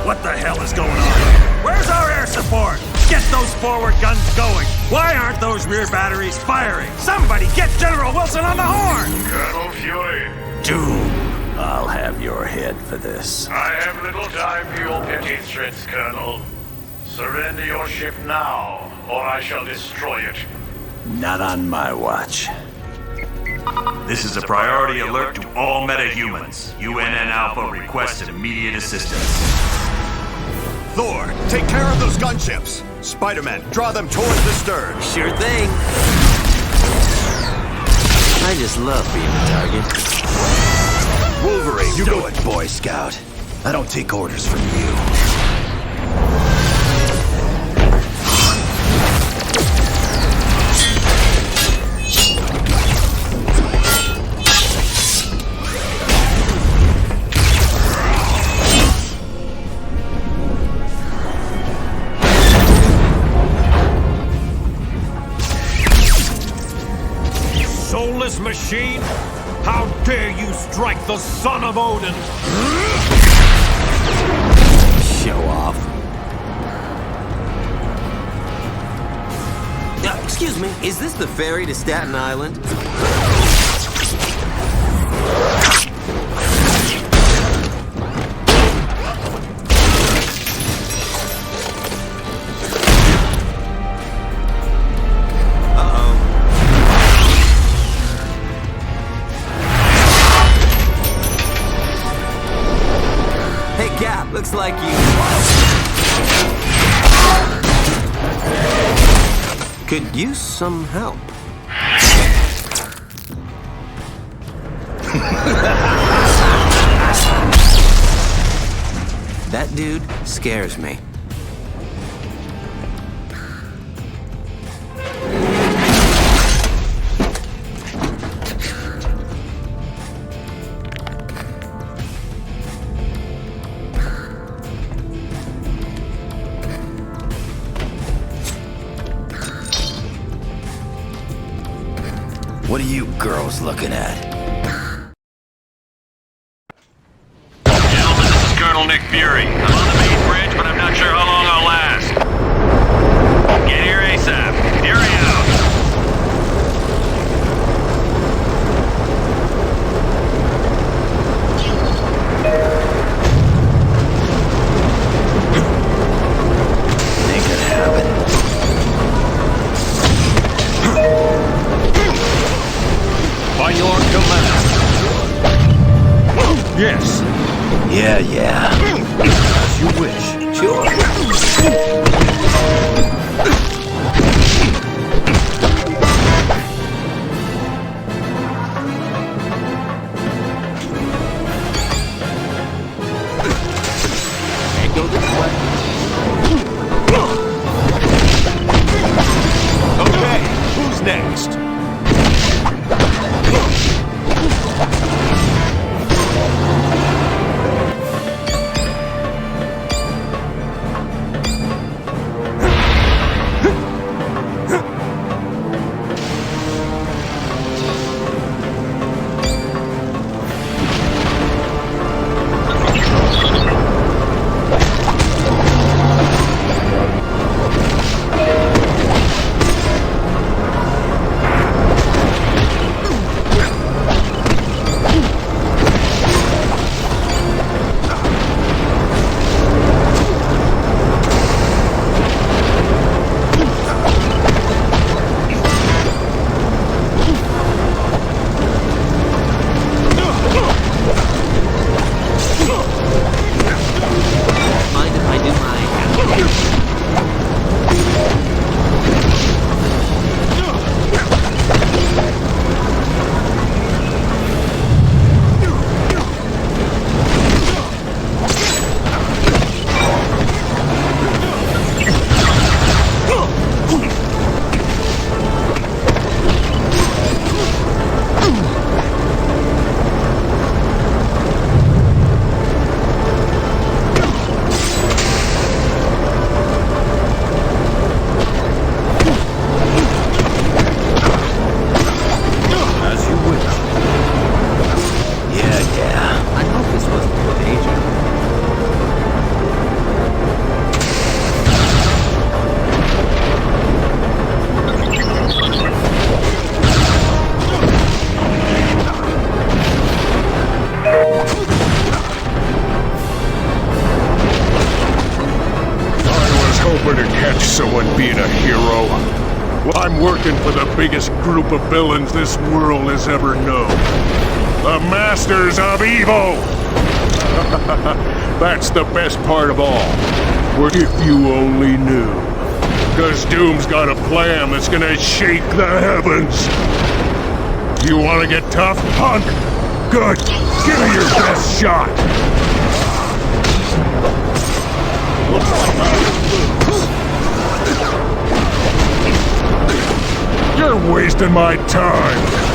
What the hell is going on? Where's our air support? Get those forward guns going! Why aren't those rear batteries firing? Somebody get General Wilson on the horn! Colonel Fury, Doom, I'll have your head for this. I have little time for your petty threats, Colonel. Surrender your ship now, or I shall destroy it. Not on my watch. This is a priority alert to all metahumans. UNN Alpha requests immediate assistance. Thor, take care of those gunships. Spider-Man, draw them towards the stern. Sure thing. I just love being a target. Wolverine, You do it, Boy Scout. I don't take orders from you. Soulless machine! How dare you strike the son of Odin! Show off. Excuse me, is this the ferry to Staten Island? Looks like you could use some help. That dude scares me. What are you girls looking at? Gentlemen, this is Colonel Nick Fury. I'm on the main bridge, but I'm not sure how long I'll last. Get here ASAP. Fury out. Think it happened. By your command. Yes, Yeah. as you wish. Sure. Ain't go this way. Okay, who's next? being a hero. Well, I'm working for the biggest group of villains this world has ever known. The Masters of Evil! That's the best part of all. If you only knew. Cause Doom's got a plan that's gonna shake the heavens. You wanna get tough, punk? Good. Give me your best shot. You're wasting my time.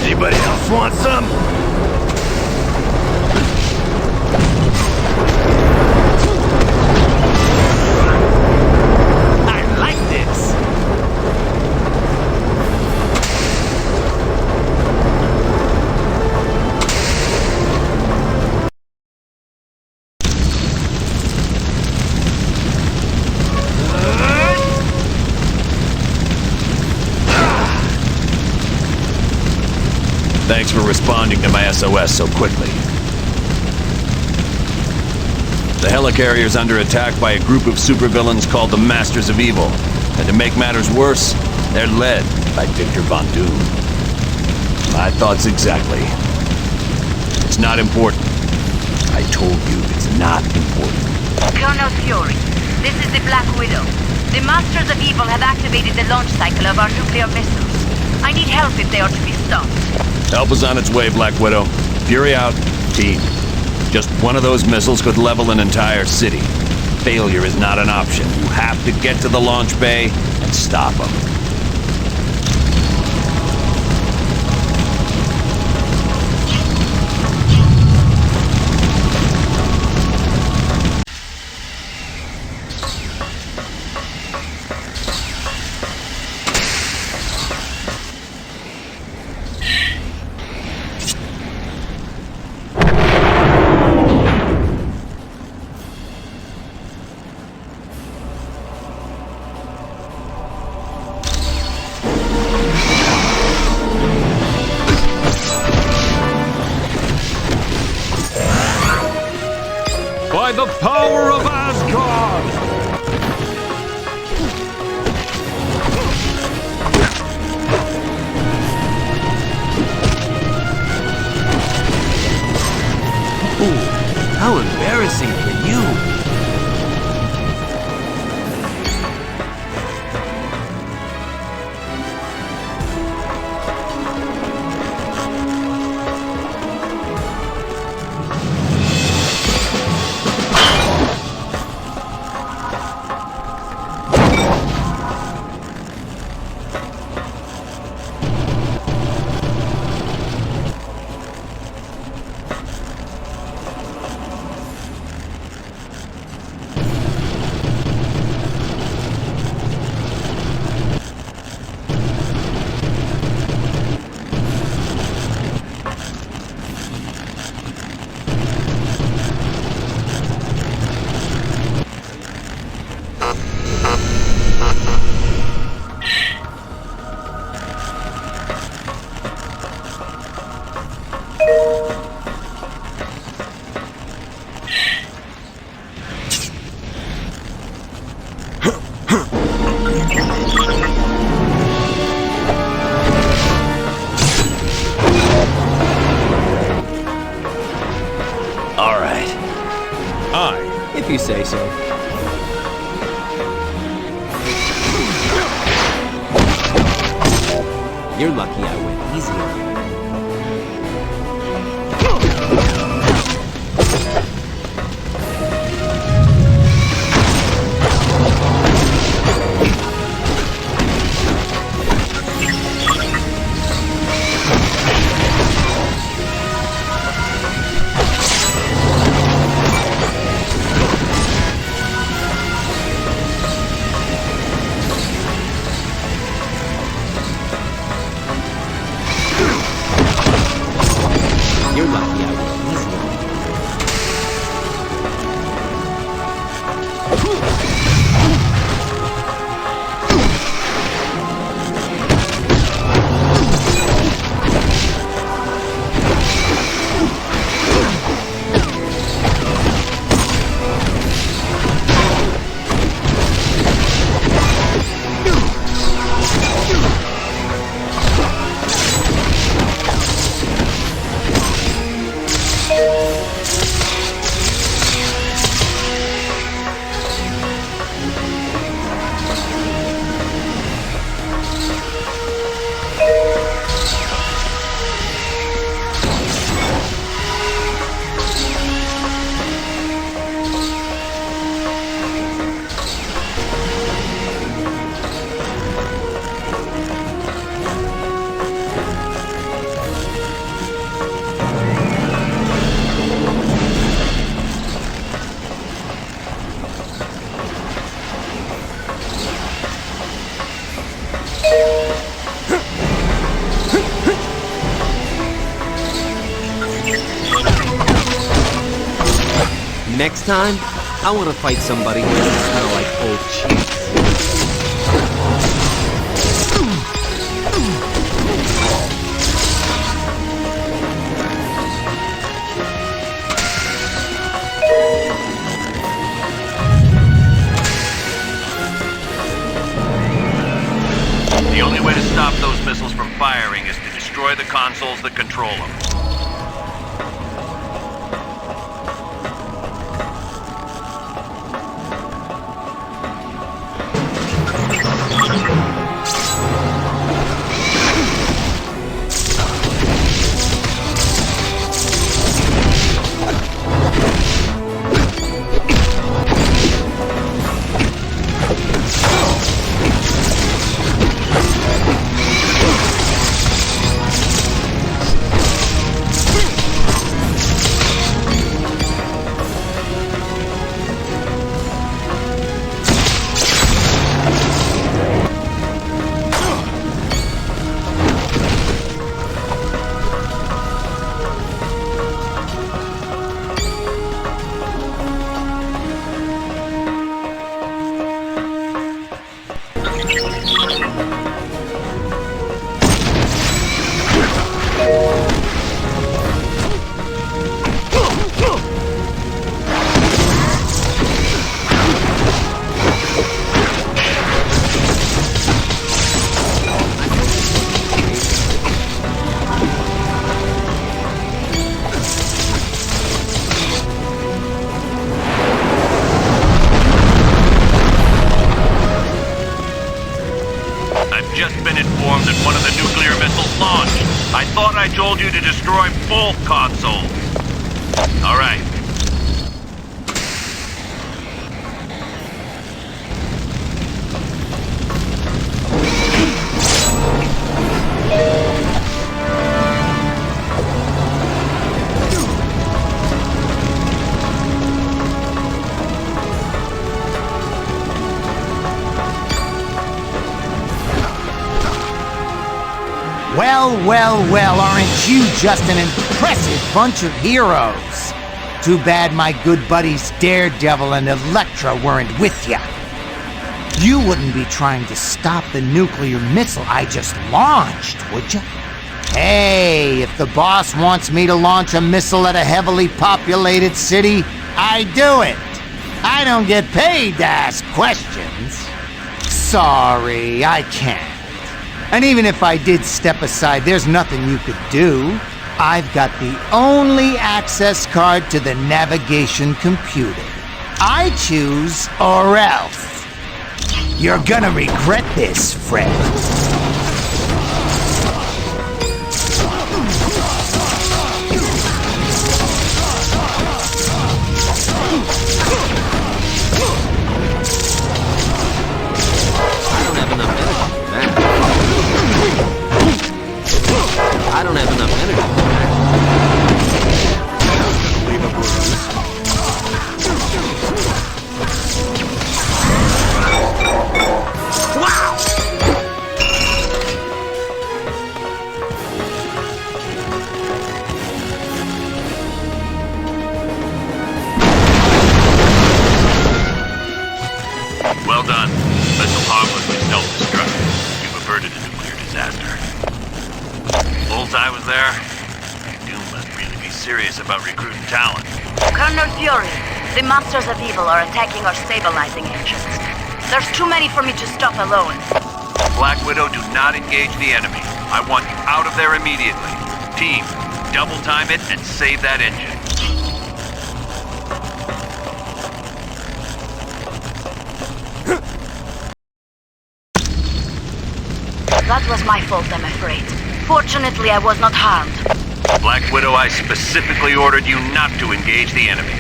Anybody else want some? I like this. Thanks for responding to my SOS so quickly. The helicarrier's under attack by a group of supervillains called the Masters of Evil. And to make matters worse, they're led by Victor Von Doom. My thoughts exactly. It's not important. I told you it's not important. Colonel Fury, this is the Black Widow. The Masters of Evil have activated the launch cycle of our nuclear missiles. I need help if they are to be stopped. Help is on its way, Black Widow. Fury out. Team. Just one of those missiles could level an entire city. Failure is not an option. You have to get to the launch bay and stop them. By the power of Asgard! Ooh, how embarrassing for you. All right. If you say so. You're lucky I went easy on you. Next time, I want to fight somebody who doesn't smell like old cheese. The only way to stop those missiles from firing is to destroy the consoles that control them. I told you to destroy both consoles. All right. Well, aren't you just an impressive bunch of heroes? Too bad my good buddies Daredevil and Elektra weren't with ya. You wouldn't be trying to stop the nuclear missile I just launched, would ya? Hey, if the boss wants me to launch a missile at a heavily populated city, I do it. I don't get paid to ask questions. Sorry, I can't. And even if I did step aside, there's nothing you could do. I've got the only access card to the navigation computer. I choose or else. You're gonna regret this, Fred. I don't have enough energy for that. Leave a bruise. Wow! Well done. Missile harmlessly self-destruct. You've averted a nuclear disaster. Bullseye was there. Doom must really be serious about recruiting talent. Colonel Fury, the Masters of Evil are attacking our stabilizing engines. There's too many for me to stop alone. Black Widow, do not engage the enemy. I want you out of there immediately. Team, double time it and save that engine. That was my fault, I'm afraid. Fortunately, I was not harmed. Black Widow, I specifically ordered you not to engage the enemy.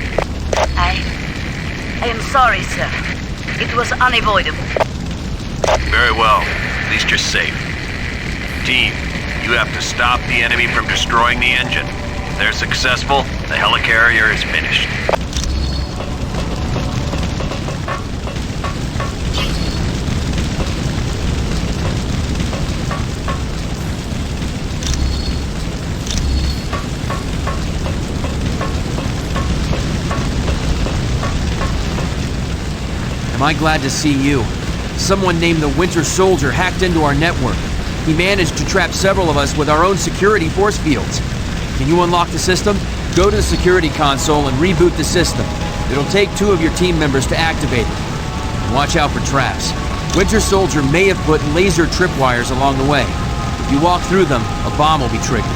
I am sorry, sir. It was unavoidable. Very well. At least you're safe. Team, you have to stop the enemy from destroying the engine. If they're successful, the helicarrier is finished. I glad to see you. Someone named the Winter Soldier hacked into our network. He managed to trap several of us with our own security force fields. Can you unlock the system? Go to the security console and reboot the system. It'll take 2 of your team members to activate it. Watch out for traps. Winter Soldier may have put laser tripwires along the way. If you walk through them, a bomb will be triggered.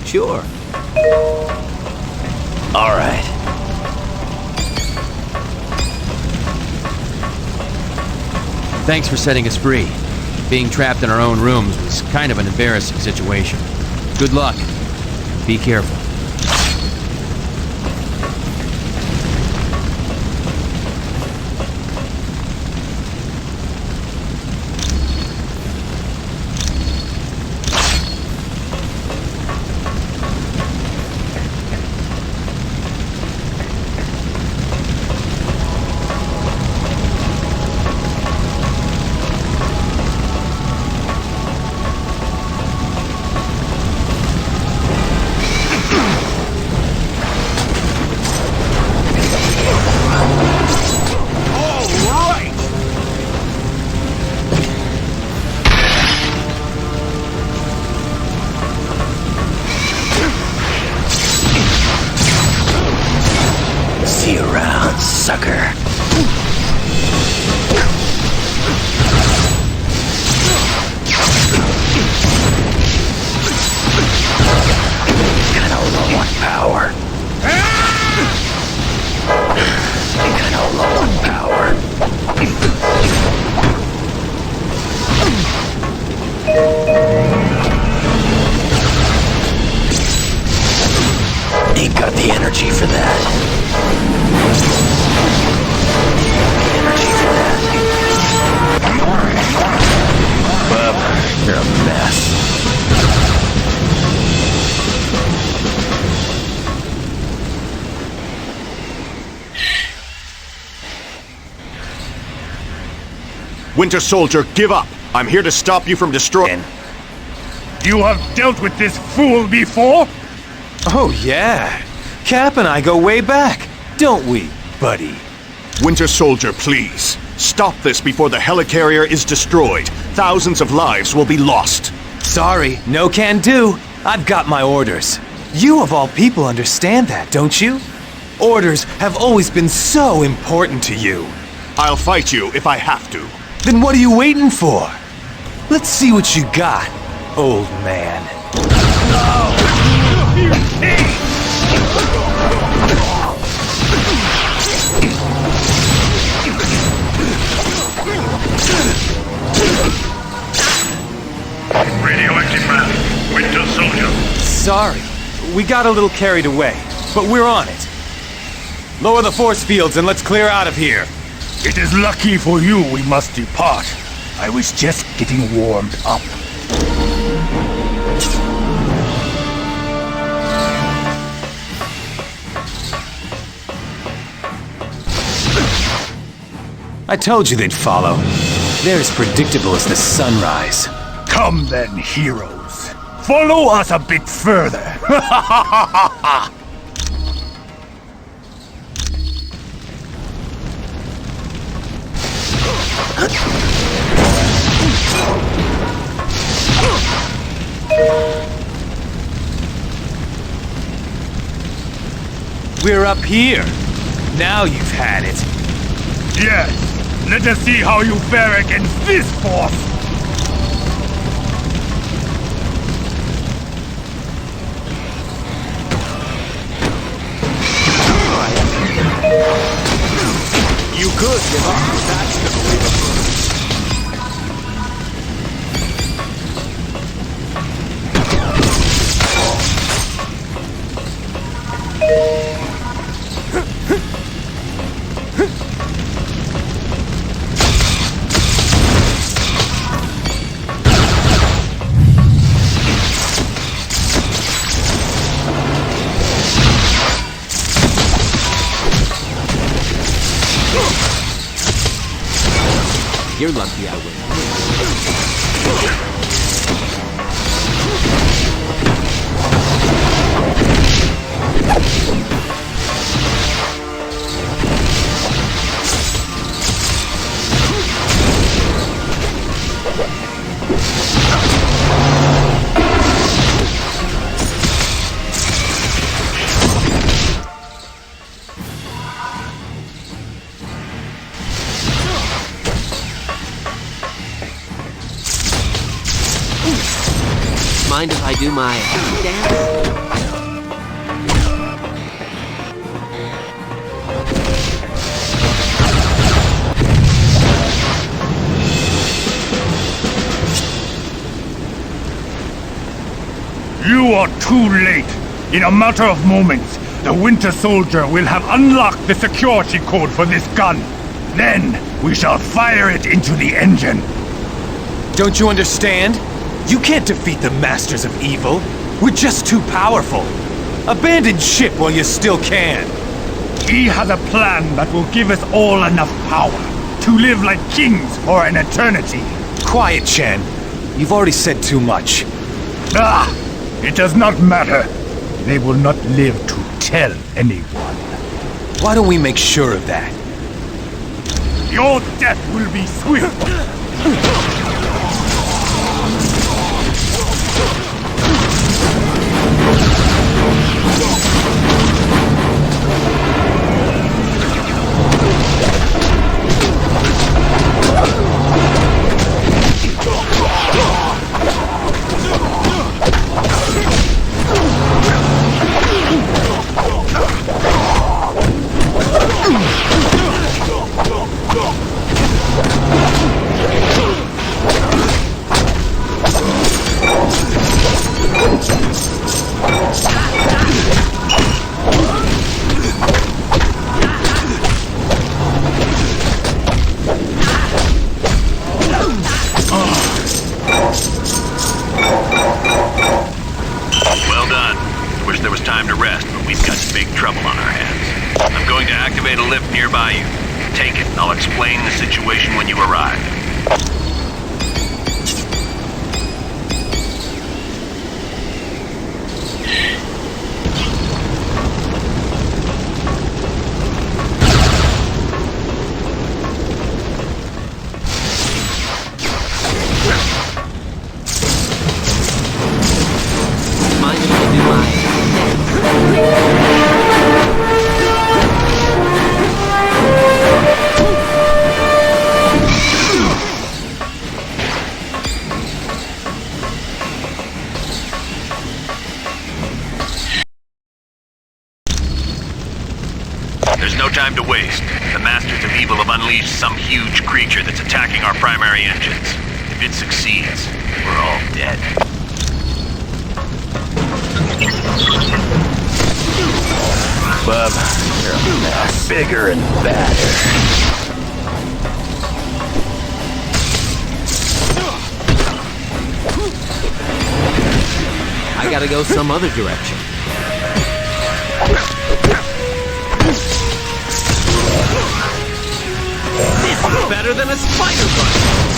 Sure. All right. Thanks for setting us free. Being trapped in our own rooms was kind of an embarrassing situation. Good luck. Be careful. See you around, sucker. Kinda low on power. Kinda low on power. Ain't got the energy for that. You're a mess. Winter Soldier, give up. I'm here to stop you from destroying. You have dealt with this fool before? Oh, yeah. Cap and I go way back, don't we, buddy? Winter Soldier, please. Stop this before the helicarrier is destroyed. Thousands of lives will be lost. Sorry, no can do. I've got my orders. You of all people understand that, don't you? Orders have always been so important to you. I'll fight you if I have to. Then what are you waiting for? Let's see what you got, old man. Radioactive mass. Winter Soldier. Sorry, we got a little carried away, but we're on it. Lower the force fields and let's clear out of here. It is lucky for you we must depart. I was just getting warmed up. I told you they'd follow. They're as predictable as the sunrise. Come then, heroes. Follow us a bit further. We're up here. Now you've had it. Yes, Let us see how you fare against this force! You could give up your faction to leave a You're lucky I win. Mind if I do my dance? You are too late. In a matter of moments, the Winter Soldier will have unlocked the security code for this gun. Then, we shall fire it into the engine. Don't you understand? You can't defeat the Masters of Evil. We're just too powerful. Abandon ship while you still can. He has a plan that will give us all enough power to live like kings for an eternity. Quiet, Chen. You've already said too much. Ah! It does not matter. They will not live to tell anyone. Why don't we make sure of that? Your death will be swift. There's no time to waste. The Masters of Evil have unleashed some huge creature that's attacking our primary engines. If it succeeds, we're all dead. Bub, you're a mess. Bigger and badder. I gotta go some other direction. This is better than a spider bite!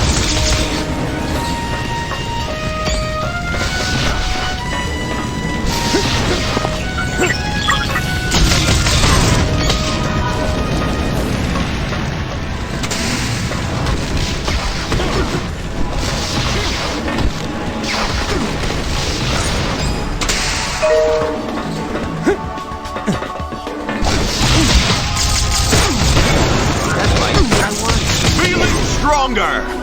longer!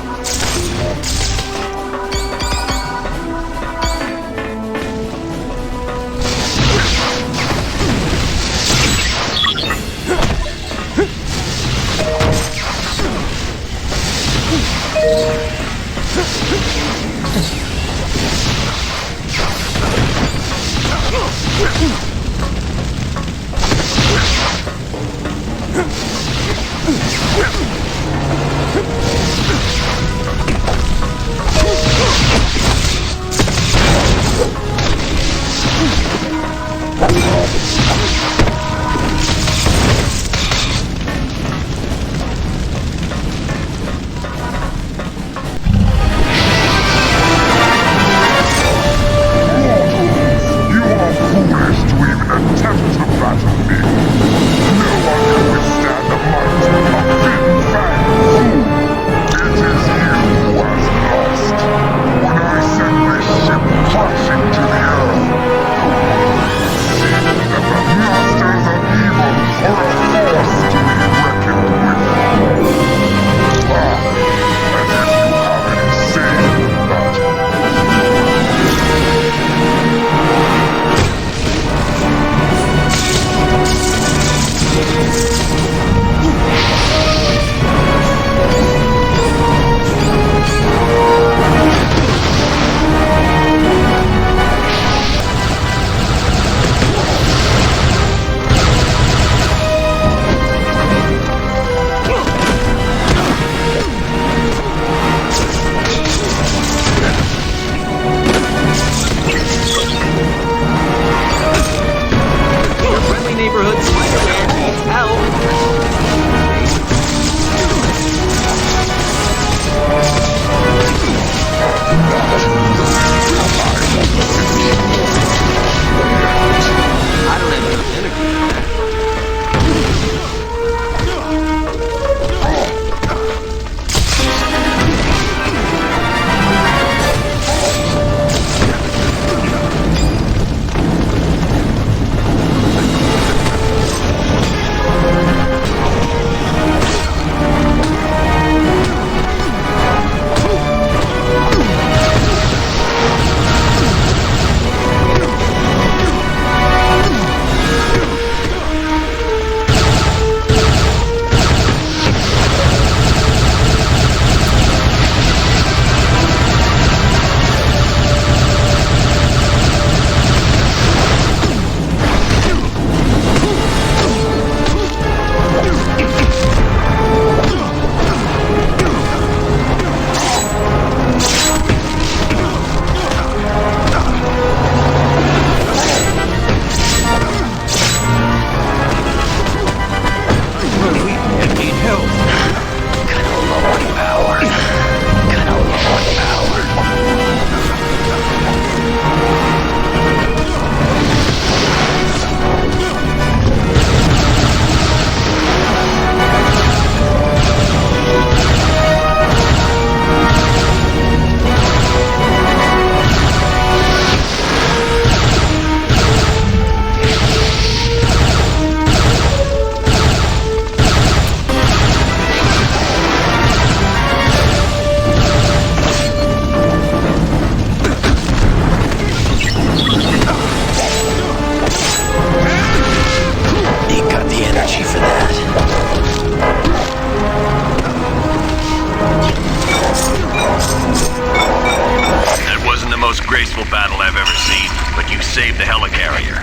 graceful battle I've ever seen, but you saved the helicarrier.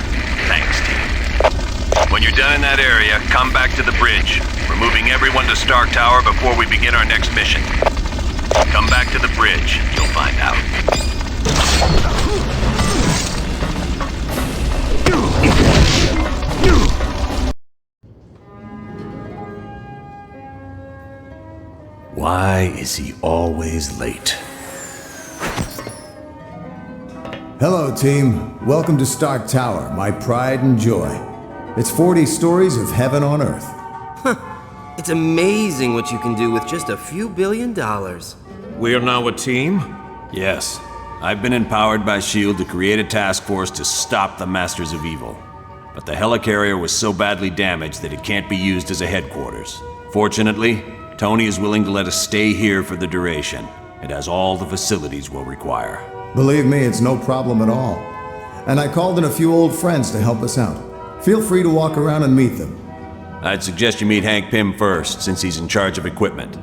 Thanks, team. When you're done in that area, come back to the bridge. We're moving everyone to Stark Tower before we begin our next mission. Come back to the bridge. You'll find out. Why is he always late? Hello, team. Welcome to Stark Tower, my pride and joy. It's 40 stories of heaven on Earth. It's amazing what you can do with just a few $1 billion. We're now a team? Yes. I've been empowered by S.H.I.E.L.D. to create a task force to stop the Masters of Evil. But the helicarrier was so badly damaged that it can't be used as a headquarters. Fortunately, Tony is willing to let us stay here for the duration. It has all the facilities we'll require. Believe me, it's no problem at all. And I called in a few old friends to help us out. Feel free to walk around and meet them. I'd suggest you meet Hank Pym first, since he's in charge of equipment.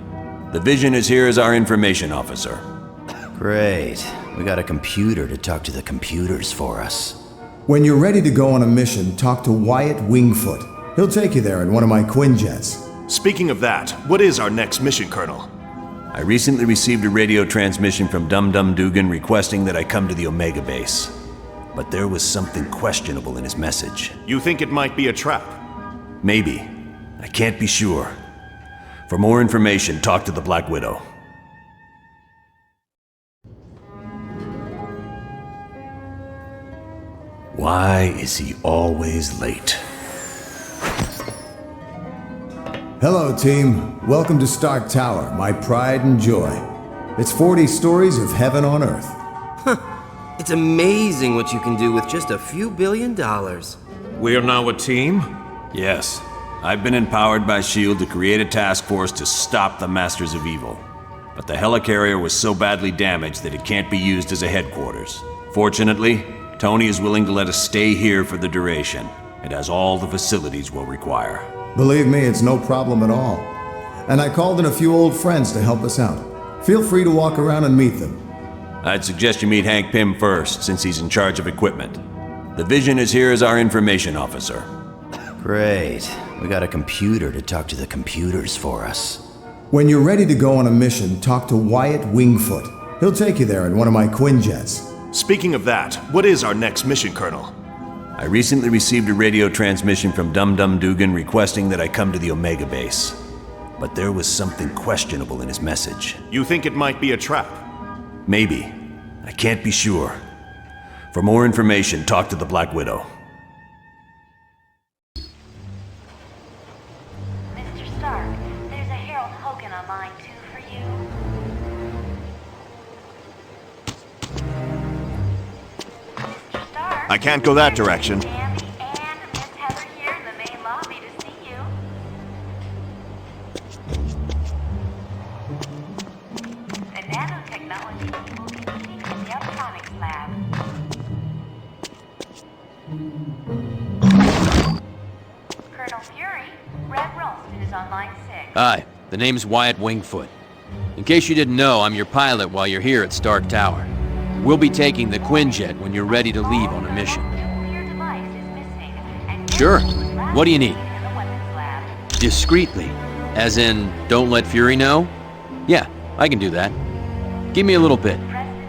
The Vision is here as our information officer. Great. We got a computer to talk to the computers for us. When you're ready to go on a mission, talk to Wyatt Wingfoot. He'll take you there in one of my Quinjets. Speaking of that, what is our next mission, Colonel? I recently received a radio transmission from Dum Dum Dugan requesting that I come to the Omega base. But there was something questionable in his message. You think it might be a trap? Maybe. I can't be sure. For more information, talk to the Black Widow. Why is he always late? Hello, team. Welcome to Stark Tower, my pride and joy. It's 40 stories of heaven on Earth. It's amazing what you can do with just a few $1 billion. We're now a team? Yes. I've been empowered by S.H.I.E.L.D. to create a task force to stop the Masters of Evil. But the helicarrier was so badly damaged that it can't be used as a headquarters. Fortunately, Tony is willing to let us stay here for the duration. It has all the facilities we'll require. Believe me, it's no problem at all. And I called in a few old friends to help us out. Feel free to walk around and meet them. I'd suggest you meet Hank Pym first, since he's in charge of equipment. The Vision is here as our information officer. Great. We got a computer to talk to the computers for us. When you're ready to go on a mission, talk to Wyatt Wingfoot. He'll take you there in one of my Quinjets. Speaking of that, what is our next mission, Colonel? I recently received a radio transmission from Dum Dum Dugan requesting that I come to the Omega base. But there was something questionable in his message. You think it might be a trap? Maybe. I can't be sure. For more information, talk to the Black Widow. Mr. Stark, there's a Harold Hogan on line 2 for you. Mr. Stark? I can't go that direction. Danny and Miss Heather here in the main lobby to see you. The nanotechnology people can speak in the electronics lab. Colonel Fury, Red Ralston is on line 6. Hi, the name's Wyatt Wingfoot. In case you didn't know, I'm your pilot while you're here at Stark Tower. We'll be taking the Quinjet when you're ready to leave on a mission. Your device is missing, and Sure. What do you need? in the weapons lab. Discreetly. As in, don't let Fury know? Yeah, I can do that. Give me a little bit.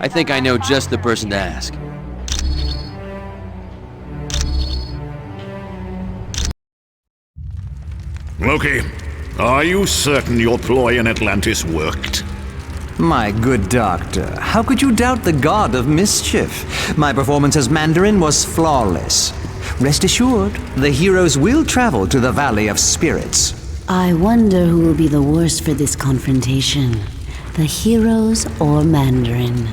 I think I know just the person to ask. Loki, are you certain your ploy in Atlantis worked? My good doctor, how could you doubt the god of mischief? My performance as Mandarin was flawless. Rest assured, the heroes will travel to the Valley of Spirits. I wonder who will be the worst for this confrontation. The heroes or Mandarin?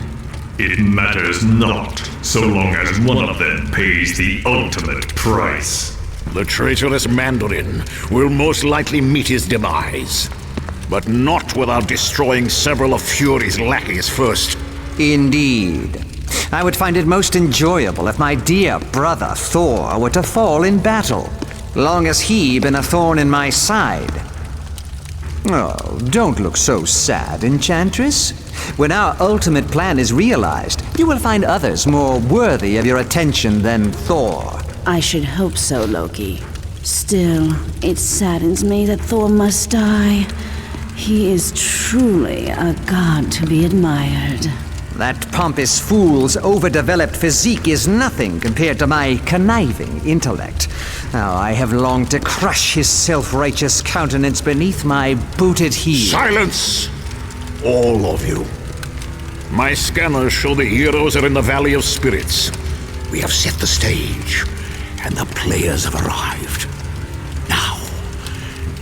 It matters not, so long as one of them pays the ultimate price. The traitorous Mandarin will most likely meet his demise. But not without destroying several of Fury's lackeys first. Indeed. I would find it most enjoyable if my dear brother Thor were to fall in battle, long as he been a thorn in my side. Oh, don't look so sad, Enchantress. When our ultimate plan is realized, you will find others more worthy of your attention than Thor. I should hope so, Loki. Still, it saddens me that Thor must die. He is truly a god to be admired. That pompous fool's overdeveloped physique is nothing compared to my conniving intellect. Now, I have longed to crush his self-righteous countenance beneath my booted heel. Silence! All of you. My scanners show the heroes are in the Valley of Spirits. We have set the stage, and the players have arrived. Now,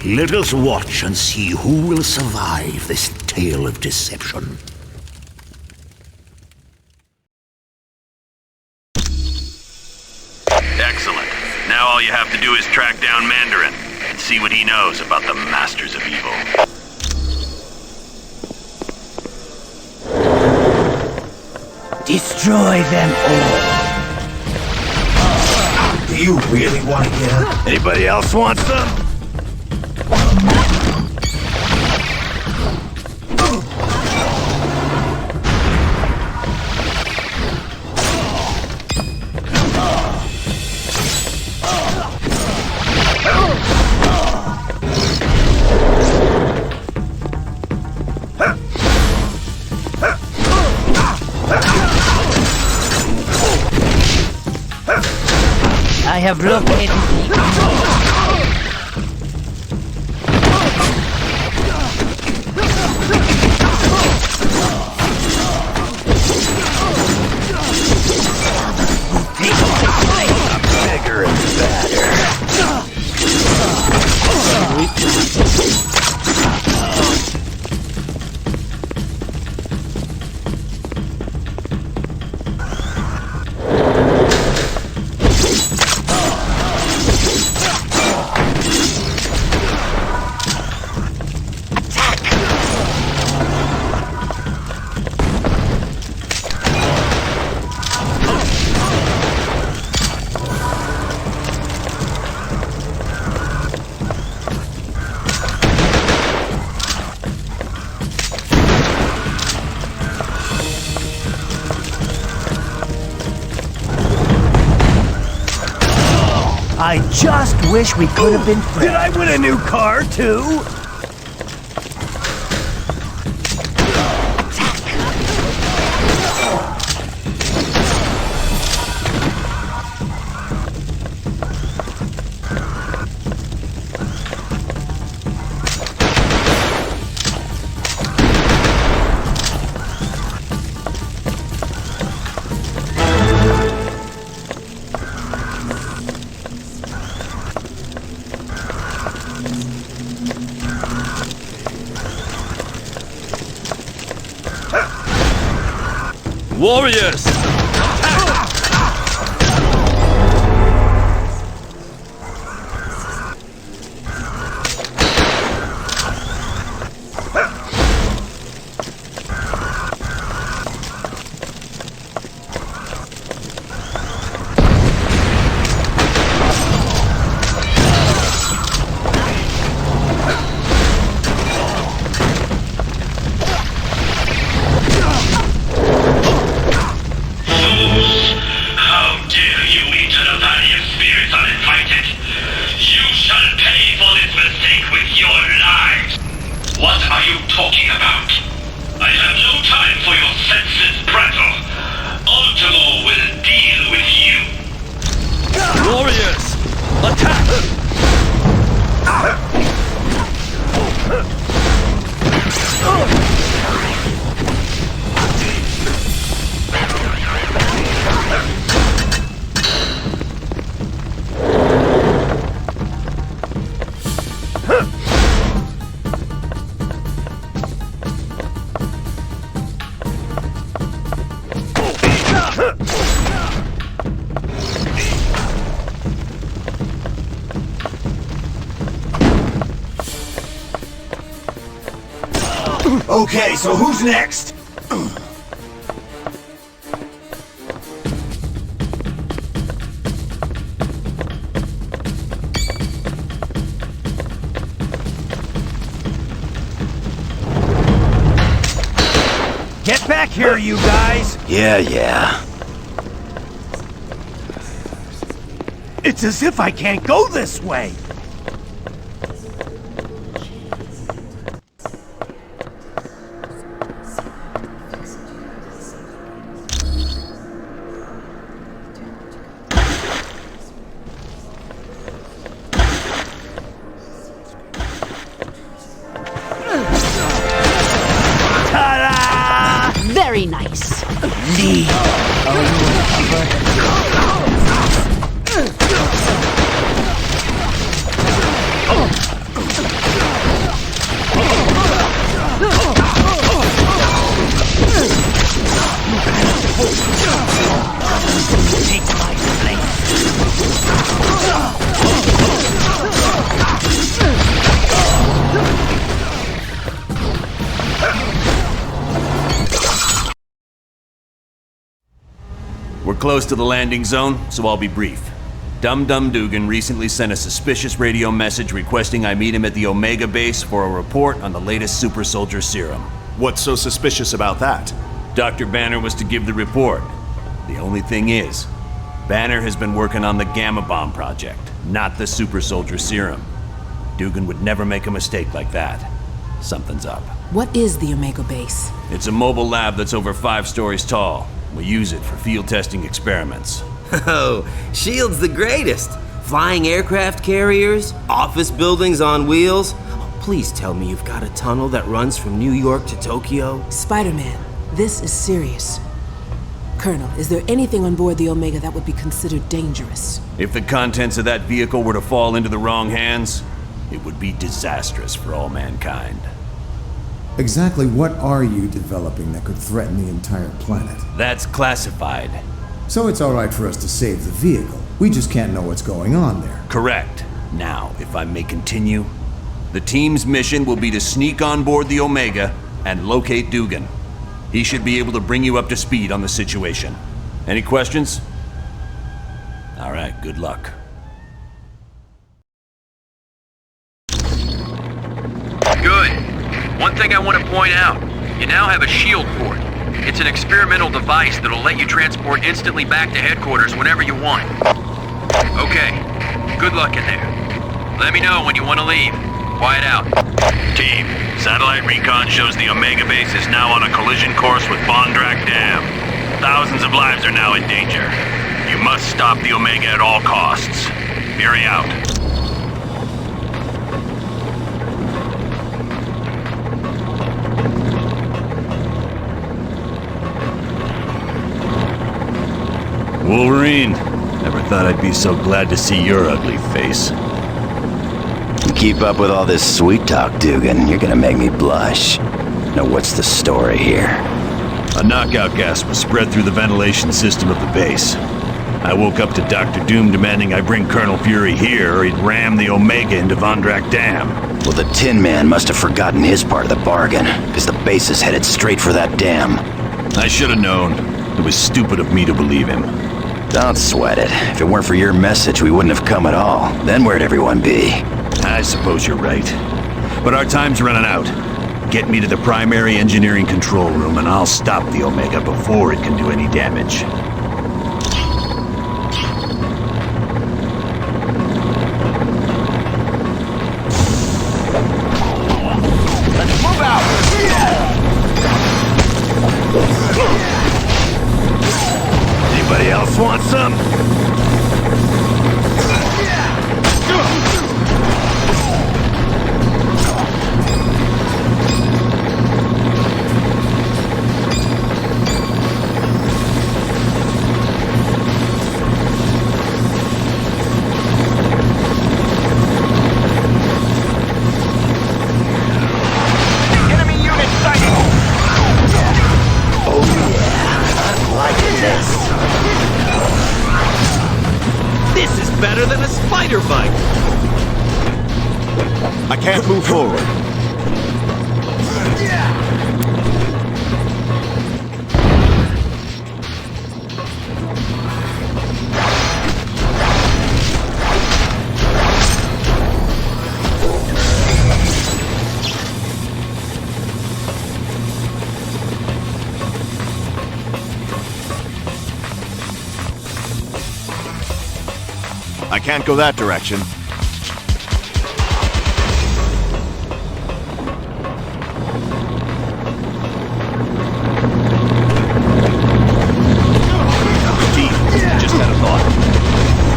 let us watch and see who will survive this tale of deception. Excellent. Now all you have to do is track down Mandarin and see what he knows about the Masters of Evil. destroy them all. Do you really want to get up? Anybody else want some? I have located Bigger and badder. I just wish we could have been friends. Did I win a new car, too? Warriors! What are you talking about? I have no time for your senseless prattle. Ultimo will deal with you. Warriors! Attack! Okay, so who's next? Get back here, you guys! Yeah. It's as if I can't go this way! Very nice. Lee. close to the landing zone, so I'll be brief. Dum-Dum Dugan recently sent a suspicious radio message requesting I meet him at the Omega base for a report on the latest super soldier serum. What's so suspicious about that? Dr. Banner was to give the report. The only thing is, Banner has been working on the Gamma Bomb project, not the super soldier serum. Dugan would never make a mistake like that. Something's up. What is the Omega base? It's a mobile lab that's over 5 stories tall. We use it for field testing experiments. Oh, S.H.I.E.L.D.'s the greatest. Flying aircraft carriers, office buildings on wheels. Oh, please tell me you've got a tunnel that runs from New York to Tokyo. Spider-Man, this is serious. Colonel, is there anything on board the Omega that would be considered dangerous? If the contents of that vehicle were to fall into the wrong hands, it would be disastrous for all mankind. Exactly what are you developing that could threaten the entire planet? That's classified. So it's alright for us to save the vehicle. We just can't know what's going on there. Correct. Now, if I may continue, the team's mission will be to sneak on board the Omega and locate Dugan. He should be able to bring you up to speed on the situation. Any questions? All right, good luck. Good. One thing I want to point out, you now have a shield port. It's an experimental device that'll let you transport instantly back to headquarters whenever you want. Okay, good luck in there. Let me know when you want to leave. Quiet out. Team, satellite recon shows the Omega base is now on a collision course with Bondrak Dam. Thousands of lives are now in danger. You must stop the Omega at all costs. Fury out. Wolverine, never thought I'd be so glad to see your ugly face. You keep up with all this sweet talk, Dugan, you're gonna make me blush. Now what's the story here? A knockout gas was spread through the ventilation system of the base. I woke up to Dr. Doom demanding I bring Colonel Fury here or he'd ram the Omega into Bondrak Dam. Well, the Tin Man must have forgotten his part of the bargain, because the base is headed straight for that dam. I should have known. It was stupid of me to believe him. Don't sweat it. If it weren't for your message, we wouldn't have come at all. Then where'd everyone be? I suppose you're right. But our time's running out. Get me to the primary engineering control room and I'll stop the Omega before it can do any damage. Let's move out! Anybody else want some? Better than a spider bite! I can't move forward. I can't go that direction. Just had a thought.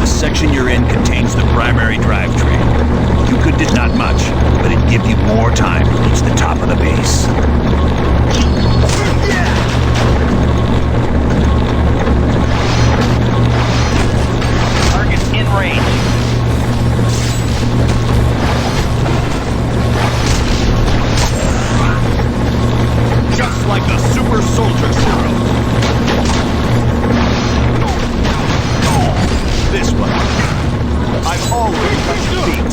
The section you're in contains the primary drivetrain. You could do not much, but it'd give you more time to reach the top of the base. In range. Just like the super soldier serum. This one. I've already got your feet.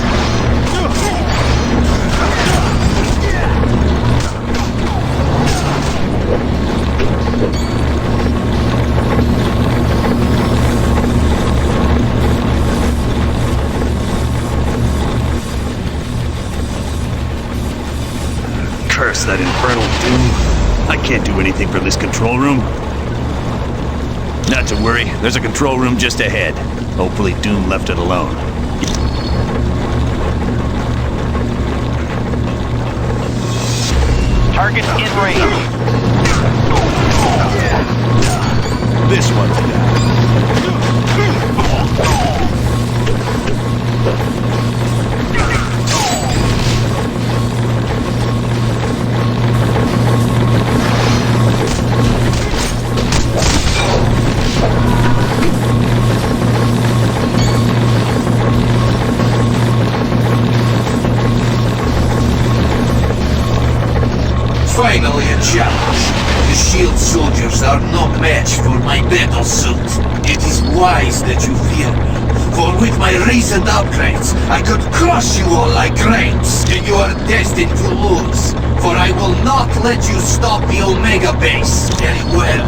It's that infernal Doom. I can't do anything from this control room. Not to worry, there's a control room just ahead. Hopefully Doom left it alone. Target in range. This one's down. Finally a challenge. The shield soldiers are no match for my battle suit. It is wise that you fear me, for with my recent upgrades, I could crush you all like grapes, and you are destined to lose, for I will not let you stop the Omega base. Very well.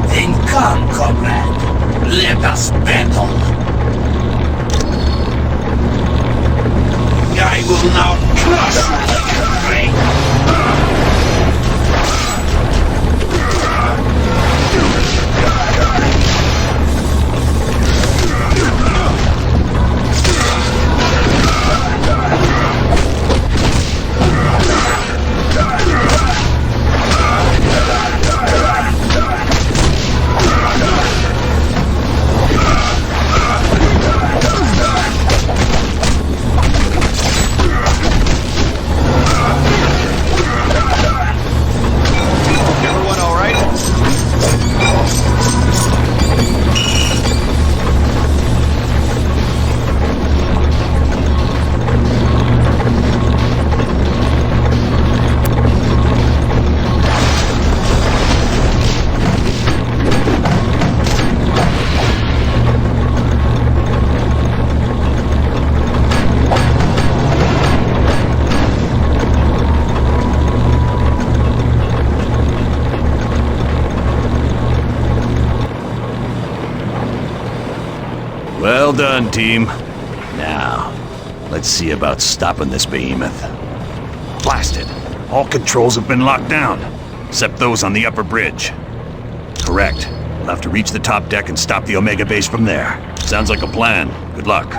Then come, comrade. Let us battle. I will now crush you like a grape. Well done, team. Now, let's see about stopping this behemoth. Blasted. All controls have been locked down, except those on the upper bridge. Correct. We'll have to reach the top deck and stop the Omega base from there. Sounds like a plan. Good luck.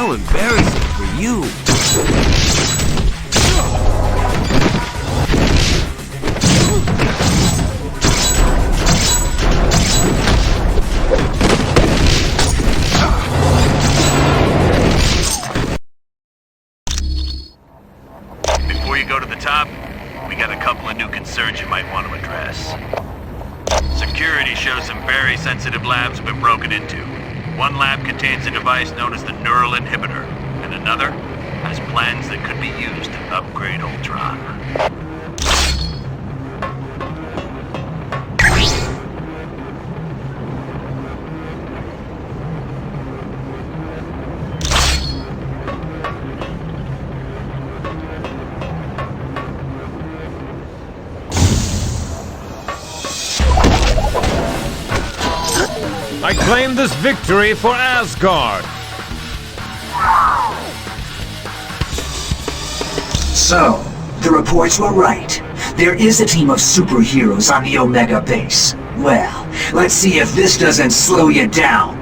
How embarrassing for you. Before you go to the top, we got a couple of new concerns you might want to address. Security shows some very sensitive labs have been broken into. One lab contains a device known as the Neural Inhibitor, and another has plans that could be used to upgrade Ultron. I claim this victory for Asgard! So, the reports were right. There is a team of superheroes on the Omega base. Well, let's see if this doesn't slow you down.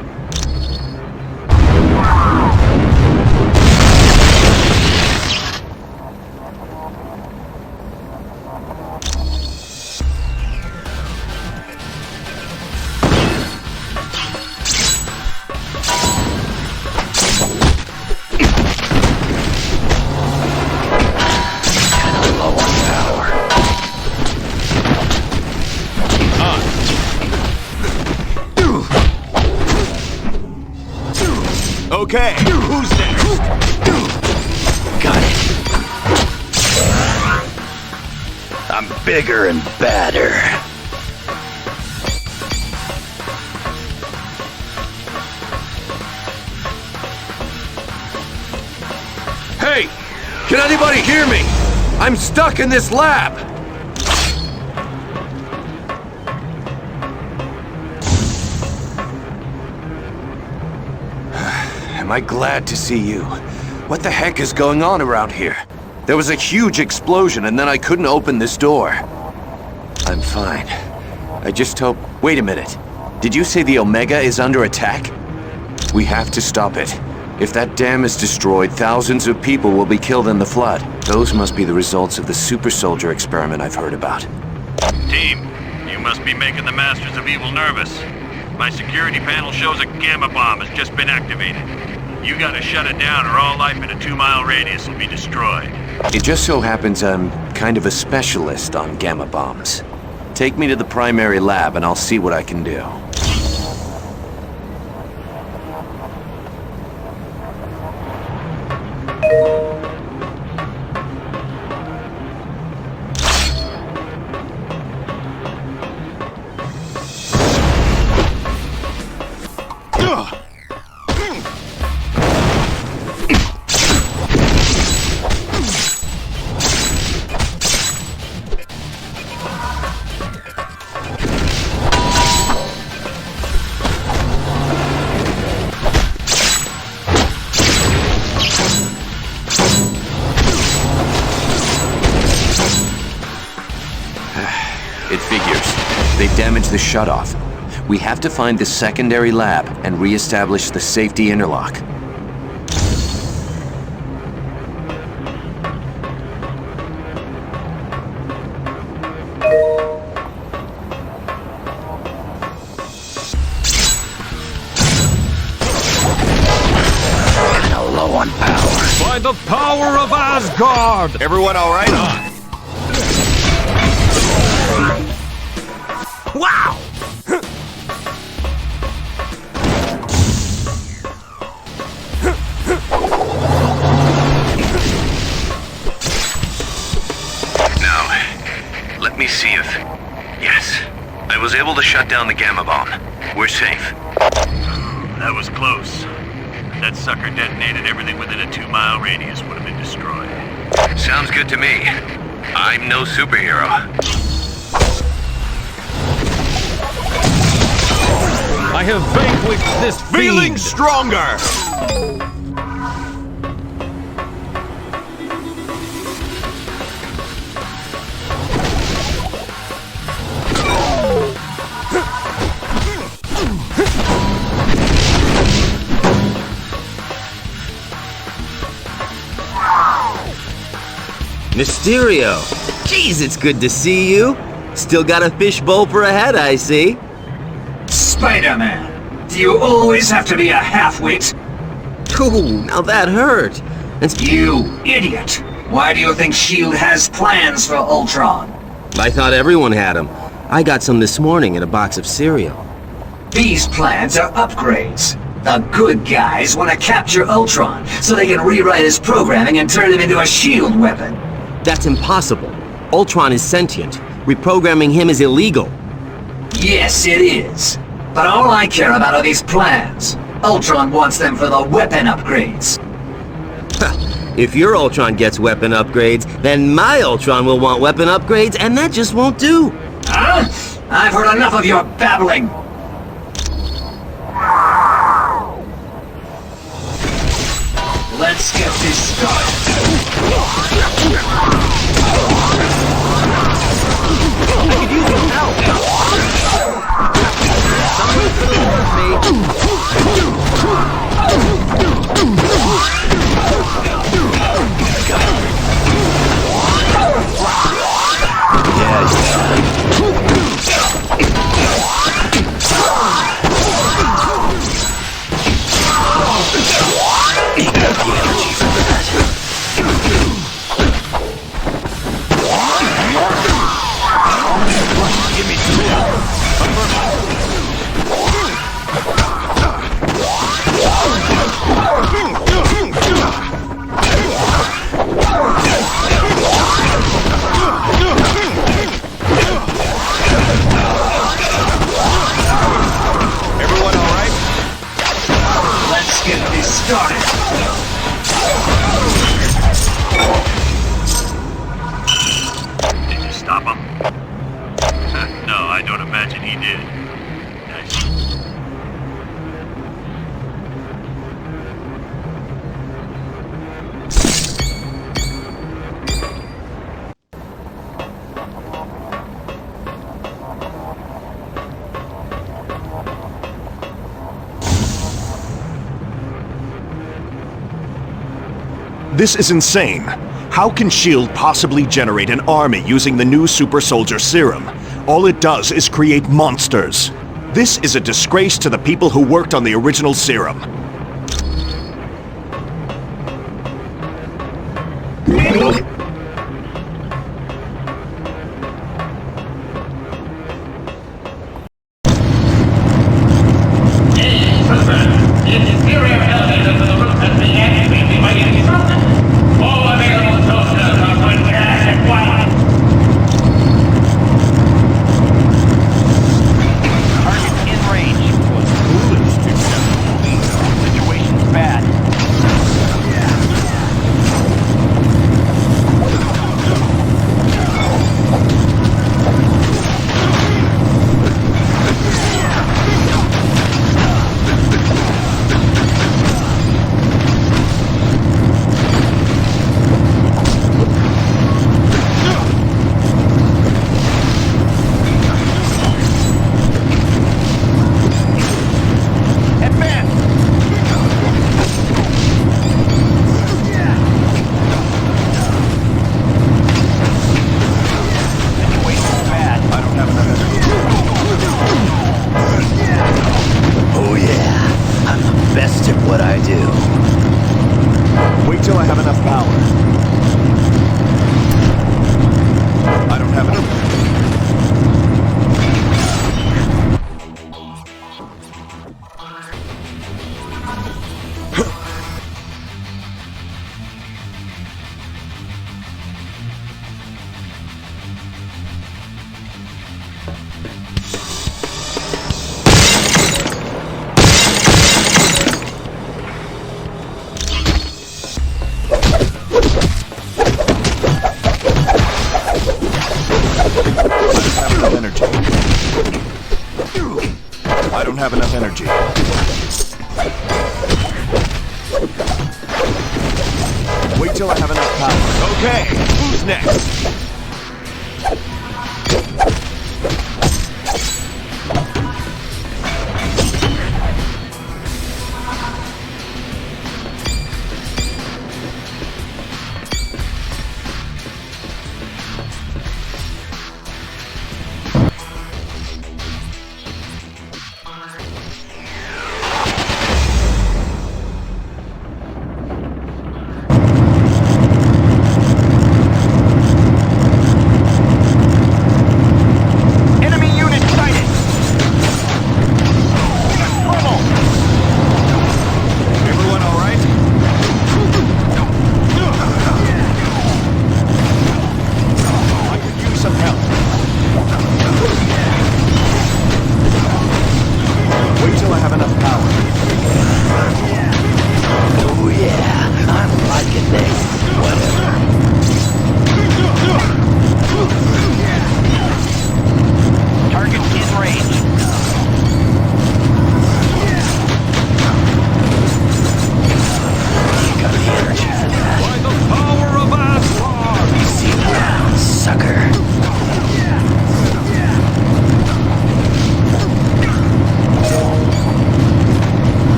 Okay, who's next? Got it. I'm bigger and badder. Hey! Can anybody hear me? I'm stuck in this lab! Am I glad to see you? What the heck is going on around here? There was a huge explosion and then I couldn't open this door. I'm fine. I just hope... Wait a minute. Did you say the Omega is under attack? We have to stop it. If that dam is destroyed, thousands of people will be killed in the flood. Those must be the results of the super soldier experiment I've heard about. Team, you must be making the Masters of Evil nervous. My security panel shows a gamma bomb has just been activated. You gotta shut it down or all life in a 2-mile radius will be destroyed. It just so happens I'm kind of a specialist on gamma bombs. Take me to the primary lab and I'll see what I can do. It figures. They damaged the shutoff. We have to find the secondary lab and re-establish the safety interlock. Kinda low on power. By the power of Asgard! Everyone all right? Wow! Now, let me see if... Yes, I was able to shut down the gamma bomb. We're safe. That was close. If that sucker detonated, everything within a 2-mile radius would have been destroyed. Sounds good to me. I'm no superhero. I have vanquished this Feeling fiend. stronger! Mysterio! Jeez, it's good to see you. Still got a fishbowl for a head, I see. Spider-Man, do you always have to be a half-wit? Ooh, now that hurt. You idiot! Why do you think S.H.I.E.L.D. has plans for Ultron? I thought everyone had them. I got some this morning in a box of cereal. These plans are upgrades. The good guys want to capture Ultron so they can rewrite his programming and turn him into a S.H.I.E.L.D. weapon. That's impossible. Ultron is sentient. Reprogramming him is illegal. Yes, it is. But all I care about are these plans. Ultron wants them for the weapon upgrades. If your Ultron gets weapon upgrades, then my Ultron will want weapon upgrades, and that just won't do. Huh? I've heard enough of your babbling. Let's get this started. I could use your help. Someone could have This is insane. How can S.H.I.E.L.D. possibly generate an army using the new super soldier serum? All it does is create monsters. This is a disgrace to the people who worked on the original serum. I don't have enough energy. Wait till I have enough power. Okay, who's next?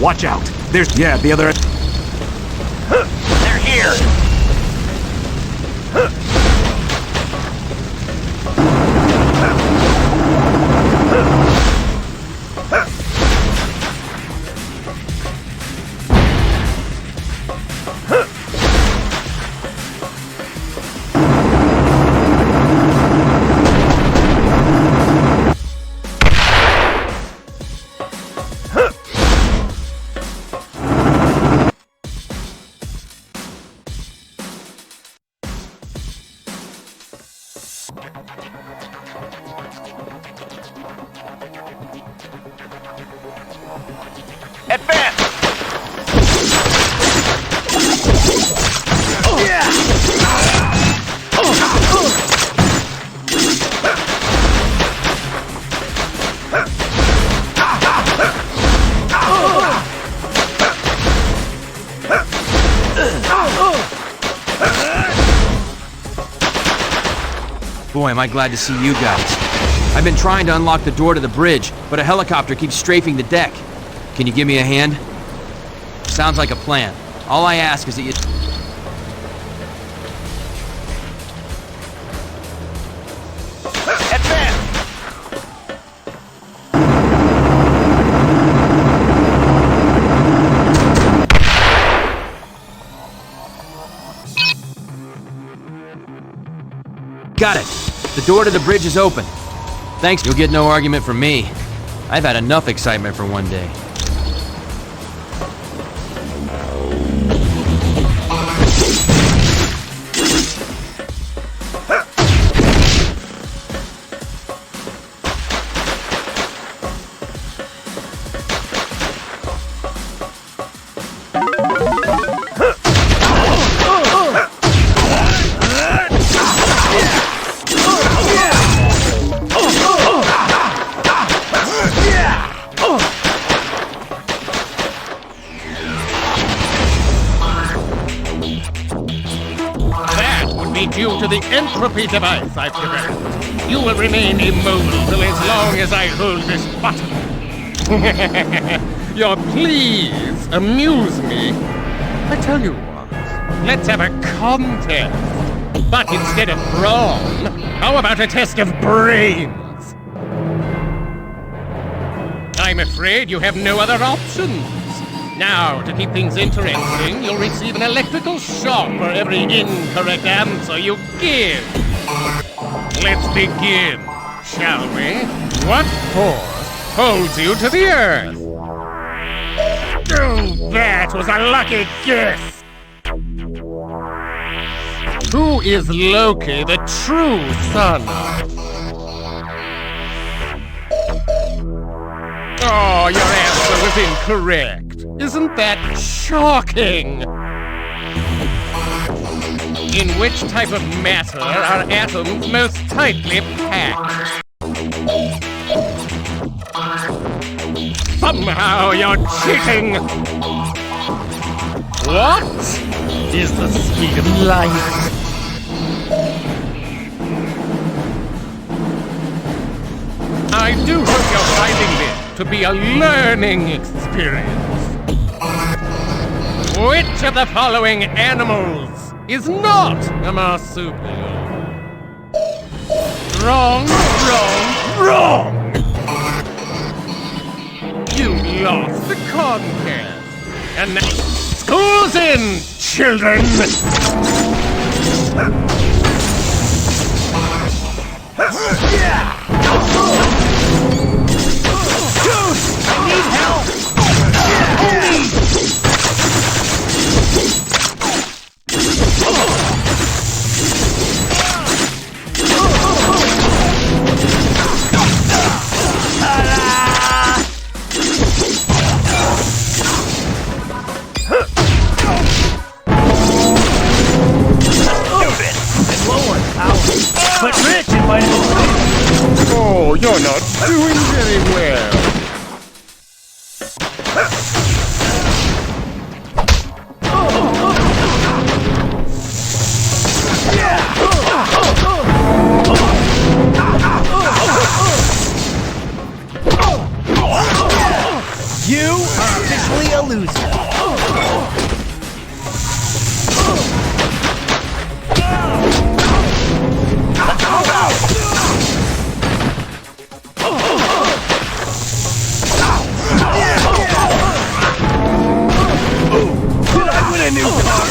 Watch out. There's... Yeah, the other... They're here! Boy, am I glad to see you guys. I've been trying to unlock the door to the bridge, but a helicopter keeps strafing the deck. Can you give me a hand? Sounds like a plan. All I ask is that you... Got it. The door to the bridge is open. Thanks. You'll get no argument from me. I've had enough excitement for one day. Due to the entropy device I've developed, you will remain immobile as long as I hold this button. Your pleas amuse me. I tell you what, let's have a contest. But instead of brawn, how about a test of brains? I'm afraid you have no other options. Now, to keep things interesting, you'll receive an electrical shock for every incorrect answer you give. Let's begin, shall we? What force holds you to the Earth? Oh, that was a lucky guess! Who is Loki, the true son of? Oh, your answer was incorrect. Isn't that shocking? In which type of matter are atoms most tightly packed? Somehow you're cheating! What is the speed of light? I do hope you're finding this to be a learning experience. Which of the following animals is not a marsupial? Wrong, wrong, wrong! You lost the contest. And now, school's in, children! Dude, I need help! Help me! But Rich invited me. Oh, you're not doing very well. You are officially loser. Let's move out. Did I win a new car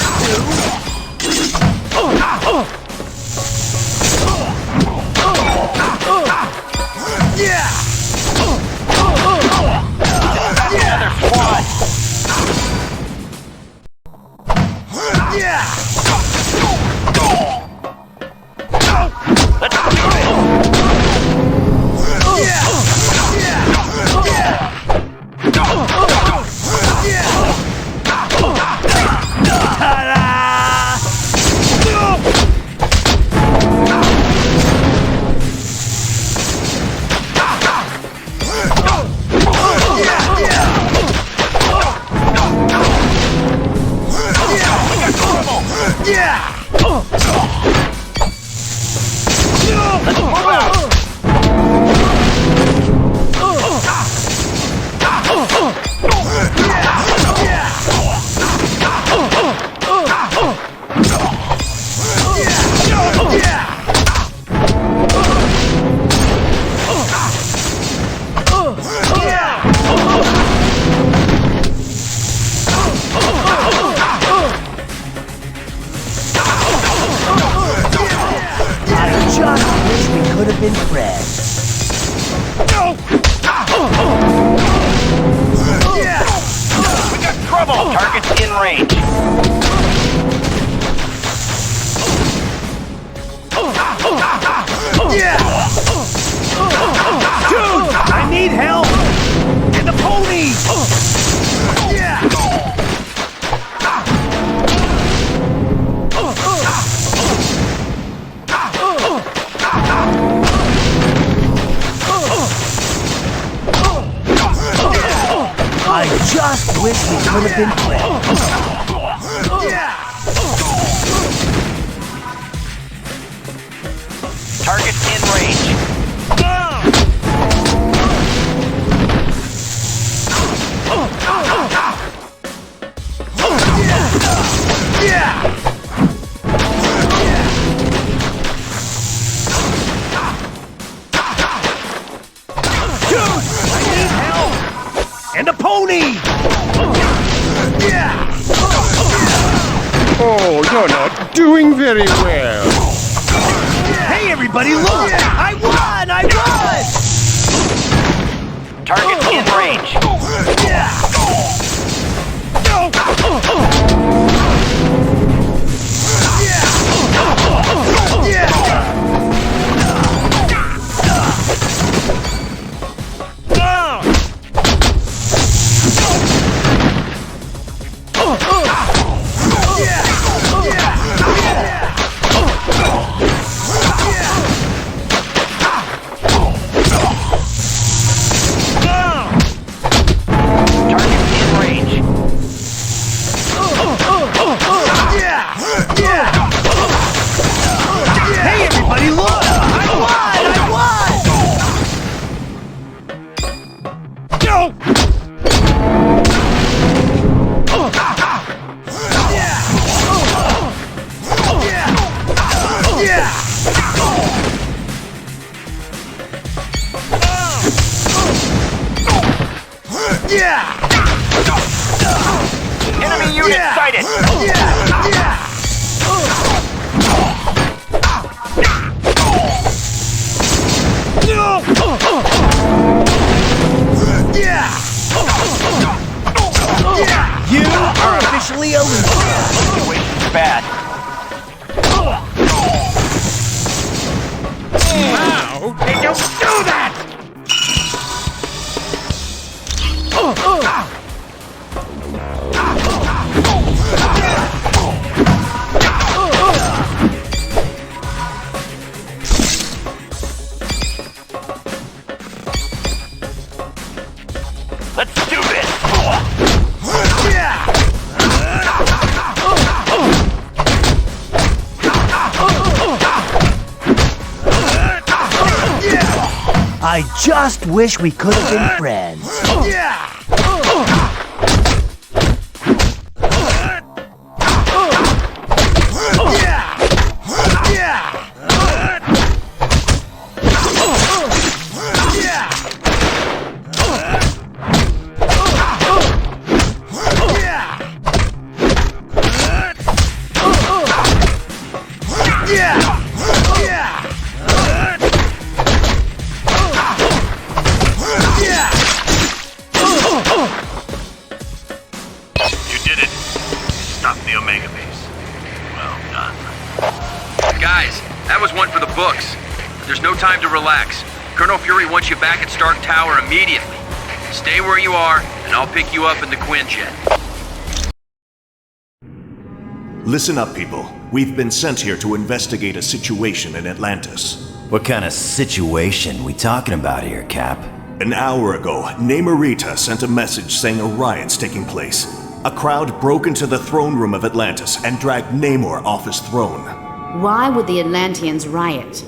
Oh, you're not doing very well. Hey, everybody, look! I won! I won! Target in range. Enemy unit sighted! You are officially a loser. Situation's bad. How did you do that? Let's do this! I just wish we could have been friends. guys. That was one for the books. But there's no time to relax. Colonel Fury wants you back at Stark Tower immediately. Stay where you are, and I'll pick you up in the Quinjet. Listen up, people. We've been sent here to investigate a situation in Atlantis. What kind of situation we talking about here, Cap? An hour ago, Namorita sent a message saying a riot's taking place. A crowd broke into the throne room of Atlantis and dragged Namor off his throne. Why would the Atlanteans riot?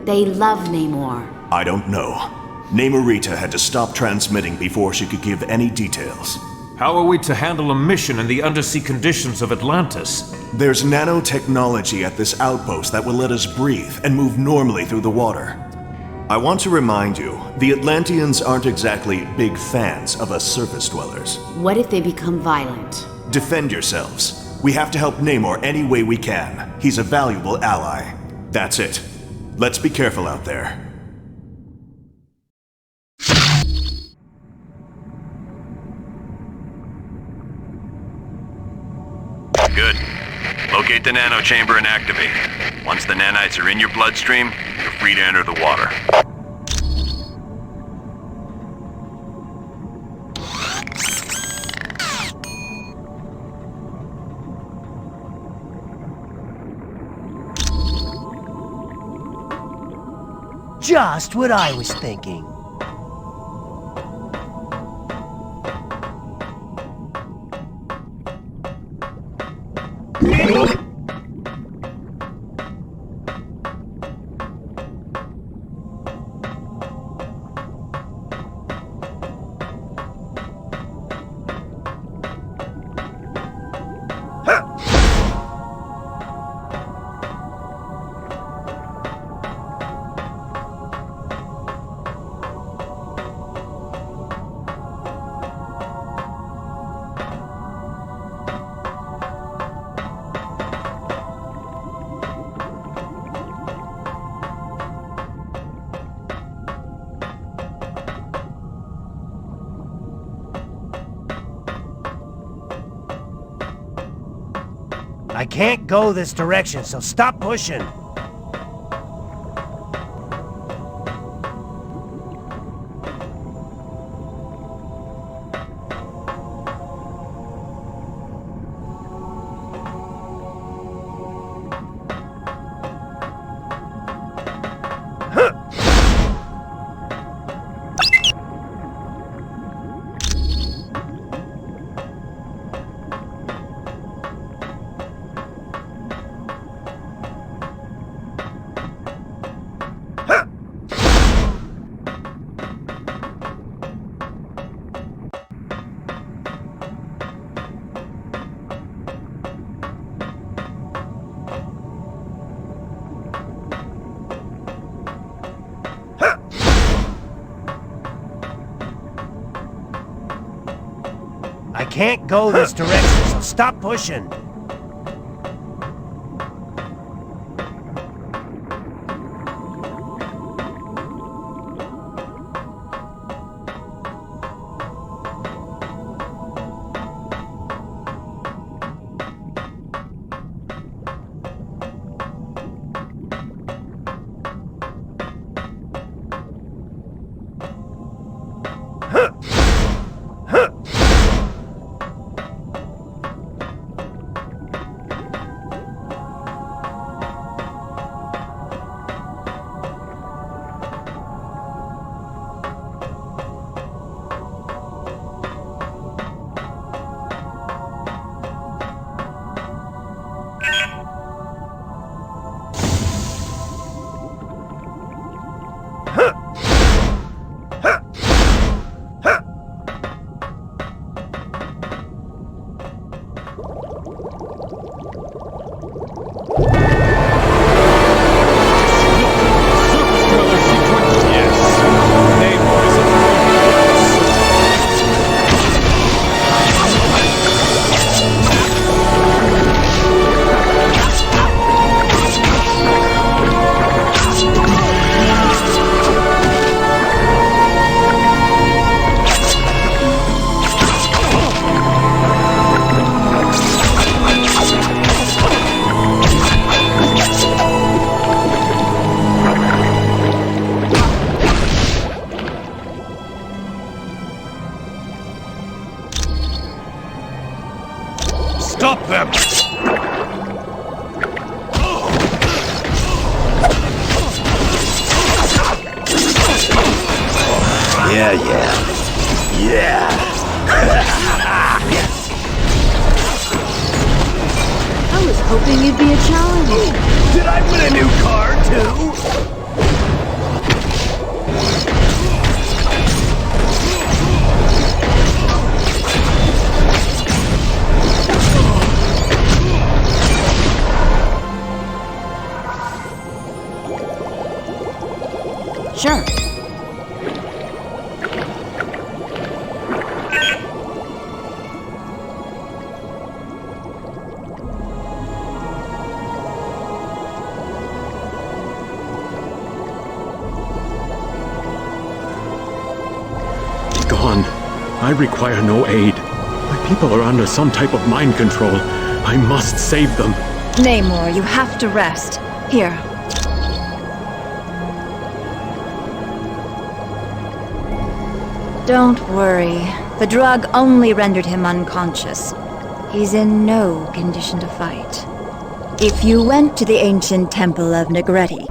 They love Namor. I don't know. Namorita had to stop transmitting before she could give any details. How are we to handle a mission in the undersea conditions of Atlantis? There's nanotechnology at this outpost that will let us breathe and move normally through the water. I want to remind you, the Atlanteans aren't exactly big fans of us surface dwellers. What if they become violent? Defend yourselves. We have to help Namor any way we can. He's a valuable ally. That's it. Let's be careful out there. Good. Locate the nano chamber and activate. Once the nanites are in your bloodstream, you're free to enter the water. Just what I was thinking. I can't go this direction, so stop pushing. I can't go this direction, so stop pushing. stop them! Yeah. I was hoping you'd be a challenger. Did I win a new car, too? Sure. Gone. I require no aid. My people are under some type of mind control. I must save them. Namor, you have to rest. Here. Don't worry. The drug only rendered him unconscious. He's in no condition to fight. If you went to the ancient temple of Negretti,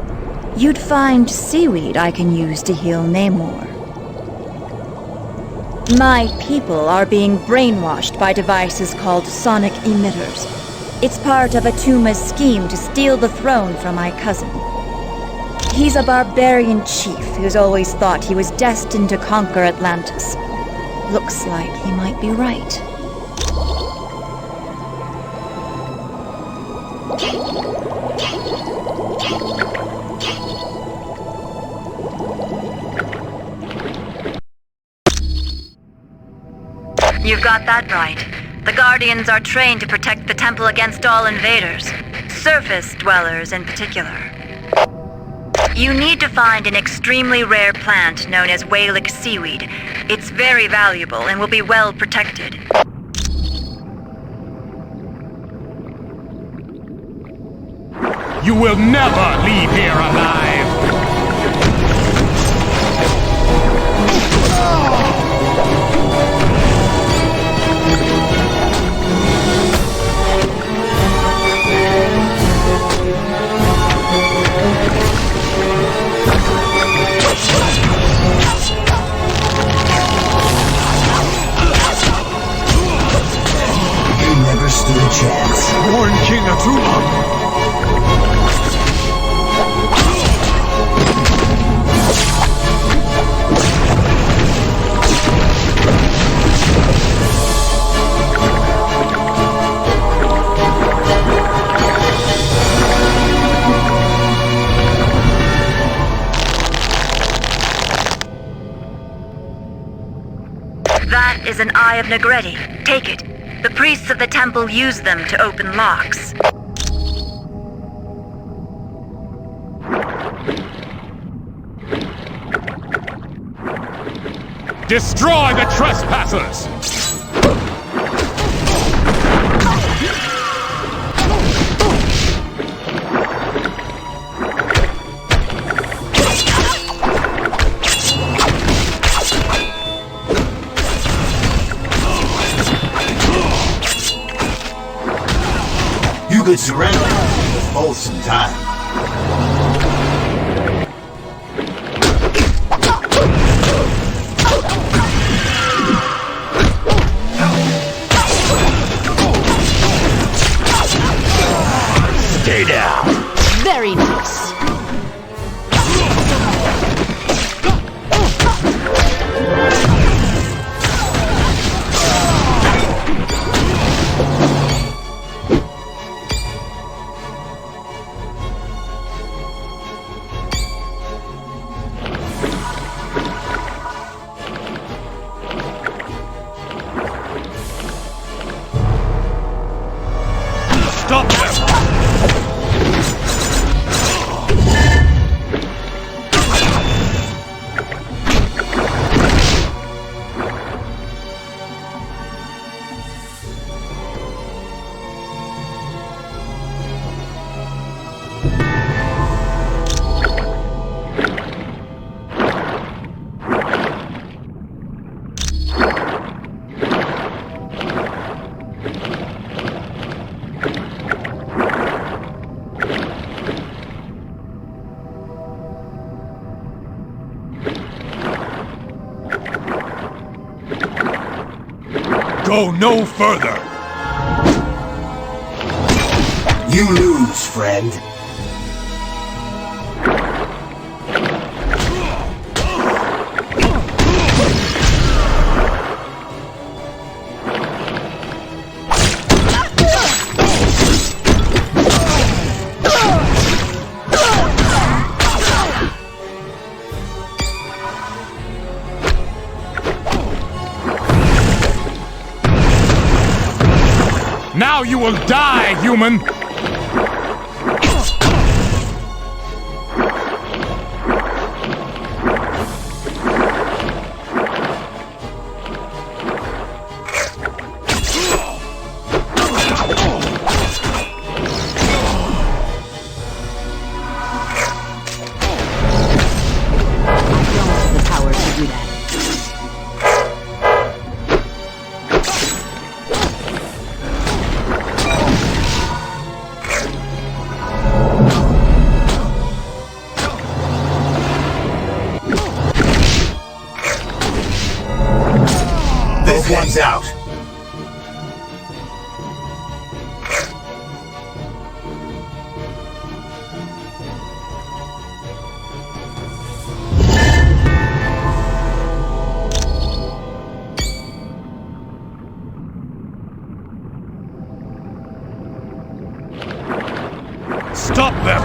you'd find seaweed I can use to heal Namor. My people are being brainwashed by devices called sonic emitters. It's part of Atuma's scheme to steal the throne from my cousin. He's a barbarian chief who's always thought he was destined to conquer Atlantis. Looks like he might be right. You've got that right. The Guardians are trained to protect the temple against all invaders, surface dwellers in particular. You need to find an extremely rare plant known as Walic seaweed. It's very valuable and will be well protected. You will never leave here alive! Never stood a chance. Born King Atuma! That is an Eye of Negretti. Take it. The priests of the temple use them to open locks. Destroy the trespassers! You could surrender, but both some time. Stay down. Very nice. Go no further! You lose, friend. Now you will die, human! This one's out. Stop them!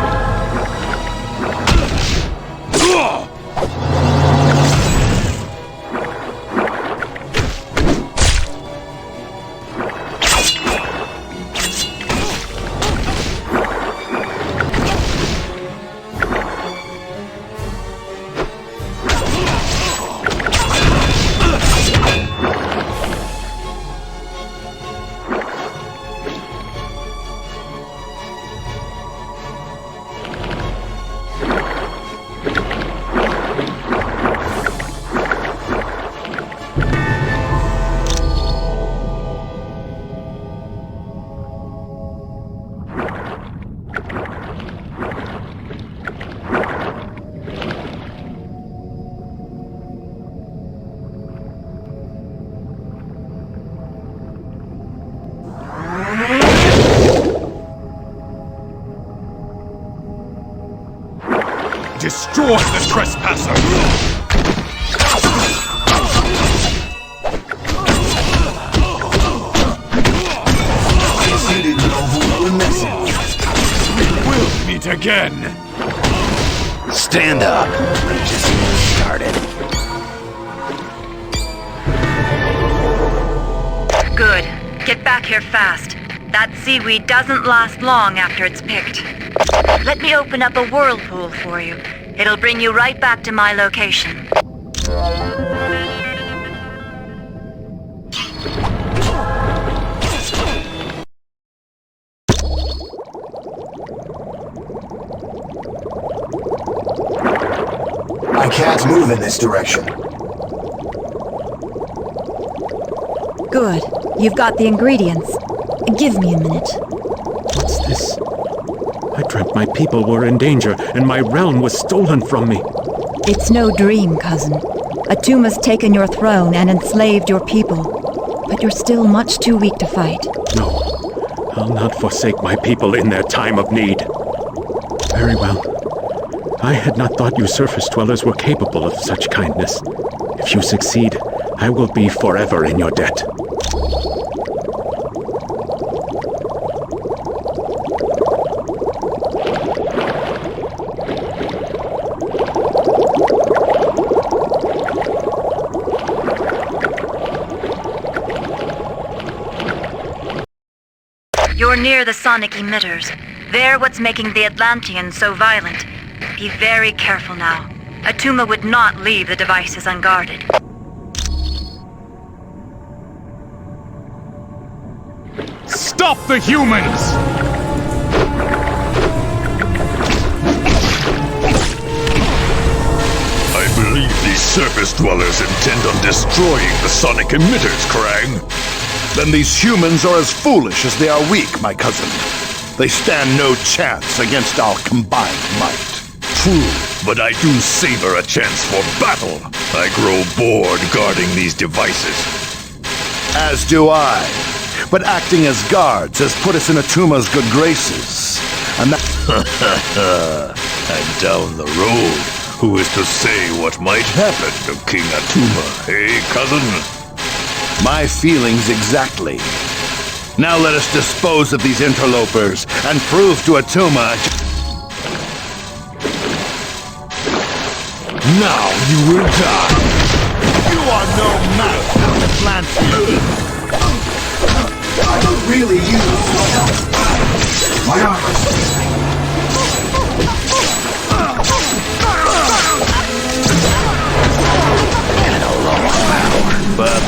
Destroy the trespasser! You didn't know who you were messing with. We'll meet again! Stand up. We're just getting started. Good. Get back here fast. That seaweed doesn't last long after it's picked. Let me open up a whirlpool for you. It'll bring you right back to my location. I can't move in this direction. Good. You've got the ingredients. Give me a minute. What's this? I dreamt my people were in danger, and my realm was stolen from me. It's no dream, cousin. Atuma's taken your throne and enslaved your people. But you're still much too weak to fight. No, I'll not forsake my people in their time of need. Very well. I had not thought you surface dwellers were capable of such kindness. If you succeed, I will be forever in your debt. You're near the sonic emitters. They're what's making the Atlanteans so violent. Be very careful now. Atuma would not leave the devices unguarded. Stop the humans! I believe these surface dwellers intend on destroying the sonic emitters, Krang. Then these humans are as foolish as they are weak, my cousin. They stand no chance against our combined might. True, but I do savor a chance for battle. I grow bored guarding these devices. As do I. But acting as guards has put us in Atuma's good graces. And that... And down the road, who is to say what might happen to King Atuma, eh, cousin? My feelings exactly. Now let us dispose of these interlopers and prove to Atuma... Now you will die! You are no match for the Atlantean! I could really use your help. My armor's Kinda low on power, but...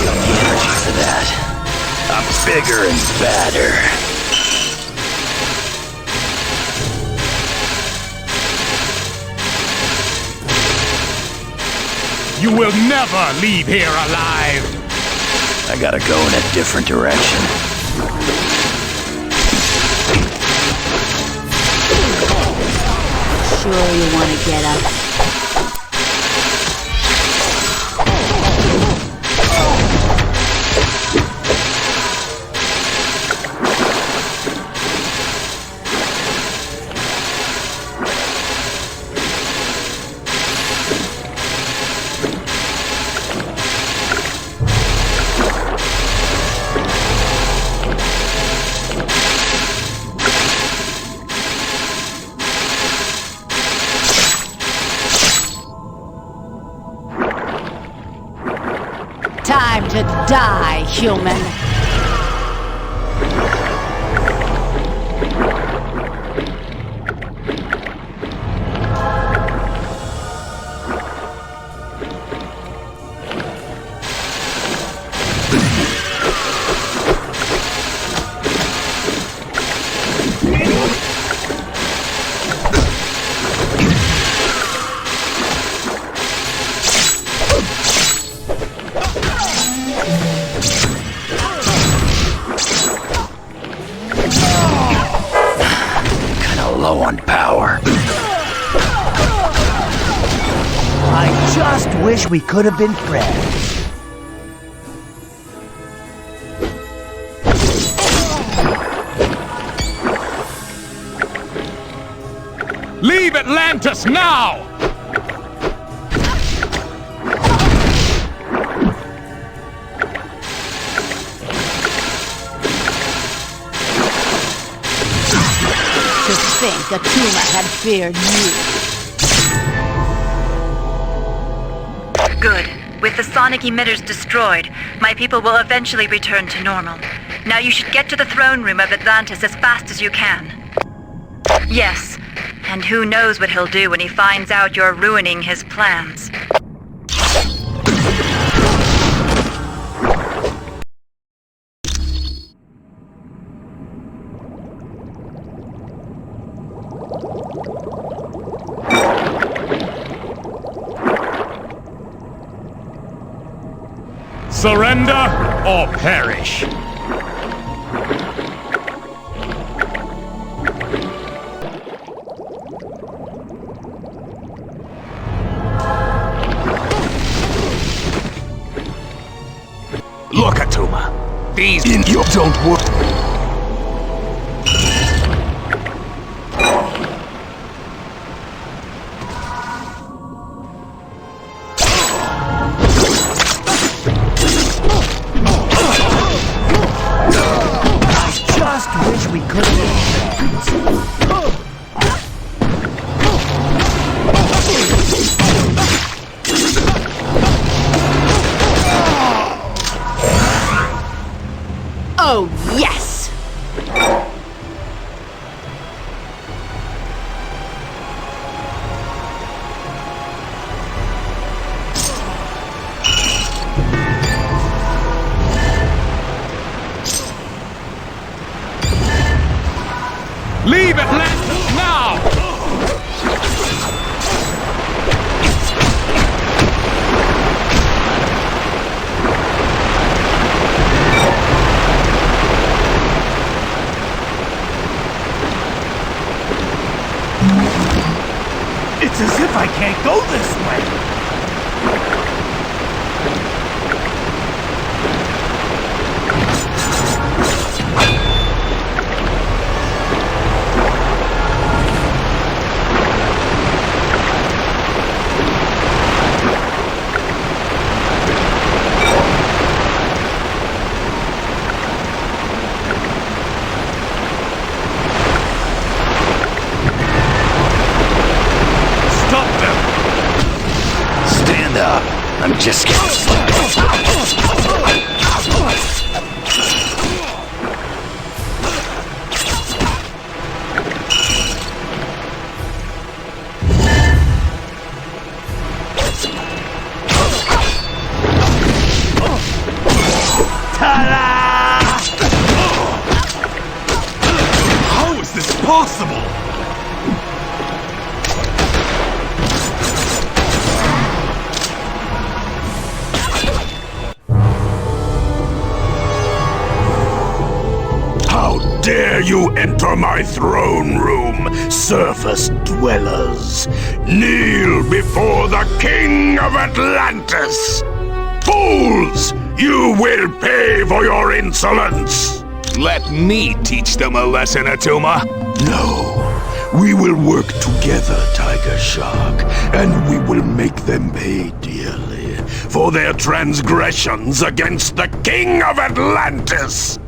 energy for that. I'm bigger and badder. You will never leave here alive! I gotta go in a different direction. Sure you want to get up? Time to die, human. Low on power. I just wish we could have been friends. Leave Atlantis now! To think Atuma had feared you. Good. With the sonic emitters destroyed, my people will eventually return to normal. Now you should get to the throne room of Atlantis as fast as you can. Yes, and who knows what he'll do when he finds out you're ruining his plans. Surrender or perish. Look, Atuma. These in you don't work. We could Oh, yes! Leave Atlantis now! if I can't go this way? I'm just How is this possible? Dare you enter my throne room, surface dwellers? Kneel before the King of Atlantis! Fools! You will pay for your insolence! Let me teach them a lesson, Attuma. No. We will work together, Tiger Shark, and we will make them pay dearly For their transgressions against the King of Atlantis!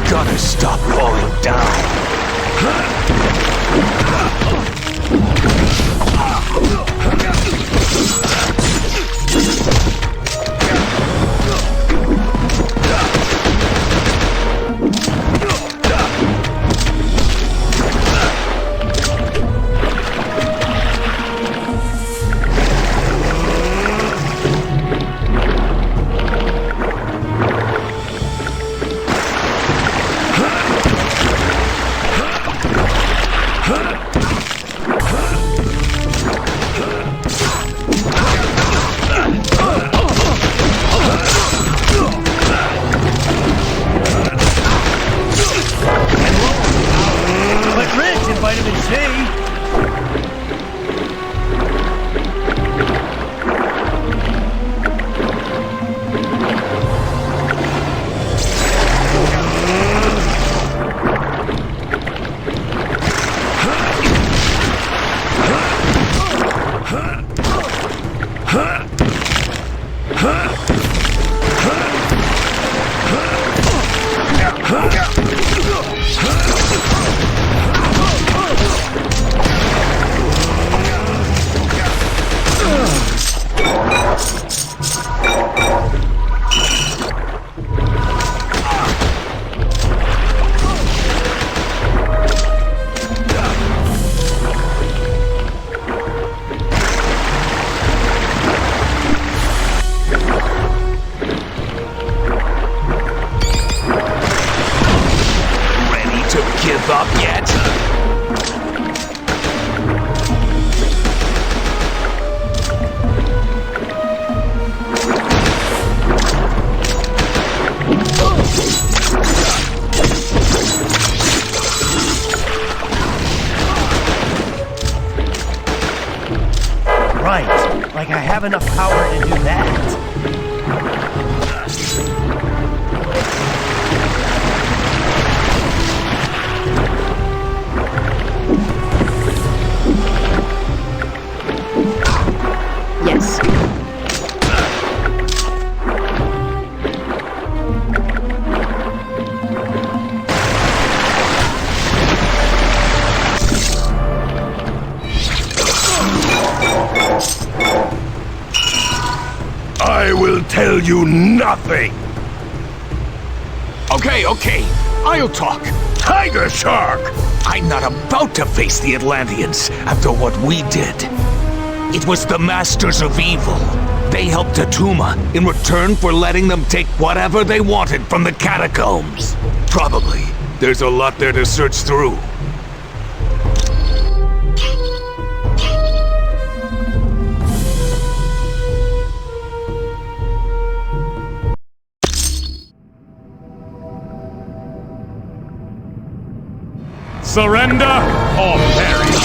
Gotta stop falling down. Give up yet? Right, like I have enough power to do that. Yes. I will tell you nothing! Okay, I'll talk. Tiger Shark! I'm not about to face the Atlanteans after what we did. It was the Masters of Evil. They helped Tatuma in return for letting them take whatever they wanted from the catacombs. Probably. There's a lot there to search through. Surrender or perish!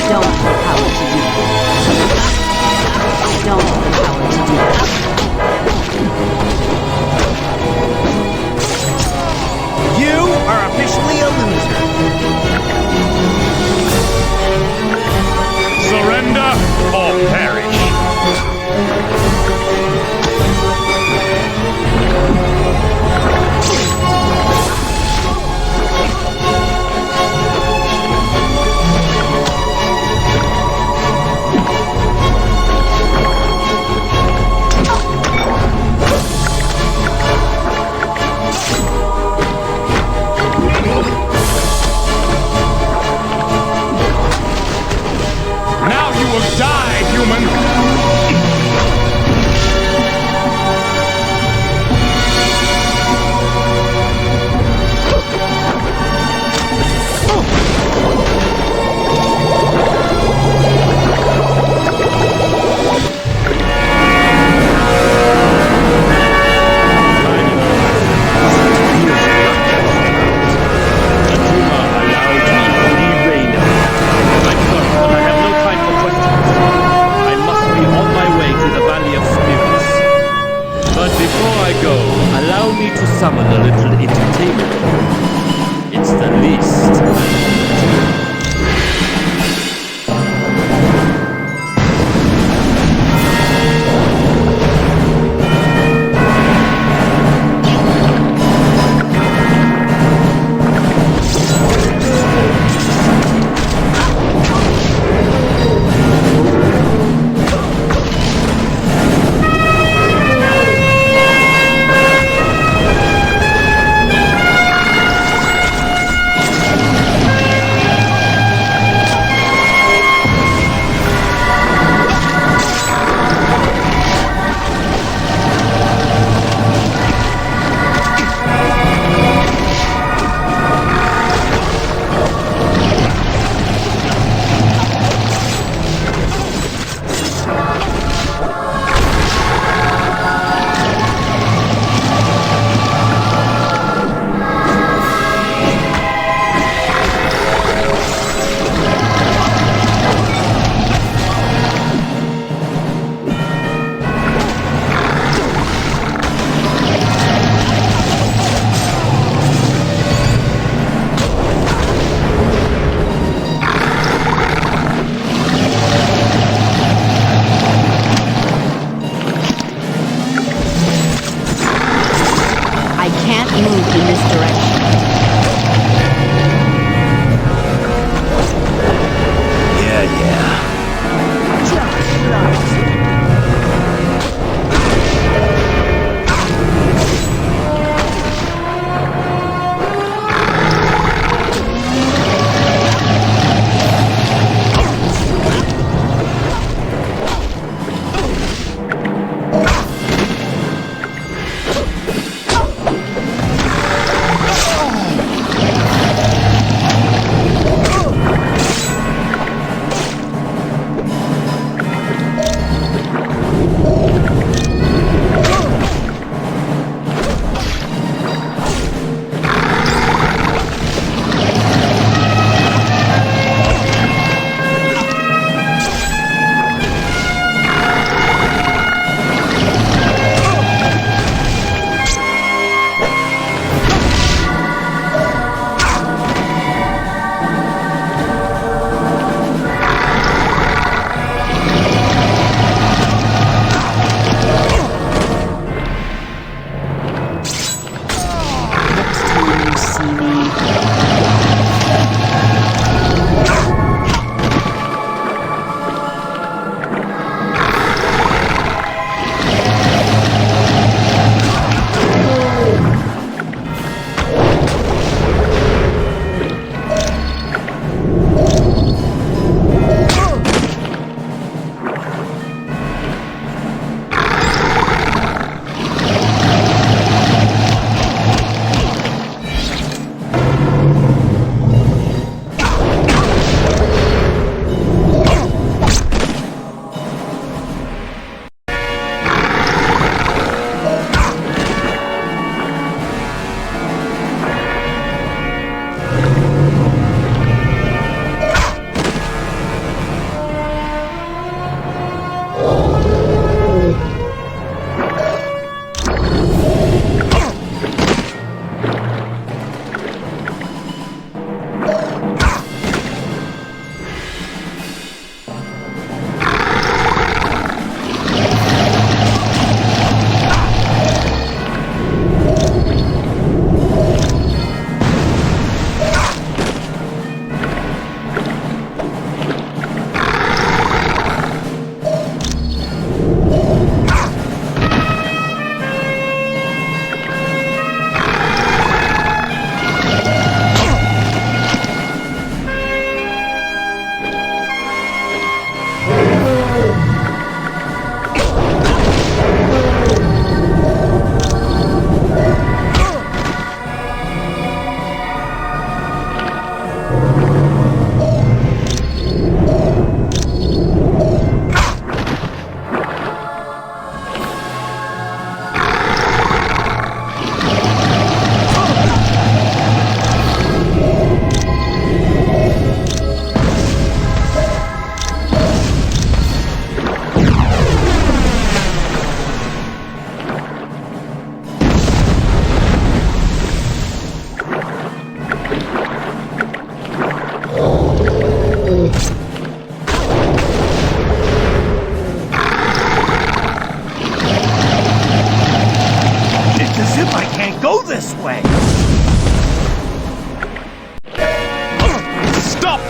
Don't have the power to do that. I don't have the power to do that. You are officially a loser. Surrender or perish!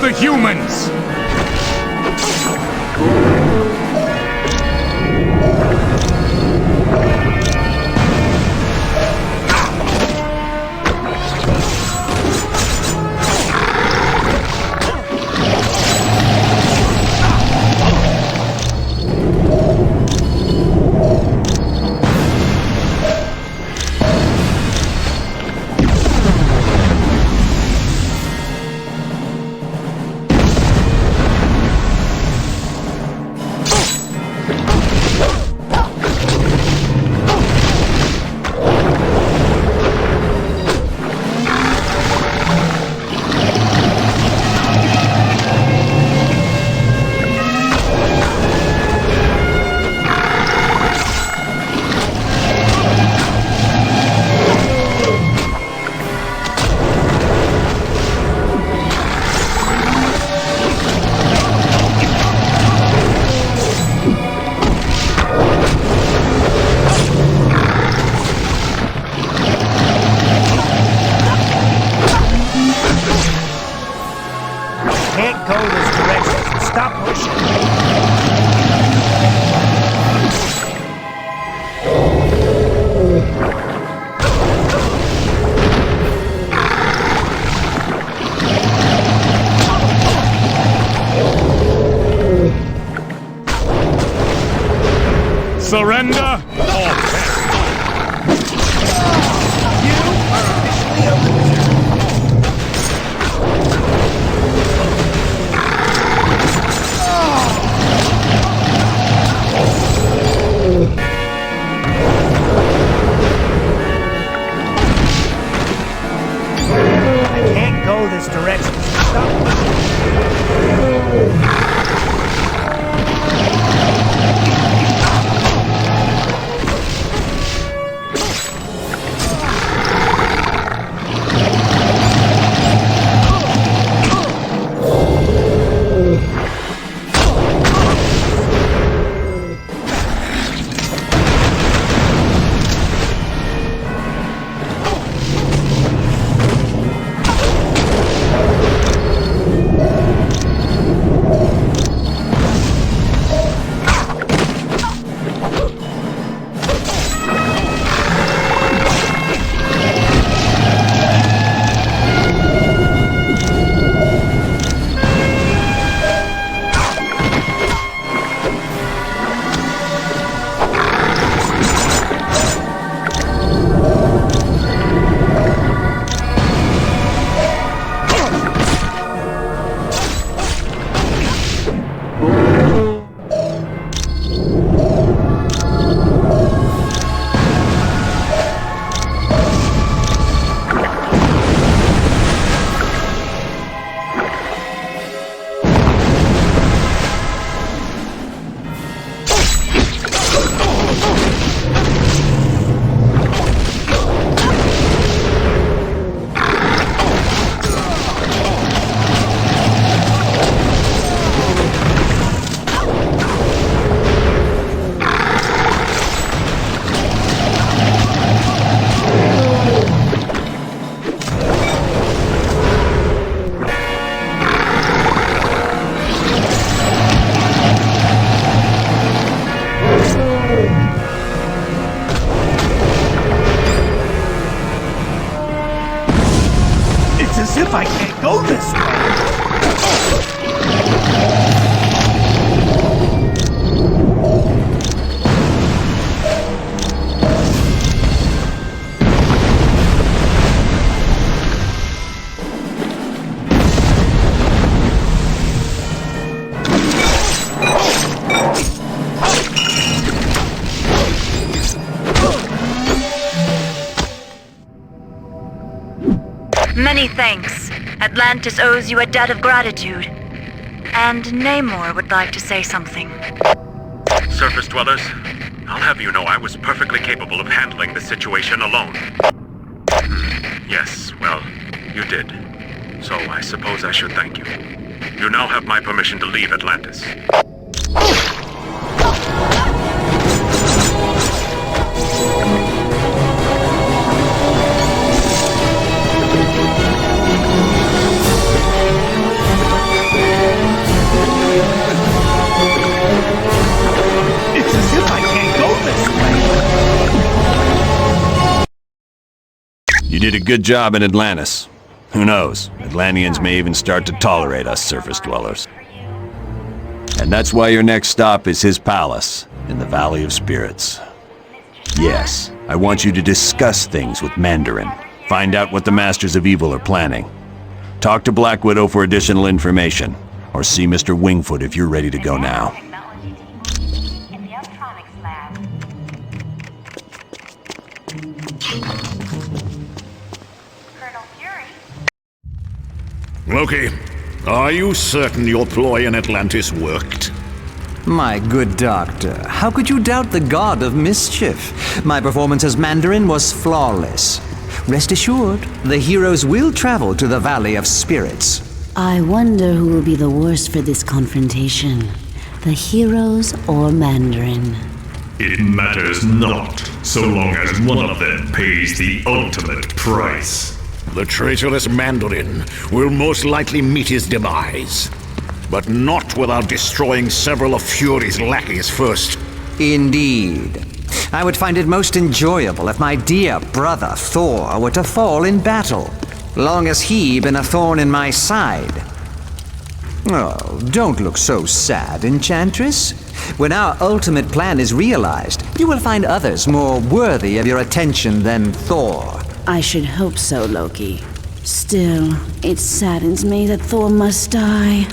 the humans! Can't go this direction. Stop pushing. Surrender or I can't go this direction. Stop pushing. As if I can't go this way! Many thanks. Atlantis owes you a debt of gratitude. And Namor would like to say something. Surface dwellers, I'll have you know I was perfectly capable of handling the situation alone. Yes, well, you did. So I suppose I should thank you. You now have my permission to leave Atlantis. did a good job in Atlantis. Who knows? Atlanteans may even start to tolerate us surface dwellers. And that's why your next stop is his palace, in the Valley of Spirits. Yes, I want you to discuss things with Mandarin. Find out what the Masters of Evil are planning. Talk to Black Widow for additional information. Or see Mr. Wingfoot if you're ready to go now. Loki, are you certain your ploy in Atlantis worked? My good doctor, how could you doubt the god of mischief? My performance as Mandarin was flawless. Rest assured, the heroes will travel to the Valley of Spirits. I wonder who will be the worst for this confrontation. The heroes or Mandarin? It matters not, so long as one of them pays the ultimate price. The traitorous Mandarin will most likely meet his demise. But not without destroying several of Fury's lackeys first. Indeed. I would find it most enjoyable if my dear brother Thor were to fall in battle, long as he been a thorn in my side. Oh, don't look so sad, Enchantress. When our ultimate plan is realized, you will find others more worthy of your attention than Thor. I should hope so, Loki. Still, it saddens me that Thor must die.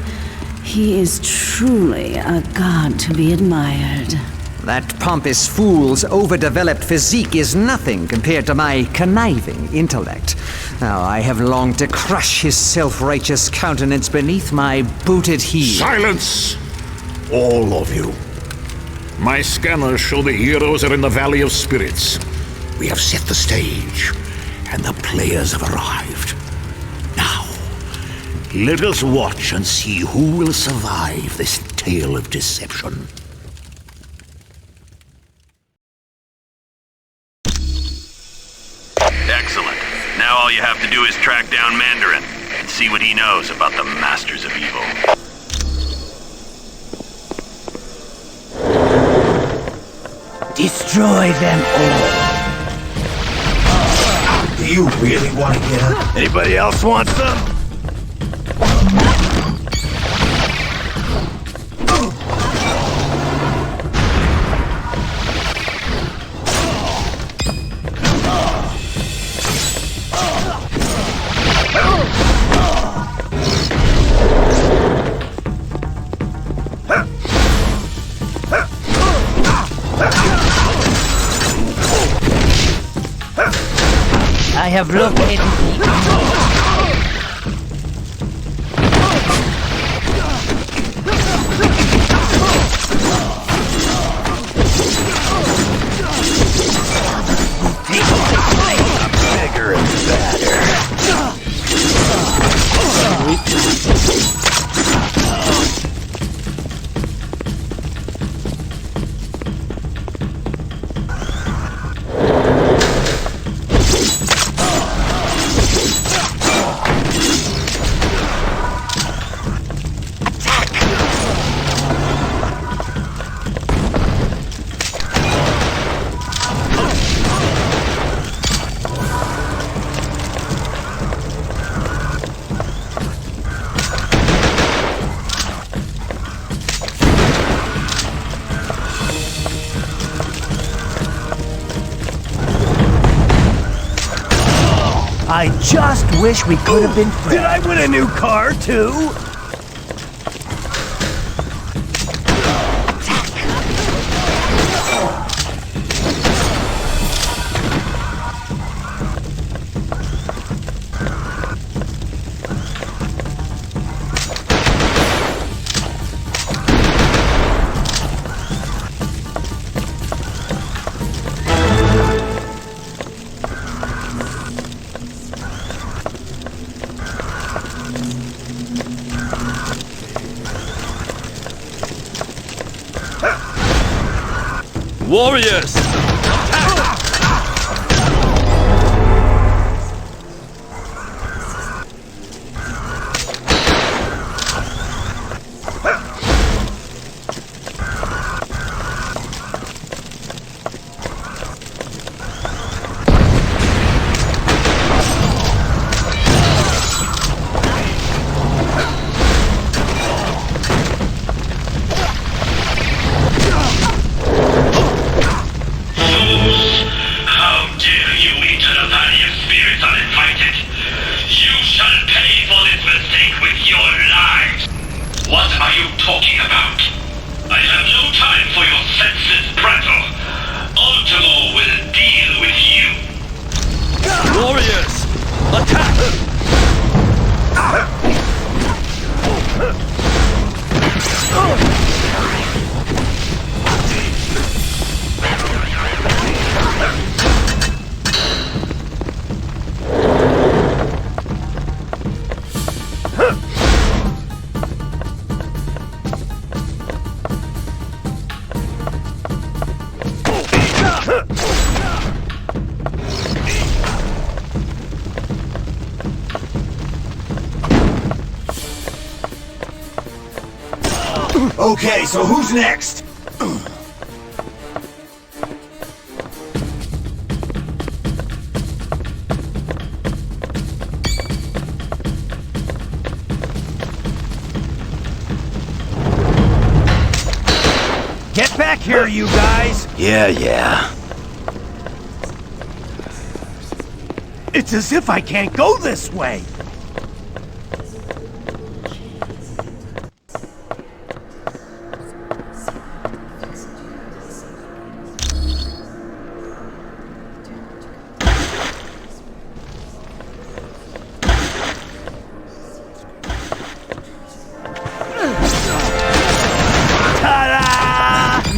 He is truly a god to be admired. That pompous fool's overdeveloped physique is nothing compared to my conniving intellect. Now I have longed to crush his self-righteous countenance beneath my booted heel. Silence! All of you. My scanners show the heroes are in the Valley of Spirits. We have set the stage, and the players have arrived. Now, let us watch and see who will survive this tale of deception. Excellent. Now all you have to do is track down Mandarin and see what he knows about the Masters of Evil. Destroy them all. Do you really want to get up? Anybody else want some? I have located Bigger and badder. I just wish we could have been friends. Did I win a new car, too? Warriors! Okay, so who's next? Get back here, you guys! Yeah. It's as if I can't go this way!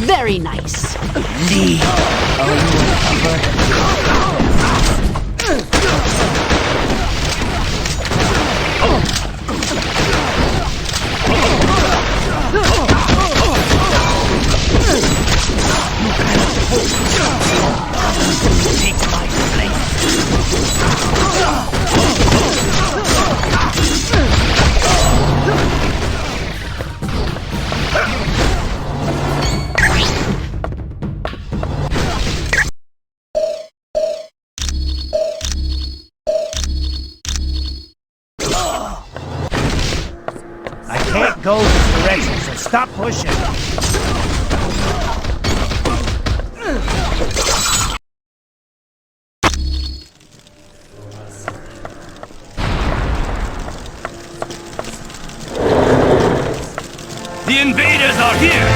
Very nice. Lee. Go this direction, so stop pushing. The invaders are here!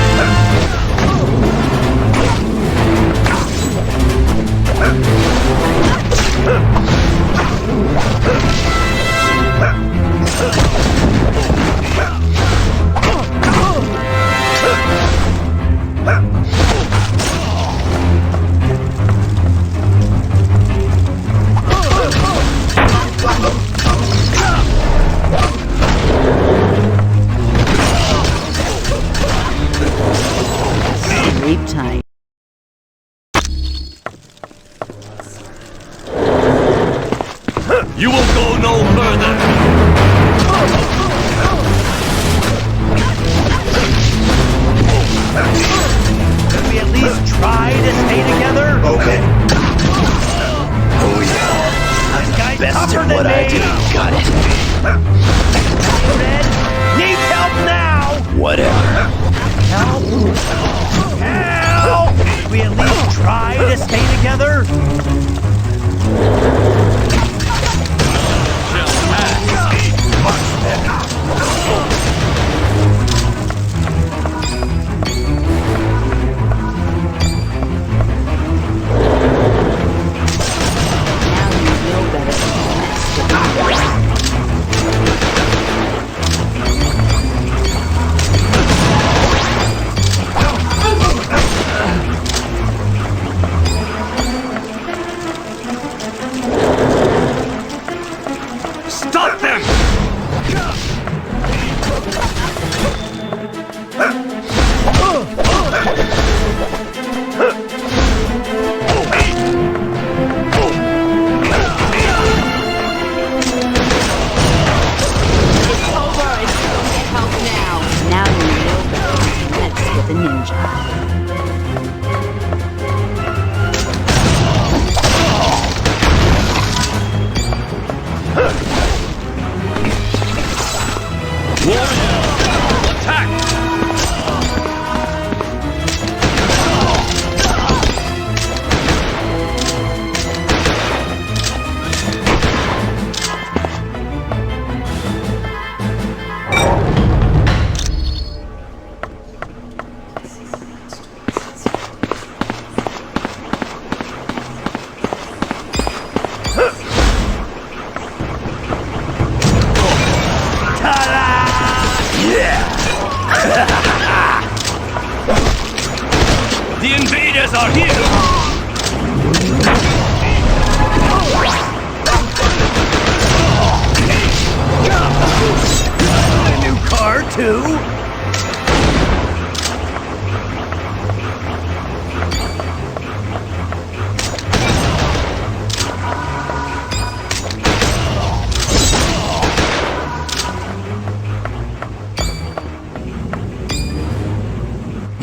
Sleep tight. You will go no further! Can we at least try to stay together? Okay. Oh yeah. This guy's Best tougher at than what I me. do. Got it. Red, need help now! Whatever. Help! Help! Can we at least try to stay together? Stop them! Now you know better. Let's get the ninja. The invaders are here! A new car, too?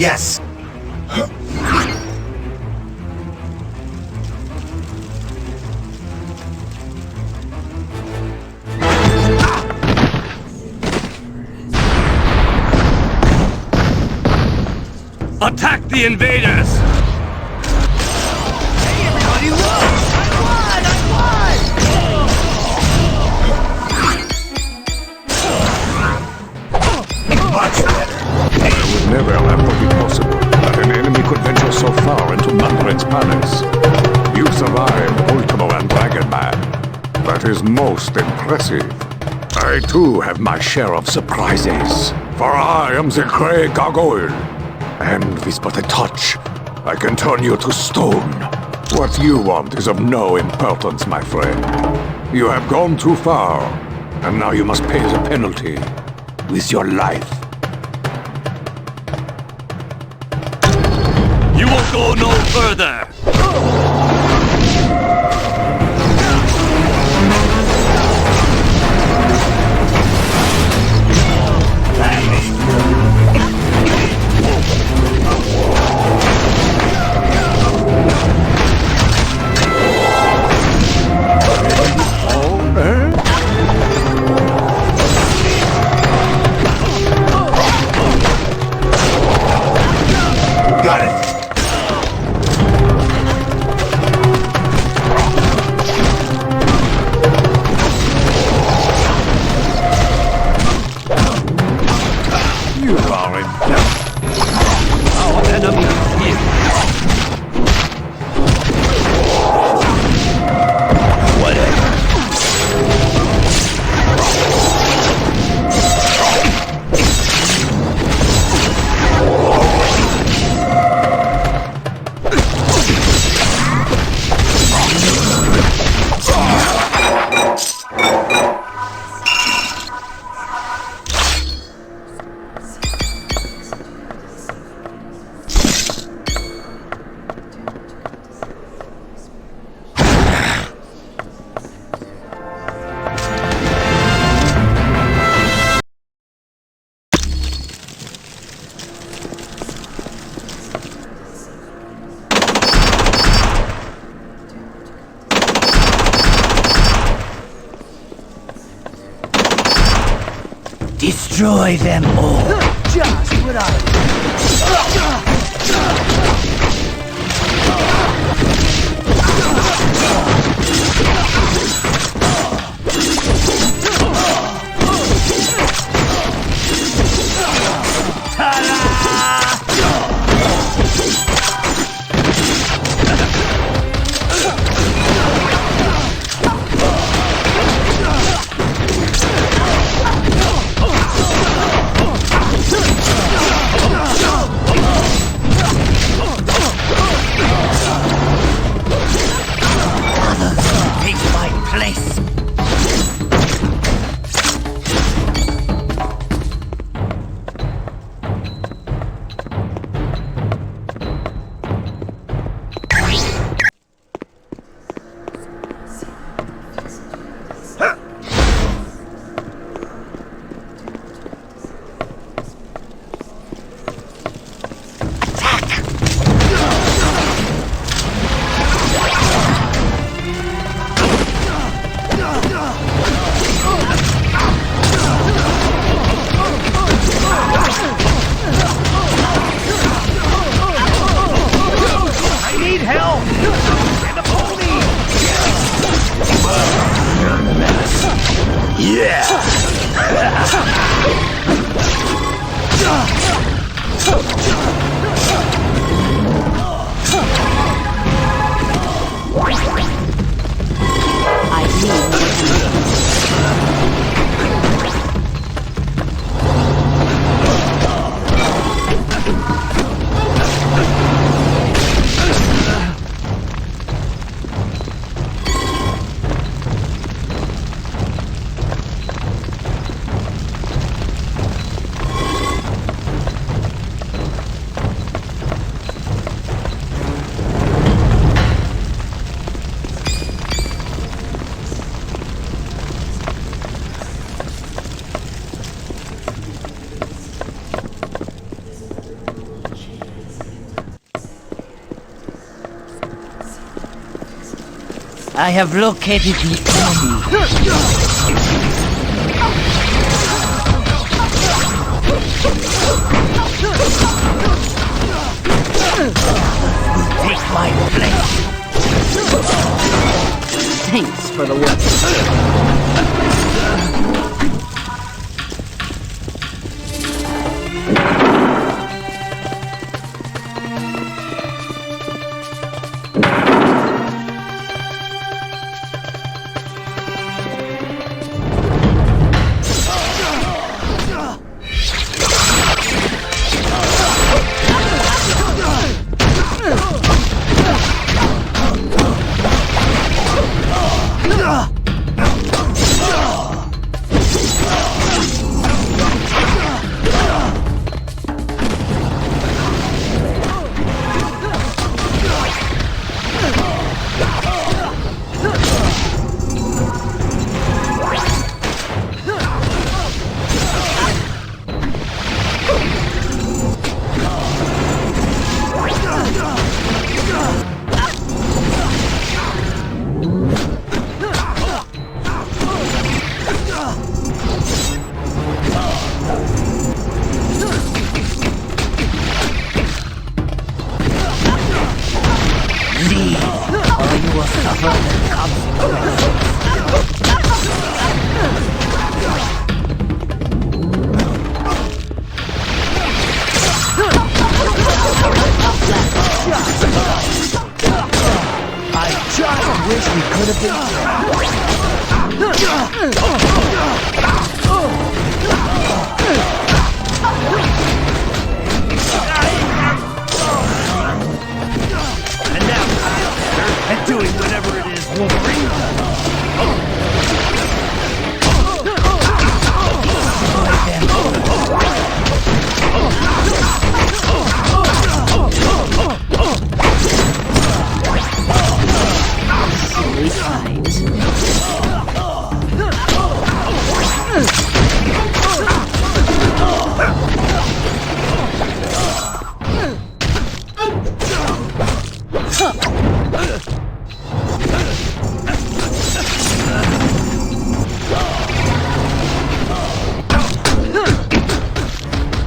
Yes. Attack the invaders! Hey everybody, look! Much better. It would never have to be possible that an enemy could venture so far into Manfred's palace. You survived Ultimo and Dragon Man. That is most impressive. I too have my share of surprises, for I am the Grey Gargoyle. And with but a touch, I can turn you to stone. What you want is of no importance, my friend. You have gone too far, and now you must pay the penalty with your life. You will go no further! Got it. You are in Our enemy is here. Whatever. Destroy them all. Just what I have located the enemy. Take my place. Thanks for the work.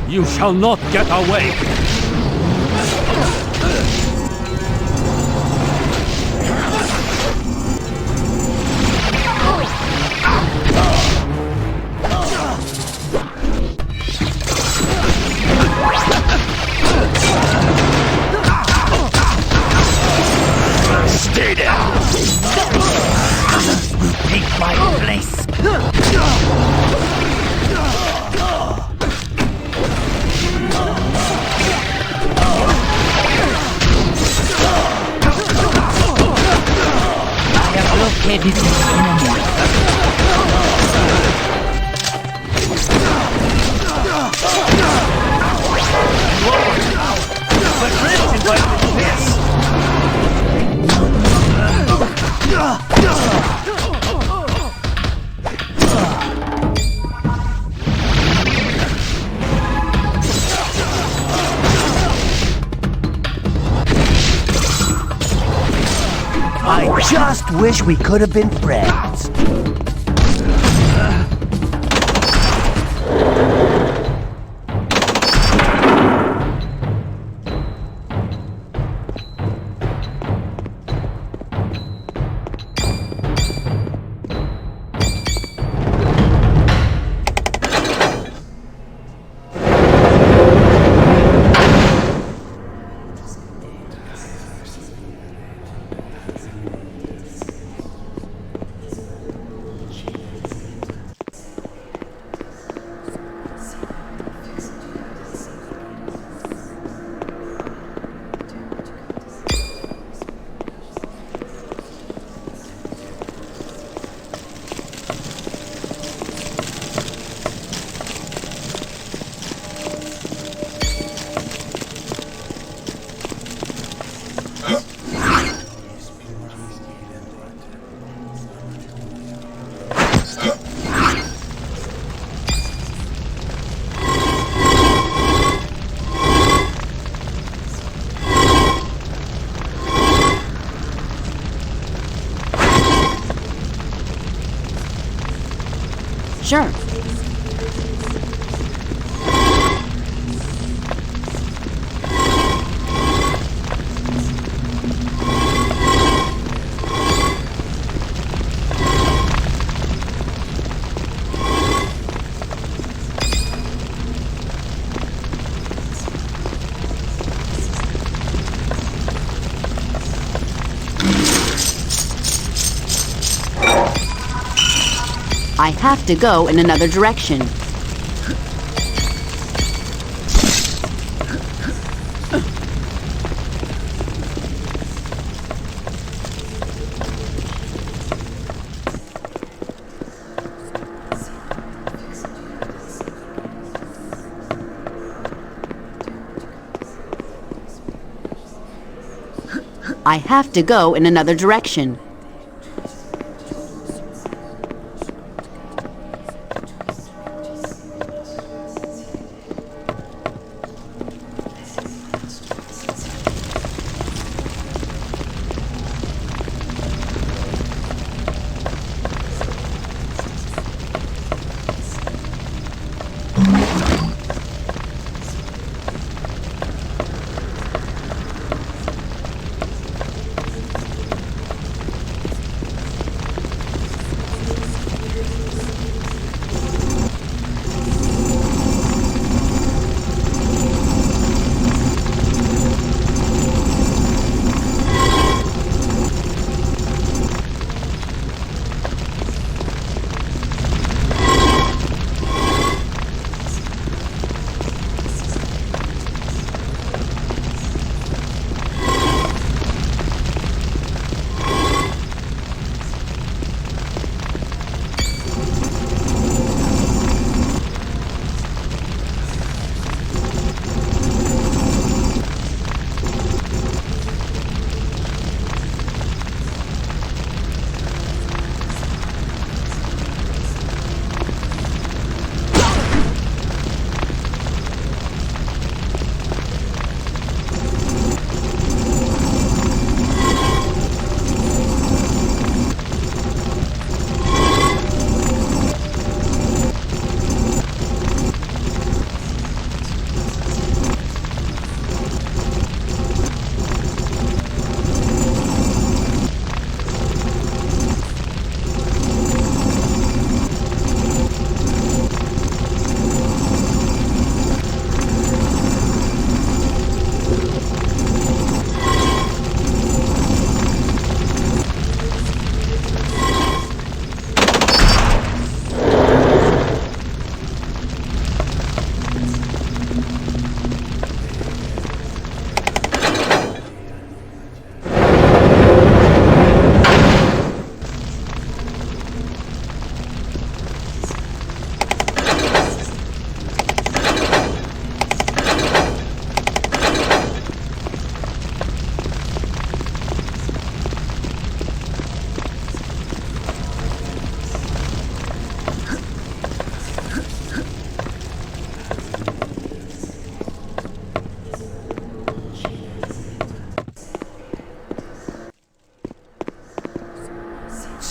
You shall not get away! Stay down! Others will take my place! Located the enemy. I just wish we could have been friends. Sure. I have to go in another direction. I have to go in another direction.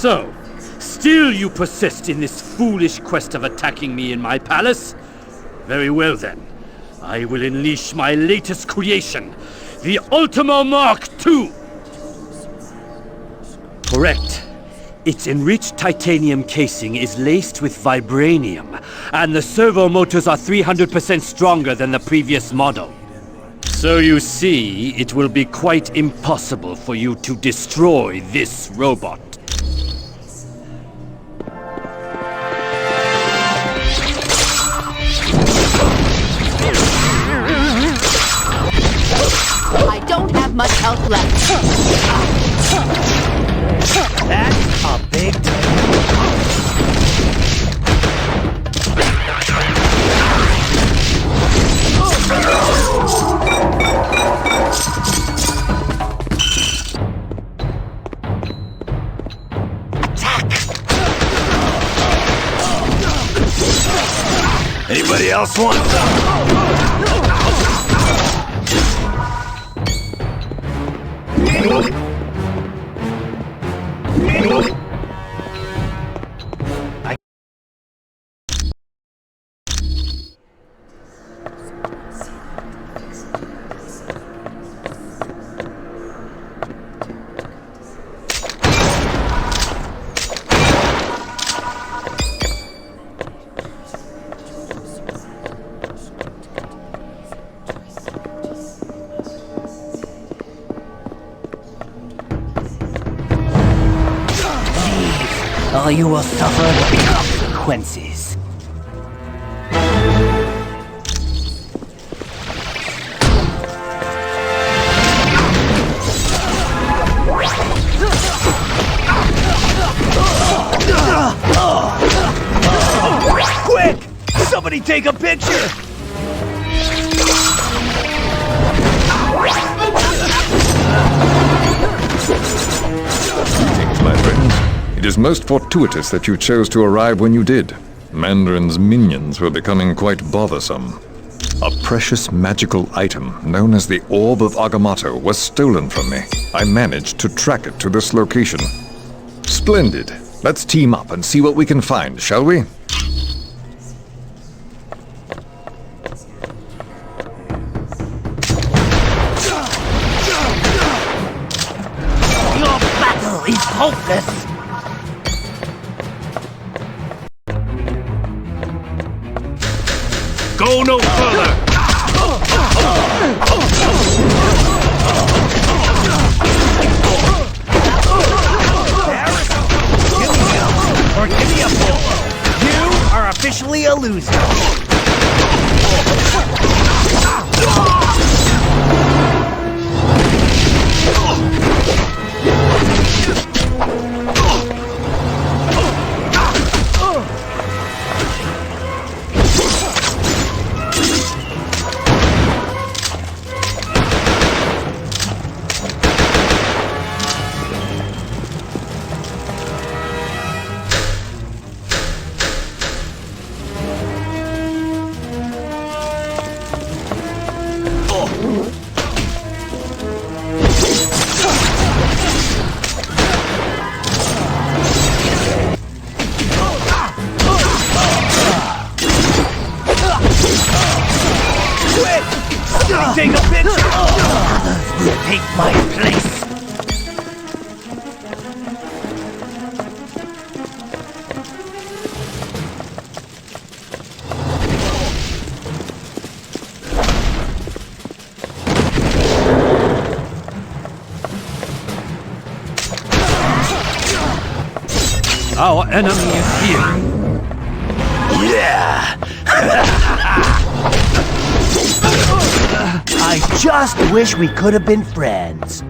So, still you persist in this foolish quest of attacking me in my palace? Very well then. I will unleash my latest creation, the Ultimo Mark II! Correct. Its enriched titanium casing is laced with vibranium, and the servo motors are 300% stronger than the previous model. So you see, it will be quite impossible for you to destroy this robot. I don't have much health left. That's a big Anybody else want some? or you will suffer the consequences. Quick! Somebody take a picture! Greetings, my friends. It is most fortuitous that you chose to arrive when you did. Mandarin's minions were becoming quite bothersome. A precious magical item known as the Orb of Agamotto was stolen from me. I managed to track it to this location. Splendid. Let's team up and see what we can find, shall we? Your battle is hopeless! Go no further! Or give me a polo. You are officially a loser. Take a picture! Others will take my place! Our enemy is here. Yeah! I just wish we could have been friends.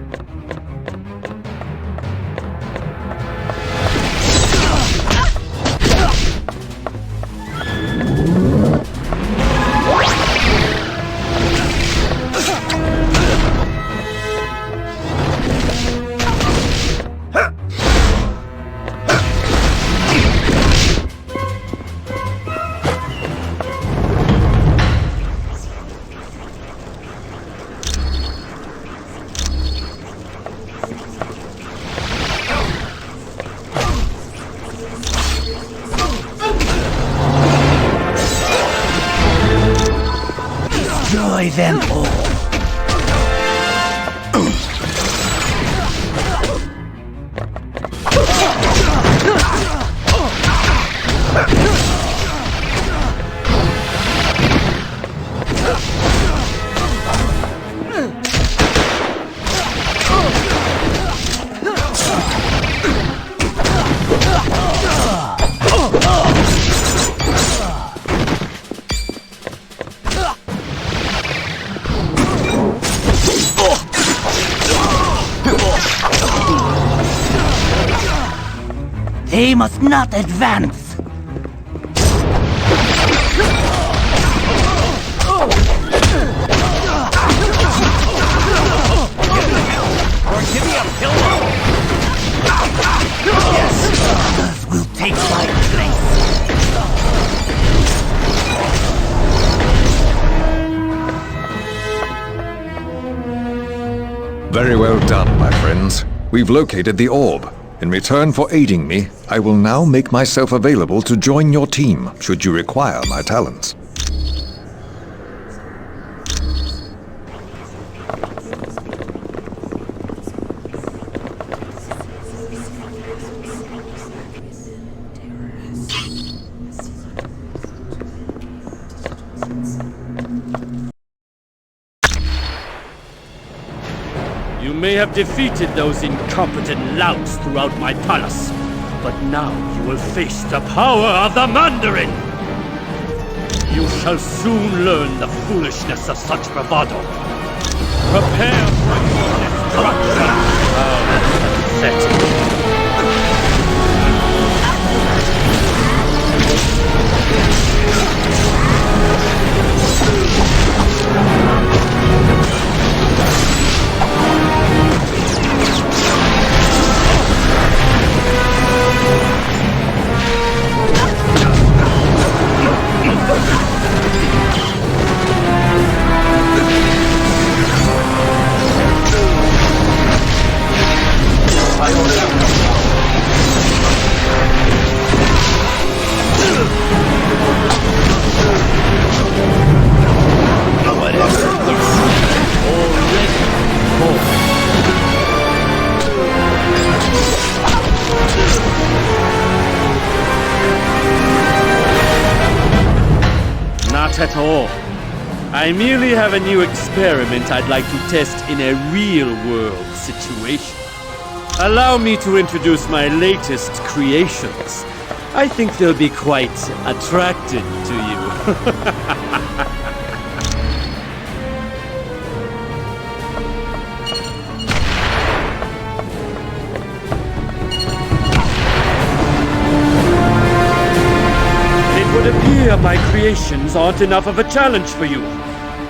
Destroy them all. They must not advance! Or give me a pillow! Yes! Others will take my place! Very well done, my friends. We've located the orb. In return for aiding me, I will now make myself available to join your team, should you require my talents. You may have defeated those incompetent louts throughout my palace, But now you will face the power of the Mandarin! You shall soon learn the foolishness of such bravado. Prepare for your destruction! How pathetic. Not at all. I merely have a new experiment I'd like to test in a real-world situation. Allow me to introduce my latest creations. I think they'll be quite attracted to you. It would appear my creations aren't enough of a challenge for you.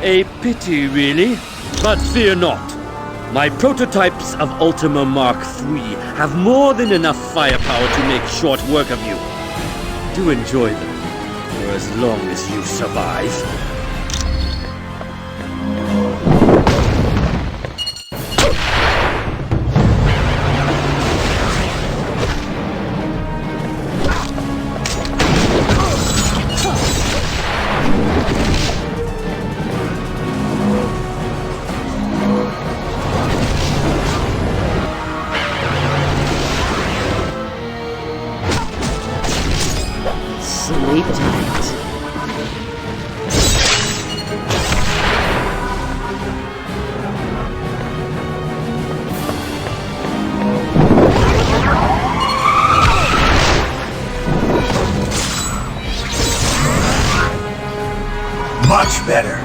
A pity, really. But fear not. My prototypes of Ultima Mark III have more than enough firepower to make short work of you. Do enjoy them, for as long as you survive. Sleep tight. Much better.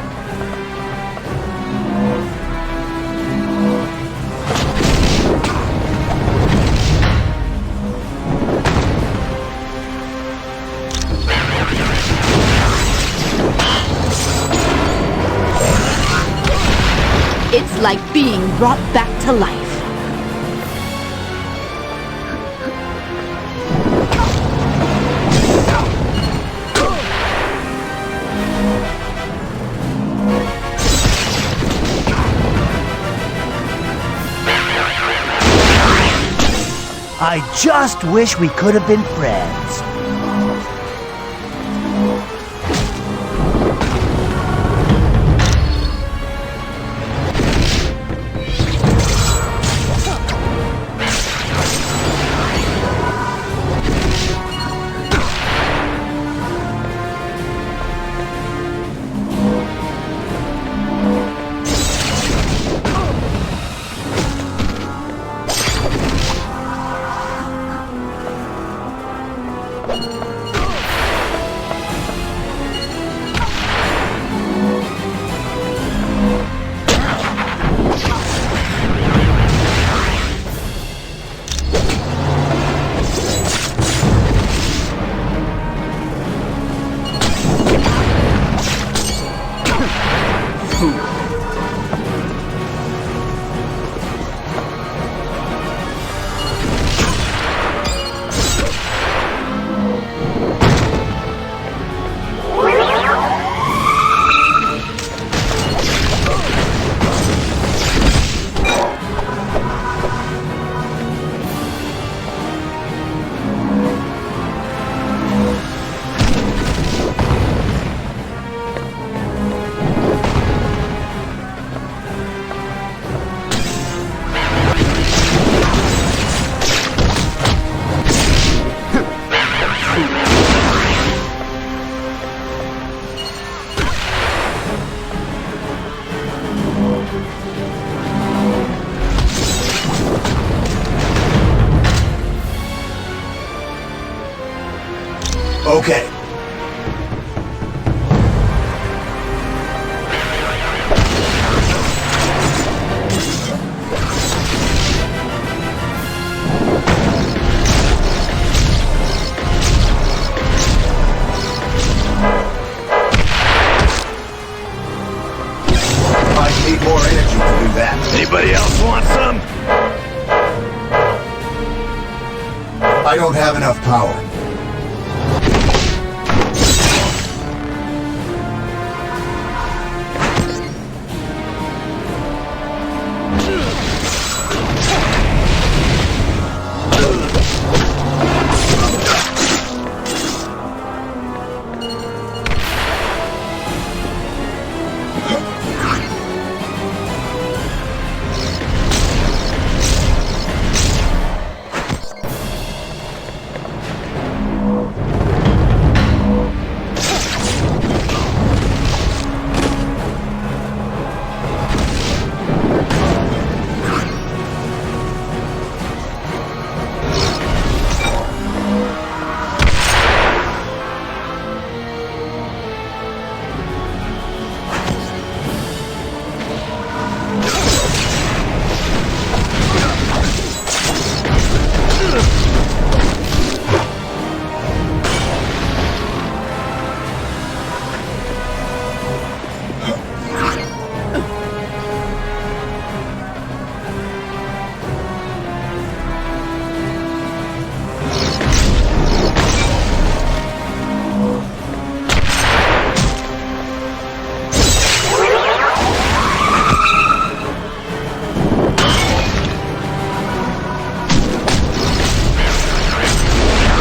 It's like being brought back to life. I just wish we could have been friends. Okay. I need more energy to do that. Anybody else want some? I don't have enough power.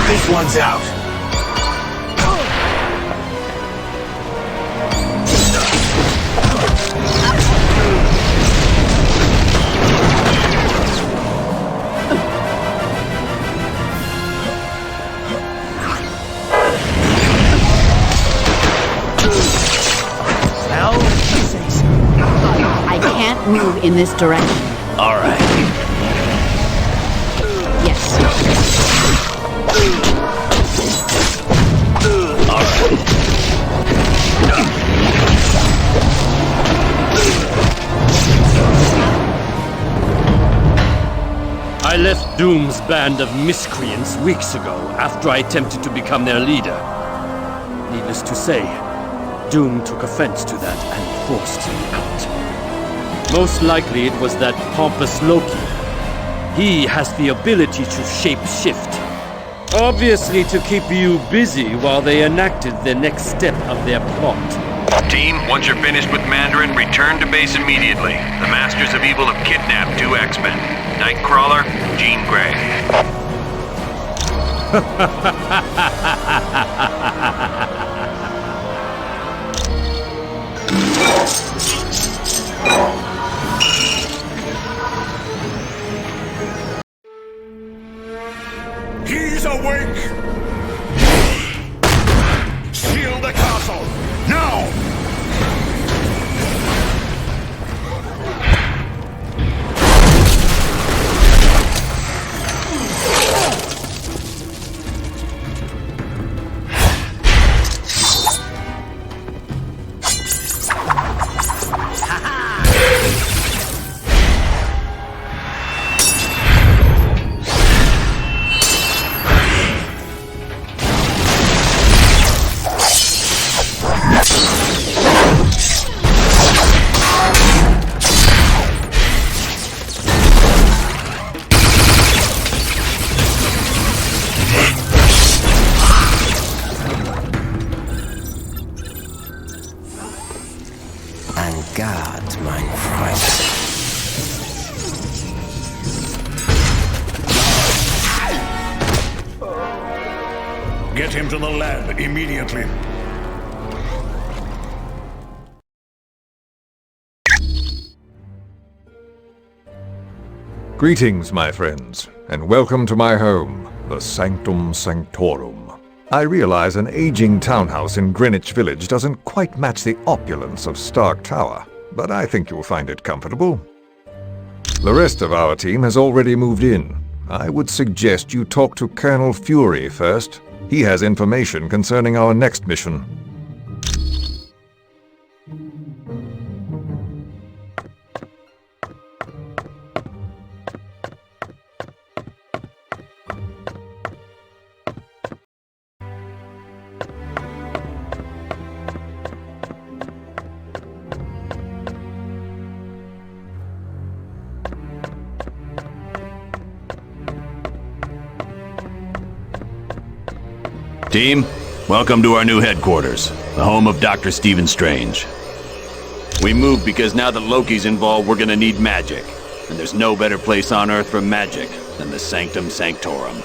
This one's out. Well, you say so. I can't move in this direction. All right. Yes. All right. I left Doom's band of miscreants weeks ago after I attempted to become their leader. Needless to say, Doom took offense to that and forced me out. Most likely it was that pompous Loki. He has the ability to shape-shift. Obviously to keep you busy while they enacted the next step of their plot. Team, once you're finished with Mandarin, return to base immediately. The Masters of Evil have kidnapped 2 X-Men. Nightcrawler, Jean Grey. He's awake! Shield the castle! Now! God, mein Freund. Get him to the lab immediately. Greetings, my friends, and welcome to my home, the Sanctum Sanctorum. I realize an aging townhouse in Greenwich Village doesn't quite match the opulence of Stark Tower, but I think you'll find it comfortable. The rest of our team has already moved in. I would suggest you talk to Colonel Fury first. He has information concerning our next mission. Team, welcome to our new headquarters, the home of Dr. Stephen Strange. We moved because now that Loki's involved, we're gonna need magic. And there's no better place on Earth for magic than the Sanctum Sanctorum.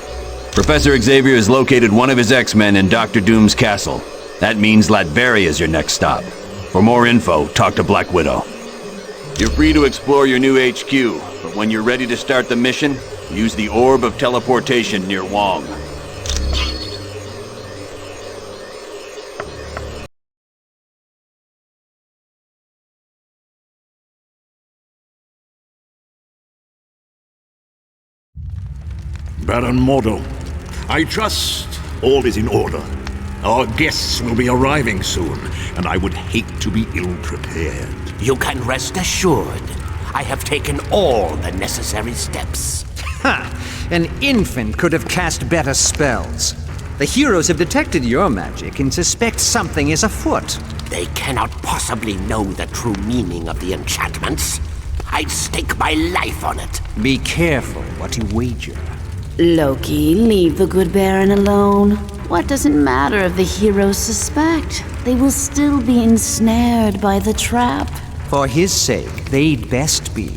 Professor Xavier has located one of his X-Men in Dr. Doom's castle. That means Latveria is your next stop. For more info, talk to Black Widow. You're free to explore your new HQ, but when you're ready to start the mission, use the Orb of Teleportation near Wong. Baron Mordo, I trust all is in order. Our guests will be arriving soon, and I would hate to be ill-prepared. You can rest assured. I have taken all the necessary steps. Ha! An infant could have cast better spells. The heroes have detected your magic and suspect something is afoot. They cannot possibly know the true meaning of the enchantments. I'd stake my life on it. Be careful what you wager. Loki, leave the good Baron alone. What does it matter if the heroes suspect? They will still be ensnared by the trap. For his sake, they'd best be.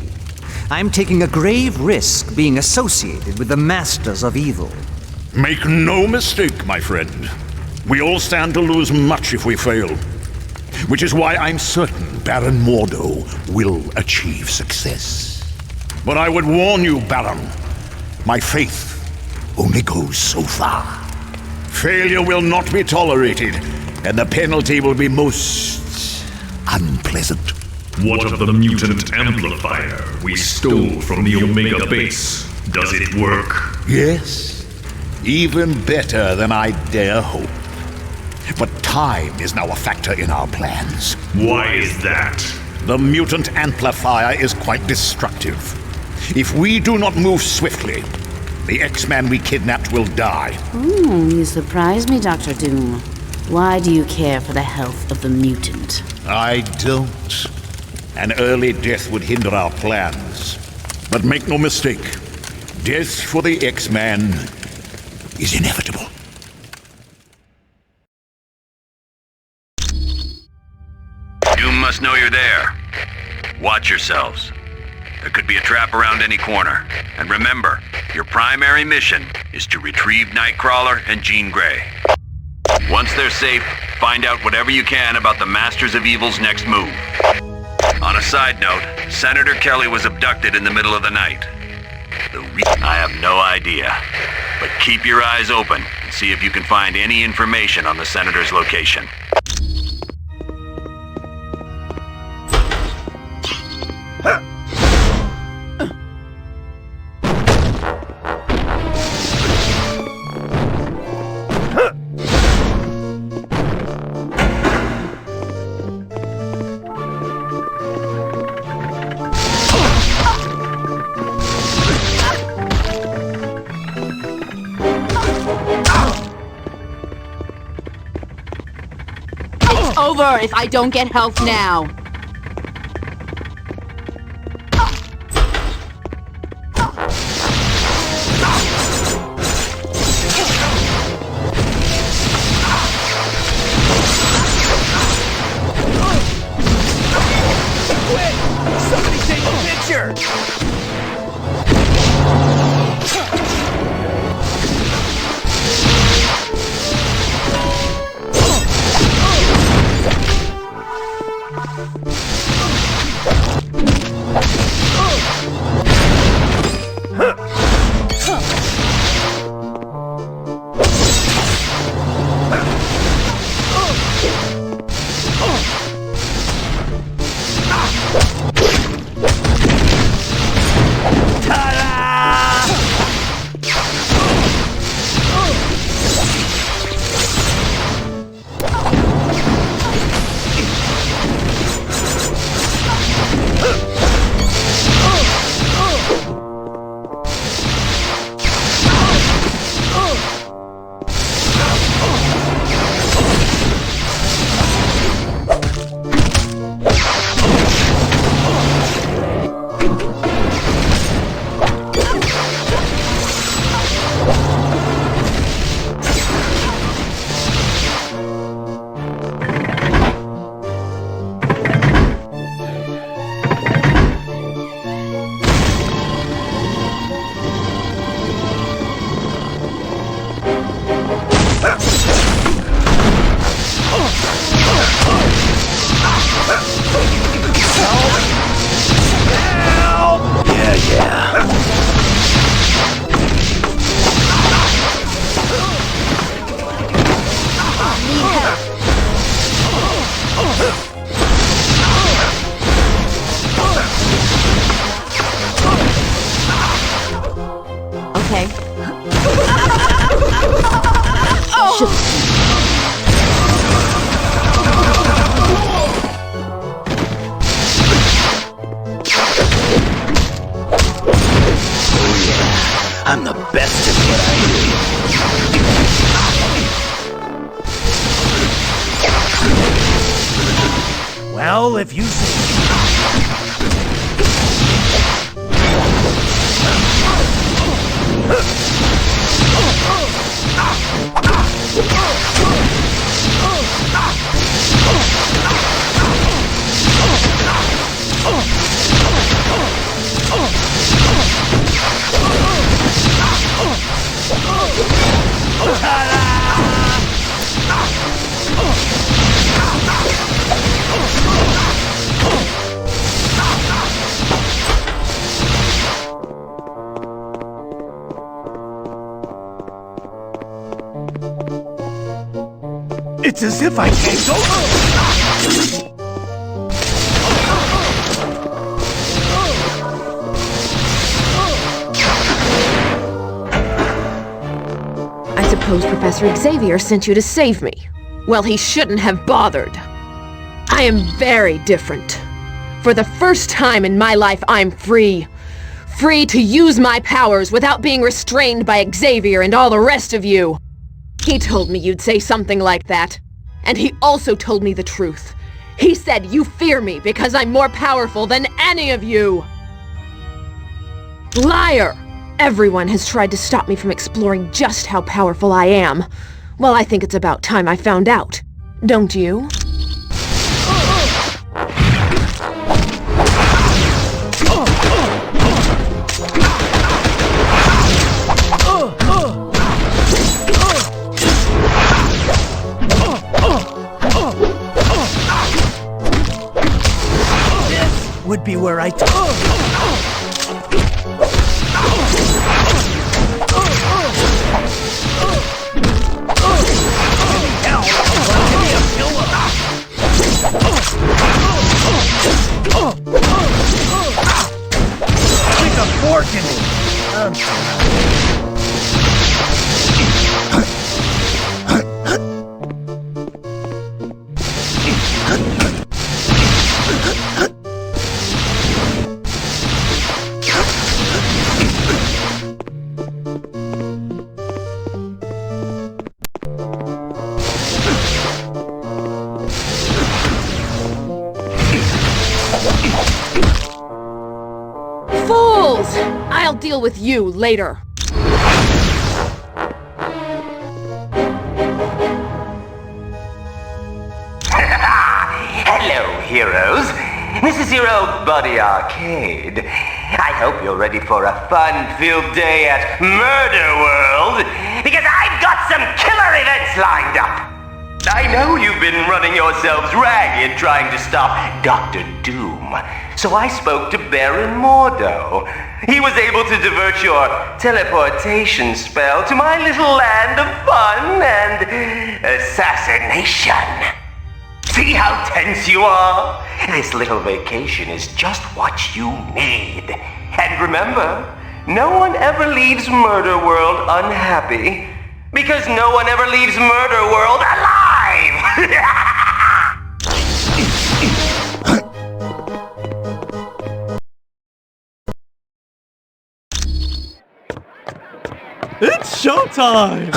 I'm taking a grave risk being associated with the Masters of Evil. Make no mistake, my friend. We all stand to lose much if we fail. Which is why I'm certain Baron Mordo will achieve success. But I would warn you, Baron, my faith only goes so far. Failure will not be tolerated, and the penalty will be most unpleasant. What of the mutant amplifier we stole from the Omega base? Does it work? Yes, even better than I dare hope. But time is now a factor in our plans. Why is that? The mutant amplifier is quite destructive. If we do not move swiftly, the X-Man we kidnapped will die. You surprise me, Dr. Doom. Why do you care for the health of the mutant? I don't. An early death would hinder our plans. But make no mistake, death for the X-Man is inevitable. Doom must know you're there. Watch yourselves. There could be a trap around any corner. And remember, your primary mission is to retrieve Nightcrawler and Jean Grey. Once they're safe, find out whatever you can about the Masters of Evil's next move. On a side note, Senator Kelly was abducted in the middle of the night. I have no idea. But keep your eyes open and see if you can find any information on the Senator's location. Over if I don't get help now. Somebody take a picture! yeah. Okay. I'm the best at what I do. Well, if you say... It's as if I can't go. I suppose Professor Xavier sent you to save me. Well, he shouldn't have bothered. I am very different. For the first time in my life, I'm free. Free to use my powers without being restrained by Xavier and all the rest of you. He told me you'd say something like that. And he also told me the truth. He said you fear me because I'm more powerful than any of you. Liar! Everyone has tried to stop me from exploring just how powerful I am. Well, I think it's about time I found out. Don't you? Would be where I Stick a fork in it. Fools! I'll deal with you later. Hello, heroes. This is your old buddy Arcade. I hope you're ready for a fun-filled day at Murder World, because I've got some killer events lined up. I know you've been running yourselves ragged trying to stop Dr. Doom, so I spoke to Baron Mordo. He was able to divert your teleportation spell to my little land of fun and assassination. See how tense you are? This little vacation is just what you need. And remember, no one ever leaves Murder World unhappy, because no one ever leaves Murder World alive! It's showtime!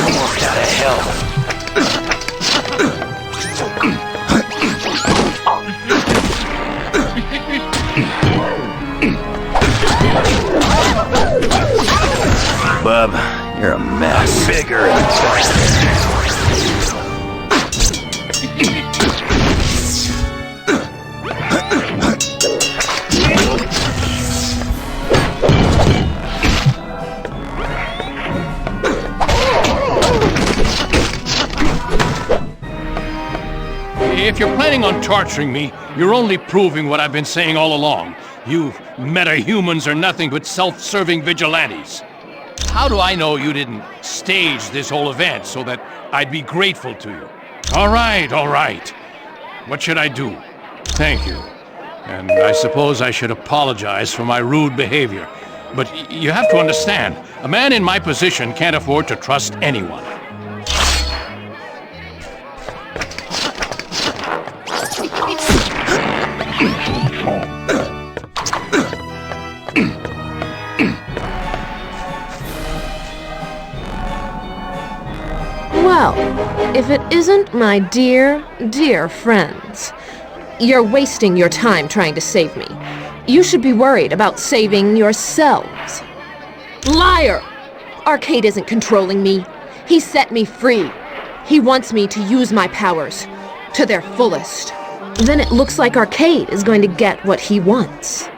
Almost out of hell. Bub, you're a mess. Bigger and faster. If you're planning on torturing me, you're only proving what I've been saying all along. You meta-humans are nothing but self-serving vigilantes. How do I know you didn't stage this whole event so that I'd be grateful to you? All right. What should I do? Thank you. And I suppose I should apologize for my rude behavior. But you have to understand, a man in my position can't afford to trust anyone. Well, if it isn't my dear, dear friends, you're wasting your time trying to save me. You should be worried about saving yourselves. Liar! Arcade isn't controlling me. He set me free. He wants me to use my powers to their fullest. Then it looks like Arcade is going to get what he wants.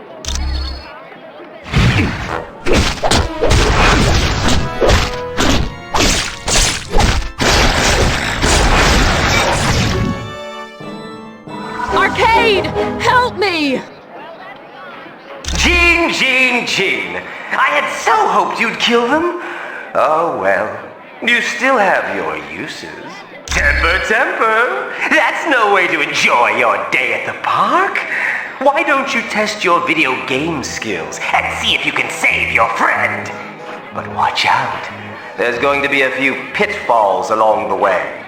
Arcade! Help me! Gene! I had so hoped you'd kill them. Oh well, you still have your uses. Temper! That's no way to enjoy your day at the park. Why don't you test your video game skills and see if you can save your friend? But watch out. There's going to be a few pitfalls along the way.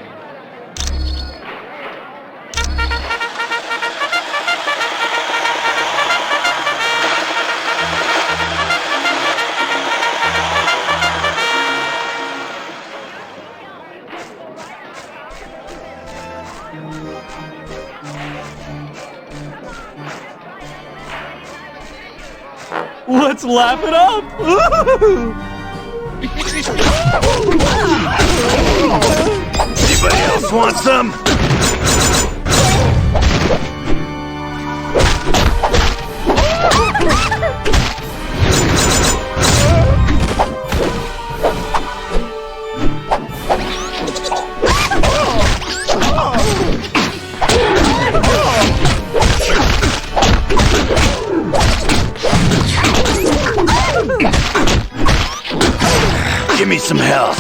Let's laugh it up! Anybody else want some? Give me some health.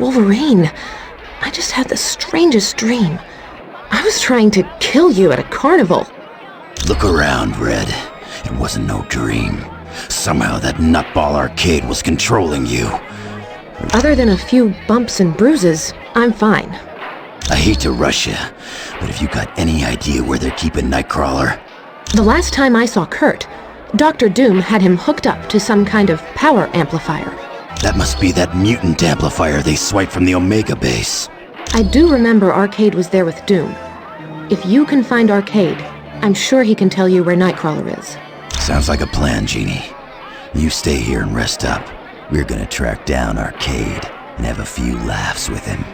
Wolverine, I just had the strangest dream. I was trying to kill you at a carnival. Look around, Red. It wasn't no dream. Somehow that nutball arcade was controlling you. Other than a few bumps and bruises, I'm fine. I hate to rush you, but if you got any idea where they're keeping Nightcrawler? The last time I saw Kurt, Dr. Doom had him hooked up to some kind of power amplifier. That must be that mutant amplifier they swiped from the Omega base. I do remember Arcade was there with Doom. If you can find Arcade, I'm sure he can tell you where Nightcrawler is. Sounds like a plan, Jeannie. You stay here and rest up. We're gonna track down Arcade and have a few laughs with him.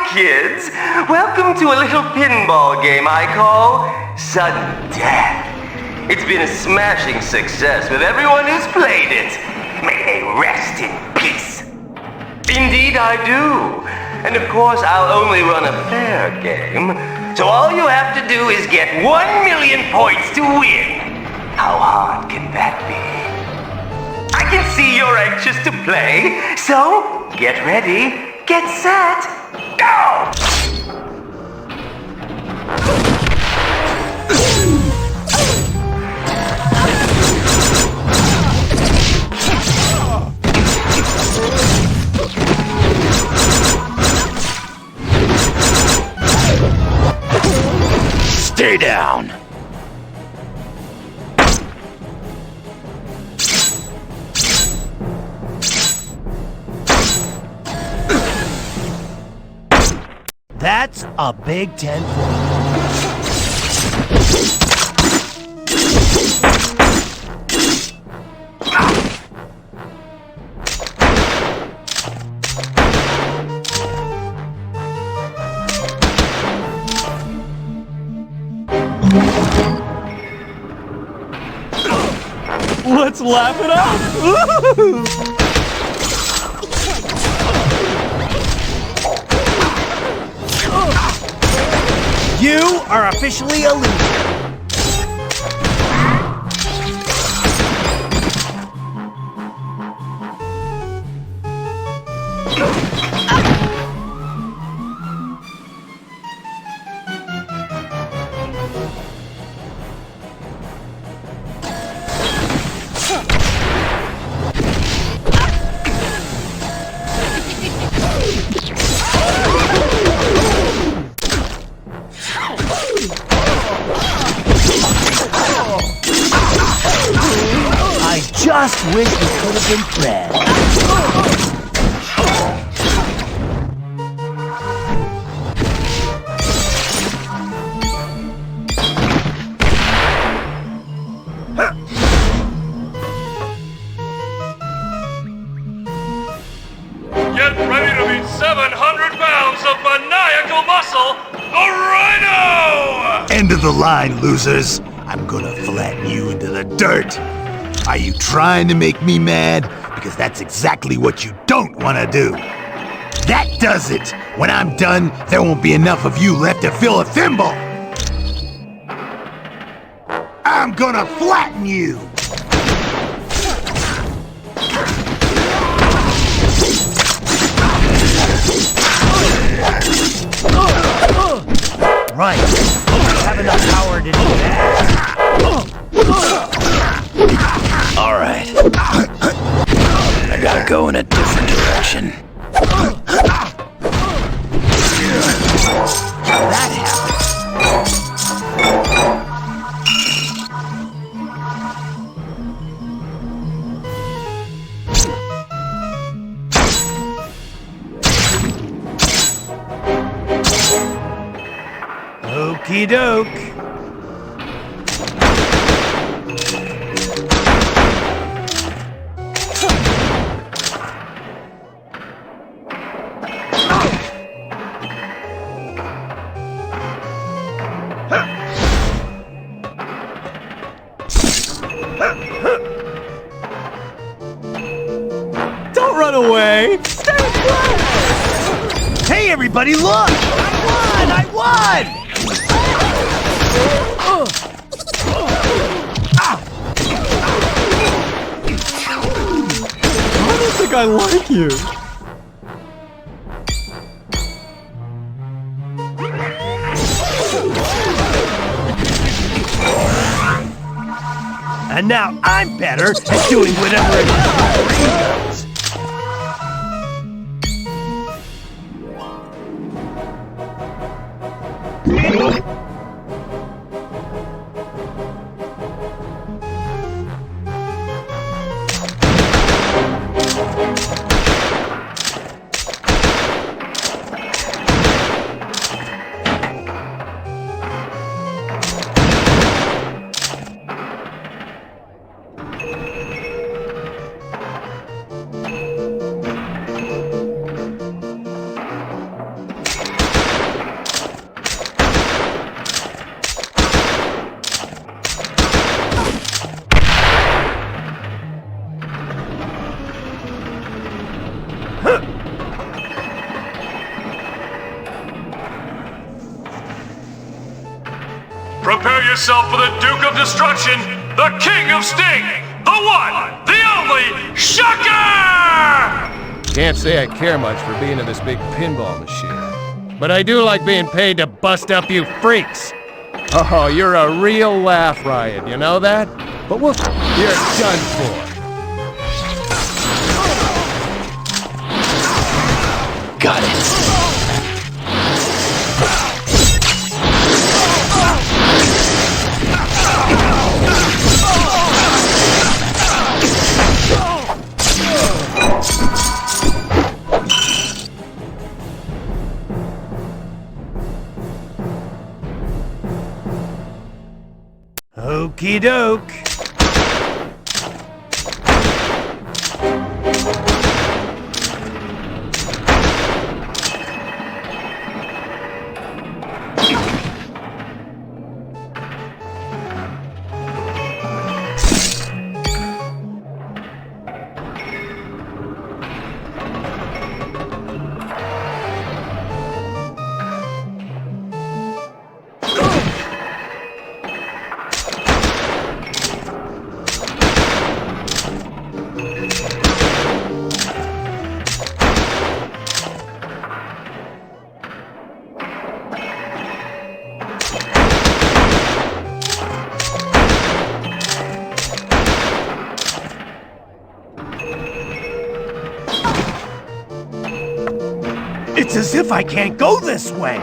Kids, welcome to a little pinball game I call Sudden Death. It's been a smashing success with everyone who's played it. May they rest in peace. Indeed I do. And of course I'll only run a fair game. So all you have to do is get 1 million points to win. How hard can that be? I can see you're anxious to play, so get ready, get set. Go! Stay down! That's a Big 10 point. Let's laugh it up! You are officially a loser. just wish we could have been friends. Get ready to meet 700 pounds of maniacal muscle, the Rhino! End of the line, losers. I'm gonna flatten you into the dirt. Are you trying to make me mad? Because that's exactly what you don't want to do. That does it. When I'm done, there won't be enough of you left to fill a thimble. I'm gonna flatten you. Right. You have enough power to do that. All right. I gotta go in a different direction. That happened. Okey doke. Don't run away! Stay close! Hey, everybody, look! I won! I don't think I like you. And now I'm better at doing whatever it is my brain goes. Prepare yourself for the Duke of Destruction, the King of Sting, the one, the only, Shocker! Can't say I care much for being in this big pinball machine. But I do like being paid to bust up you freaks. Oh, you're a real laugh riot, you know that? But you're done for. Got it. Okey doke. It's as if I can't go this way.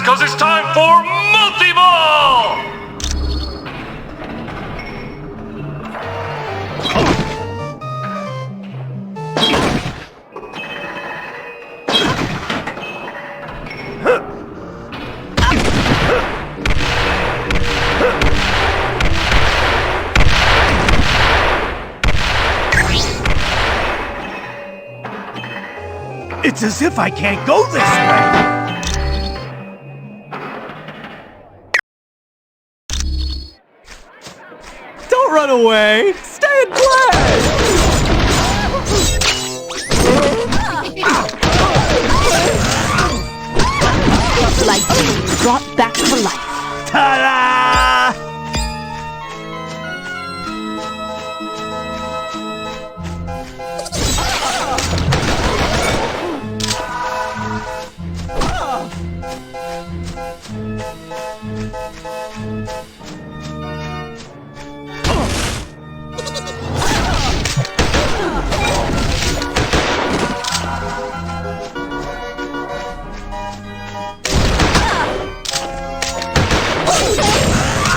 cause it's time for Multi-Ball! It's as if I can't go this way! Don't run away! Stay and play! Like being brought back to life. Ta-da!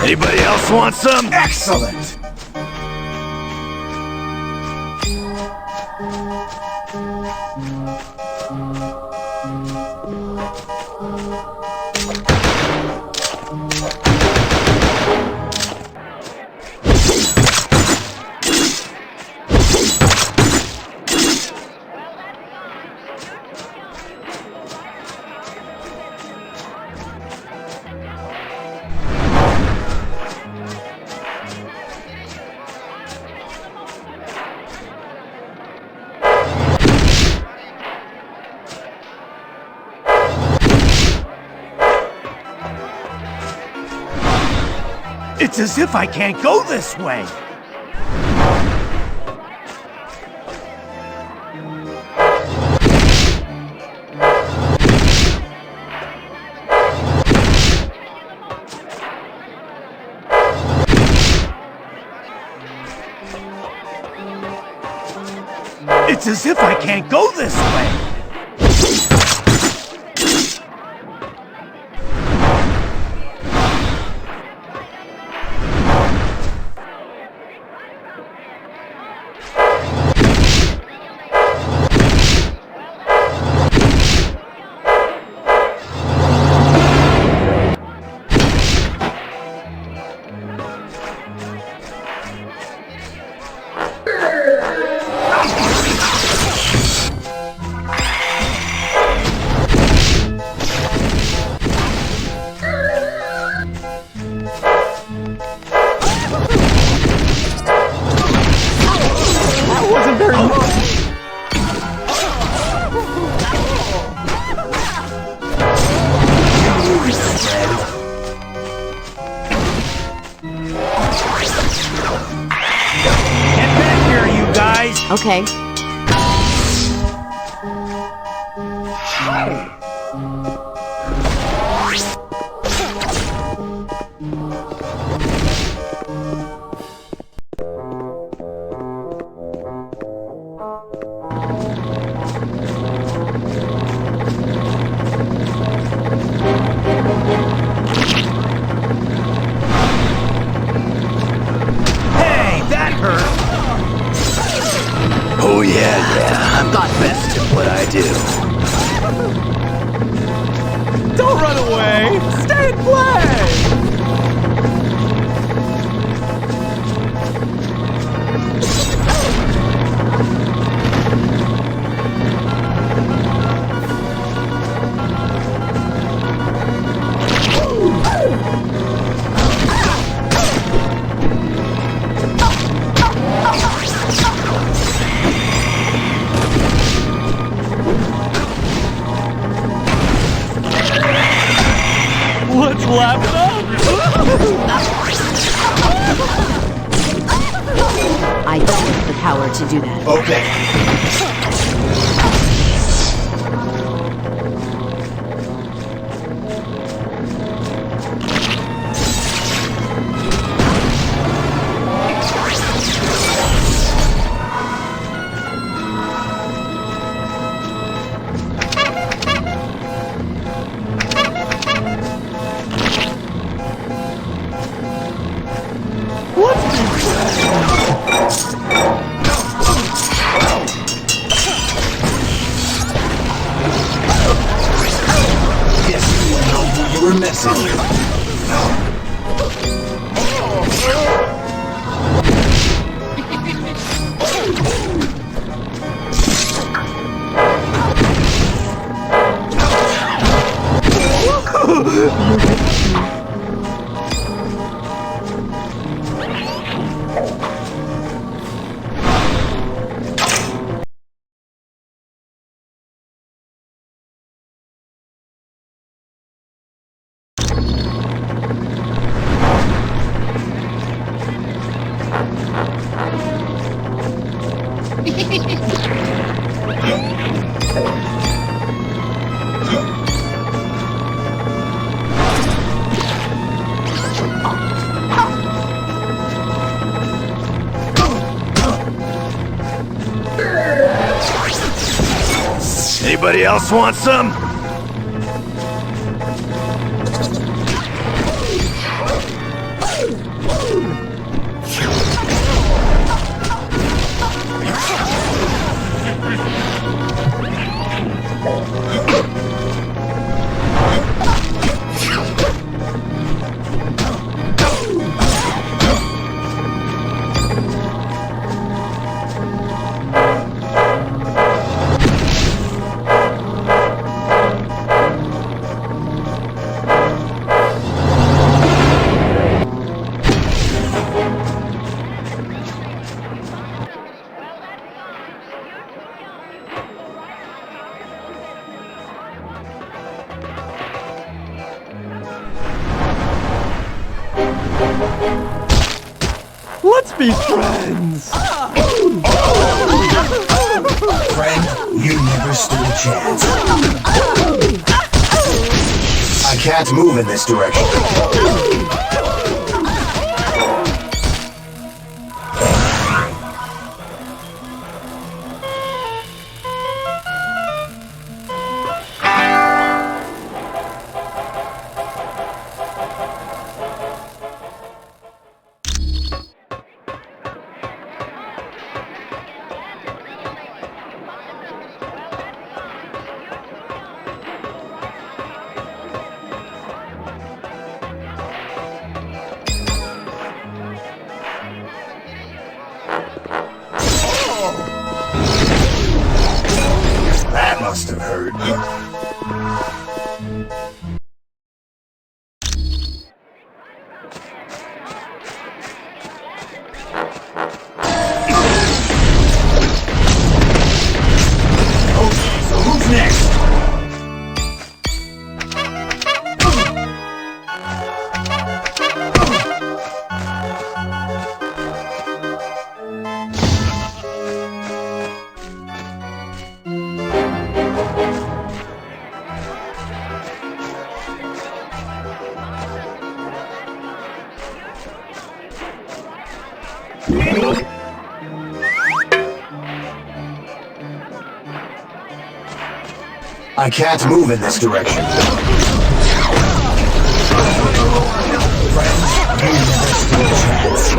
Anybody else want some? Excellent! It's as if I can't go this way! It's as if I can't go this way! Okay. Oh yeah, I'm not best at what I do. Don't run away! Stay and play! Let's laugh it I don't have the power to do that. Anybody else want some? Let's be friends! Friend, you never stood a chance. I can't move in this direction. That must have hurt. Okay, so who's next? I can't move in this direction. Friends, you never stood a chance.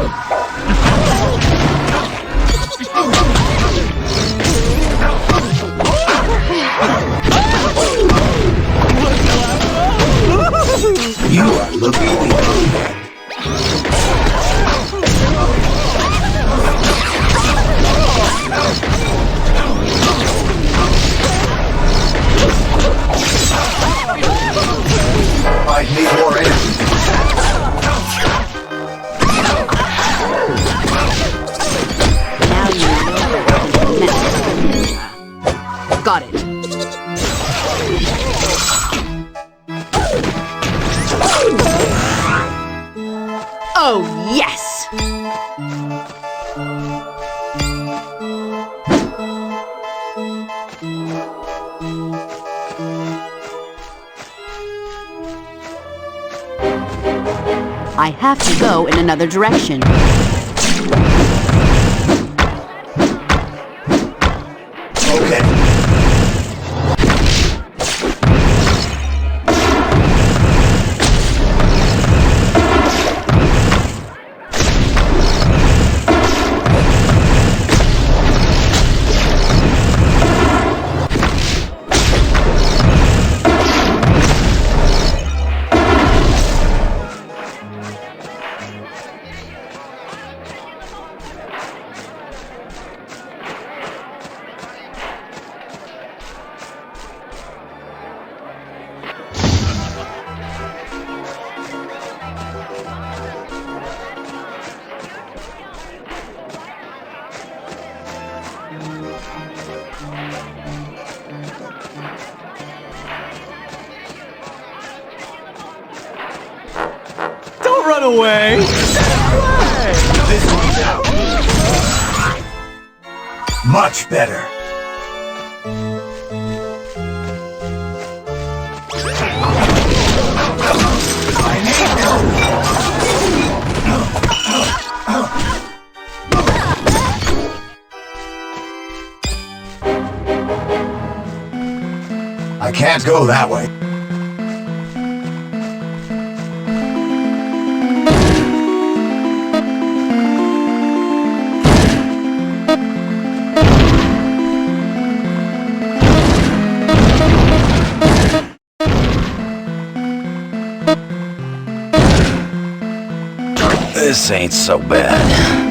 You are looking weak. Might need more energy. Now you know. Got it. Oh, yes! I have to go in another direction. Okay. Don't run away! Stay away! This one's out. Much better. I can't go that way. This ain't so bad.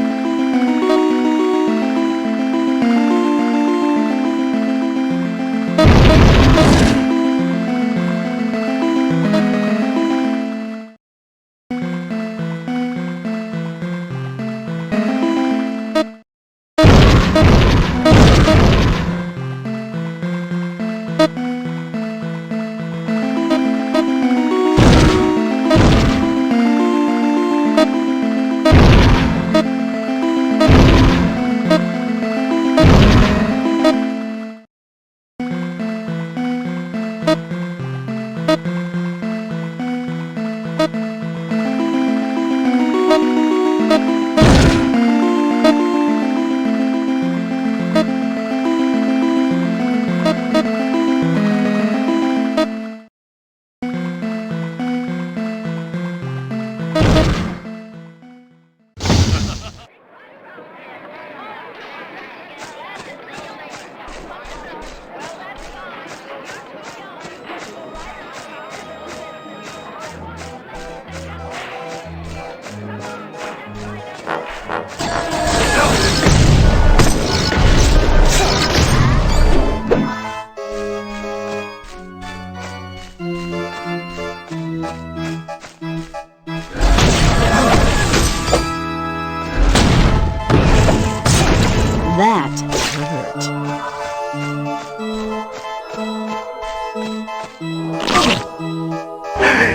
That hurt.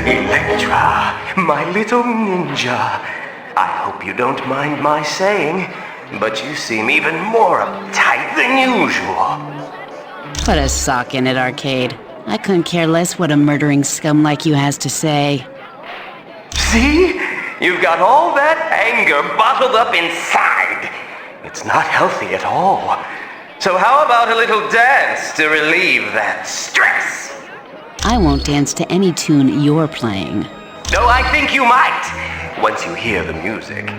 Electra, my little ninja. I hope you don't mind my saying, but you seem even more uptight than usual. Put a sock in it, Arcade. I couldn't care less what a murdering scum like you has to say. See? You've got all that anger bottled up inside. It's not healthy at all. So how about a little dance to relieve that stress? I won't dance to any tune you're playing. No, I think you might, once you hear the music.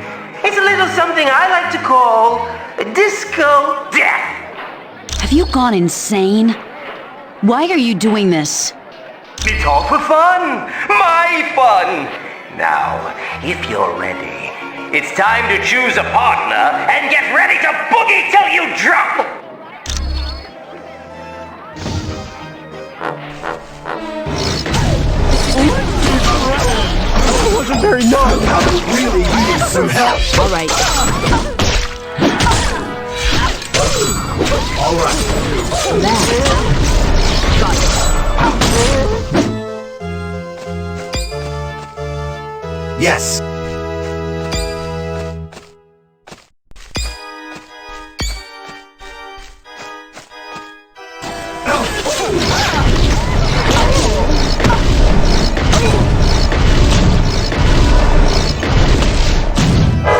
It's a little something I like to call disco death. Have you gone insane? Why are you doing this? It's all for fun. My fun. Now, if you're ready, it's time to choose a partner and get ready to boogie till you drop! It wasn't very nice. I really need some help. All right. All right. Got it. Yes.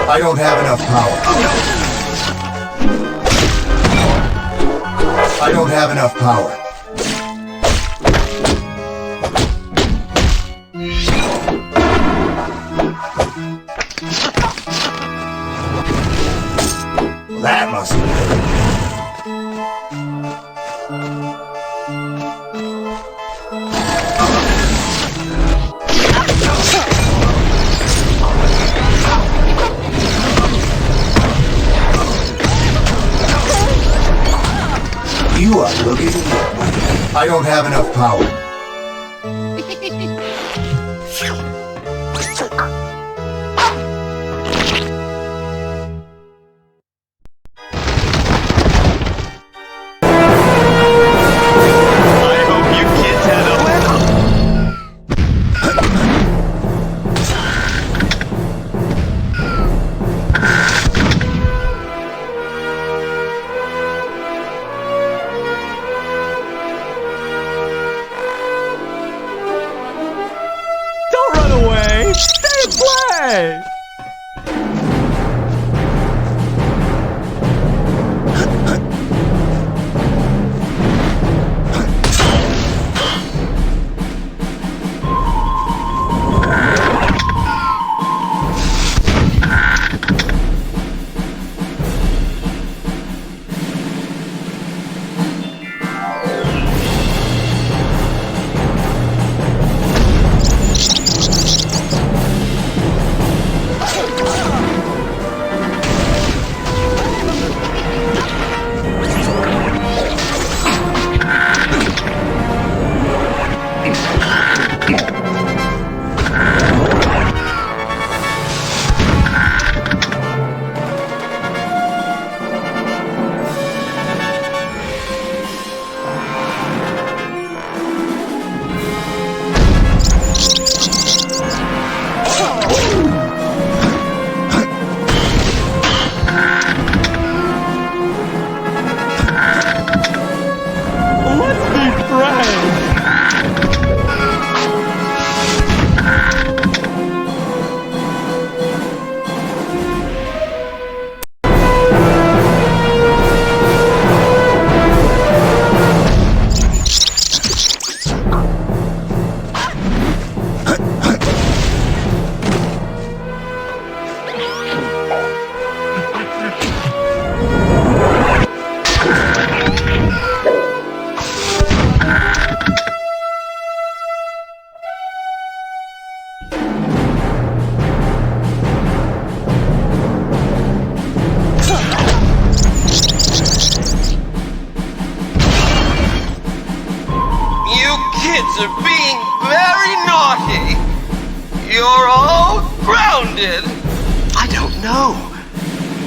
I don't have enough power. I don't have enough power. That must be You are looking. I don't have enough power.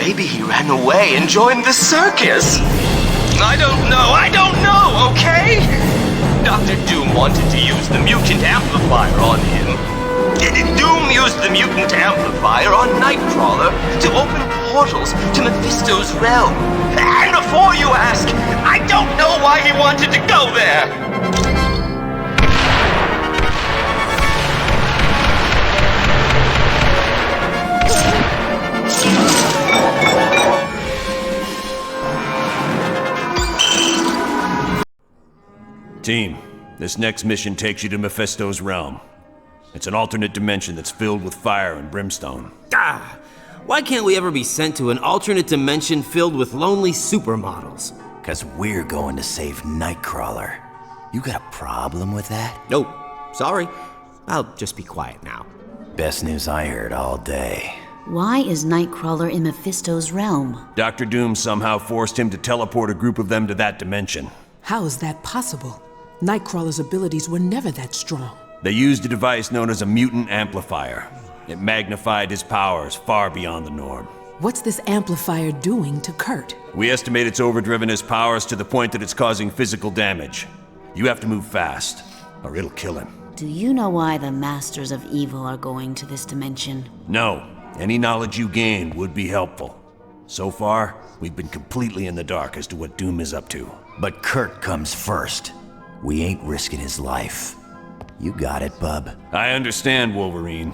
Maybe he ran away and joined the circus. I don't know, okay? Dr. Doom wanted to use the mutant amplifier on him. Doom used the mutant amplifier on Nightcrawler to open portals to Mephisto's realm. And before you ask, I don't know why he wanted to go there. Team, this next mission takes you to Mephisto's realm. It's an alternate dimension that's filled with fire and brimstone. Why can't we ever be sent to an alternate dimension filled with lonely supermodels? 'Cause we're going to save Nightcrawler. You got a problem with that? Nope. Sorry. I'll just be quiet now. Best news I heard all day. Why is Nightcrawler in Mephisto's realm? Dr. Doom somehow forced him to teleport a group of them to that dimension. How is that possible? Nightcrawler's abilities were never that strong. They used a device known as a mutant amplifier. It magnified his powers far beyond the norm. What's this amplifier doing to Kurt? We estimate it's overdriven his powers to the point that it's causing physical damage. You have to move fast, or it'll kill him. Do you know why the Masters of Evil are going to this dimension? No. Any knowledge you gain would be helpful. So far, we've been completely in the dark as to what Doom is up to. But Kurt comes first. We ain't risking his life. You got it, bub. I understand, Wolverine.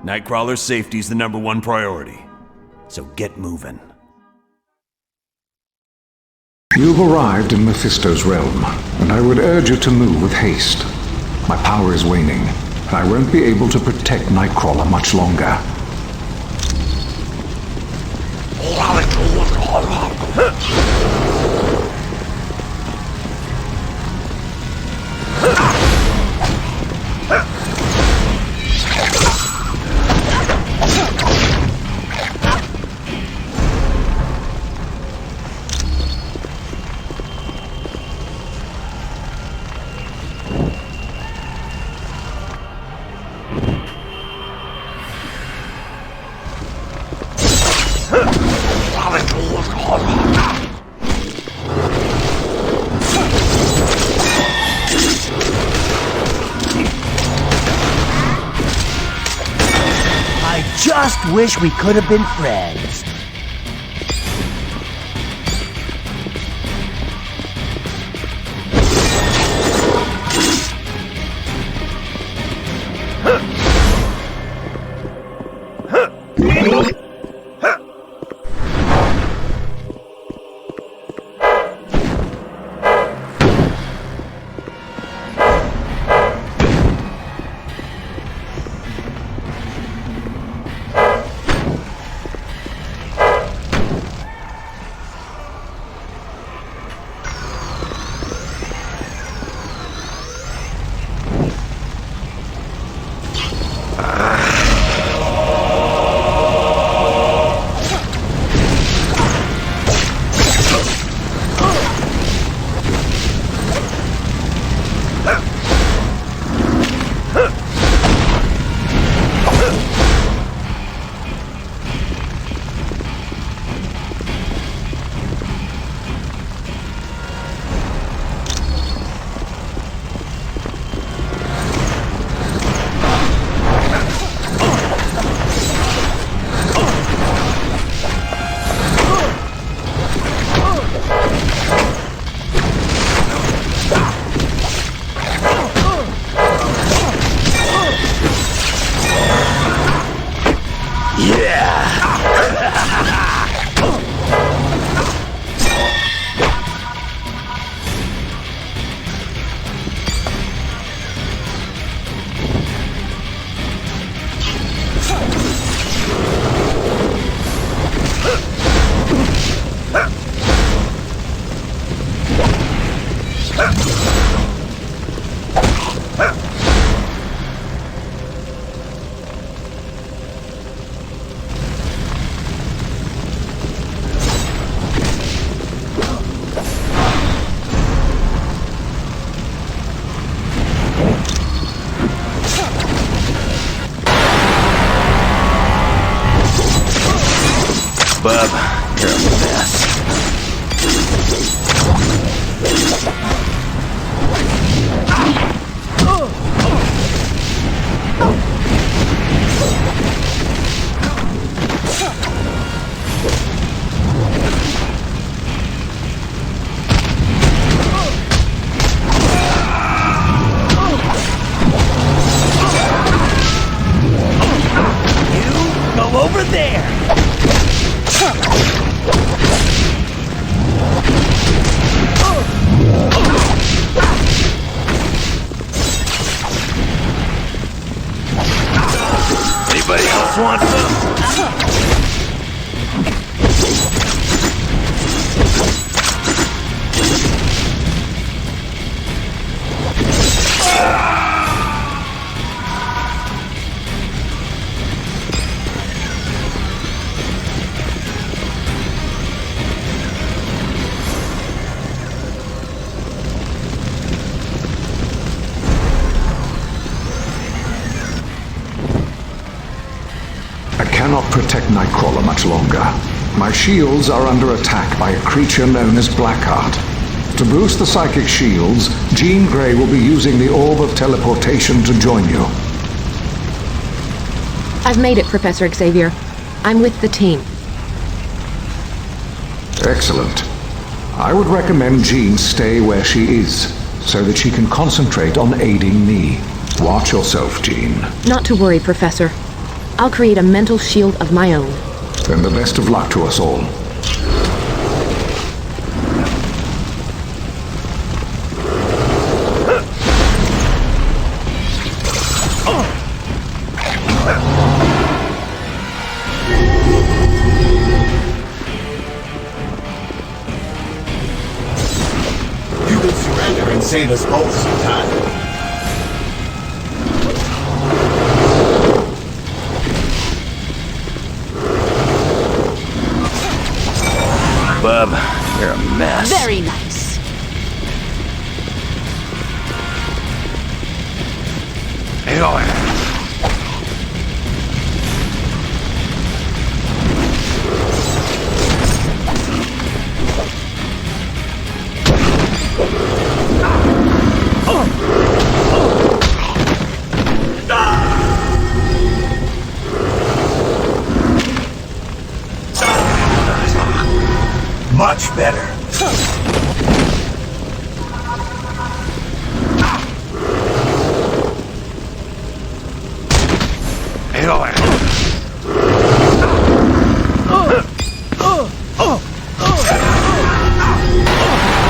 Nightcrawler's safety's the #1 priority. So get moving. You've arrived in Mephisto's realm, and I would urge you to move with haste. My power is waning, and I won't be able to protect Nightcrawler much longer. I just wish we could have been friends. Go over there! Anybody else want some? I cannot protect Nightcrawler much longer. My shields are under attack by a creature known as Blackheart. To boost the psychic shields, Jean Grey will be using the Orb of Teleportation to join you. I've made it, Professor Xavier. I'm with the team. Excellent. I would recommend Jean stay where she is, so that she can concentrate on aiding me. Watch yourself, Jean. Not to worry, Professor. I'll create a mental shield of my own. Then the best of luck to us all. You will surrender and save us both some time. Bub, you're a mess. Very nice. Much better.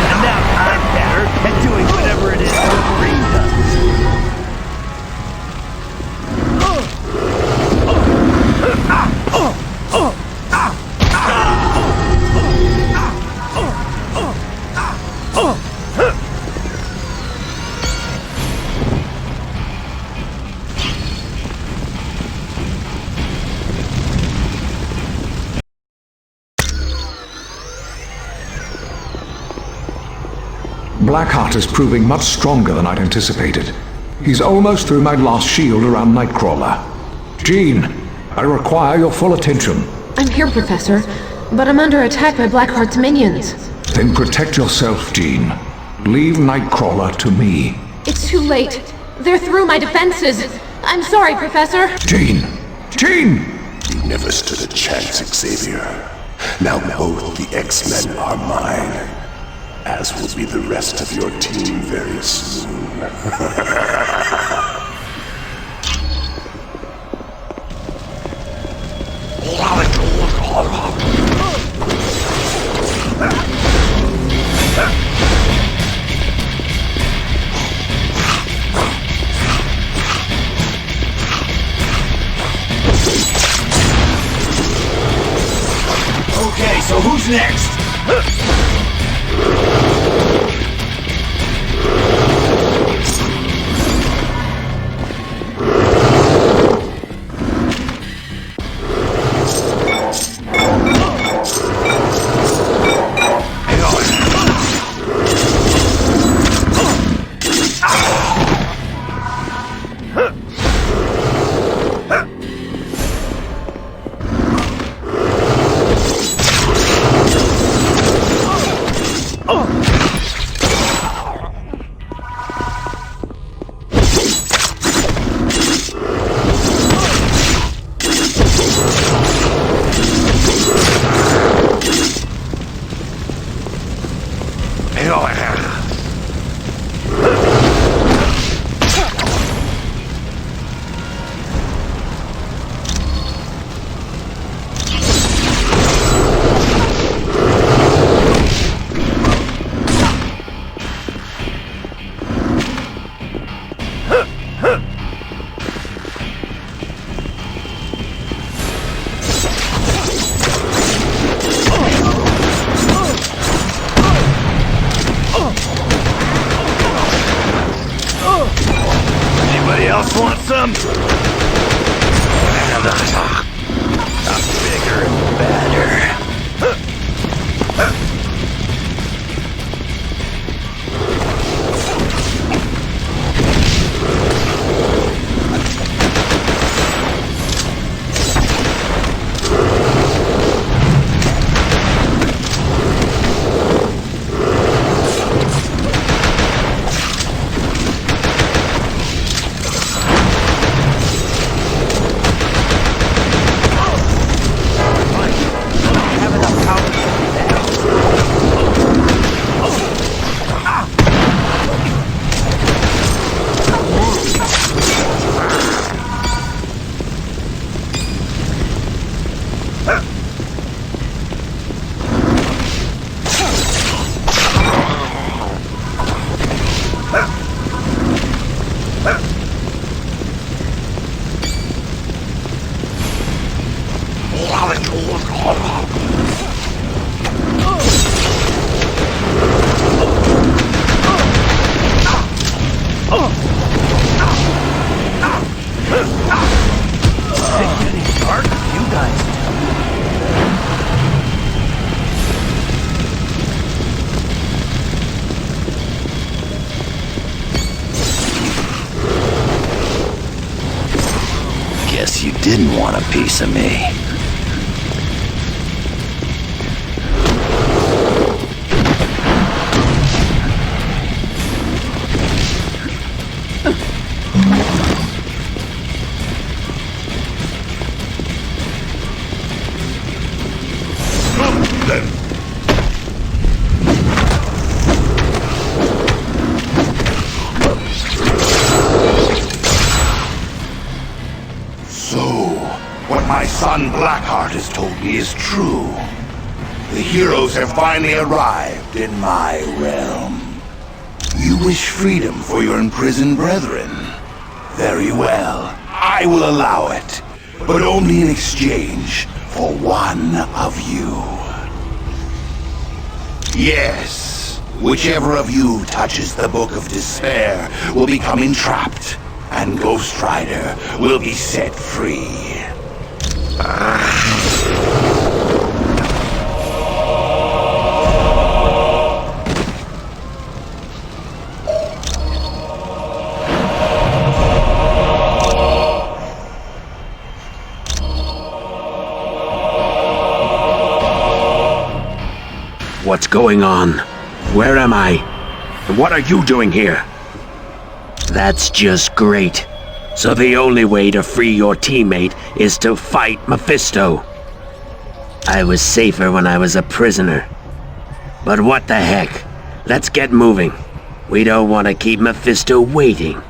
And now I'm better at doing whatever it is Wolverine does. Blackheart is proving much stronger than I'd anticipated. He's almost through my last shield around Nightcrawler. Jean, I require your full attention. I'm here, Professor, but I'm under attack by Blackheart's minions. Then protect yourself, Jean. Leave Nightcrawler to me. It's too late. They're through my defenses. I'm sorry, Professor. Jean! Jean! You never stood a chance, Xavier. Now both the X-Men are mine, as will be the rest of your team very soon. Okay, so who's next? Anybody else want some? I'm bigger and badder. Guess you didn't want a piece of me. What my son Blackheart has told me is true. The heroes have finally arrived in my realm. You wish freedom for your imprisoned brethren? Very well. I will allow it, but only in exchange for one of you. Yes, whichever of you touches the Book of Despair will become entrapped, and Ghost Rider will be set free. What's going on? Where am I? And what are you doing here? That's just great. So the only way to free your teammate is to fight Mephisto. I was safer when I was a prisoner. But what the heck? Let's get moving. We don't want to keep Mephisto waiting.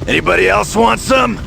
Anybody else want some?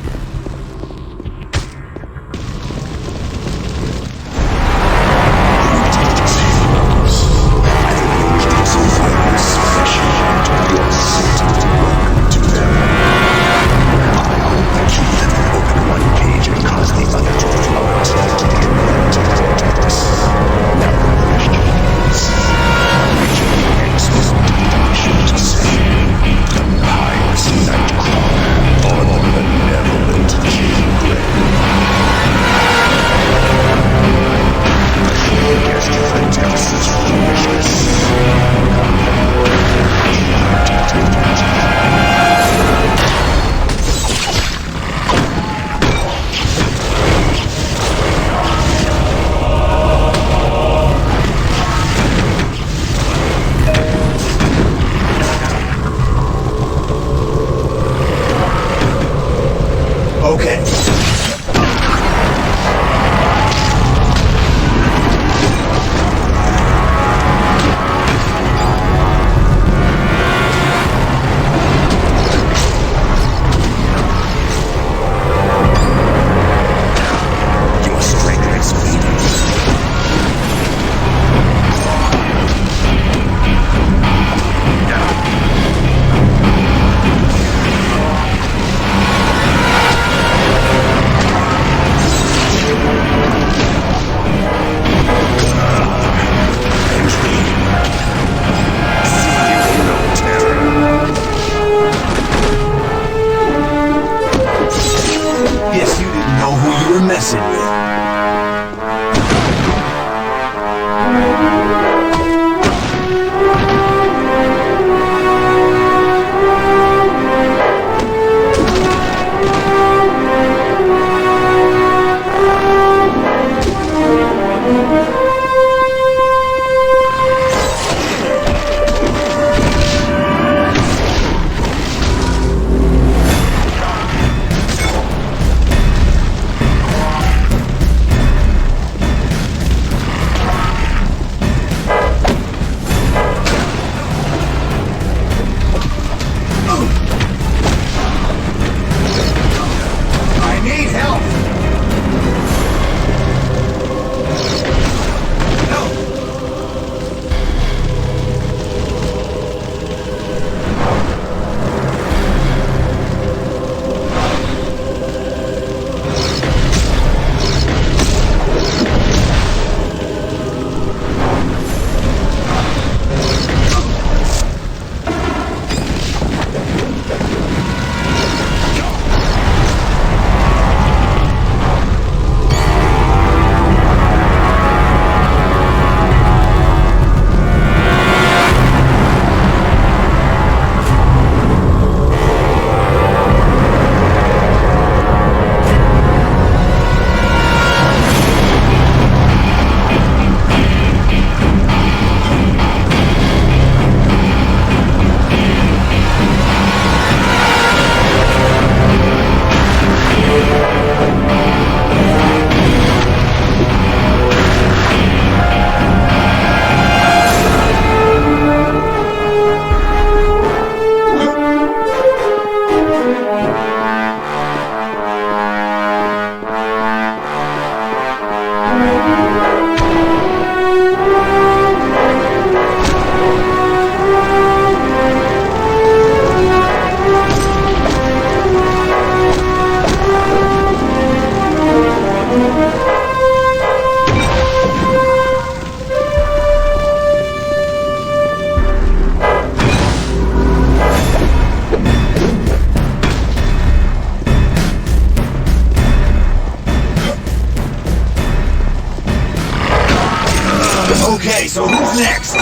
Okay, so who's next?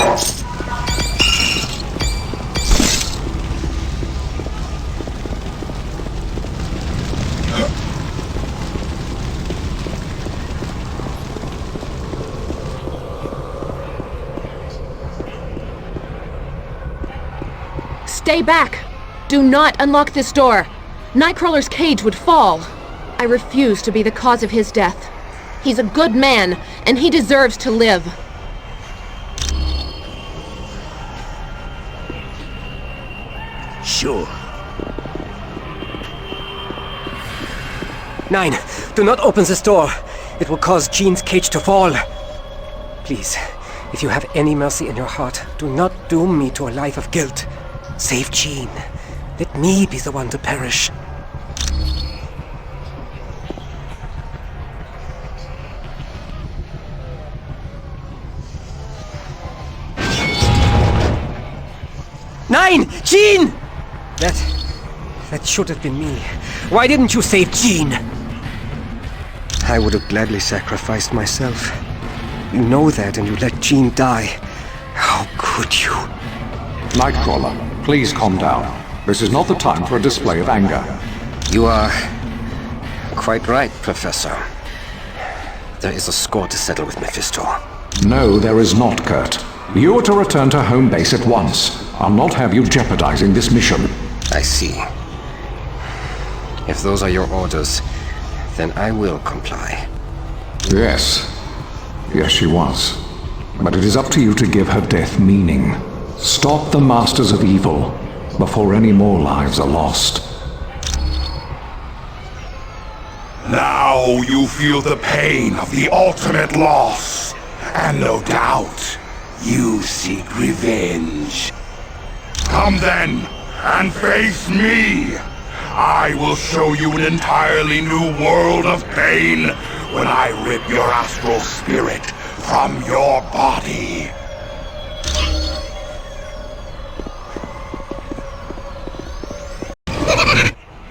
Stay back! Do not unlock this door! Nightcrawler's cage would fall. I refuse to be the cause of his death. He's a good man, and he deserves to live. sure. 9, do not open this door. It will cause Jean's cage to fall. Please, if you have any mercy in your heart, do not doom me to a life of guilt. Save Jean. Let me be the one to perish. Nine! Jean! That should have been me. Why didn't you save Jean? I would have gladly sacrificed myself. You know that, and you let Jean die. How could you? Nightcrawler, please calm down. This is not the time for a display of anger. You are quite right, Professor. There is a score to settle with Mephisto. No, there is not, Kurt. You are to return to home base at once. I'll not have you jeopardizing this mission. I see. If those are your orders, then I will comply. Yes. Yes, she was. But it is up to you to give her death meaning. Stop the Masters of Evil before any more lives are lost. Now you feel the pain of the ultimate loss. And no doubt, you seek revenge. Come then, and face me! I will show you an entirely new world of pain when I rip your astral spirit from your body.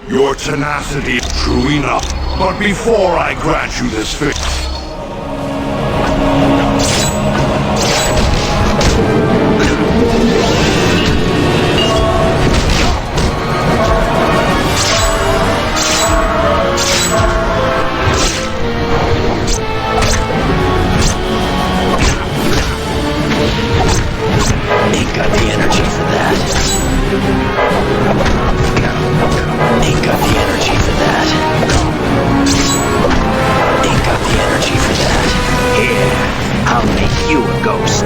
Your tenacity is true enough, but before I grant you this fix, Ain't got the energy for that. Ain't got the energy for that. Ain't got the energy for that. Here, I'll make you a ghost.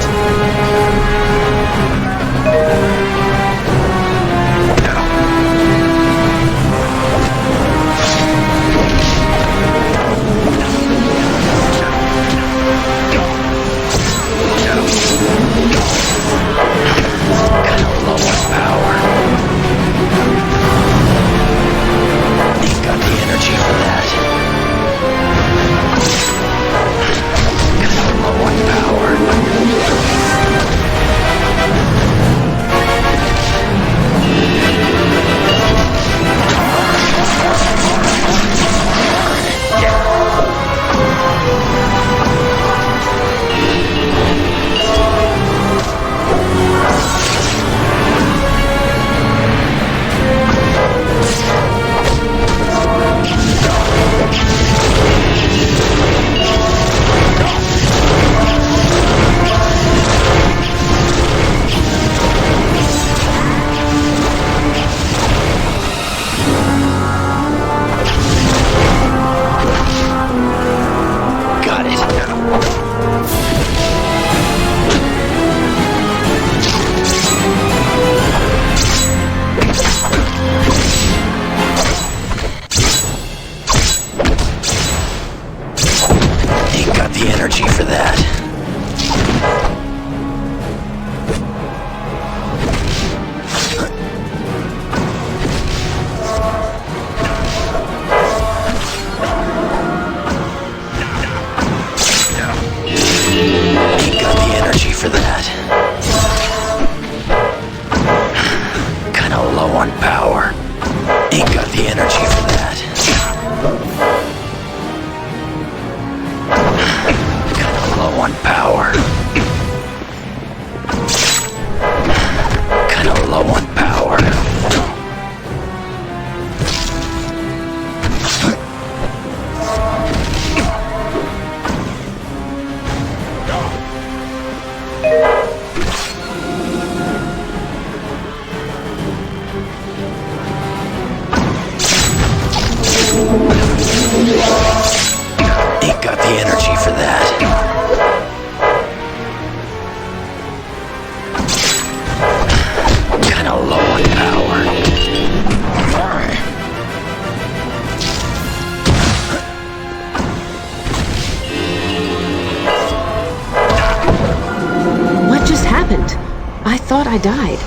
thought I died.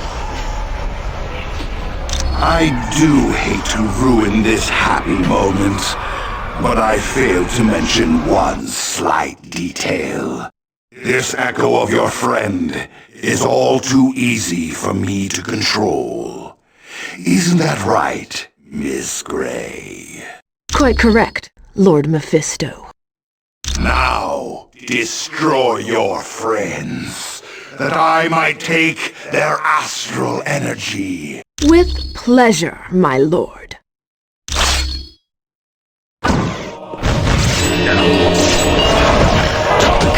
I do hate to ruin this happy moment, but I failed to mention one slight detail. This echo of your friend is all too easy for me to control. Isn't that right, Miss Grey? Quite correct, Lord Mephisto. Now, destroy your friends, that I might take their astral energy. With pleasure, my lord.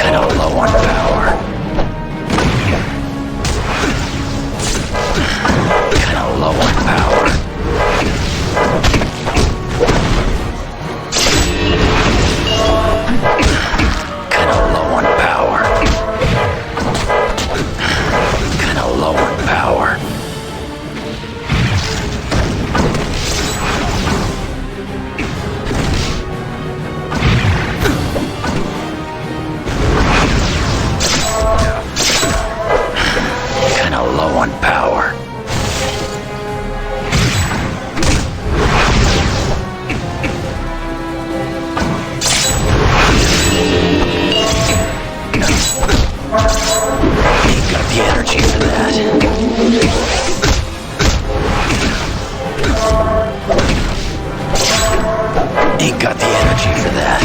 Kinda low on power. Kinda low on power. Kinda low on power. Kinda low on power. Kinda low on power. Ain't got the energy for that. Ain't got the energy for that.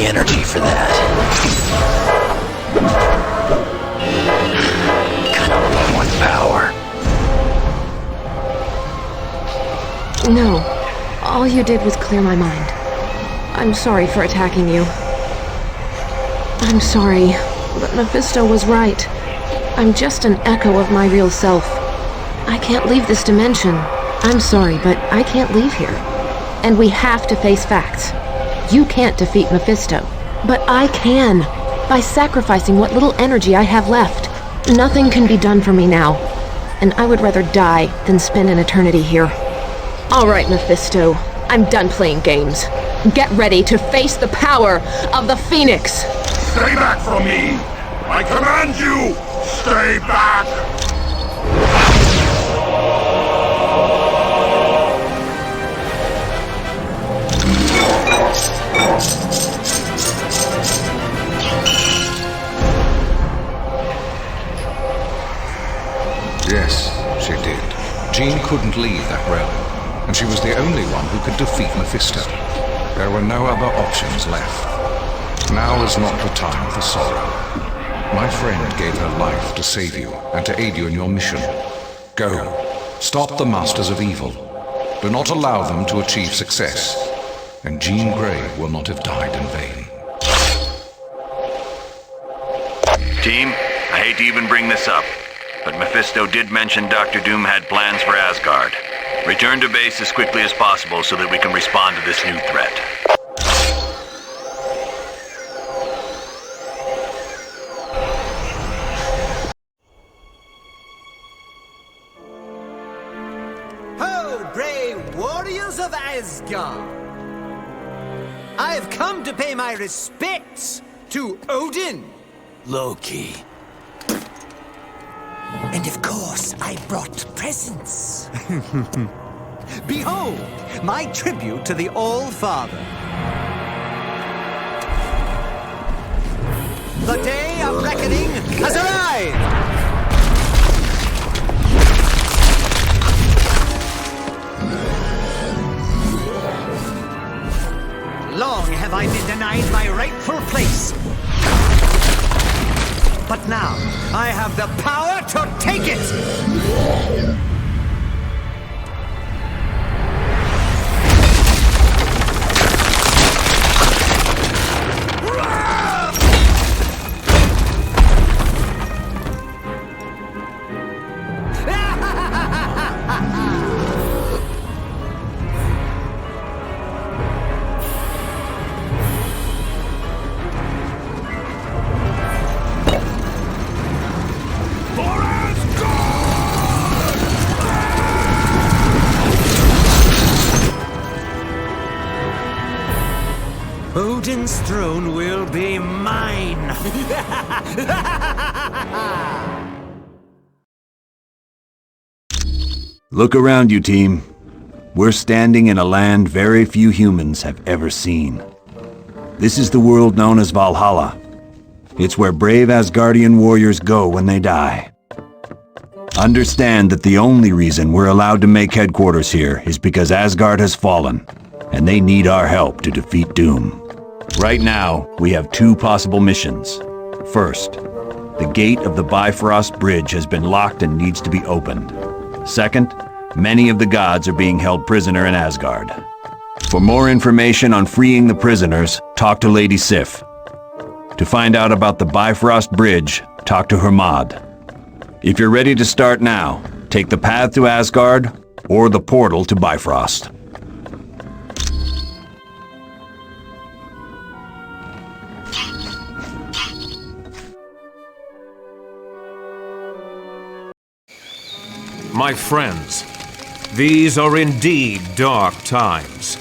Energy for that. Kinda low on power. No, all you did was clear my mind. I'm sorry for attacking you. I'm sorry, but Mephisto was right. I'm just an echo of my real self. I can't leave this dimension. I'm sorry, but I can't leave here. And we have to face facts. You can't defeat Mephisto, but I can, by sacrificing what little energy I have left. Nothing can be done for me now, and I would rather die than spend an eternity here. All right, Mephisto, I'm done playing games. Get ready to face the power of the Phoenix! Stay back from me! I command you! Stay back! Yes, she did. Jean couldn't leave that realm, and she was the only one who could defeat Mephisto. There were no other options left. Now is not the time for sorrow. My friend gave her life to save you and to aid you in your mission. Go. Stop the Masters of Evil. Do not allow them to achieve success, and Jean Grey will not have died in vain. Team, I hate to even bring this up, but Mephisto did mention Dr. Doom had plans for Asgard. Return to base as quickly as possible so that we can respond to this new threat. Ho, brave warriors of Asgard! I have come to pay my respects to Odin. Loki. And of course, I brought presents. Behold, my tribute to the All-Father. The day of reckoning has arrived! Long have I been denied my rightful place. But now, I have the power to take it! Odin's throne will be mine! Look around you, team. We're standing in a land very few humans have ever seen. This is the world known as Valhalla. It's where brave Asgardian warriors go when they die. Understand that the only reason we're allowed to make headquarters here is because Asgard has fallen, and they need our help to defeat Doom. Right now, we have two possible missions. First, the gate of the Bifrost Bridge has been locked and needs to be opened. Second, many of the gods are being held prisoner in Asgard. For more information on freeing the prisoners, talk to Lady Sif. To find out about the Bifrost Bridge, talk to Hermod. If you're ready to start now, take the path to Asgard or the portal to Bifrost. My friends, these are indeed dark times.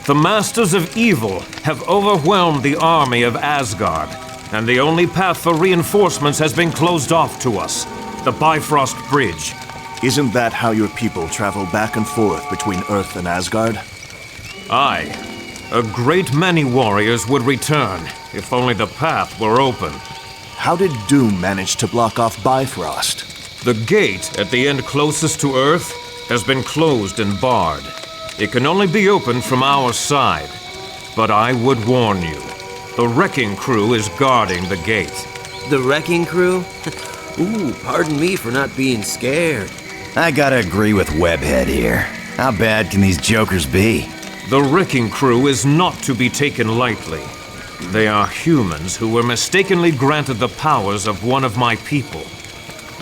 The Masters of Evil have overwhelmed the army of Asgard, and the only path for reinforcements has been closed off to us, the Bifrost Bridge. Isn't that how your people travel back and forth between Earth and Asgard? Aye. A great many warriors would return, if only the path were open. How did Doom manage to block off Bifrost? The gate at the end closest to Earth has been closed and barred. It can only be opened from our side. But I would warn you, the Wrecking Crew is guarding the gate. The Wrecking Crew? Ooh, pardon me for not being scared. I gotta agree with Webhead here. How bad can these jokers be? The Wrecking Crew is not to be taken lightly. They are humans who were mistakenly granted the powers of one of my people.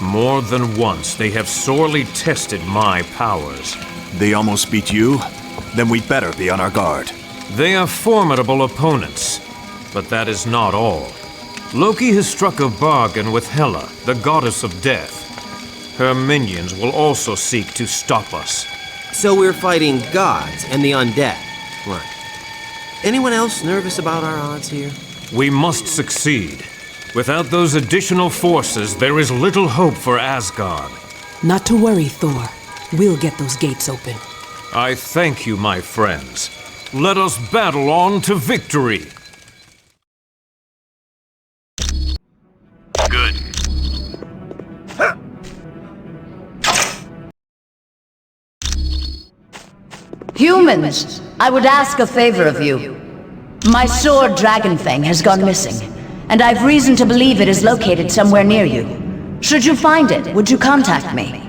More than once, they have sorely tested my powers. They almost beat you? Then we'd better be on our guard. They are formidable opponents, but that is not all. Loki has struck a bargain with Hela, the goddess of death. Her minions will also seek to stop us. So we're fighting gods and the undead. Right. Anyone else nervous about our odds here? We must succeed. Without those additional forces, there is little hope for Asgard. Not to worry, Thor. We'll get those gates open. I thank you, my friends. Let us battle on to victory. Good. Humans, I would ask a favor of you. My sword Dragonfang has gone missing, and I've reason to believe it is located somewhere near you. Should you find it, would you contact me?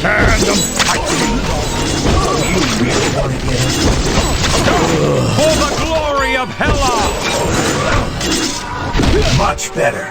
Stand and fight me! You really want to get us? For the glory of Hela! Much better.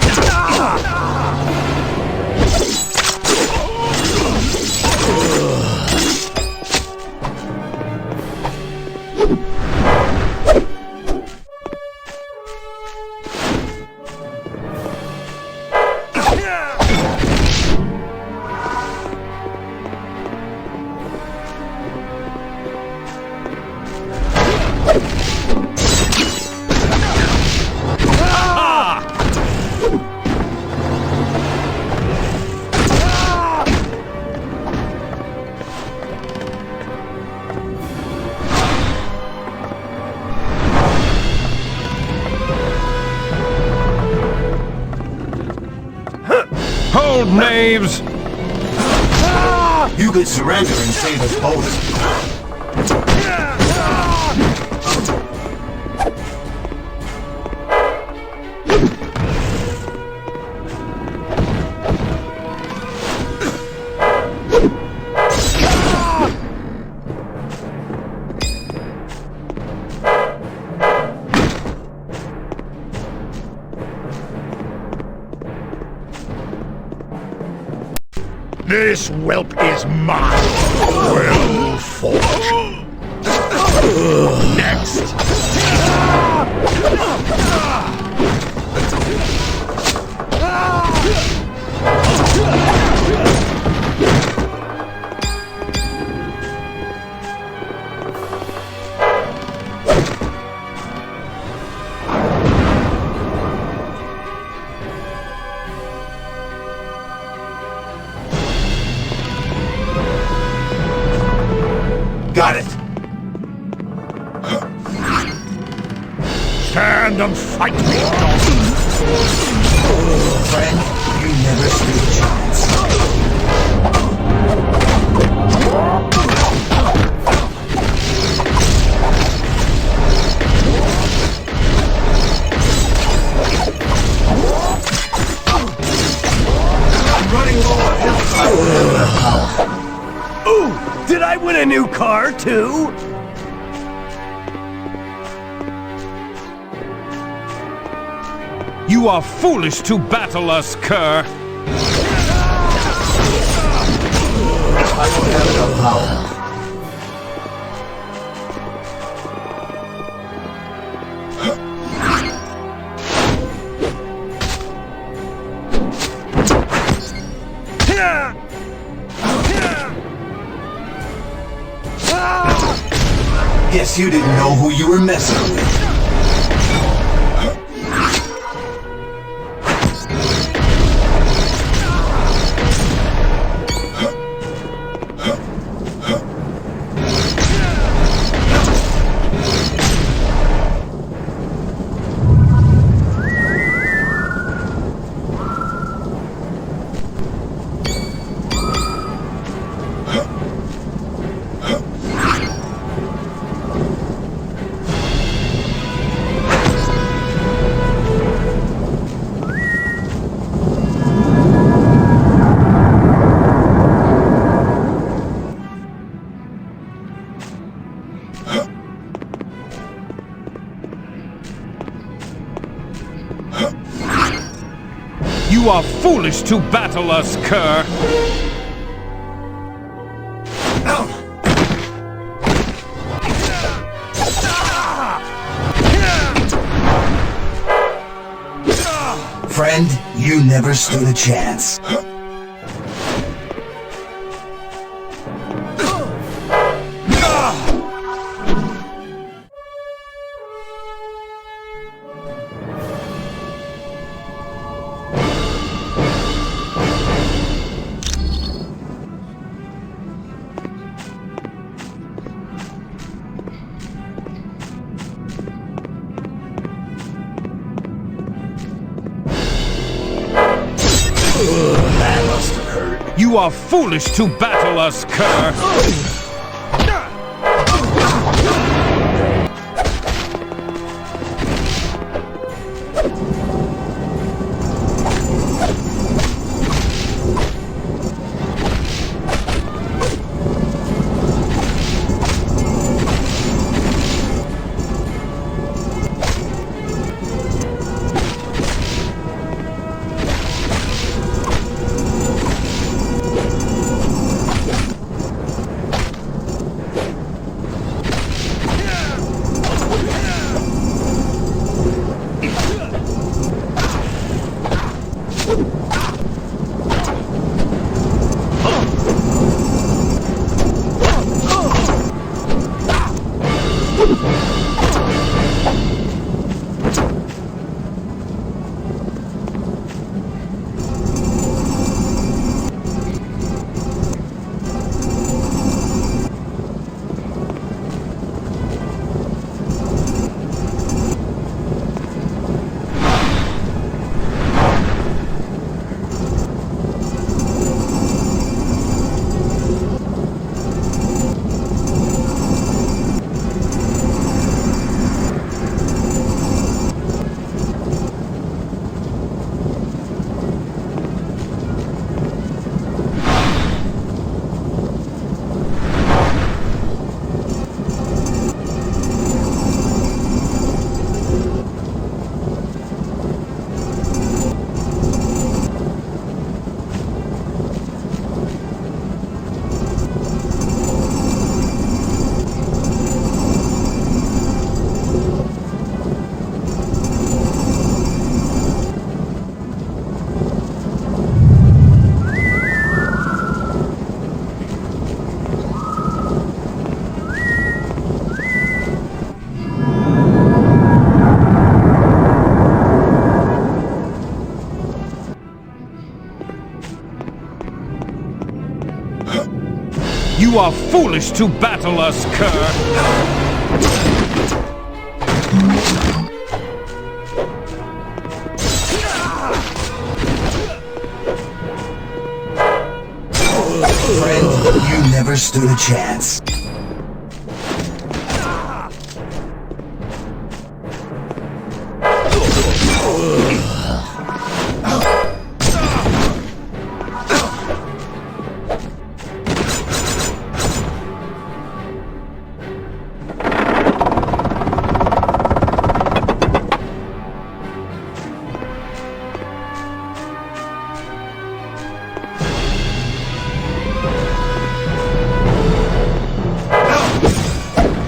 knaves! You could surrender and save us both. This whelp is mine. Well fought. Next. Got it. Stand and fight me, Friend, you never stood a chance. I'm running low on health. Ooh, did I win a new car too? You are foolish to battle us, Kerr. I don't have enough power. Guess you didn't know who you were messing with. You are foolish to battle us, Kerr. Friend, you never stood a chance. That must have hurt. You are foolish to battle us, Kerr. You are foolish to battle us, Kerr. Friend, you never stood a chance.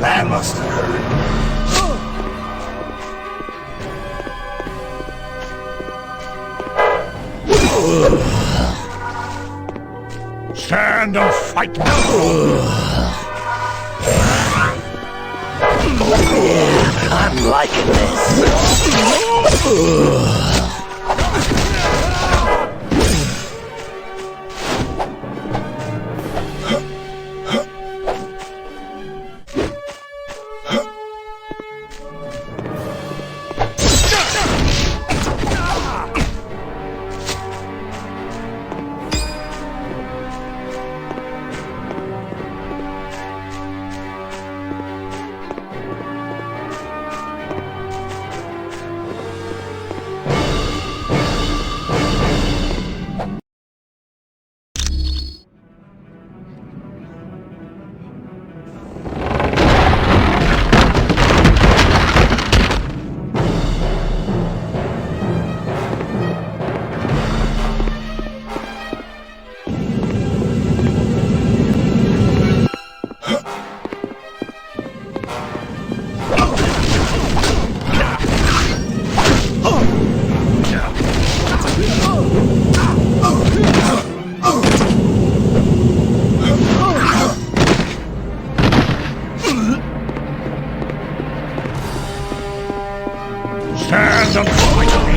That must have hurt. Stand and fight! I'm liking this. Stand and fight me!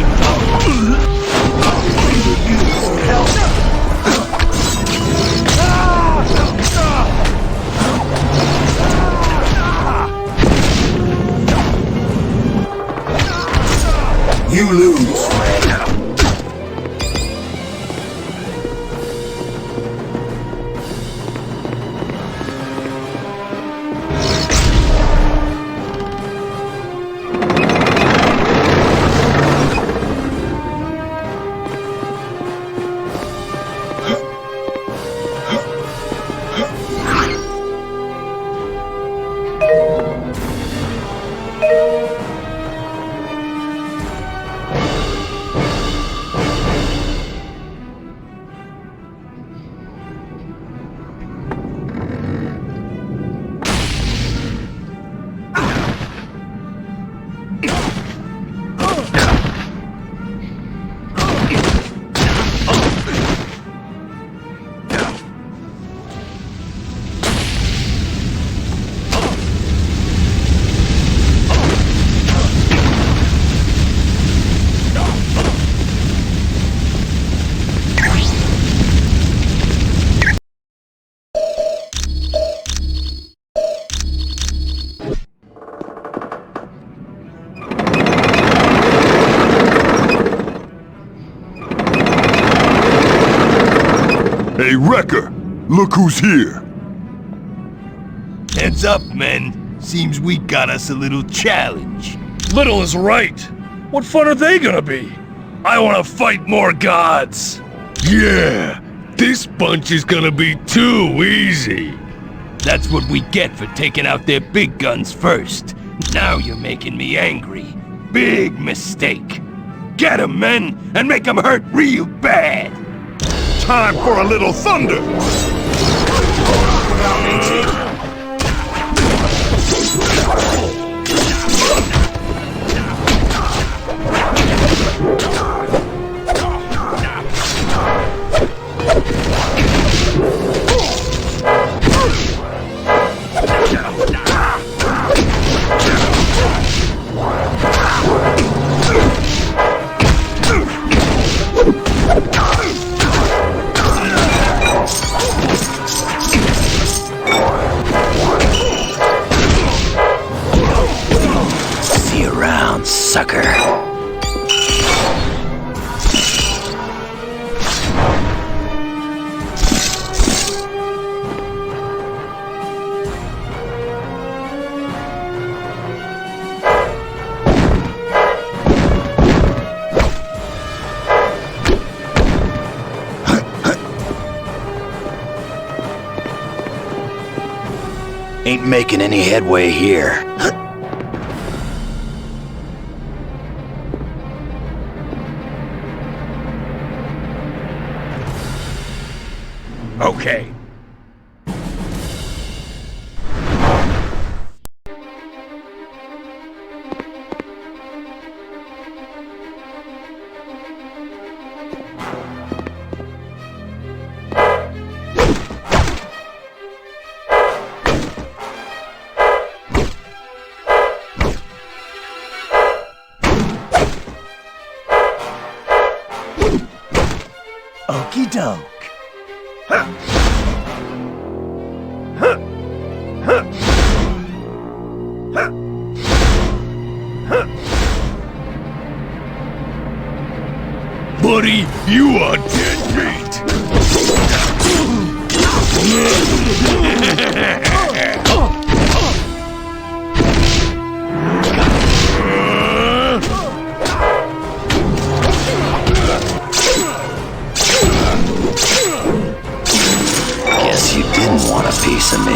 You lose, friend. Hey, Wrecker! Look who's here! Heads up, men. Seems we got us a little challenge. Little is right. What fun are they gonna be? I wanna fight more gods. Yeah, this bunch is gonna be too easy. That's what we get for taking out their big guns first. Now you're making me angry. Big mistake. Get 'em, men, and make 'em hurt real bad. Time for a little thunder! Ain't making any headway here. Okay. Okie doke. Buddy, you are dead meat! Guess you didn't want a piece of me.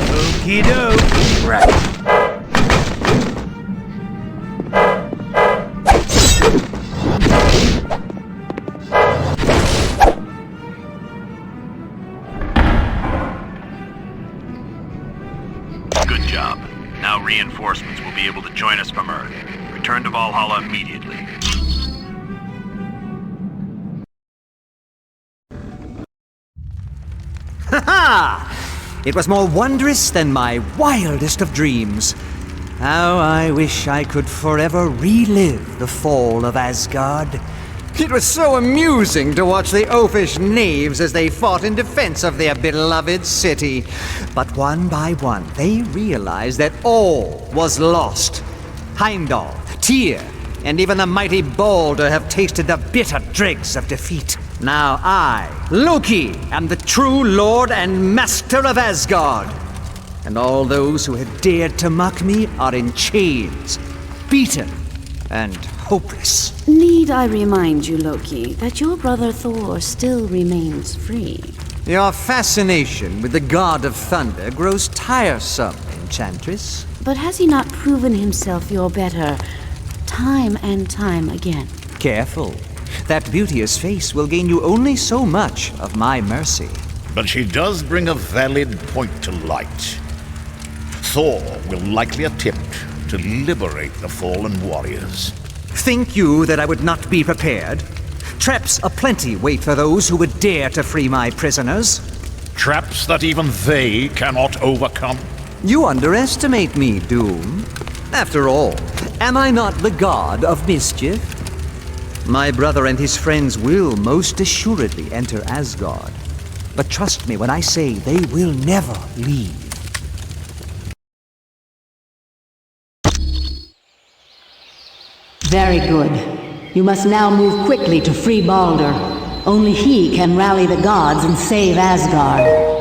Okie doke. Right. Good job. Now reinforcements will be able to join us from Earth. Return to Valhalla immediately. Ha ha! It was more wondrous than my wildest of dreams. How I wish I could forever relive the fall of Asgard. It was so amusing to watch the oafish knaves as they fought in defense of their beloved city. But one by one, they realized that all was lost. Heimdall, Tyr, and even the mighty Balder have tasted the bitter dregs of defeat. Now I, Loki, am the true lord and master of Asgard. And all those who had dared to mock me are in chains, beaten, and hopeless. Need I remind you, Loki, that your brother Thor still remains free? Your fascination with the god of thunder grows tiresome, Enchantress. But has he not proven himself your better time and time again? Careful. That beauteous face will gain you only so much of my mercy. But she does bring a valid point to light. Thor will likely attempt to liberate the fallen warriors. Think you that I would not be prepared? Traps aplenty wait for those who would dare to free my prisoners. Traps that even they cannot overcome? You underestimate me, Doom. After all, am I not the god of mischief? My brother and his friends will most assuredly enter Asgard. But trust me when I say they will never leave. Very good. You must now move quickly to free Balder. Only he can rally the gods and save Asgard.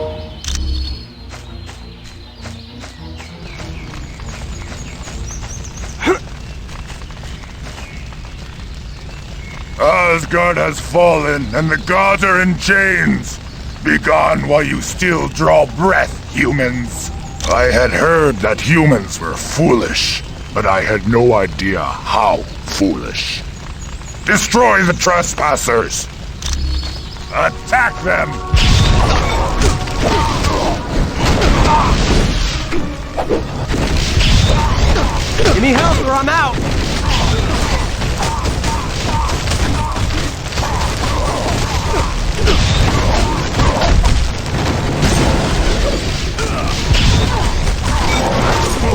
Asgard has fallen, and the gods are in chains. Be gone while you still draw breath, humans. I had heard that humans were foolish, but I had no idea how foolish. Destroy the trespassers! Attack them! Give me help or I'm out!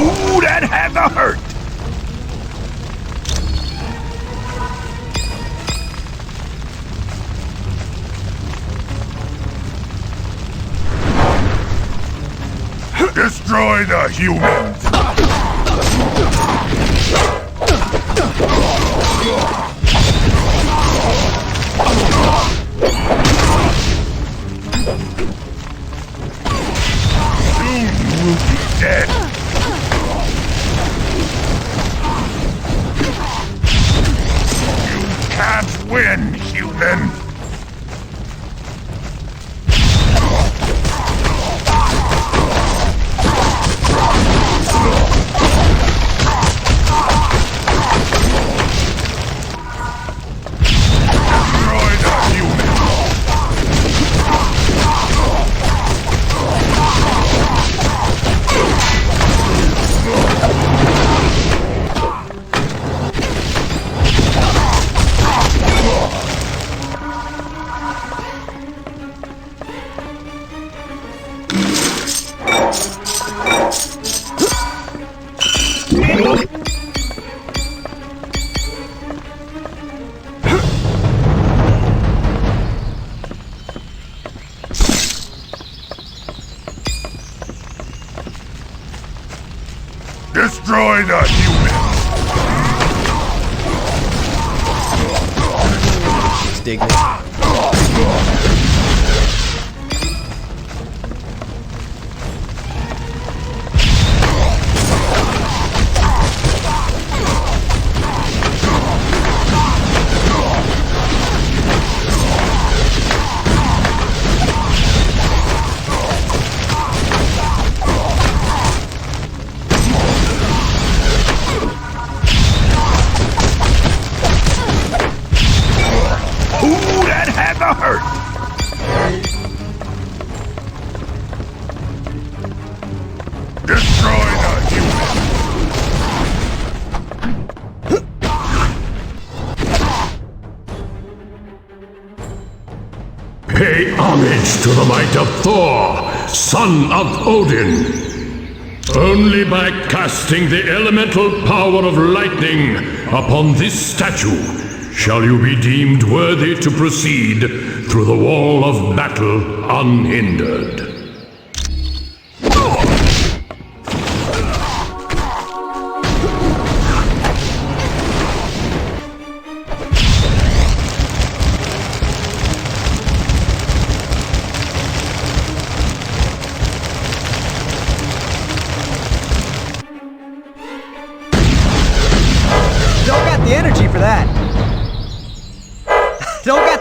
Ooh, that had to hurt! Destroy the humans! Soon you will be dead! You can't win, human! Destroy the humans! Dignity. Pay homage to the might of Thor, son of Odin. Only by casting the elemental power of lightning upon this statue shall you be deemed worthy to proceed through the wall of battle unhindered.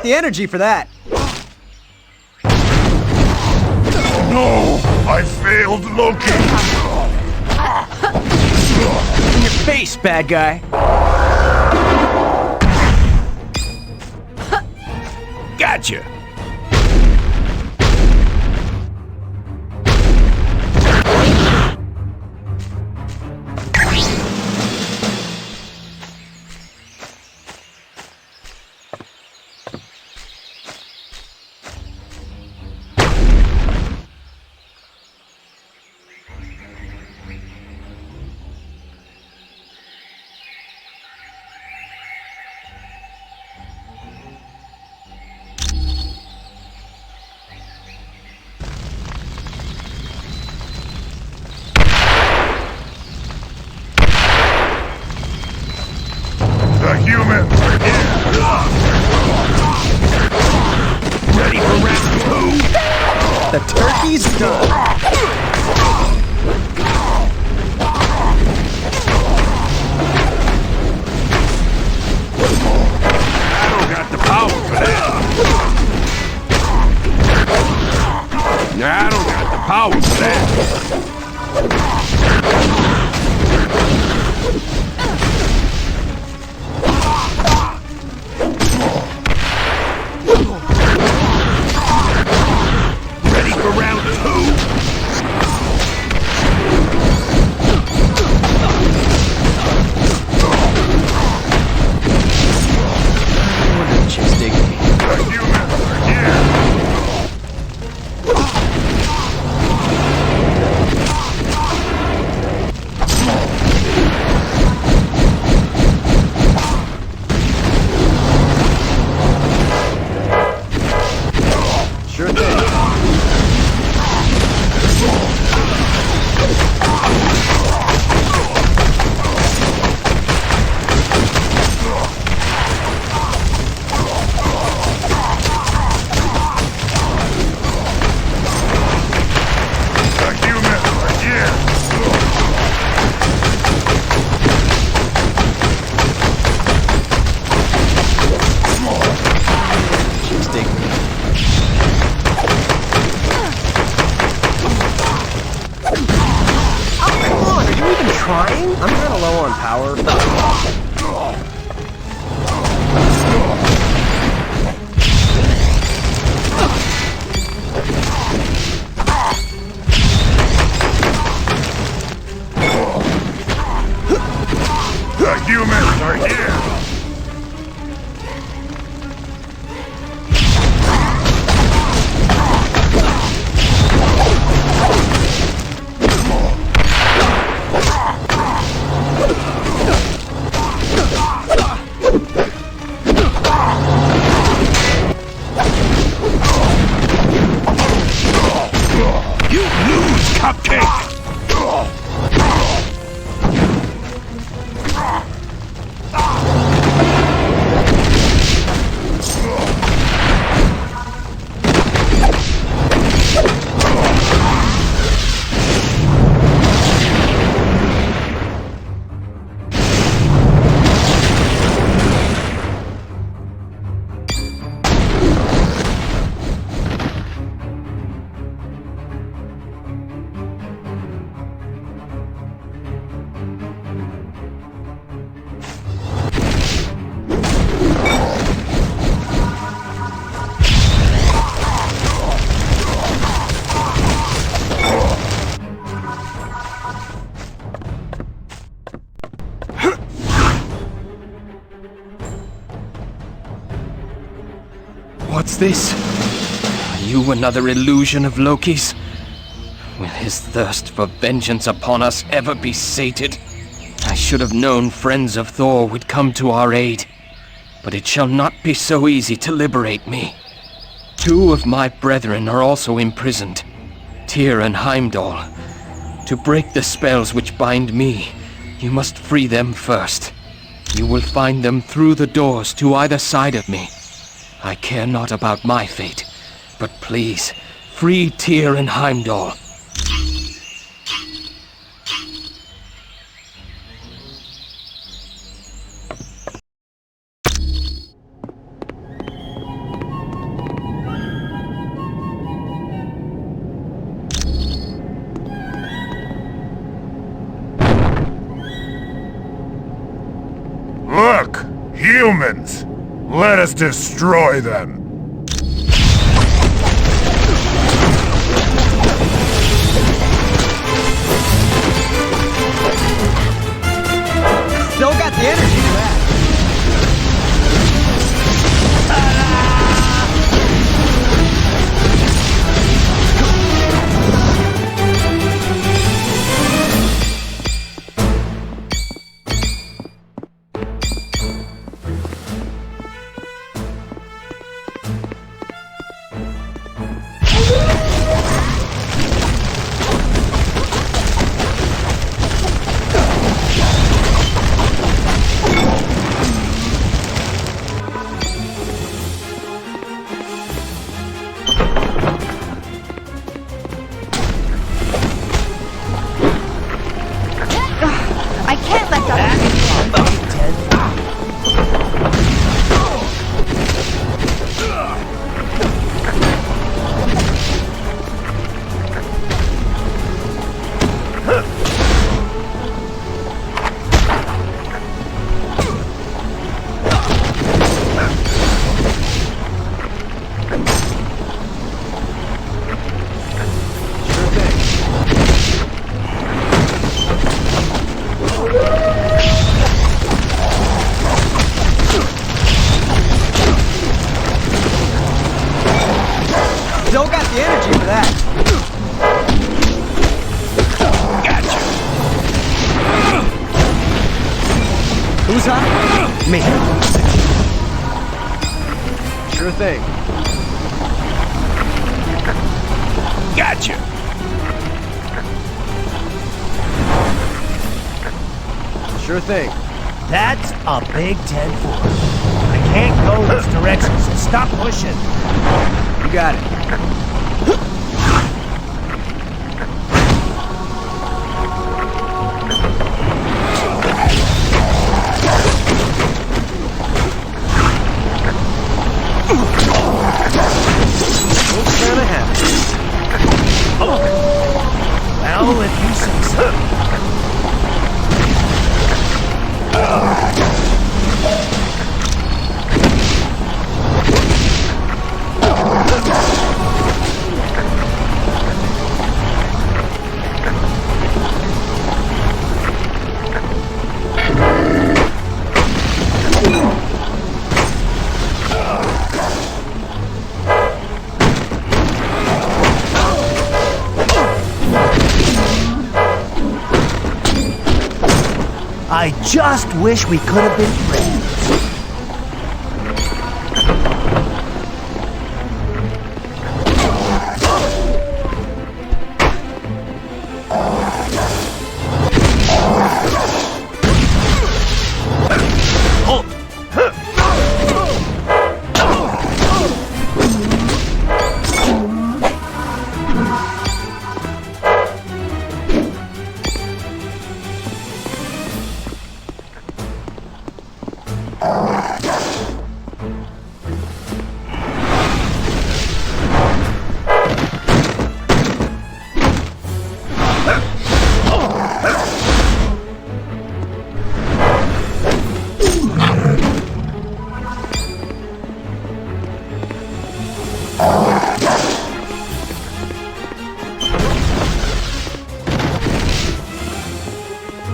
The energy for that. No! I failed Loki! In your face, bad guy. Gotcha. The humans are here! Ready for round 2? The turkey's done. I don't got the power for that. I don't got the power for that. Ready for round 2? What's this? Are you another illusion of Loki's? Will his thirst for vengeance upon us ever be sated? I should have known friends of Thor would come to our aid. But it shall not be so easy to liberate me. 2 of my brethren are also imprisoned, Tyr and Heimdall. To break the spells which bind me, you must free them first. You will find them through the doors to either side of me. I care not about my fate, but please, free Tyr and Heimdall. Look! Humans! Let us destroy them! Still got the energy for that. I can't let that. Still got the energy for that. Gotcha. Who's on? Me. Sure thing. Gotcha. Sure thing. That's a big 10-4. I can't go this direction, so stop pushing. You got it. What's gonna happen? Well, if you say so. just wish we could have been friends.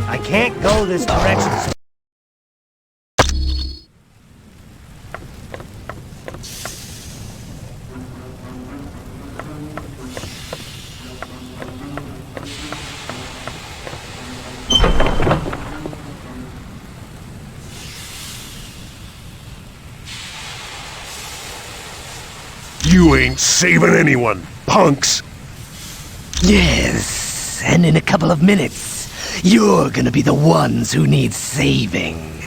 I can't go this direction. You ain't saving anyone, punks! Yes, and in a couple of minutes, you're gonna be the ones who need saving.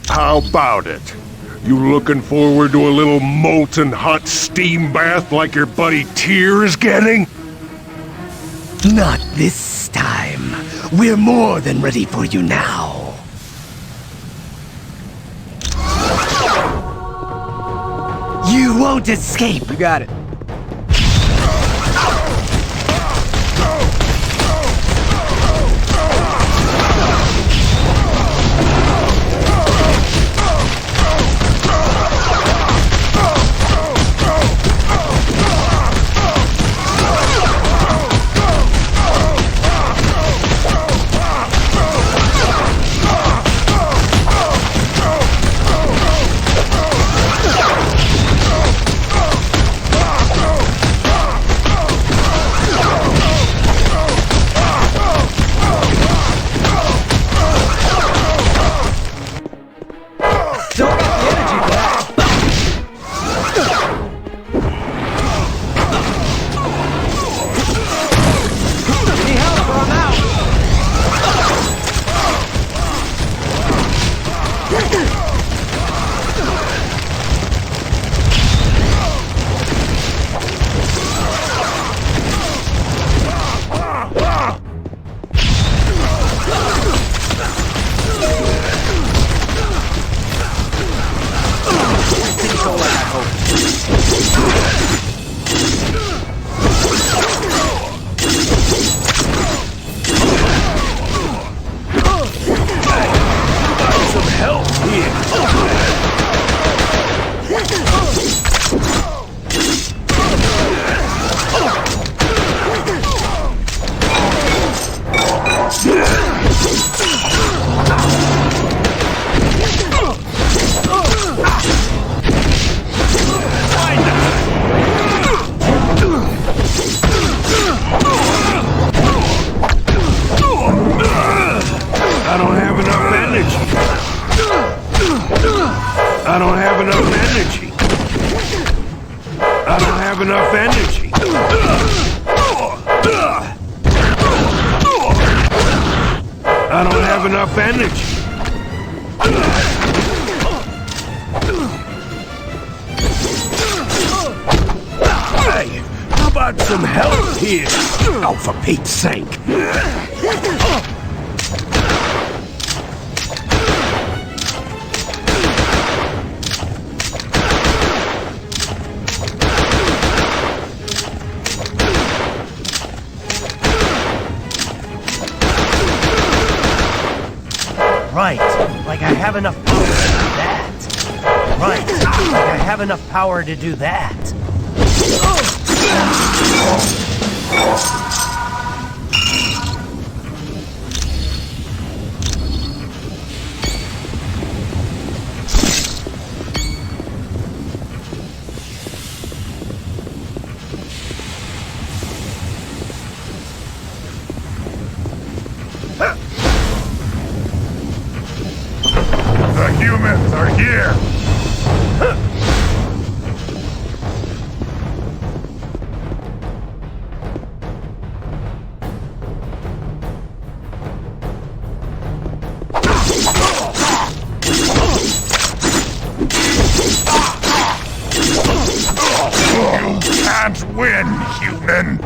How about it? You looking forward to a little molten hot steam bath like your buddy Tyr is getting? Not this time. We're more than ready for you now. You won't escape. You got it. I don't have enough energy. I don't have enough energy. I don't have enough energy. Hey, how about some help here? Oh, for Pete's sake. Right, like I have enough power to do that. Right, like I have enough power to do that. here! You can't win, human!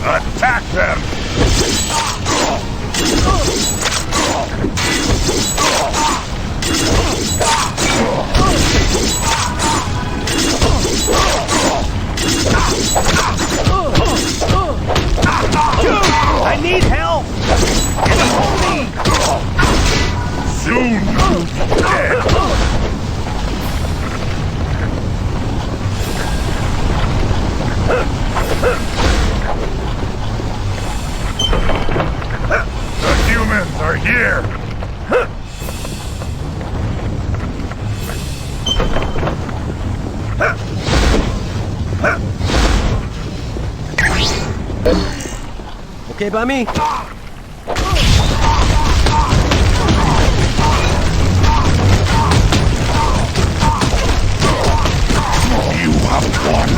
Attack them! I need help! Soon you'll be dead! The humans are here! Okay by me. You have won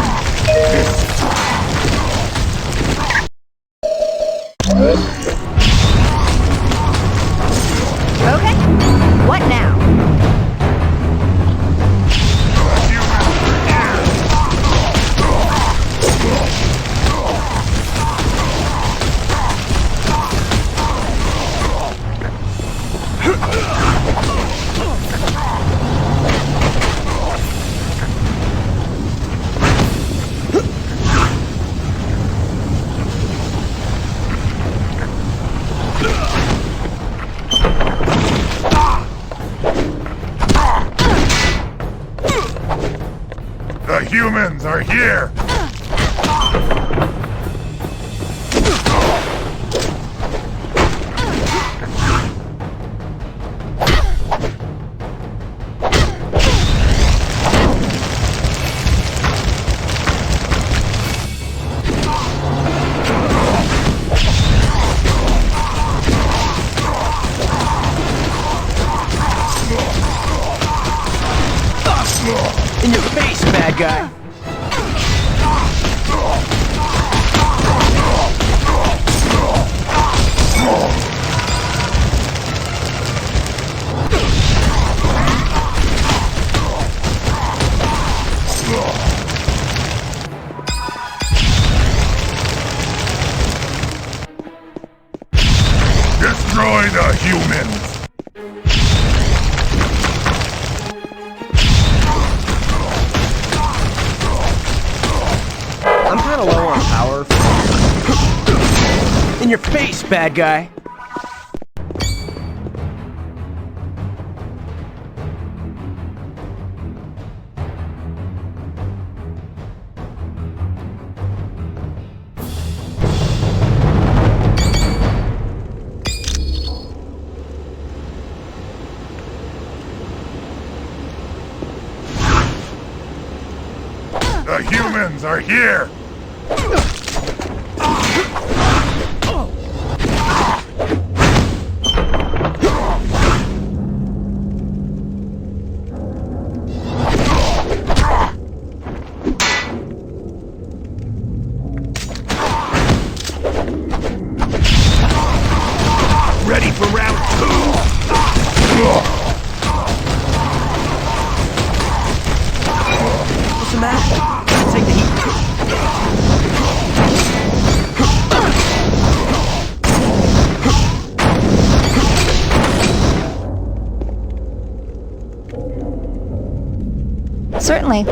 this Okay. What now? The humans are here! In your face, bad guy! Destroy the humans! I'm kinda low on power. In your face, bad guy! The humans are here! Ready for round two? What's the matter? Take the heat. Certainly.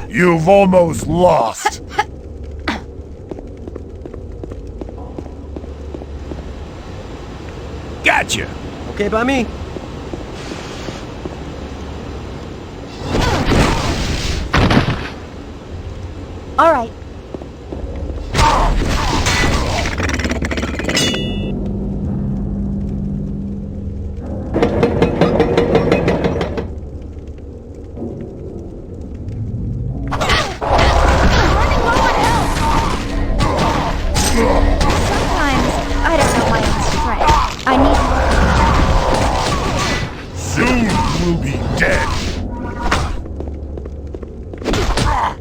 You've almost lost. Gotcha. Okay by me. All right. Sometimes I don't know my own strength. I need Soon we'll be dead.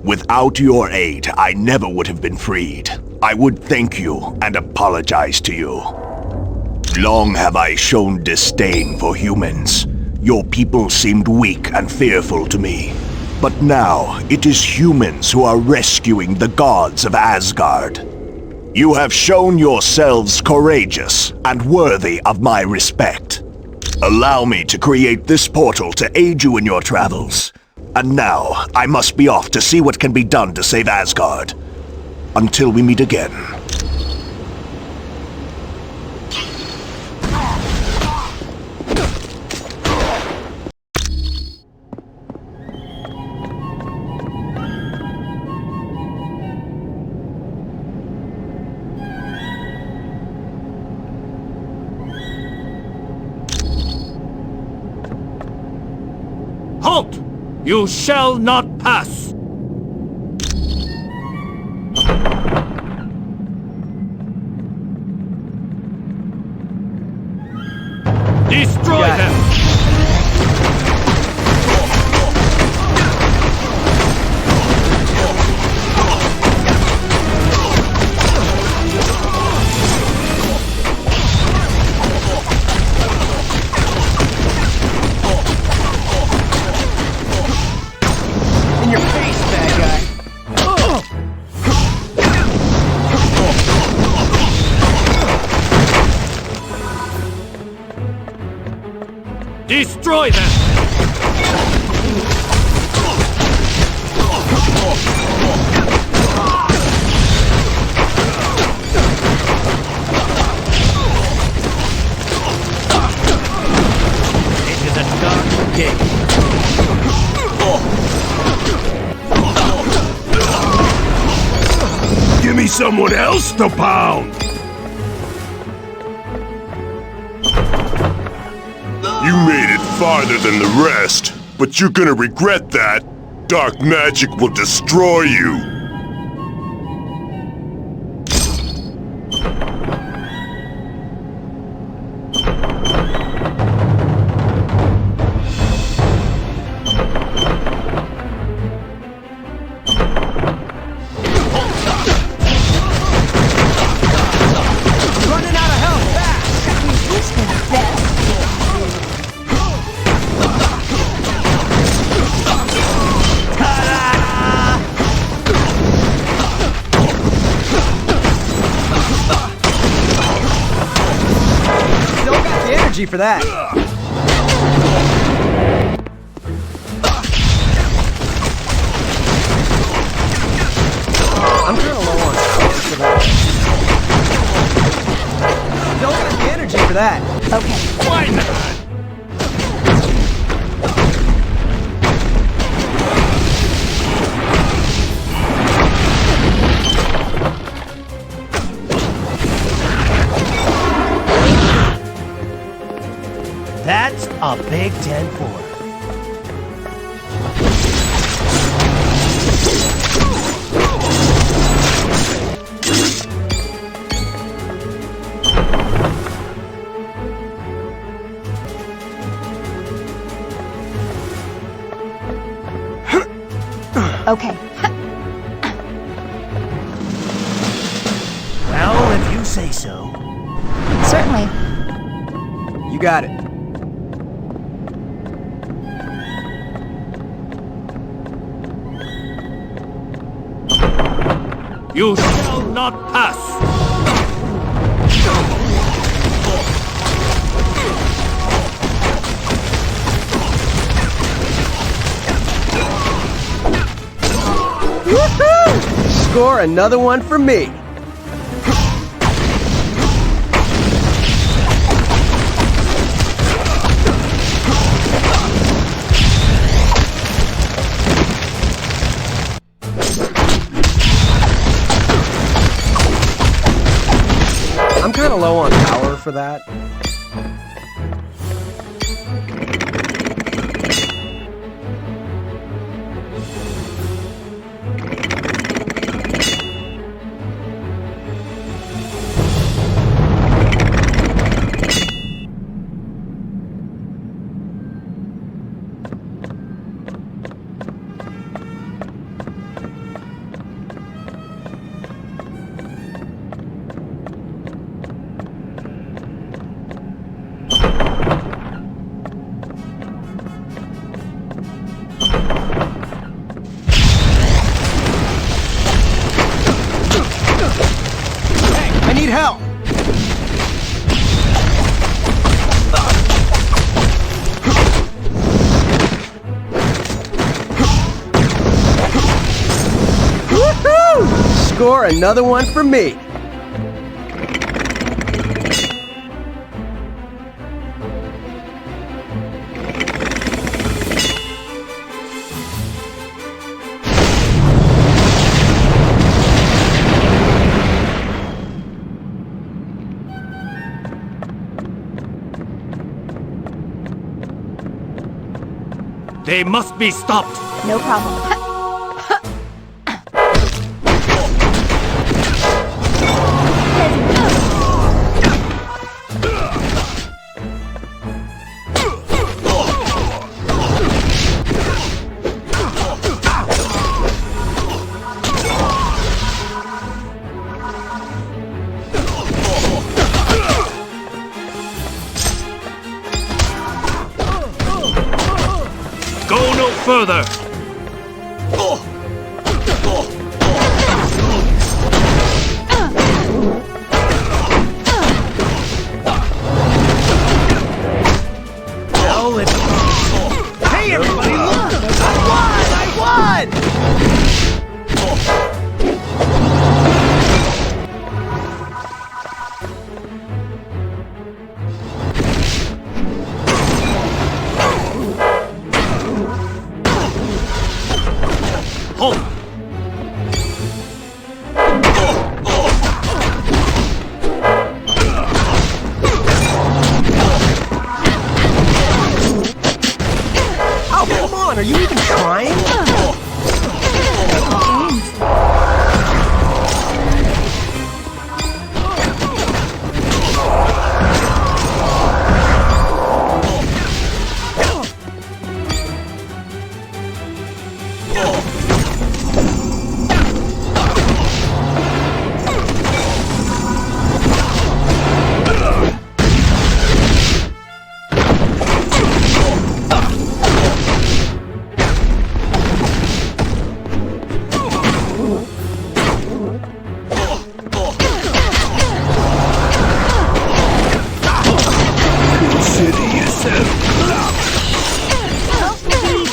Without your aid, I never would have been freed. I would thank you and apologize to you. Long have I shown disdain for humans. Your people seemed weak and fearful to me. But now, it is humans who are rescuing the gods of Asgard. You have shown yourselves courageous and worthy of my respect. Allow me to create this portal to aid you in your travels. And now, I must be off to see what can be done to save Asgard. Until we meet again. Halt! You shall not pass! Destroy them! In your face, bad guy. Destroy them! It is a dark day. Give me someone else to pound! You made it farther than the rest, but you're gonna regret that. Dark magic will destroy you. Running out of health fast! Still got the energy for that. I'm kinda low on power for that. Still got the energy for that. Okay. Why not? That's a big 10-4. Okay. Well, if you say so. Certainly. You got it. You shall not pass! Woohoo! Score another one for me. I'm kind of low on power for that. I need help! Woohoo! Score another one for me. They must be stopped! No problem. Go no further! Now let's... Hey everybody, look! I won! Halt! Oh, come on, are you even trying?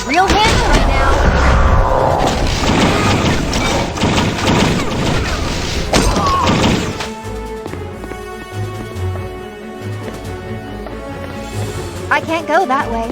Real handsome right now. I can't go that way.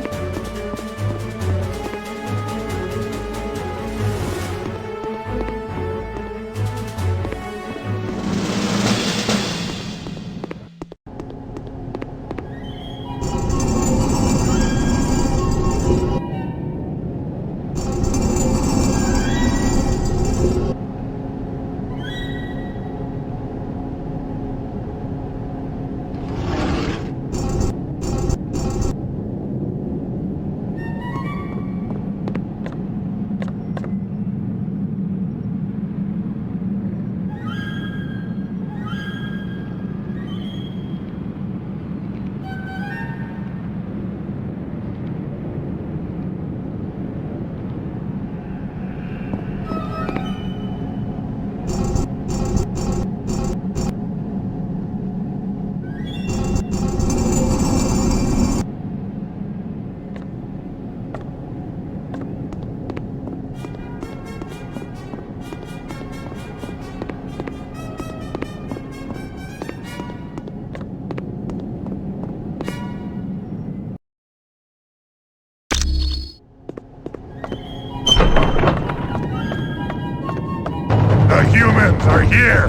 The humans are here!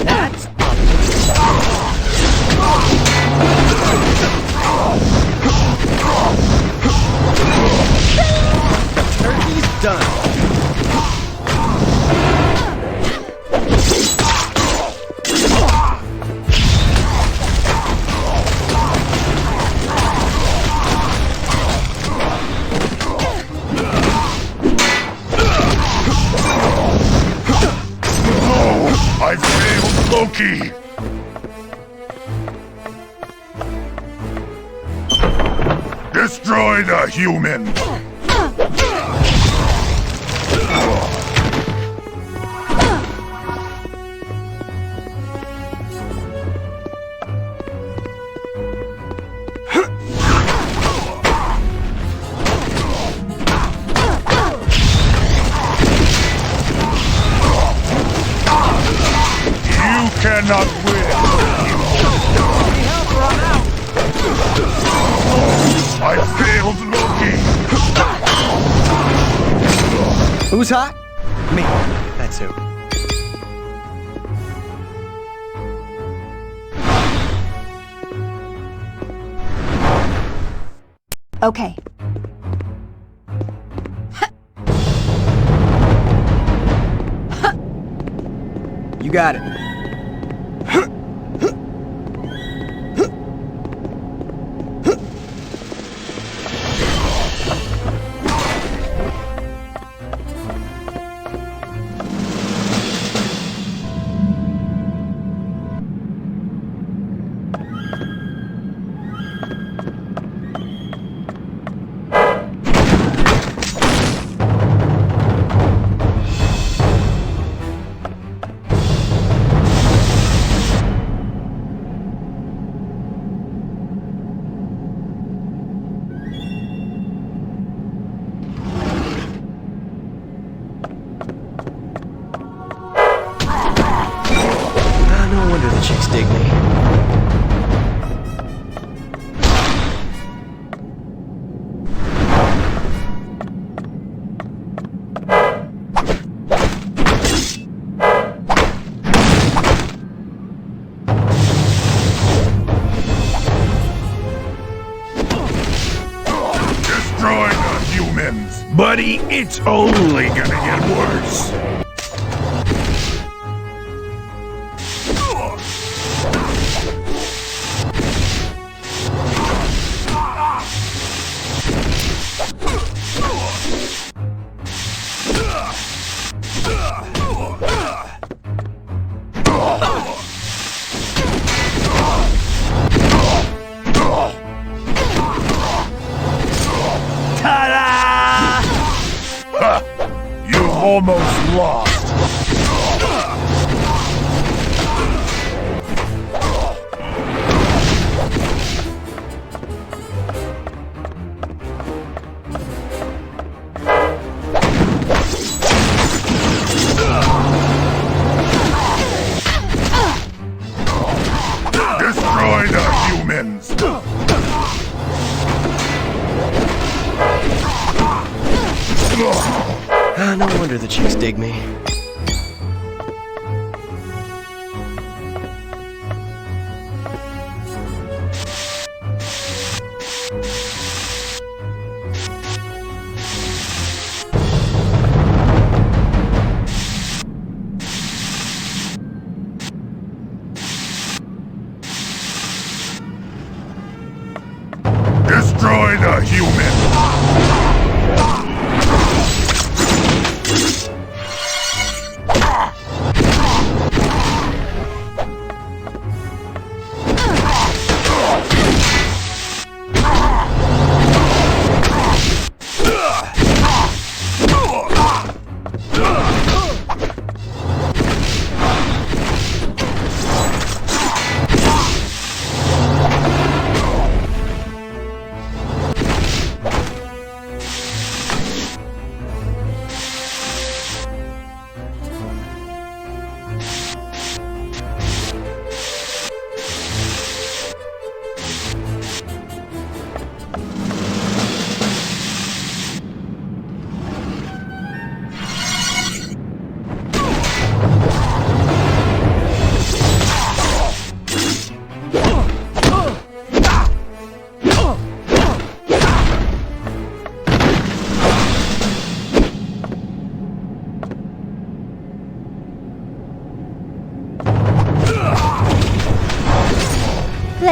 That's Turkey's done. I failed Loki! Destroy the human! You cannot win! I failed Loki! Who's hot? Me. That's who. Okay. You got it. No wonder the chicks dig me. Destroy the humans! Buddy, it's only gonna get worse! ta-da! Ha! You've almost lost! Destroy the humans! No wonder the chicks dig me. Destroy the humans!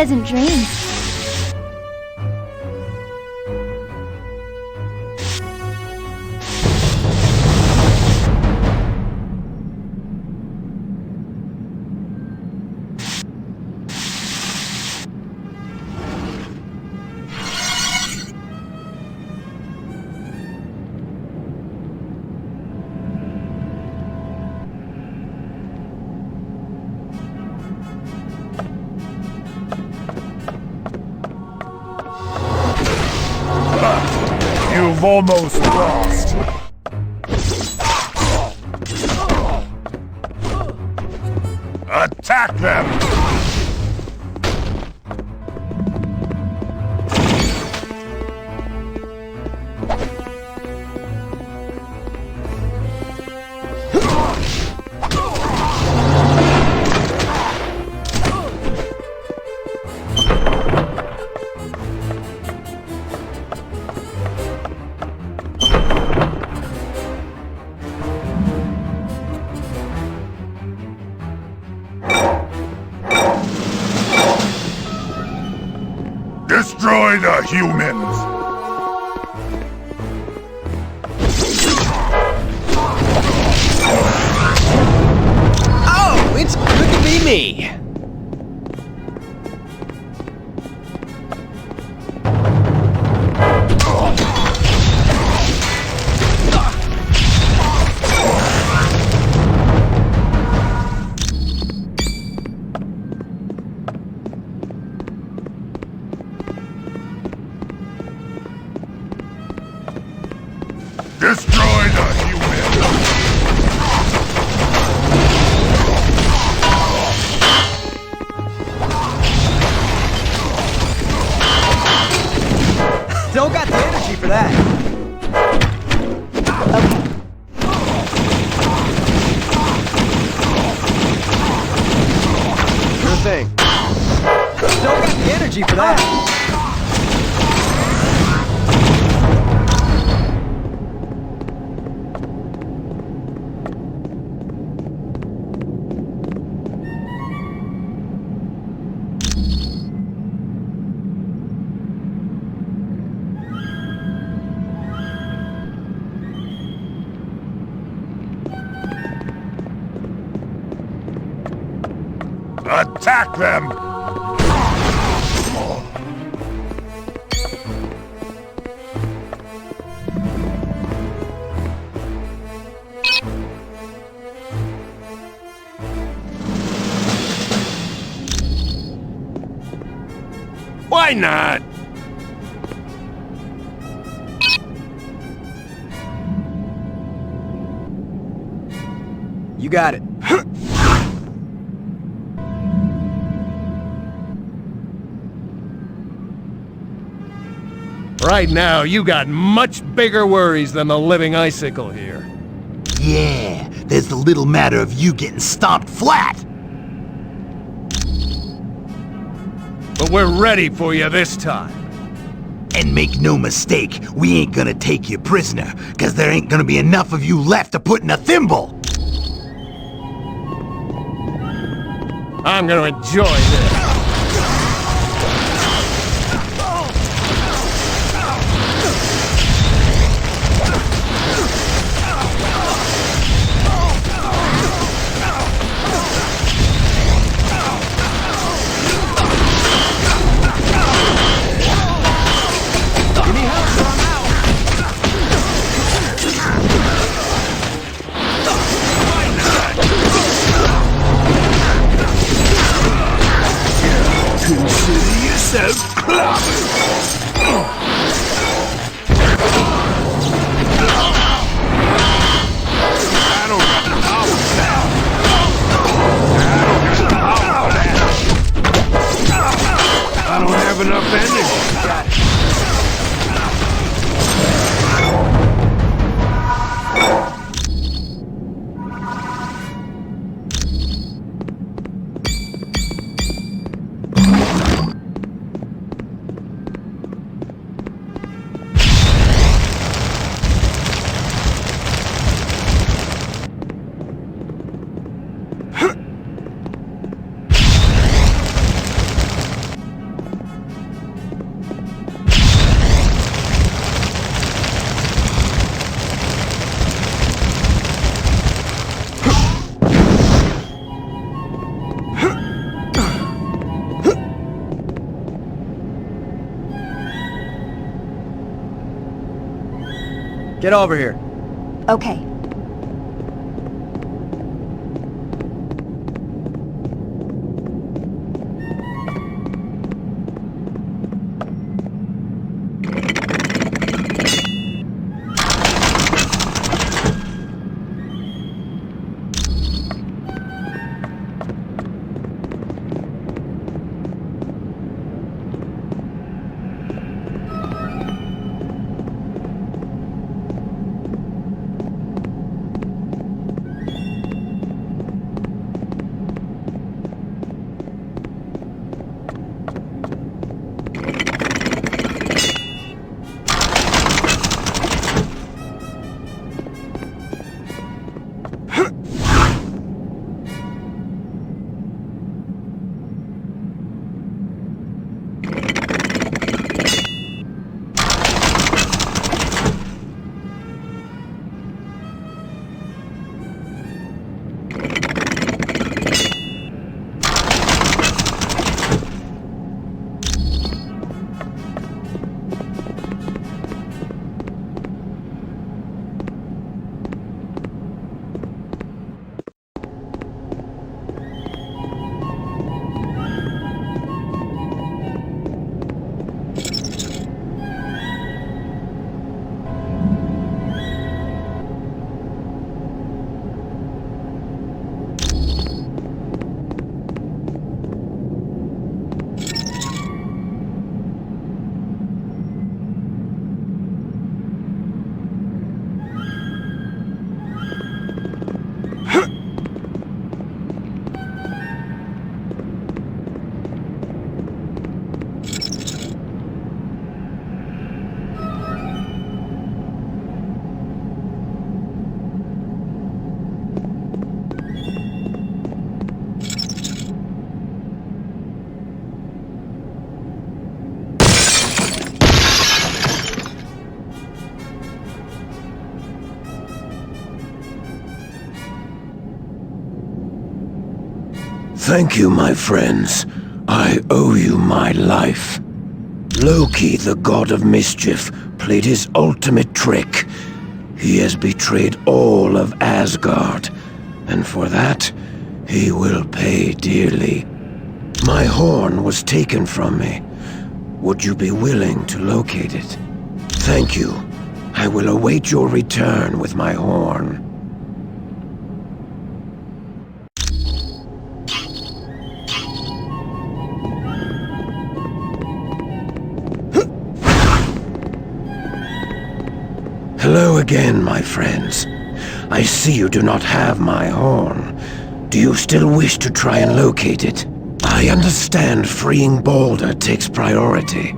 pleasant dreams. You've almost lost. Attack them! Destroy the humans! Oh, it's good to be me! Destroy the humans! Don't got the energy for that. Sure thing. Don't got the energy for that. Attack them! Why not? You got it. Right now, you got much bigger worries than the living icicle here. Yeah, there's the little matter of you getting stomped flat. But we're ready for you this time. And make no mistake, we ain't gonna take you prisoner, cause there ain't gonna be enough of you left to put in a thimble. I'm gonna enjoy this. Get over here. Okay. Thank you, my friends. I owe you my life. Loki, the god of mischief, played his ultimate trick. He has betrayed all of Asgard, and for that, he will pay dearly. My horn was taken from me. Would you be willing to locate it? Thank you. I will await your return with my horn. Hello again, my friends. I see you do not have my horn. Do you still wish to try and locate it? I understand freeing Balder takes priority.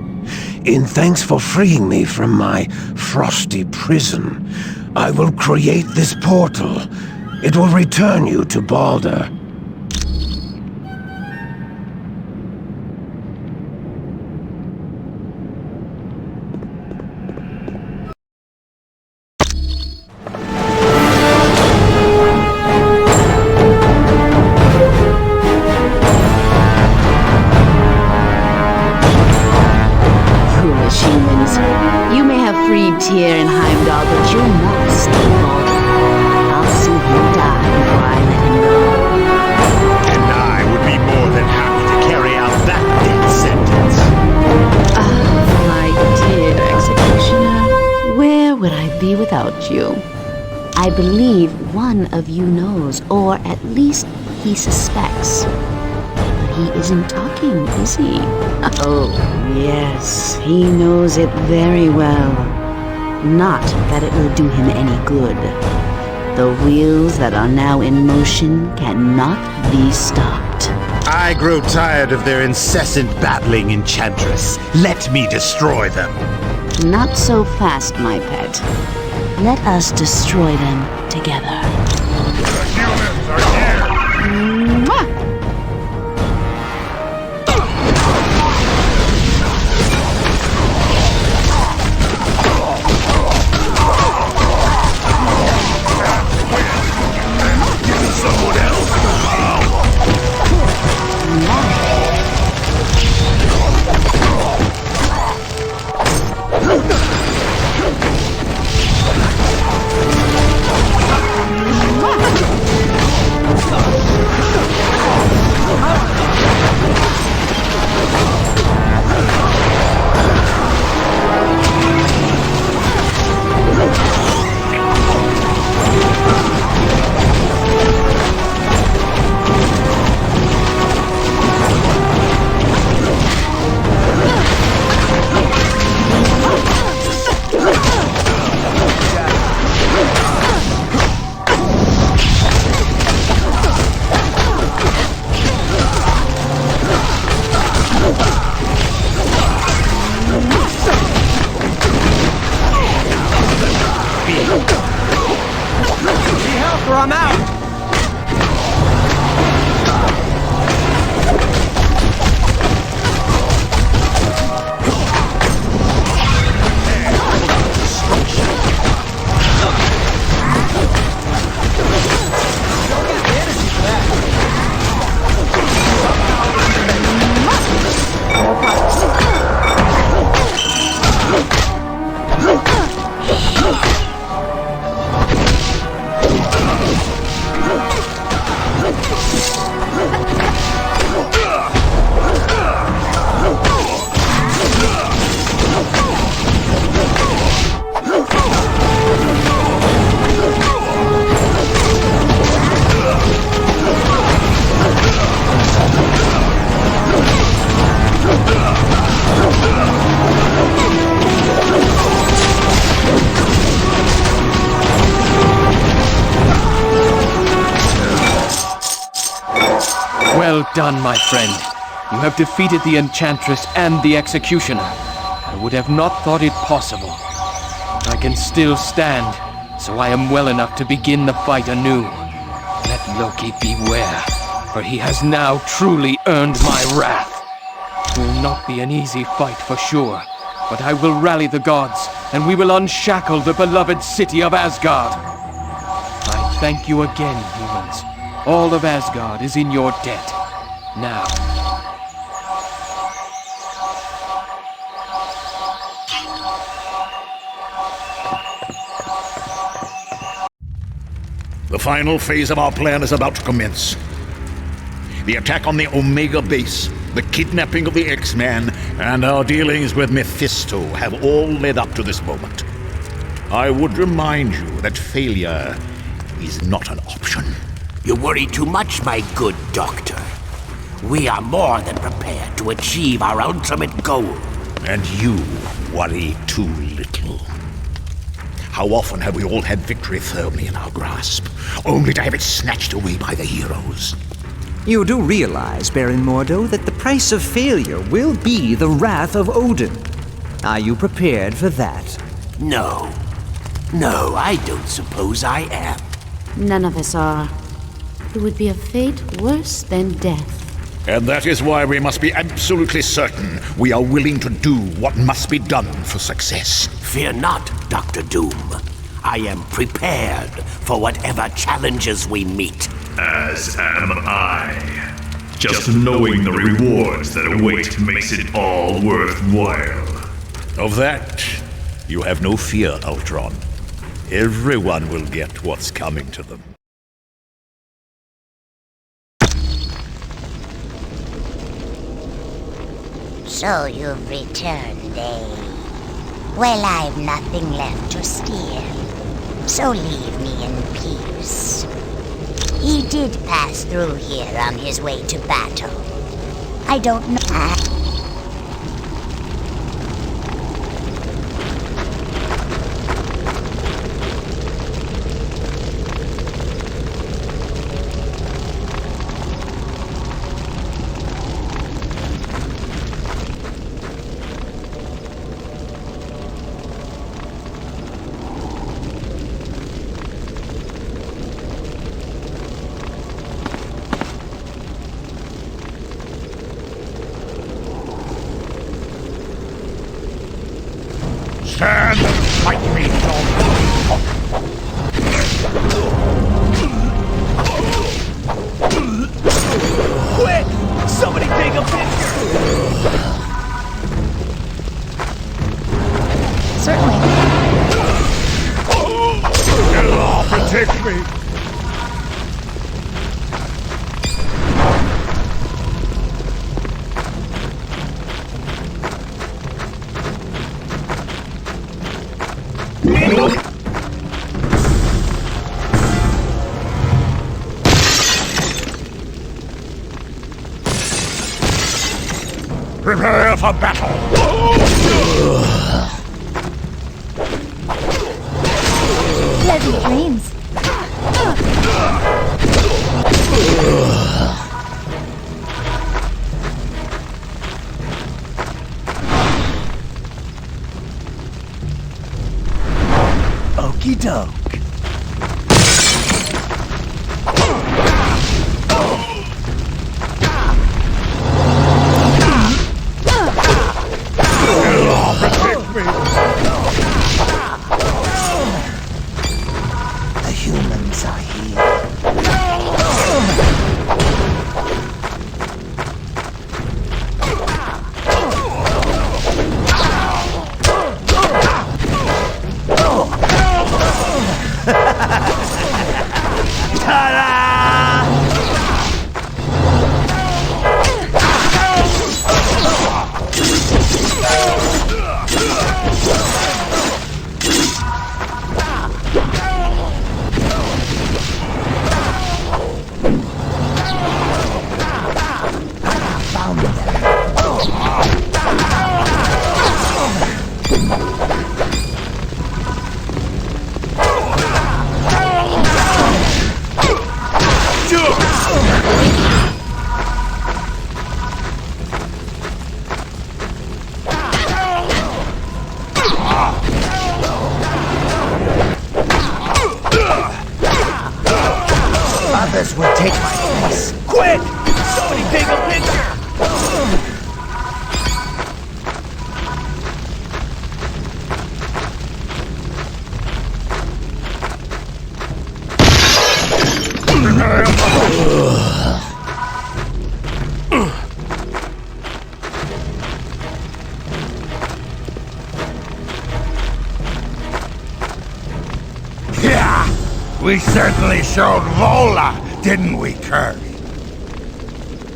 In thanks for freeing me from my frosty prison, I will create this portal. It will return you to Balder. Tyr and Heimdall, but you'll not stay Balder. I'll see him die before I let him go. And I would be more than happy to carry out that death sentence. My dear executioner, where would I be without you? I believe one of you knows, or at least he suspects. But he isn't talking, is he? Oh, yes, he knows it very well. Not that it will do him any good. The wheels that are now in motion cannot be stopped. I grow tired of their incessant babbling, Enchantress. Let me destroy them. Not so fast, my pet. Let us destroy them together. The humans are here! Mwah! Someone else bow! I'm out! Well done, my friend. You have defeated the Enchantress and the Executioner. I would have not thought it possible. I can still stand, so I am well enough to begin the fight anew. Let Loki beware, for he has now truly earned my wrath. It will not be an easy fight for sure, but I will rally the gods, and we will unshackle the beloved city of Asgard. I thank you again, humans. All of Asgard is in your debt. Now. The final phase of our plan is about to commence. The attack on the Omega base, the kidnapping of the X-Man, and our dealings with Mephisto have all led up to this moment. I would remind you that failure is not an option. You worry too much, my good doctor. We are more than prepared to achieve our ultimate goal. And you worry too little. How often have we all had victory firmly in our grasp, only to have it snatched away by the heroes? You do realize, Baron Mordo, that the price of failure will be the wrath of Odin. Are you prepared for that? No. No, I don't suppose I am. None of us are. It would be a fate worse than death. And that is why we must be absolutely certain we are willing to do what must be done for success. Fear not, Dr. Doom. I am prepared for whatever challenges we meet. As am I. Just knowing the rewards that await makes it all worthwhile. Of that, you have no fear, Ultron. Everyone will get what's coming to them. So you've returned, eh? Well, I've nothing left to steal, so leave me in peace. He did pass through here on his way to battle. I don't know. Stand and fight me, Quick! Somebody take a picture! Certainly. Get off and take me! Prepare for battle! Pleasant dreams. Okie doke. We certainly showed Vola, didn't we, Kirk?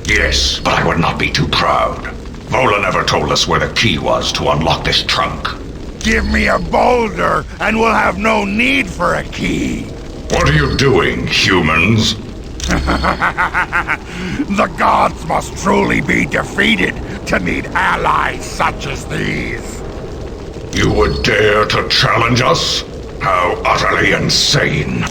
Yes, but I would not be too proud. Vola never told us where the key was to unlock this trunk. Give me a boulder, and we'll have no need for a key. What are you doing, humans? The gods must truly be defeated to need allies such as these. You would dare to challenge us? How utterly insane.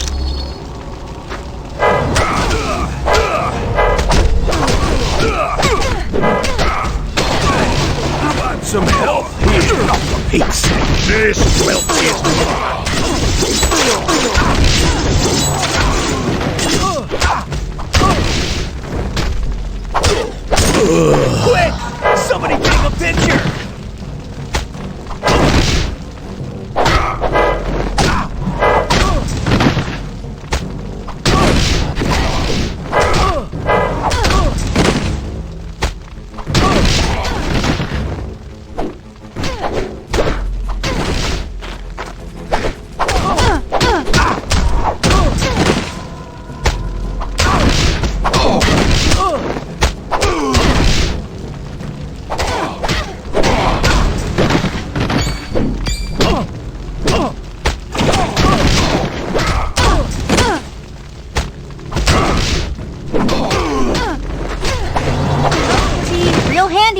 Want some help? Here, for Pete's sake. This will is Quick! Somebody take a picture!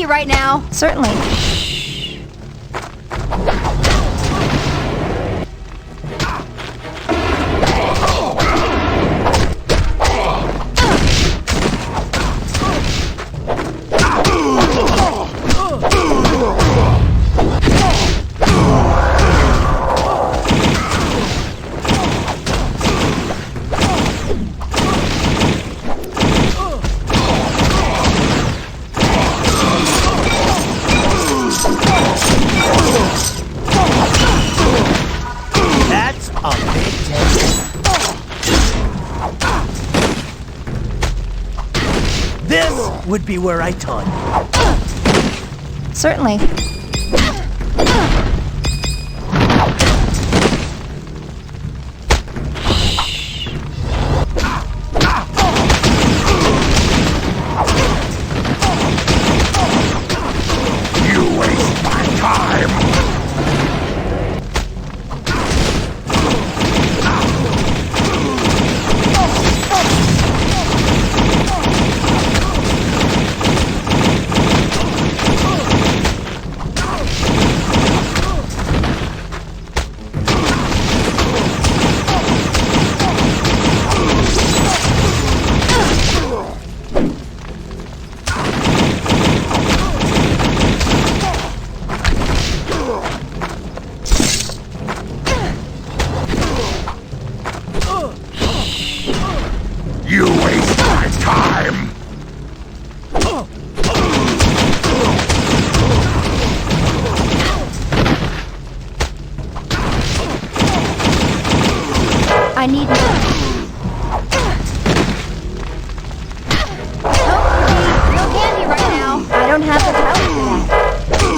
Right now. Certainly. Would be where I taunt. Certainly. You waste my time. You waste my time! I need more. Real handy right now. I don't have the power for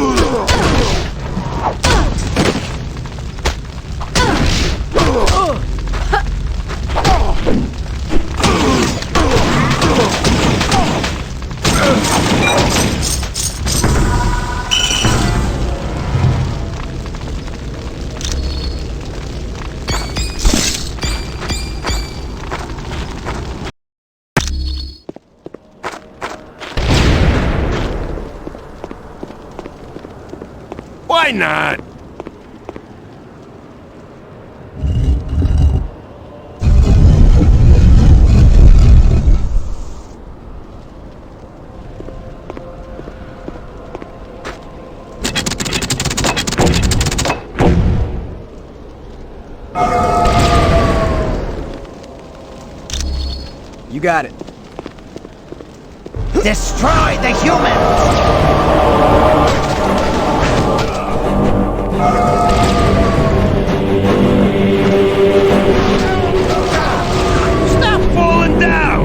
Why not? You got it. Destroy the humans! Stop falling down!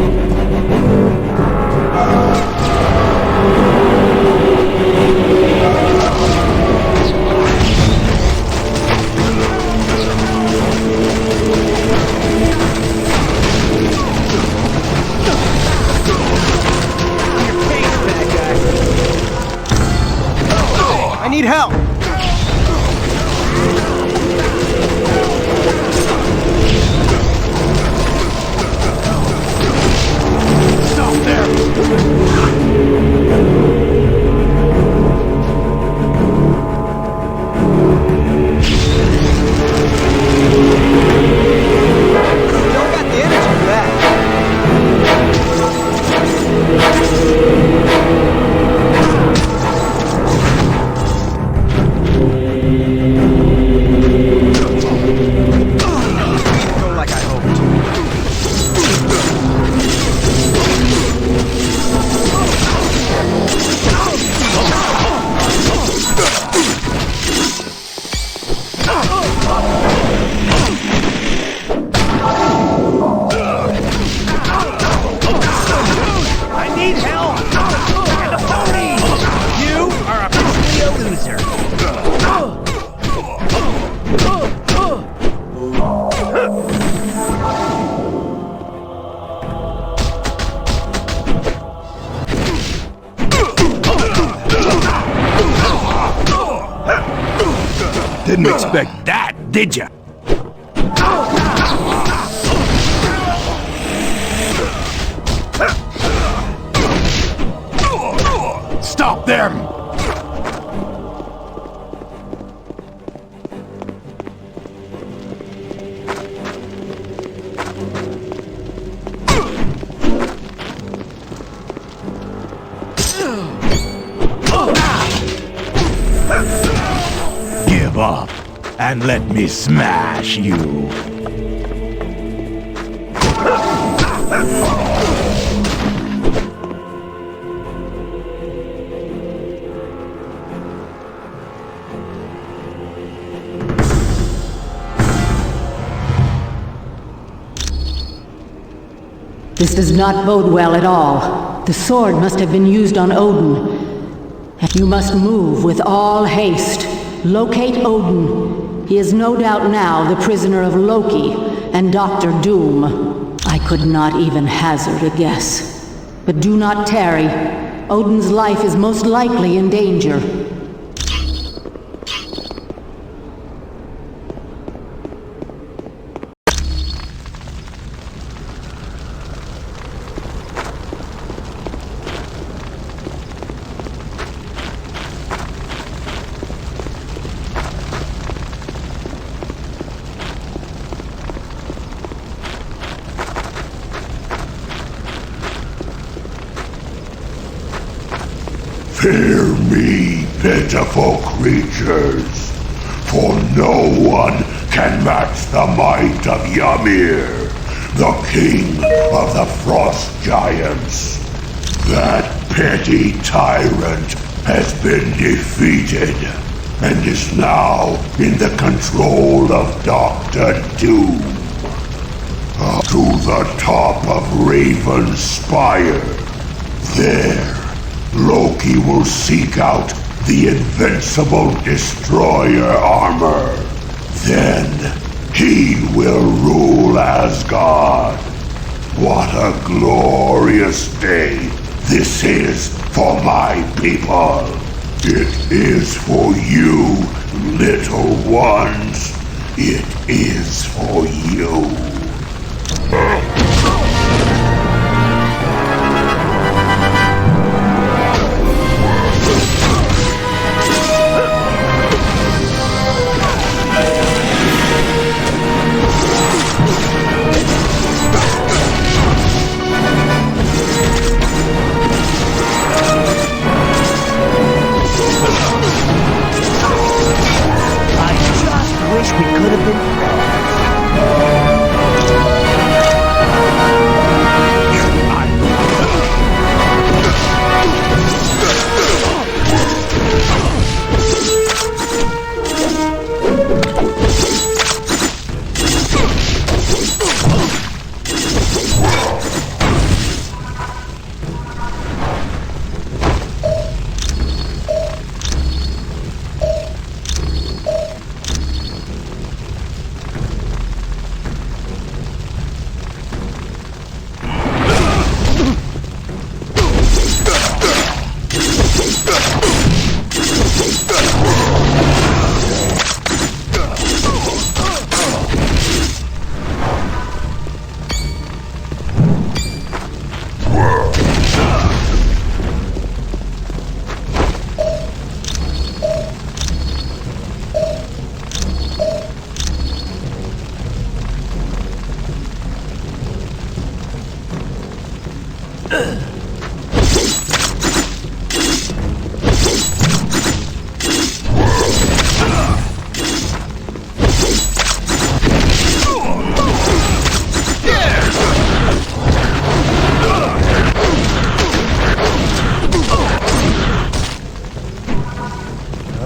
expect that, did ya? Stop them! Give up and let me smash you. This does not bode well at all. The sword must have been used on Odin. You must move with all haste. Locate Odin. He is no doubt now the prisoner of Loki and Dr. Doom. I could not even hazard a guess. But do not tarry. Odin's life is most likely in danger. Fear me, pitiful creatures, for no one can match the might of Ymir, the king of the Frost Giants. That petty tyrant has been defeated, and is now in the control of Dr. Doom. To the top of Raven's Spire. There, Loki will seek out the invincible destroyer armor. Then he will rule Asgard. What a glorious day this is for my people. It is for you, little ones. It is for you. Wish we could have been friends.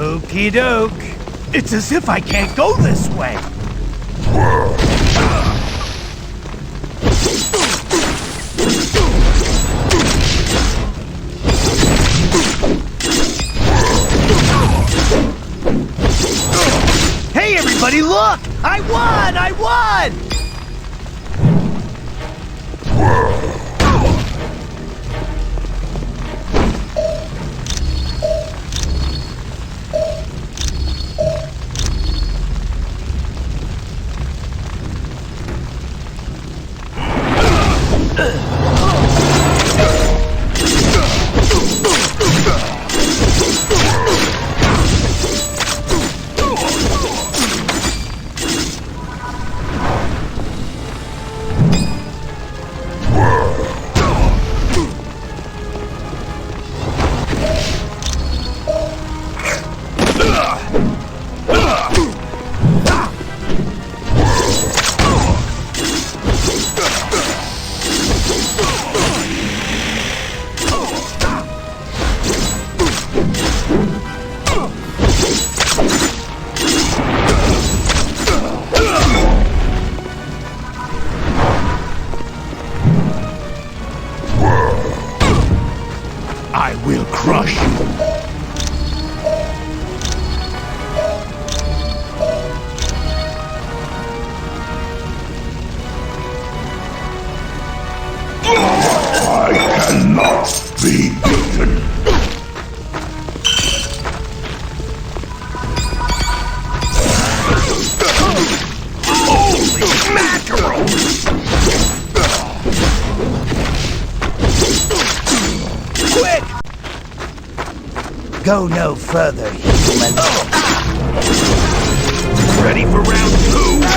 Okey doke. It's as if I can't go this way. Hey everybody, look! I won! I won! not be beaten. Holy mackerel! Quick! Go no further, human. Ready for round 2.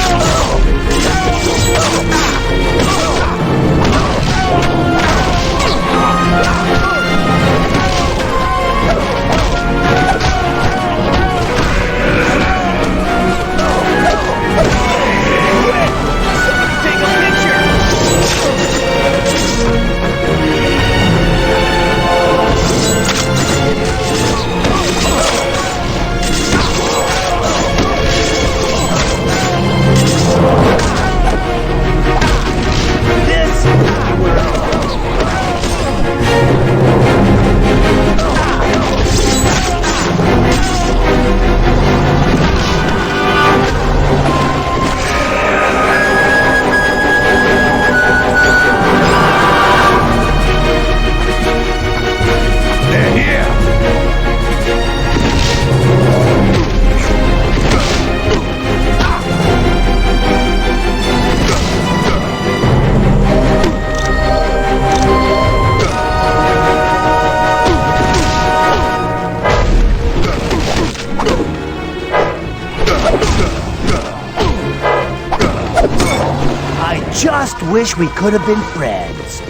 I just wish we could have been friends.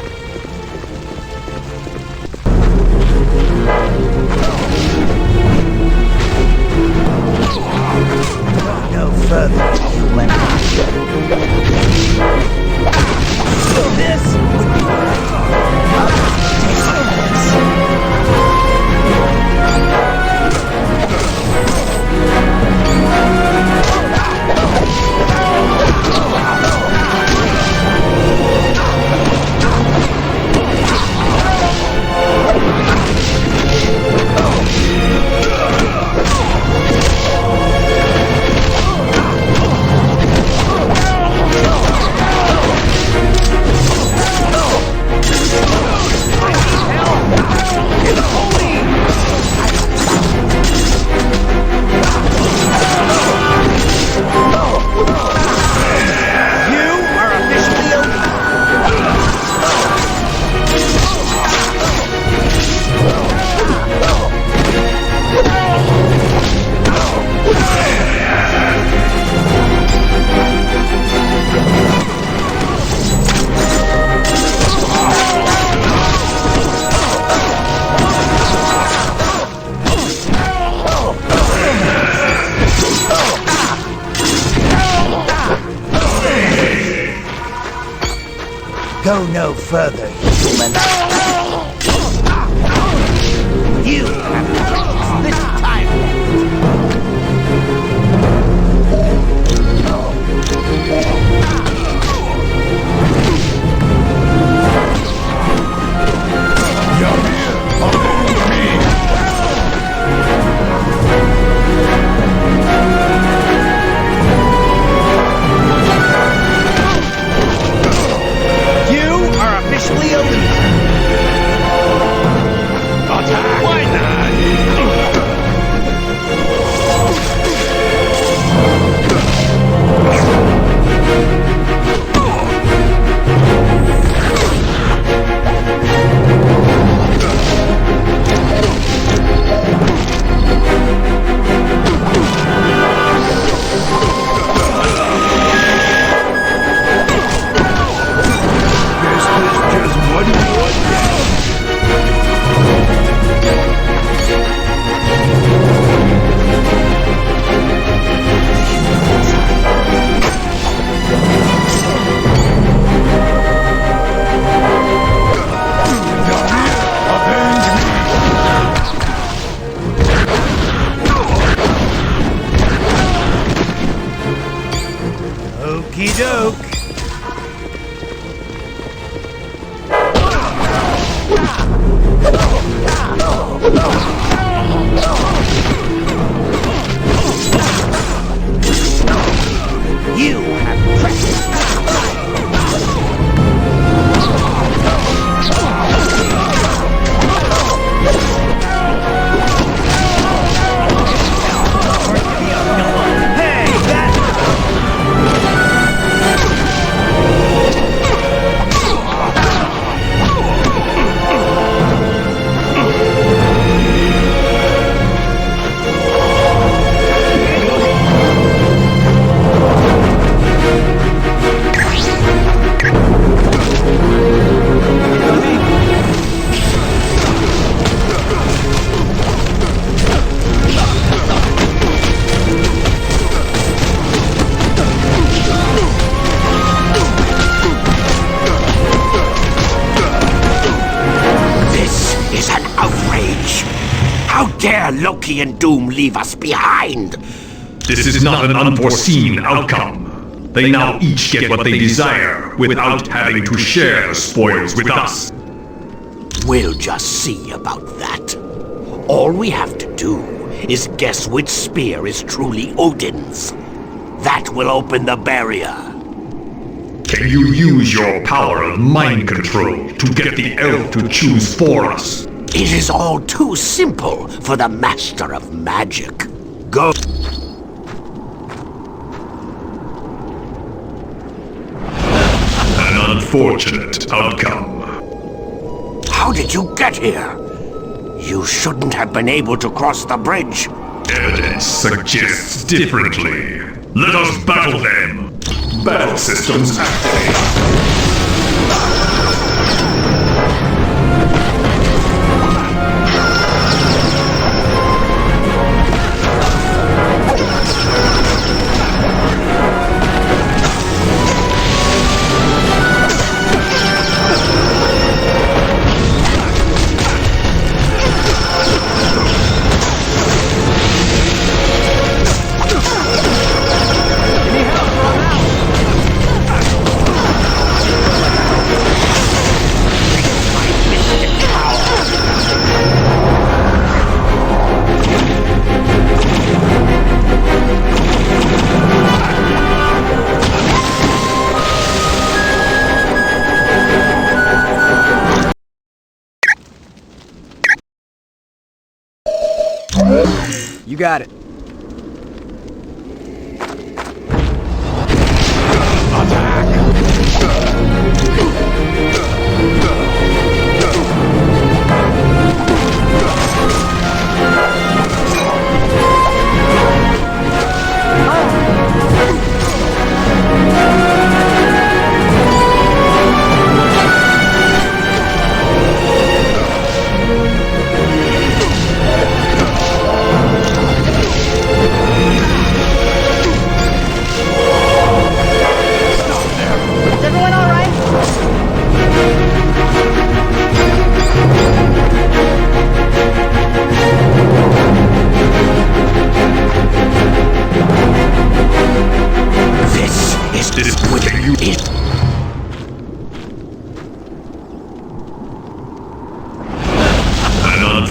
No further, human. This would be Go no further, human. You have just this time Okey doke. You have practiced. dare Loki and Doom leave us behind? This is not an unforeseen outcome. They now each get what they desire without having to share the spoils with us. We'll just see about that. All we have to do is guess which spear is truly Odin's. That will open the barrier. Can you use your power of mind control to get the elf to choose for us? It is all too simple for the Master of Magic. Go. An unfortunate outcome. How did you get here? You shouldn't have been able to cross the bridge. Evidence suggests differently. Let us battle them. Battle systems activate. You got it.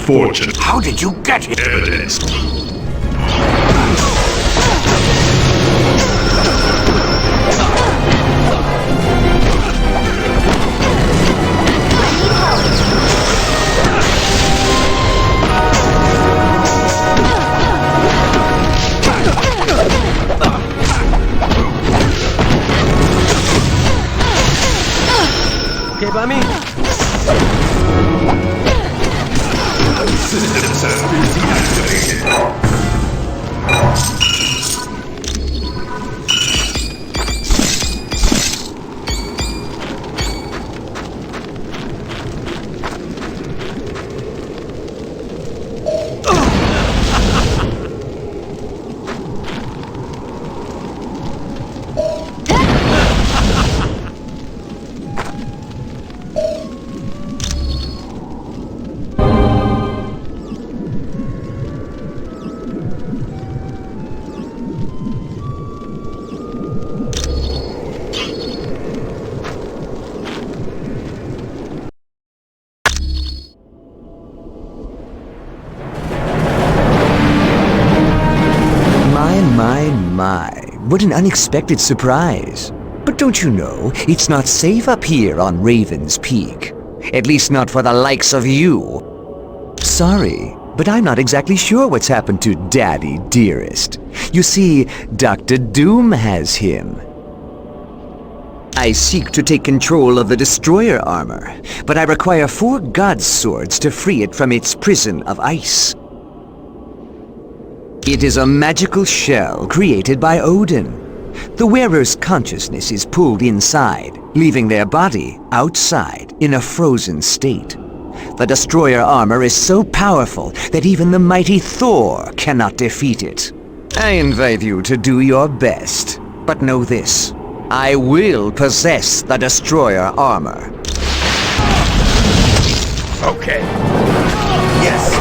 Unfortunate. How did you get here? Evidence. Okay, by me. Systems have been deactivated. My, what an unexpected surprise. But don't you know, it's not safe up here on Raven's Peak. At least not for the likes of you. Sorry, but I'm not exactly sure what's happened to Daddy Dearest. You see, Dr. Doom has him. I seek to take control of the Destroyer armor, but I require 4 God's swords to free it from its prison of ice. It is a magical shell created by Odin. The wearer's consciousness is pulled inside, leaving their body outside in a frozen state. The Destroyer armor is so powerful that even the mighty Thor cannot defeat it. I invite you to do your best, but know this. I will possess the Destroyer armor. Okay. Yes.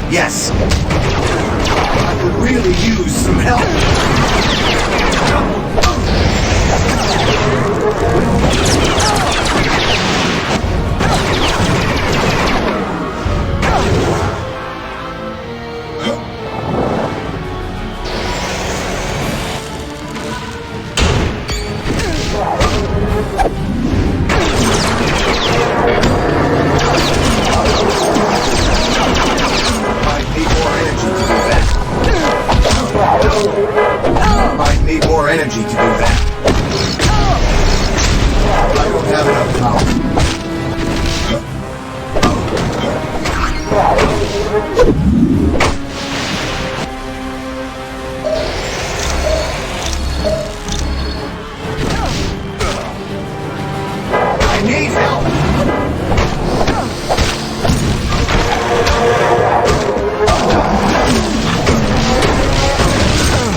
Yes. I could really use some help. Might need more energy to do that. I don't have enough I need help.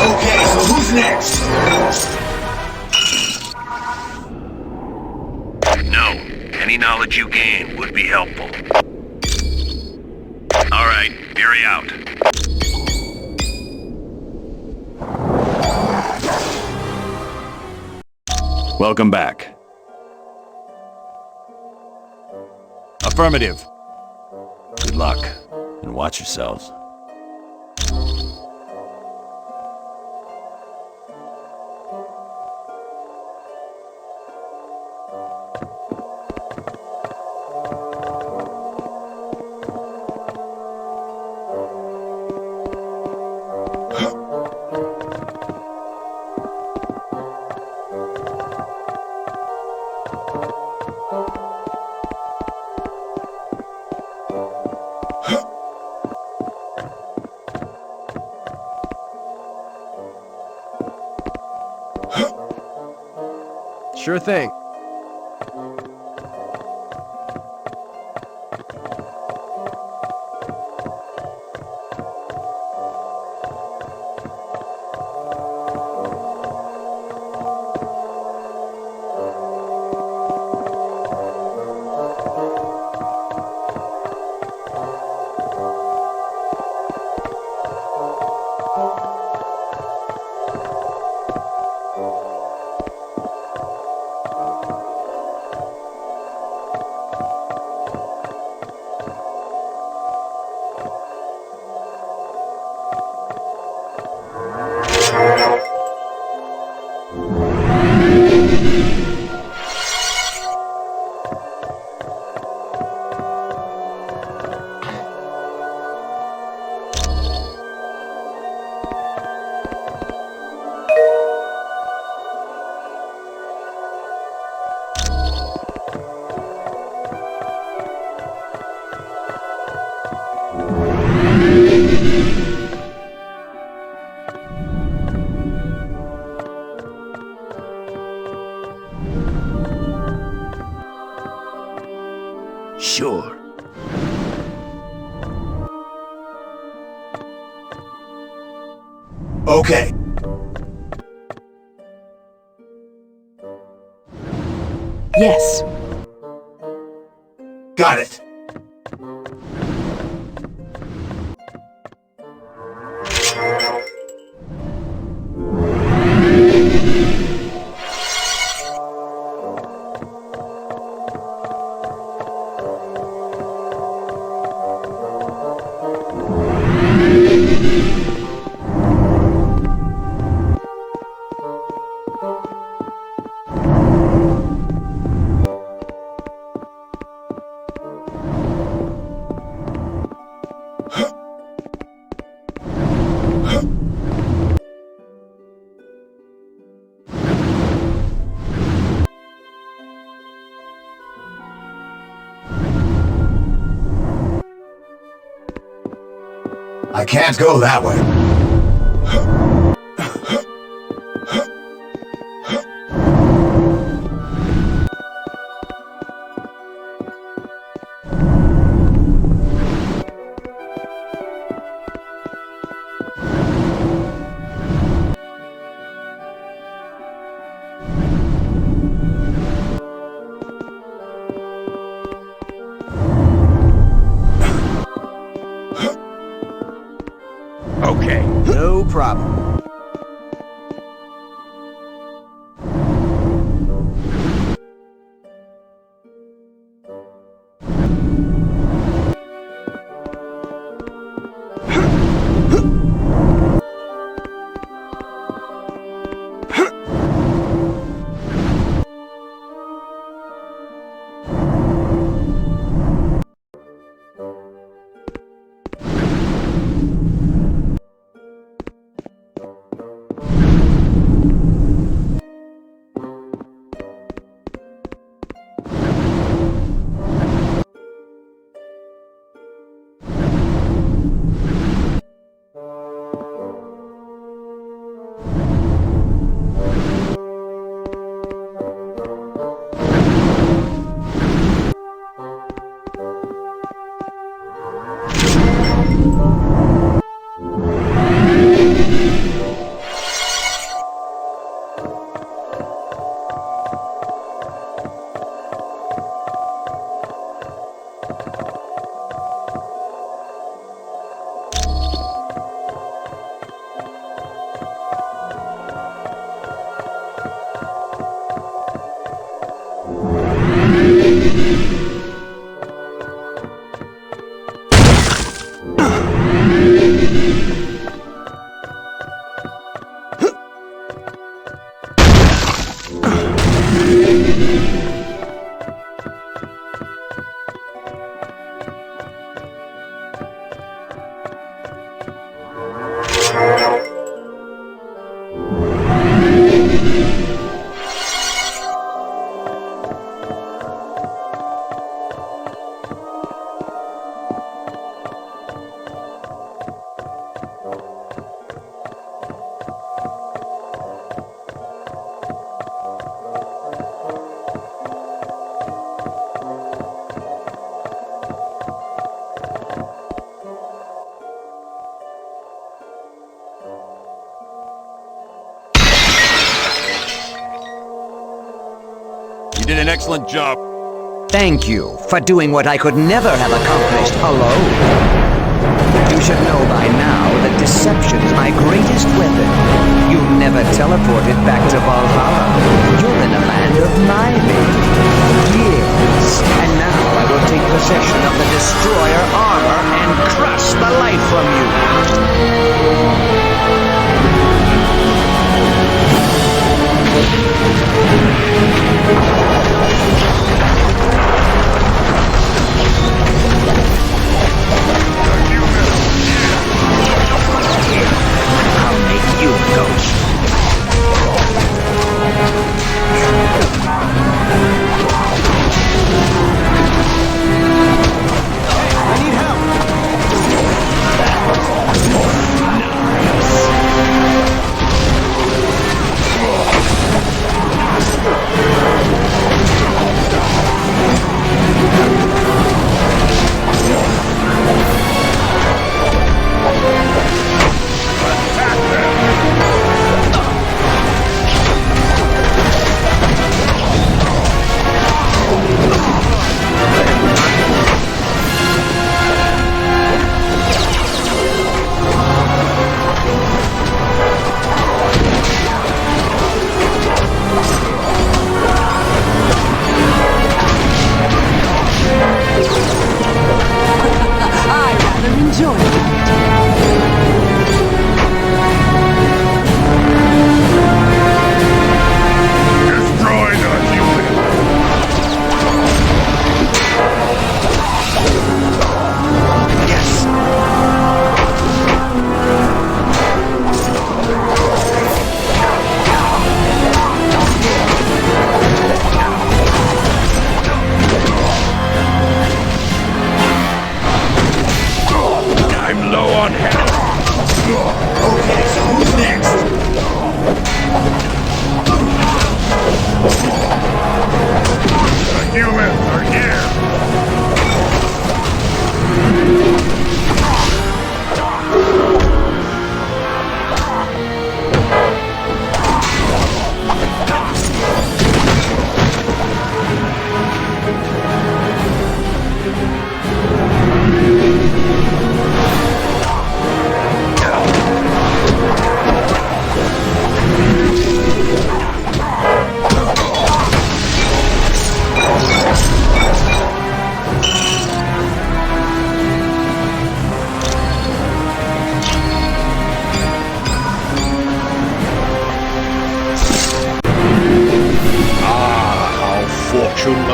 Okay, so who's next? No. Any knowledge you gain would be helpful. Alright, Fury out. Welcome back. Affirmative. Good luck, and watch yourselves. Sure thing. Sure. Okay. Yes. Got it. I can't go that way. Okay. No problem. You did an excellent job. Thank you for doing what I could never have accomplished alone. You should know by now that deception is my greatest weapon. You never teleported back to Valhalla. You're in a land of Nihil. Yes, and now I will take possession of the Destroyer armor and crush the life from you. I'll make you a ghost. I need help.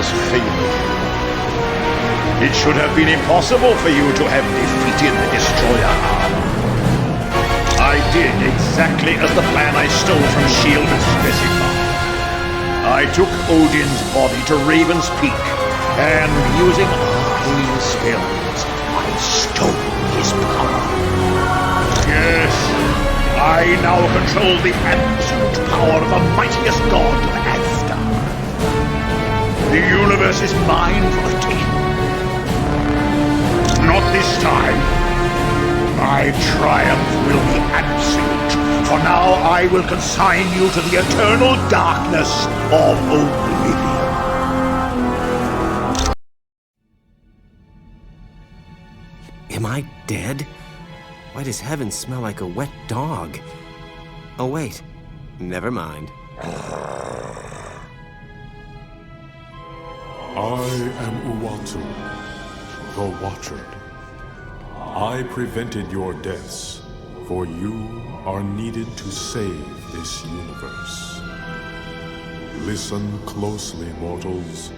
has favored you. It should have been impossible for you to have defeated the Destroyer. I did exactly as the plan I stole from S.H.I.E.L.D. specified. I took Odin's body to Raven's Peak, and using arcane spells, I stole his power. Yes, I now control the absolute power of the mightiest god of Asgard. The universe is mine for the taking. Not this time. My triumph will be absolute, for now I will consign you to the eternal darkness of oblivion. Am I dead? Why does heaven smell like a wet dog? Oh wait, never mind. I am Uatu, the Watcher. I prevented your deaths, for you are needed to save this universe. Listen closely, mortals.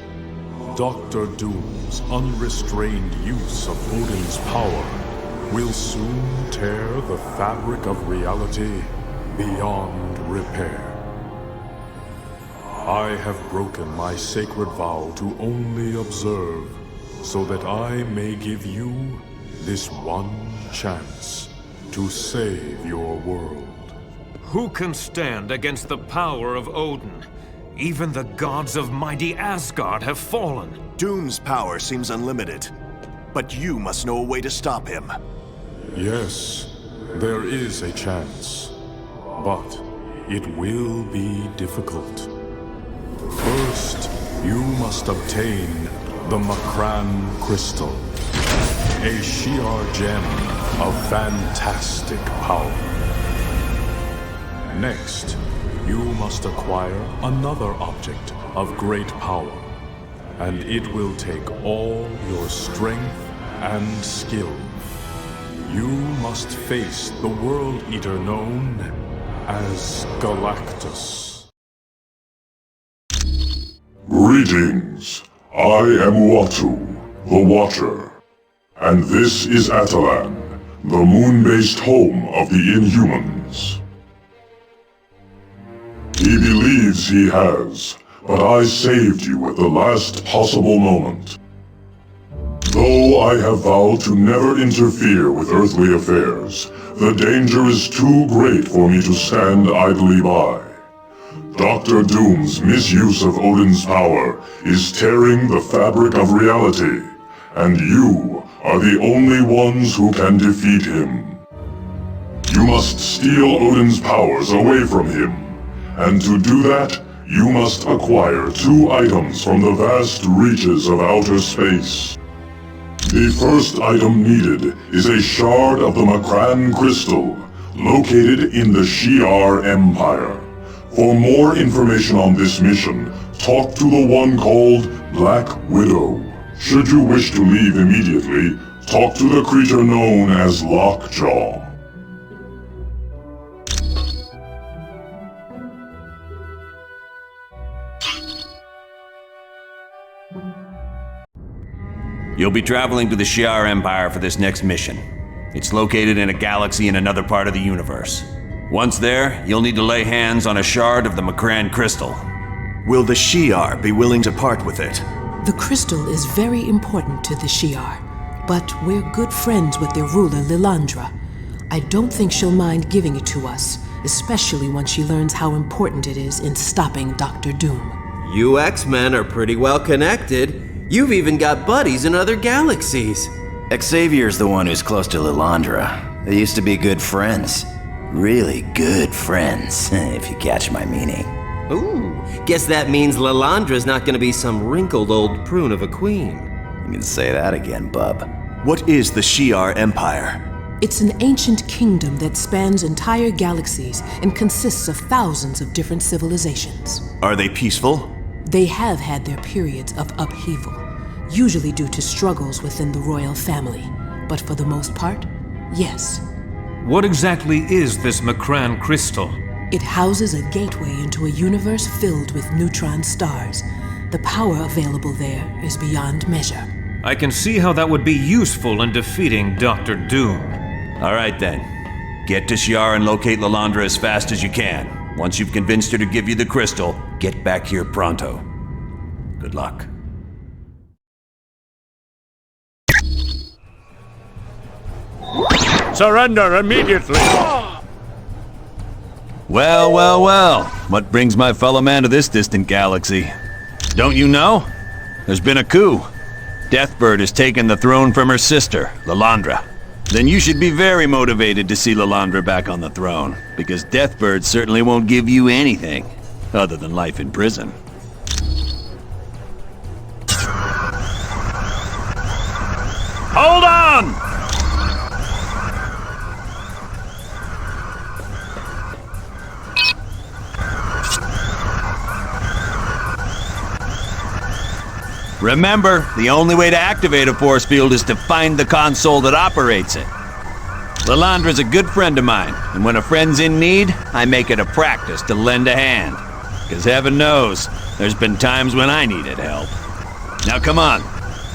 Dr. Doom's unrestrained use of Odin's power will soon tear the fabric of reality beyond repair. I have broken my sacred vow to only observe, so that I may give you this one chance to save your world. Who can stand against the power of Odin? Even the gods of mighty Asgard have fallen. Doom's power seems unlimited, but you must know a way to stop him. Yes, there is a chance, but it will be difficult. First, you must obtain the Makran Crystal, a Shi'ar gem of fantastic power. Next, you must acquire another object of great power, and it will take all your strength and skill. You must face the World Eater known as Galactus. Greetings. I am Uatu, the Watcher. And this is Atalan, the moon-based home of the Inhumans. He believes he has, but I saved you at the last possible moment. Though I have vowed to never interfere with earthly affairs, the danger is too great for me to stand idly by. Dr. Doom's misuse of Odin's power is tearing the fabric of reality, and you are the only ones who can defeat him. You must steal Odin's powers away from him, and to do that, you must acquire 2 items from the vast reaches of outer space. The first item needed is a shard of the Makran Crystal, located in the Shi'ar Empire. For more information on this mission, talk to the one called Black Widow. Should you wish to leave immediately, talk to the creature known as Lockjaw. You'll be traveling to the Shi'ar Empire for this next mission. It's located in a galaxy in another part of the universe. Once there, you'll need to lay hands on a shard of the Makran Crystal. Will the Shi'ar be willing to part with it? The crystal is very important to the Shi'ar, but we're good friends with their ruler, Lilandra. I don't think she'll mind giving it to us, especially once she learns how important it is in stopping Dr. Doom. You X-Men are pretty well connected. You've even got buddies in other galaxies. Xavier's the one who's close to Lilandra. They used to be good friends. Really good friends, if you catch my meaning. Ooh, guess that means Lilandra's not gonna be some wrinkled old prune of a queen. You can say that again, bub. What is the Shi'ar Empire? It's an ancient kingdom that spans entire galaxies and consists of thousands of different civilizations. Are they peaceful? They have had their periods of upheaval, usually due to struggles within the royal family. But for the most part, yes. What exactly is this Makran Crystal? It houses a gateway into a universe filled with neutron stars. The the power available there is beyond measure. I can see how that would be useful in defeating Dr. Doom. All right then. Get to Shi'ar and locate Lilandra as fast as you can. Once you've convinced her to give you the crystal, get back here pronto. Good luck. Surrender immediately! Well, well, well. What brings my fellow man to this distant galaxy? Don't you know? There's been a coup. Deathbird has taken the throne from her sister, Lilandra. Then you should be very motivated to see Lilandra back on the throne, because Deathbird certainly won't give you anything other than life in prison. Hold on! Remember, the only way to activate a force field is to find the console that operates it. Lilandra's a good friend of mine, and when a friend's in need, I make it a practice to lend a hand. Because heaven knows, there's been times when I needed help. Now come on,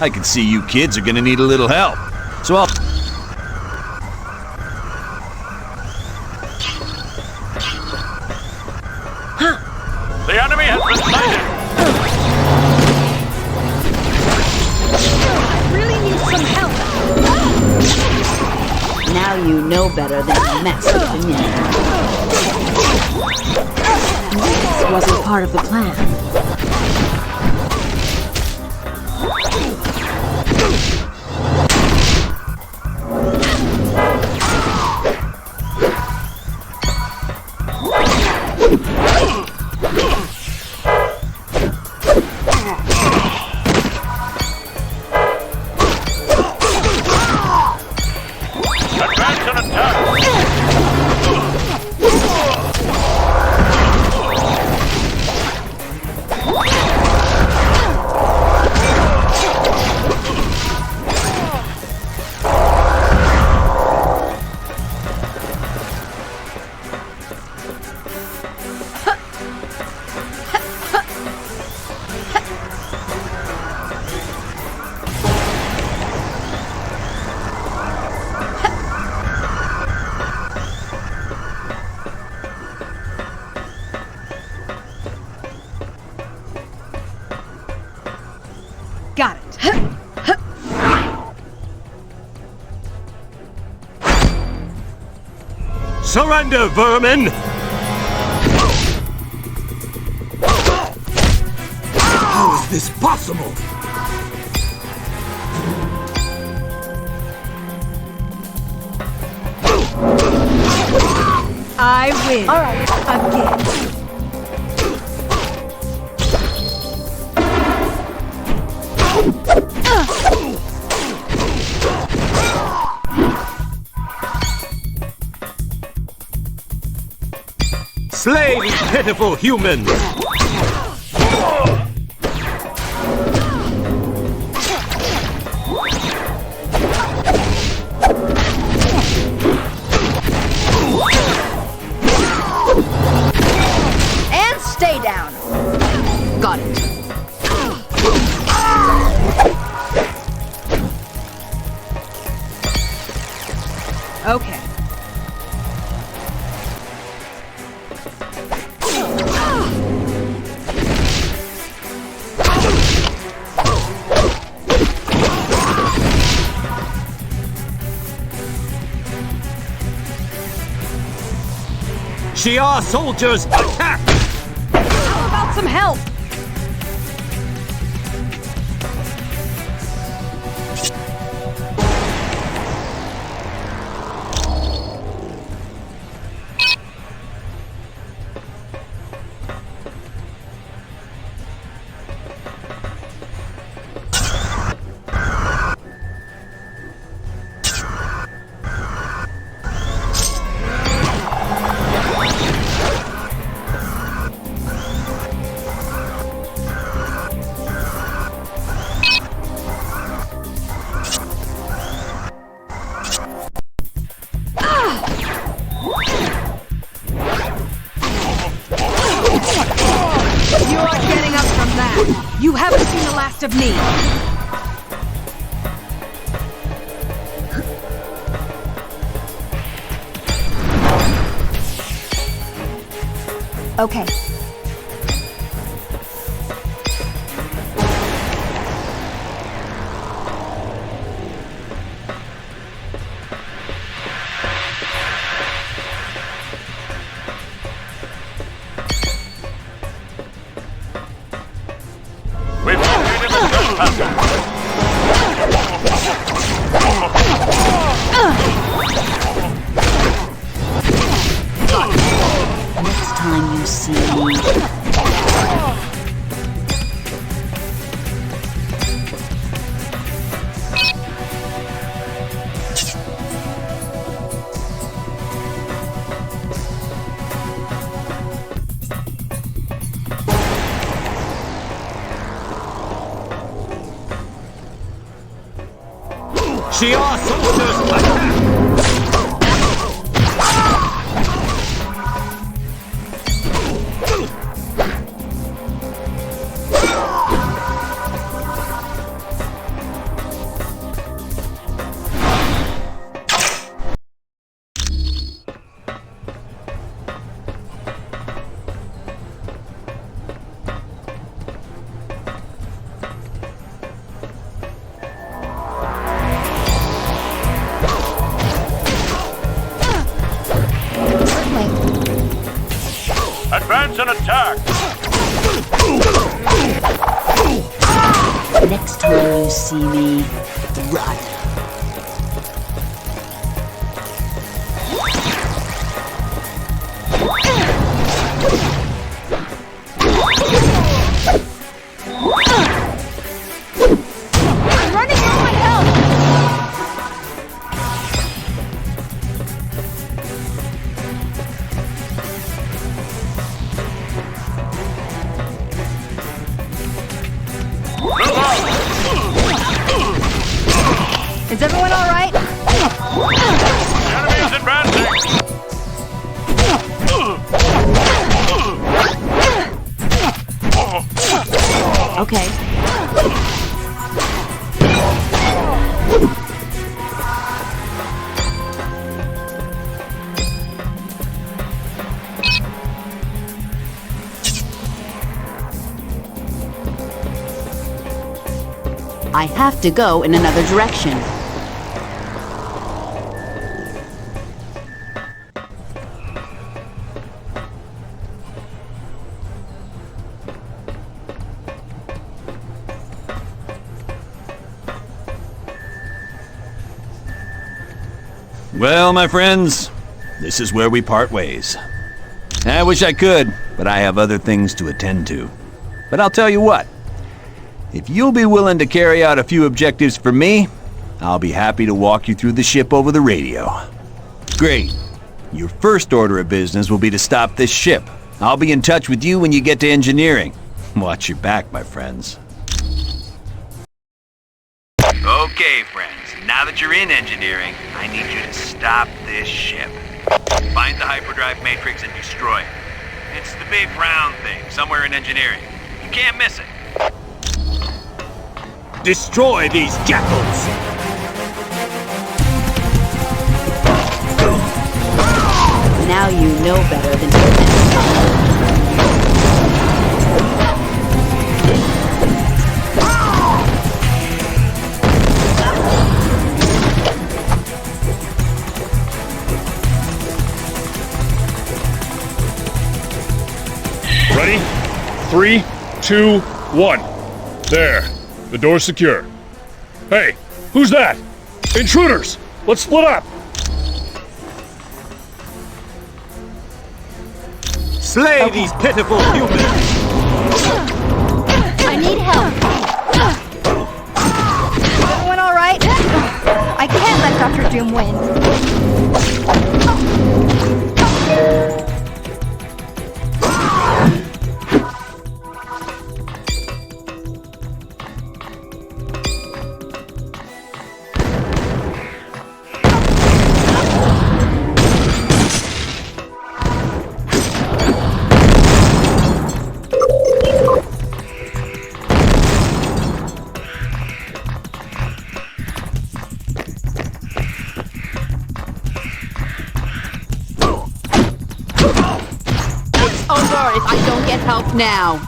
I can see you kids are gonna need a little help. So I'll... The enemy has been sighted! Some help! Now you know better than to mess with the This wasn't part of the plan. Got it. Surrender, vermin! How is this possible? I win. All right. Again. Slay these pitiful humans! And stay down. Got it. Okay. Shi'ar soldiers, attack! How about some help? last of me! Okay. We've located the trespasser! Next time you see me... Shi'ar soldiers attack! Advance and attack! Next time you see me, run. I'm running low on health! Is everyone alright? The enemy is advancing! Okay. I have to go in another direction. Well, my friends, this is where we part ways. I wish I could, but I have other things to attend to. But I'll tell you what, if you'll be willing to carry out a few objectives for me, I'll be happy to walk you through the ship over the radio. Great. Your first order of business will be to stop this ship. I'll be in touch with you when you get to engineering. Watch your back, my friends. Okay, friends. Now that you're in engineering, I need you to stop this ship. Find the hyperdrive matrix and destroy it. It's the big round thing, somewhere in engineering. You can't miss it. Destroy these jackals! Now you know better than to Ready? 3, 2, 1. There. The door's secure. Hey, who's that? Intruders! Let's split up! Slay these pitiful humans! I need help! Is everyone alright? I can't let Dr. Doom win. over if I don't get help now.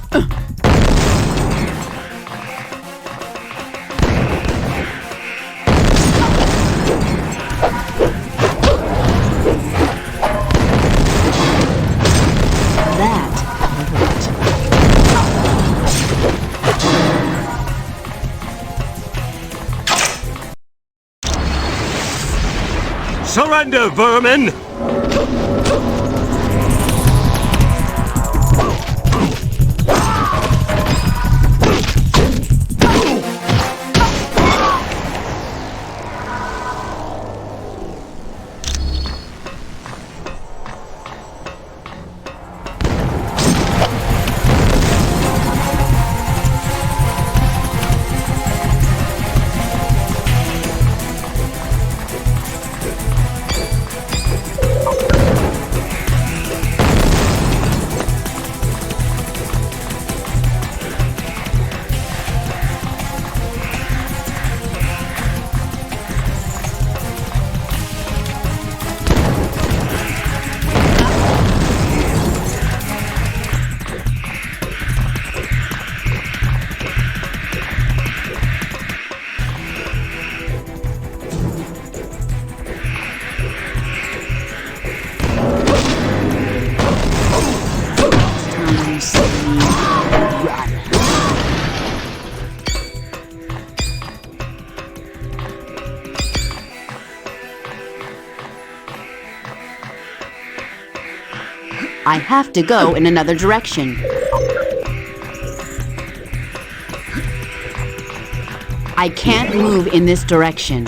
Surrender, vermin! I have to go in another direction. I can't move in this direction.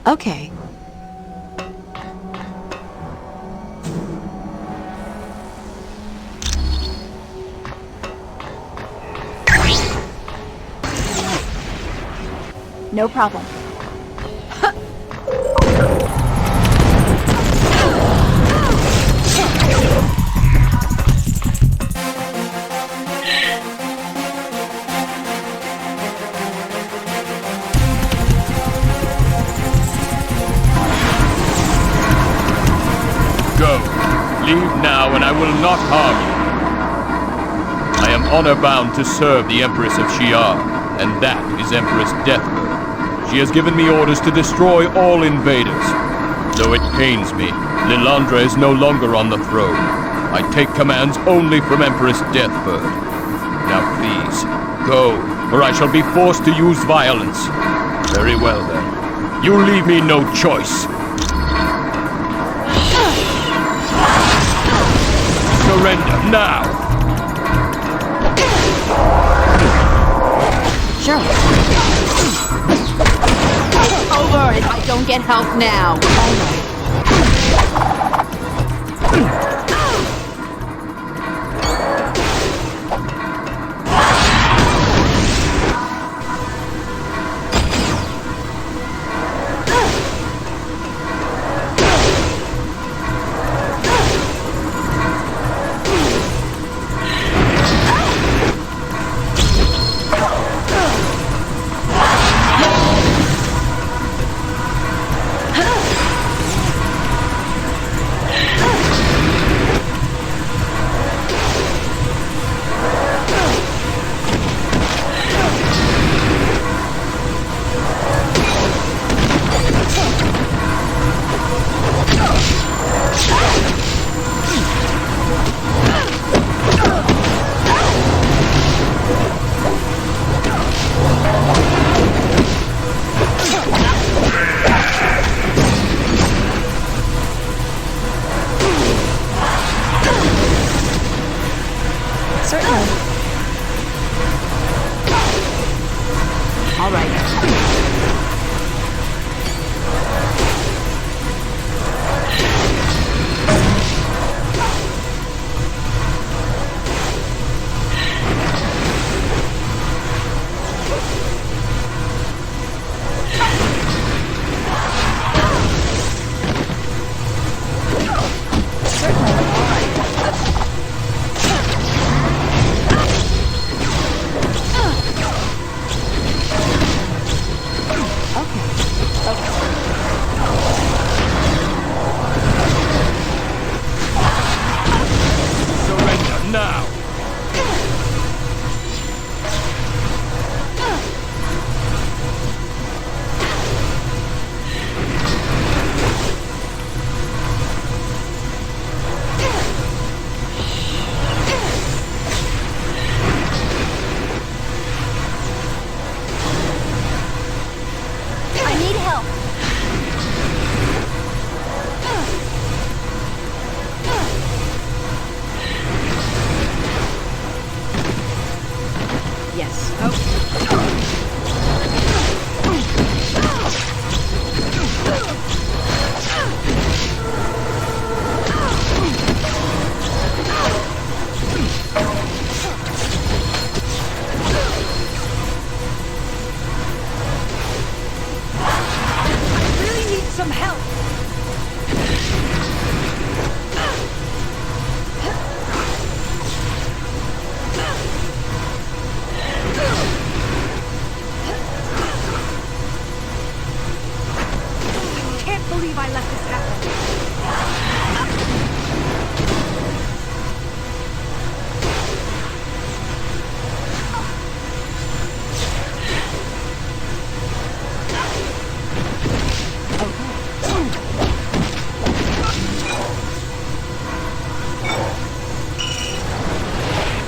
Okay. No problem. Leave now, and I will not harm you. I am honor-bound to serve the Empress of Shi'ar, and that is Empress Deathbird. She has given me orders to destroy all invaders. Though it pains me, Lilandra is no longer on the throne. I take commands only from Empress Deathbird. Now please, go, or I shall be forced to use violence. Very well then. You leave me no choice. Surrender now! Sure. It's over if I don't get help now. Certainly. All right. Surrender now! I need help. Yes. Okay. I really need some help. I can't believe I let this happen.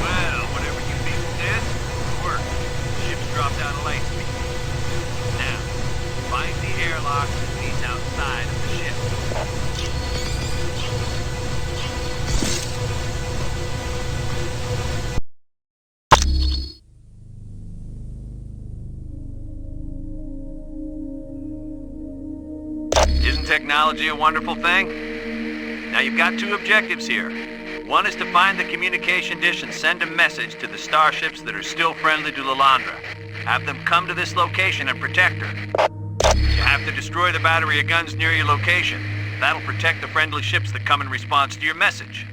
Well, whatever you people did, worked. The ship's dropped out of light speed. Now, find the airlock that leads outside of the ship. Isn't technology a wonderful thing? Now you've got two objectives here. One is to find the communication dish and send a message to the starships that are still friendly to Lilandra. Have them come to this location and protect her. You have to destroy the battery of guns near your location. That'll protect the friendly ships that come in response to your message.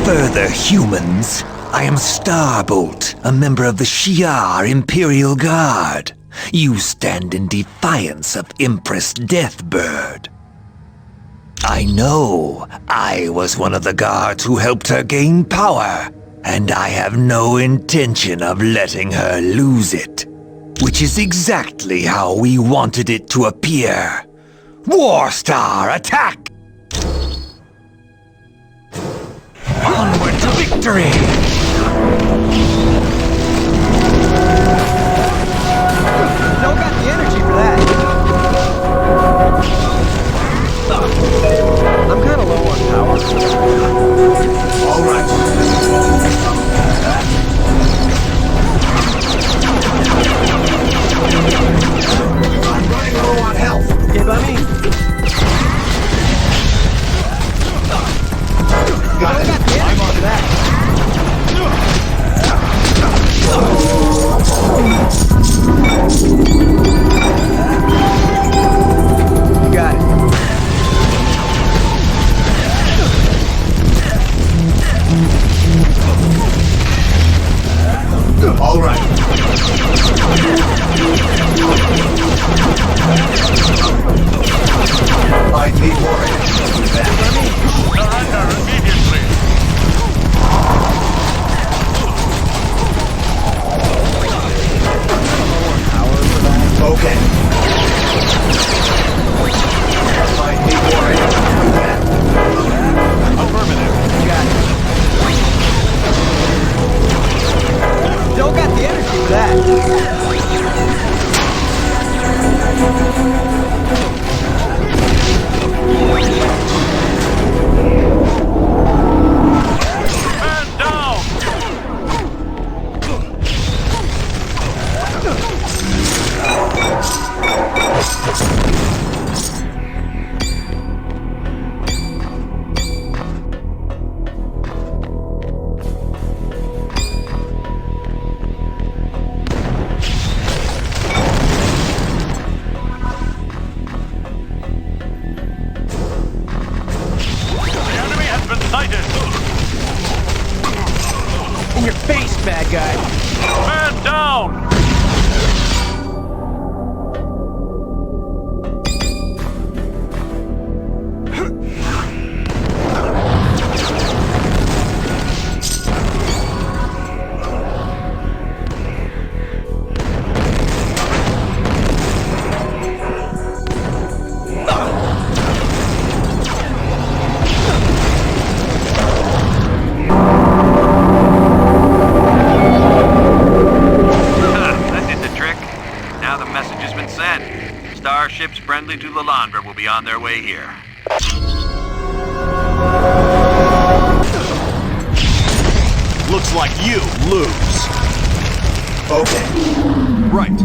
Further, humans. I am Starbolt, a member of the Shi'ar Imperial Guard. You stand in defiance of Empress Deathbird. I know. I was one of the guards who helped her gain power, and I have no intention of letting her lose it. Which is exactly how we wanted it to appear. Warstar, attack! Onward to victory! Don't got the energy for that. I'm kind of low on power. All right. I'm running low on health. Okay, by me. Got it. I'm on that. Got it. in your face, bad guy. Man down! Starships friendly to Lilandra will be on their way here. Looks like you lose. Okay. Right.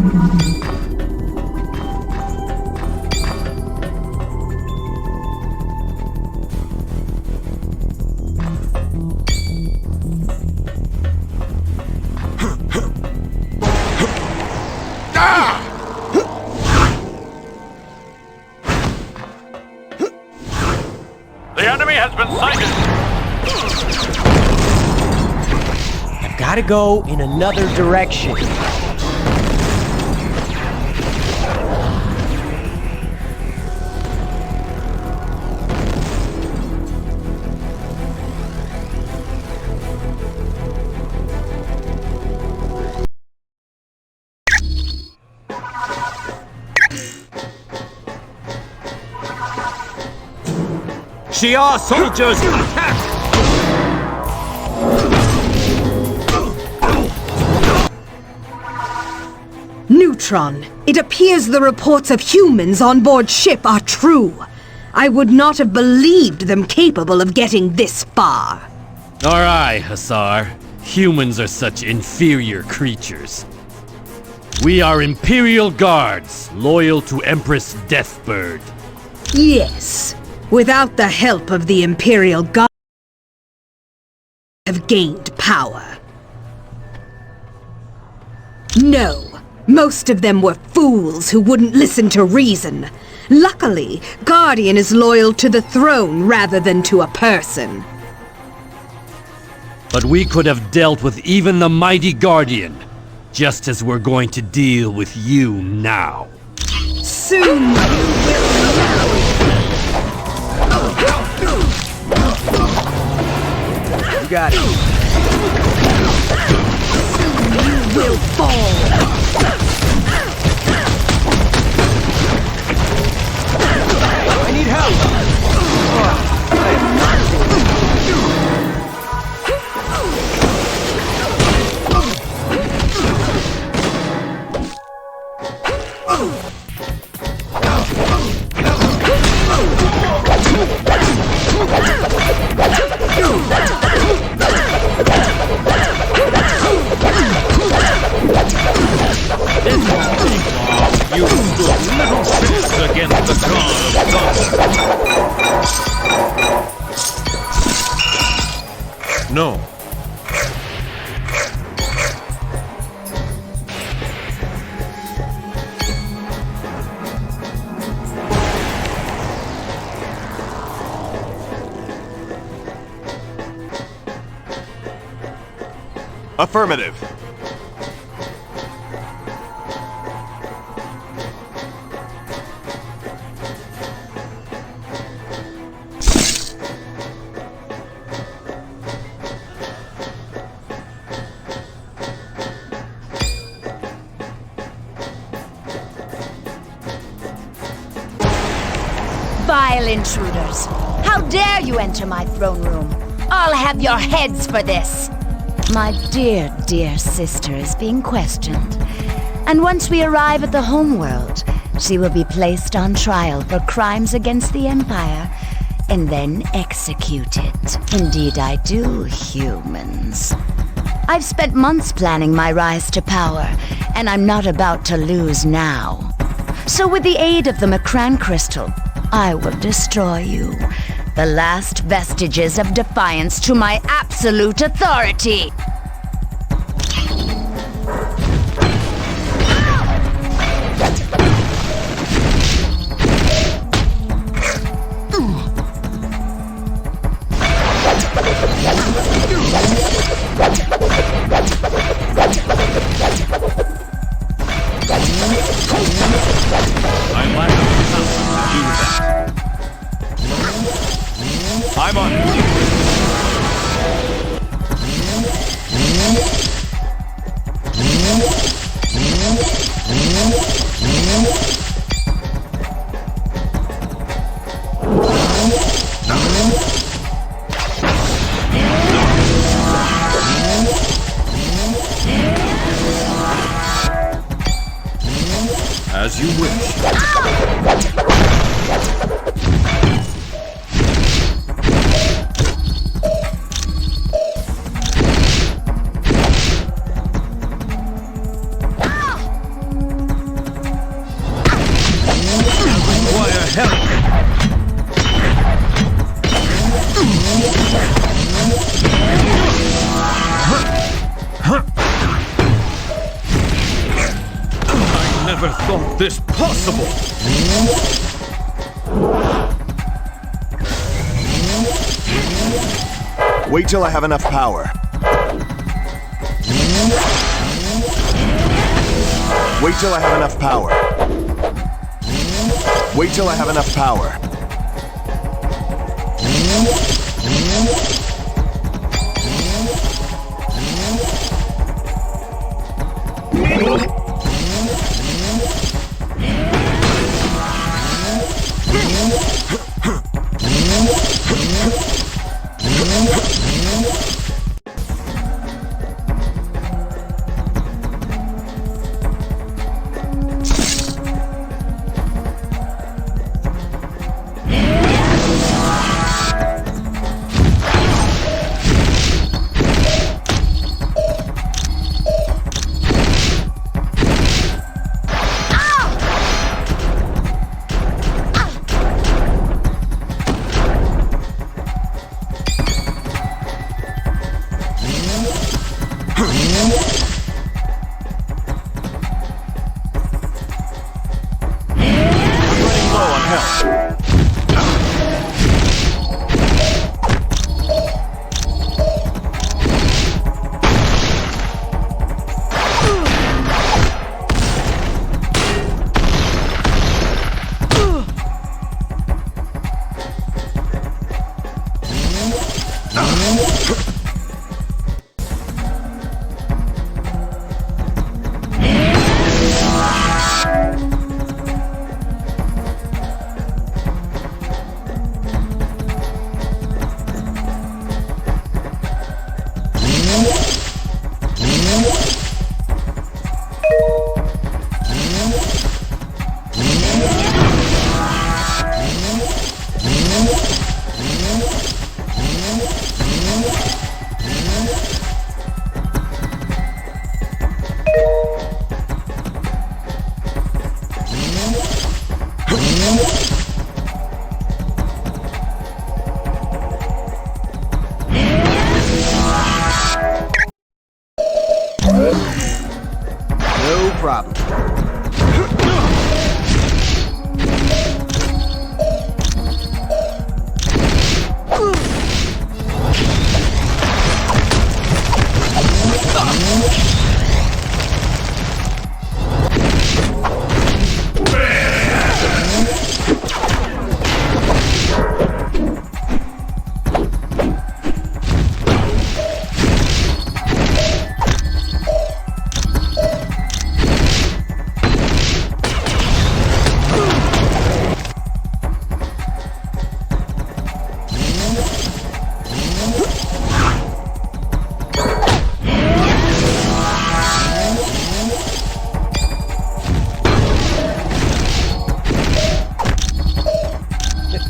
The enemy has been sighted! I've gotta go in another direction. Shi'ar soldiers, attack! Neutron, it appears the reports of humans on board ship are true. I would not have believed them capable of getting this far. Alright, Hasar. Humans are such inferior creatures. We are Imperial Guards, loyal to Empress Deathbird. Yes. Without the help of the Imperial Guard, have gained power. No, most of them were fools who wouldn't listen to reason. Luckily, Guardian is loyal to the throne rather than to a person. But we could have dealt with even the mighty Guardian, just as we're going to deal with you now. Soon you will know. You got it. Soon you will fall. I need help. I am not You stood little chance against the god of thunder. No. Affirmative. Vile intruders! How dare you enter my throne room? I'll have your heads for this! My dear, dear sister is being questioned. And once we arrive at the homeworld, she will be placed on trial for crimes against the Empire, and then executed. Indeed I do, humans. I've spent months planning my rise to power, and I'm not about to lose now. So with the aid of the Macran Crystal, I will destroy you. The last vestiges of defiance to my absolute authority. As you wish. Never thought this possible! Wait till I have enough power. Wait till I have enough power. Wait till I have enough power. No problem.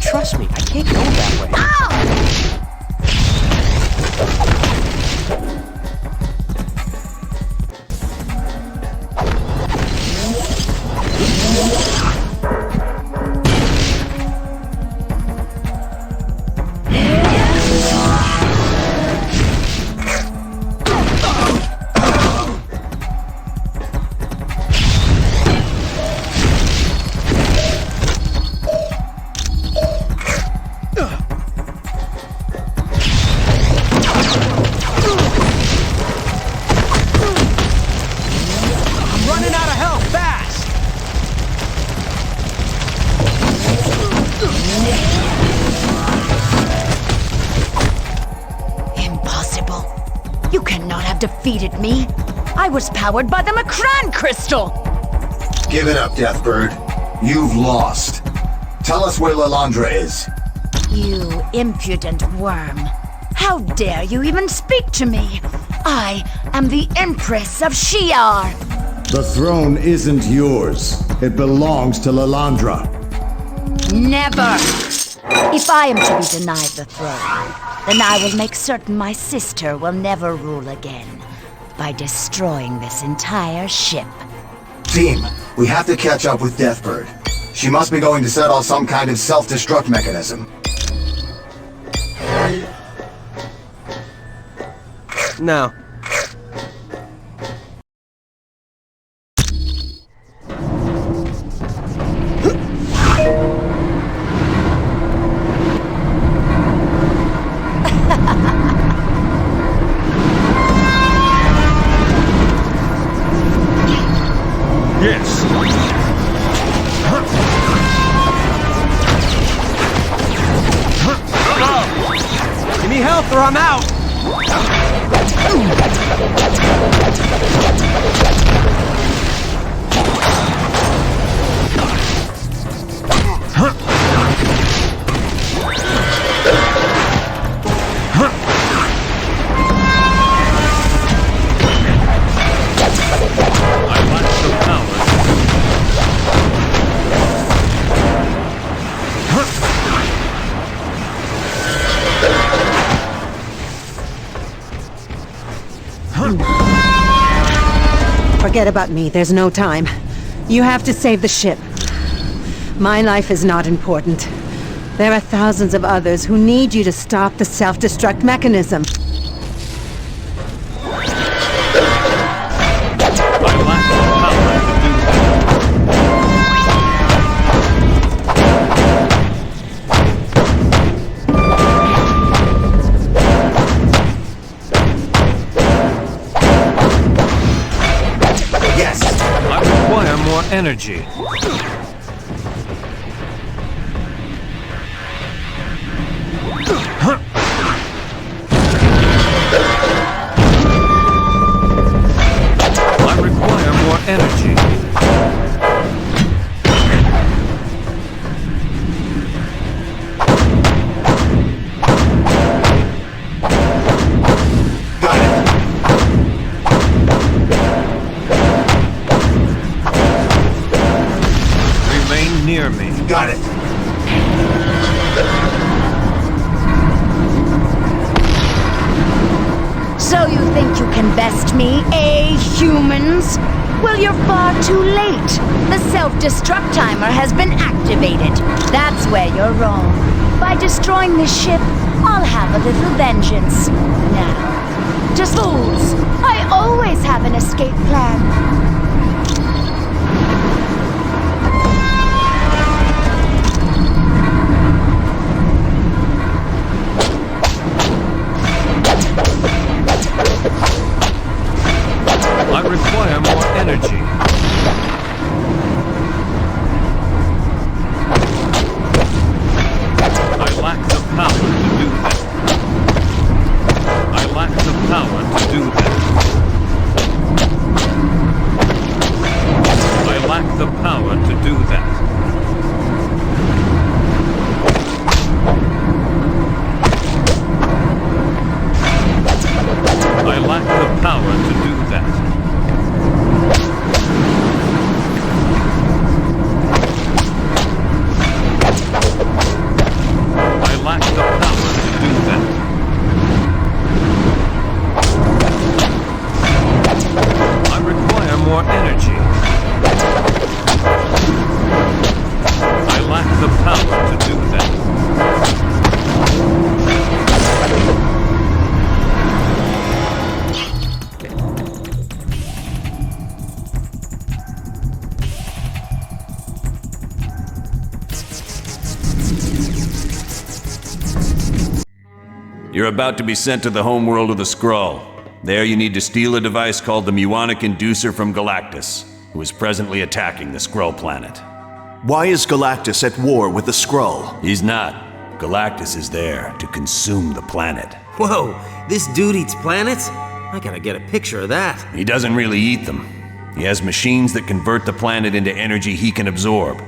Trust me, I can't go that way. You cannot have defeated me. I was powered by the Macran crystal. Give it up, Deathbird. You've lost. Tell us where Lilandra is. You impudent worm. How dare you even speak to me? I am the Empress of Shi'ar. The throne isn't yours. It belongs to Lilandra. Never! If I am to be denied the throne, then I will make certain my sister will never rule again by destroying this entire ship. Team, we have to catch up with Deathbird. She must be going to set off some kind of self-destruct mechanism. No. Yes. Give me help or I'm out! Forget about me, there's no time. You have to save the ship. My life is not important. There are thousands of others who need you to stop the self-destruct mechanism. Energy. I require more energy. Near me. Got it. So you think you can best me, eh, humans? Well, you're far too late. The self-destruct timer has been activated. That's where you're wrong. By destroying this ship, I'll have a little vengeance. Now, just fools. I always have an escape plan. I require more energy. I lack the power to do that. I lack the power to do that. I lack the power to do that. I lack the power to do that. I lack the power to do that. I require more energy. I lack the power to do that. You're about to be sent to the homeworld of the Skrull. There you need to steal a device called the Muonic Inducer from Galactus, who is presently attacking the Skrull planet. Why is Galactus at war with the Skrull? He's not. Galactus is there to consume the planet. Whoa, this dude eats planets? I gotta get a picture of that. He doesn't really eat them. He has machines that convert the planet into energy he can absorb.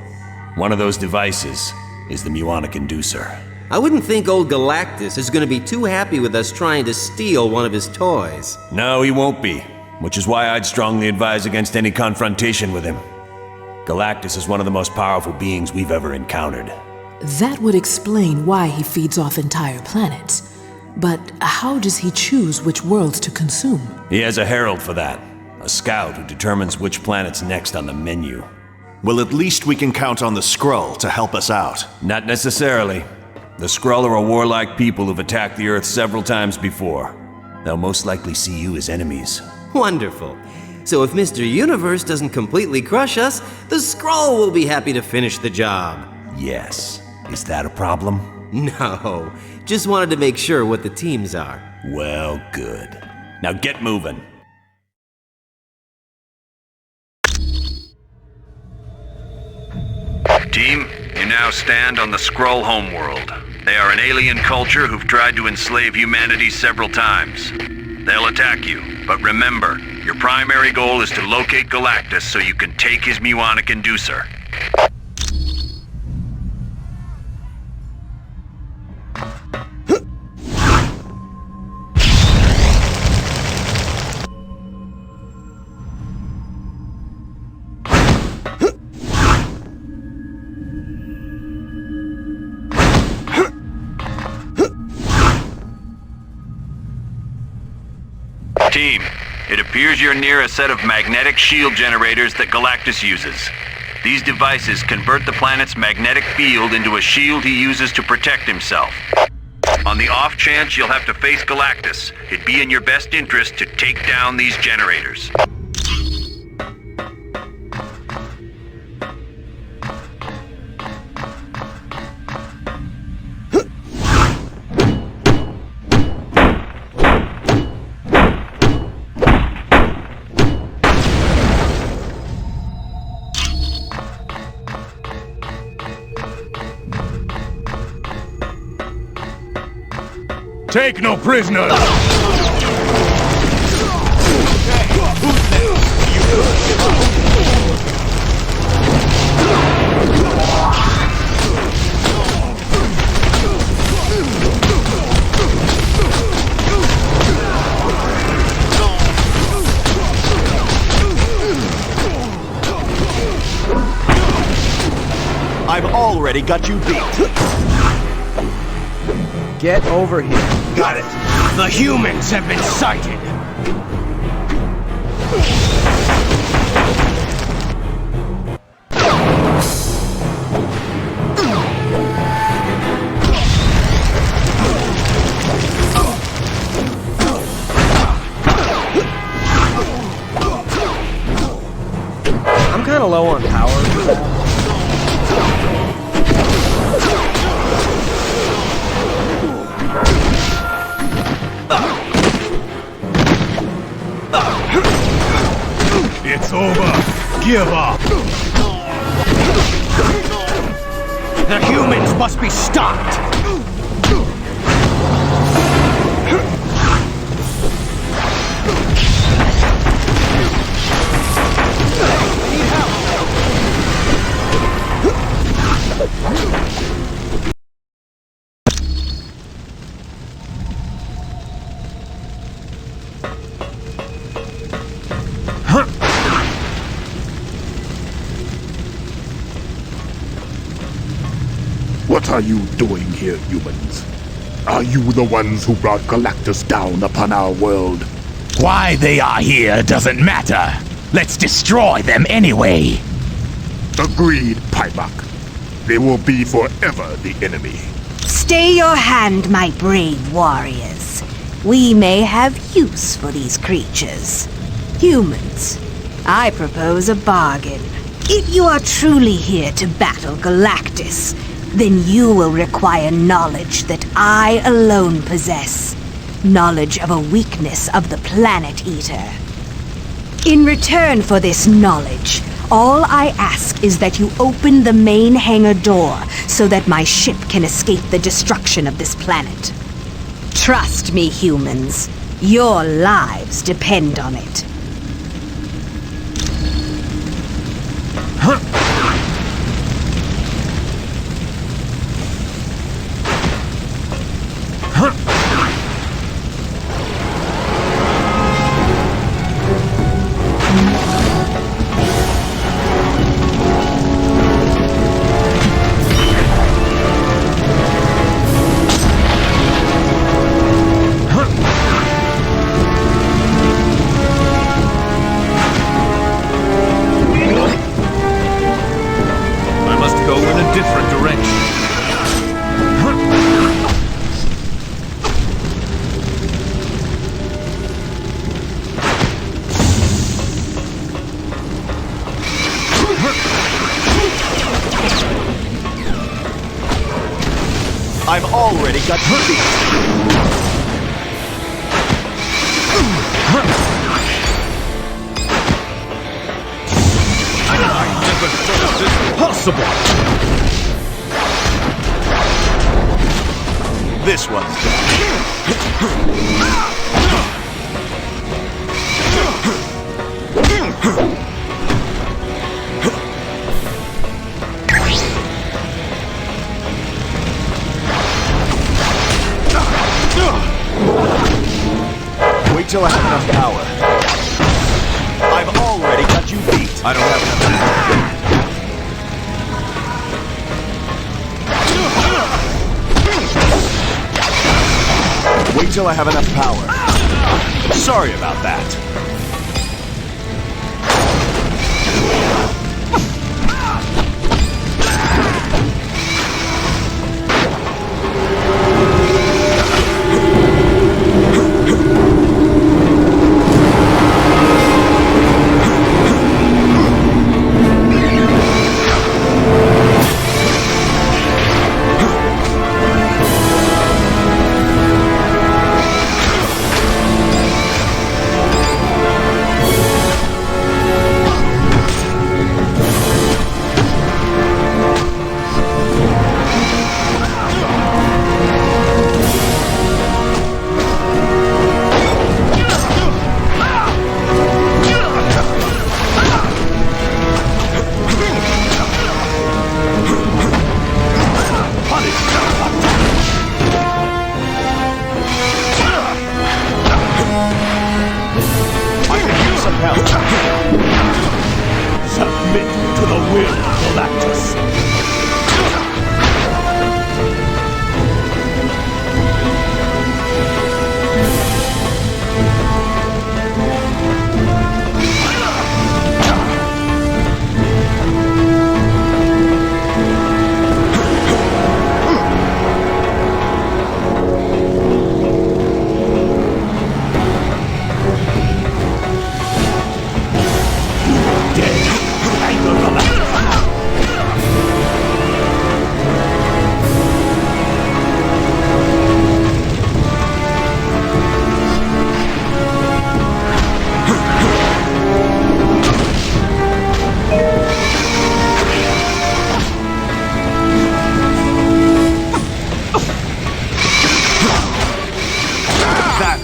One of those devices is the Muonic Inducer. I wouldn't think old Galactus is gonna be too happy with us trying to steal one of his toys. No, he won't be, which is why I'd strongly advise against any confrontation with him. Galactus is one of the most powerful beings we've ever encountered. That would explain why he feeds off entire planets. But how does he choose which worlds to consume? He has a herald for that. A scout who determines which planet's next on the menu. Well, at least we can count on the Skrull to help us out. Not necessarily. The Skrull are a warlike people who've attacked the Earth several times before. They'll most likely see you as enemies. Wonderful. So if Mr. Universe doesn't completely crush us, the Skrull will be happy to finish the job. Yes. Is that a problem? No. Just wanted to make sure what the teams are. Well, good. Now get moving. Team, you now stand on the Skrull homeworld. They are an alien culture who've tried to enslave humanity several times. They'll attack you, but remember, your primary goal is to locate Galactus so you can take his muonic inducer. Team, it appears you're near a set of magnetic shield generators that Galactus uses. These devices convert the planet's magnetic field into a shield he uses to protect himself. On the off chance you'll have to face Galactus, it'd be in your best interest to take down these generators. Take no prisoners! I've already got you beat. Get over here. Got it. The humans have been sighted. I'm kind of low on power. It's over. Give up. The humans must be stopped. What are you doing here, humans? Are you the ones who brought Galactus down upon our world? Why they are here doesn't matter. Let's destroy them anyway. Agreed, Paimok. They will be forever the enemy. Stay your hand, my brave warriors. We may have use for these creatures. Humans, I propose a bargain. If you are truly here to battle Galactus, then you will require knowledge that I alone possess. Knowledge of a weakness of the Planet Eater. In return for this knowledge, all I ask is that you open the main hangar door so that my ship can escape the destruction of this planet. Trust me, humans. Your lives depend on it. I've already got her beat. Possible! This one's Wait till I have enough power. I've already got you beat. I don't have enough power. Wait till I have enough power. Sorry about that.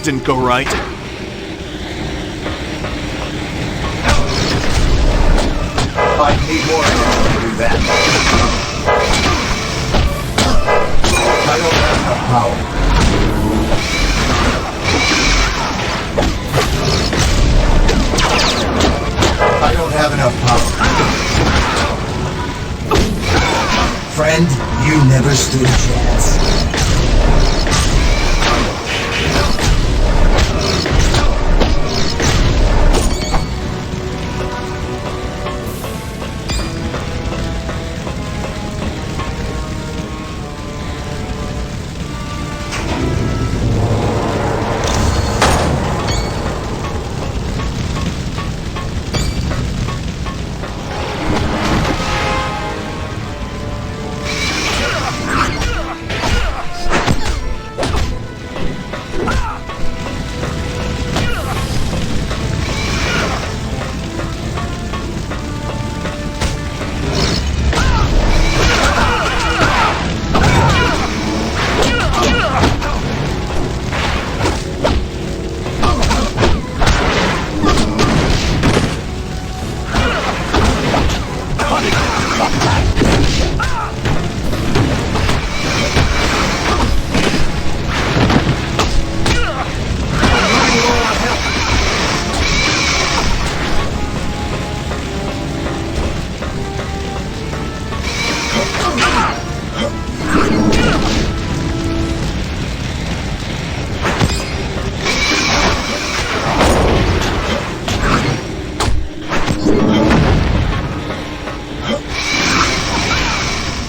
Didn't go right. I need more energy to do that. I don't have enough power. I don't have enough power. Friend, you never stood a chance.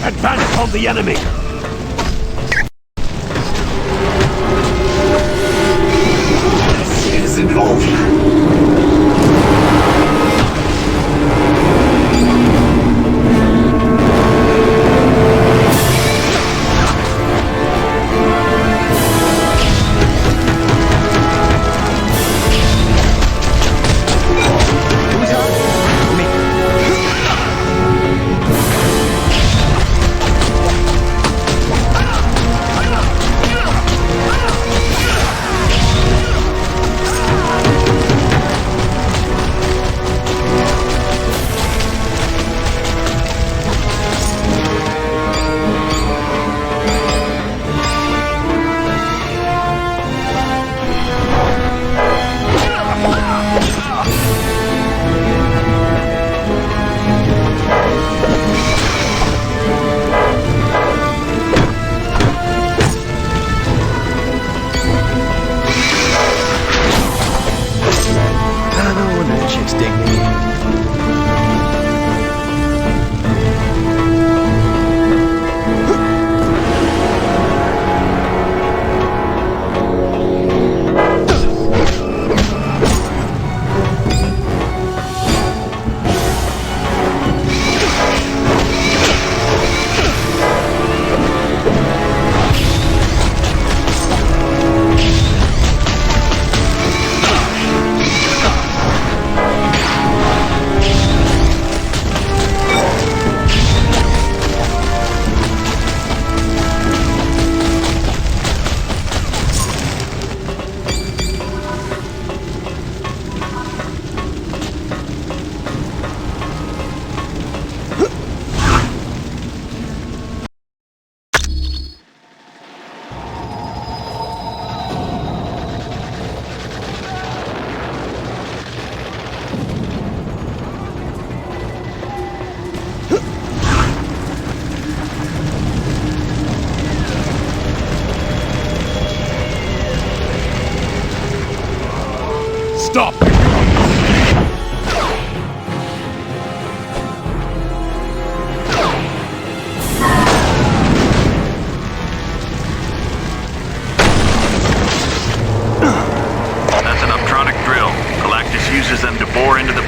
Advance on the enemy! This isn't over.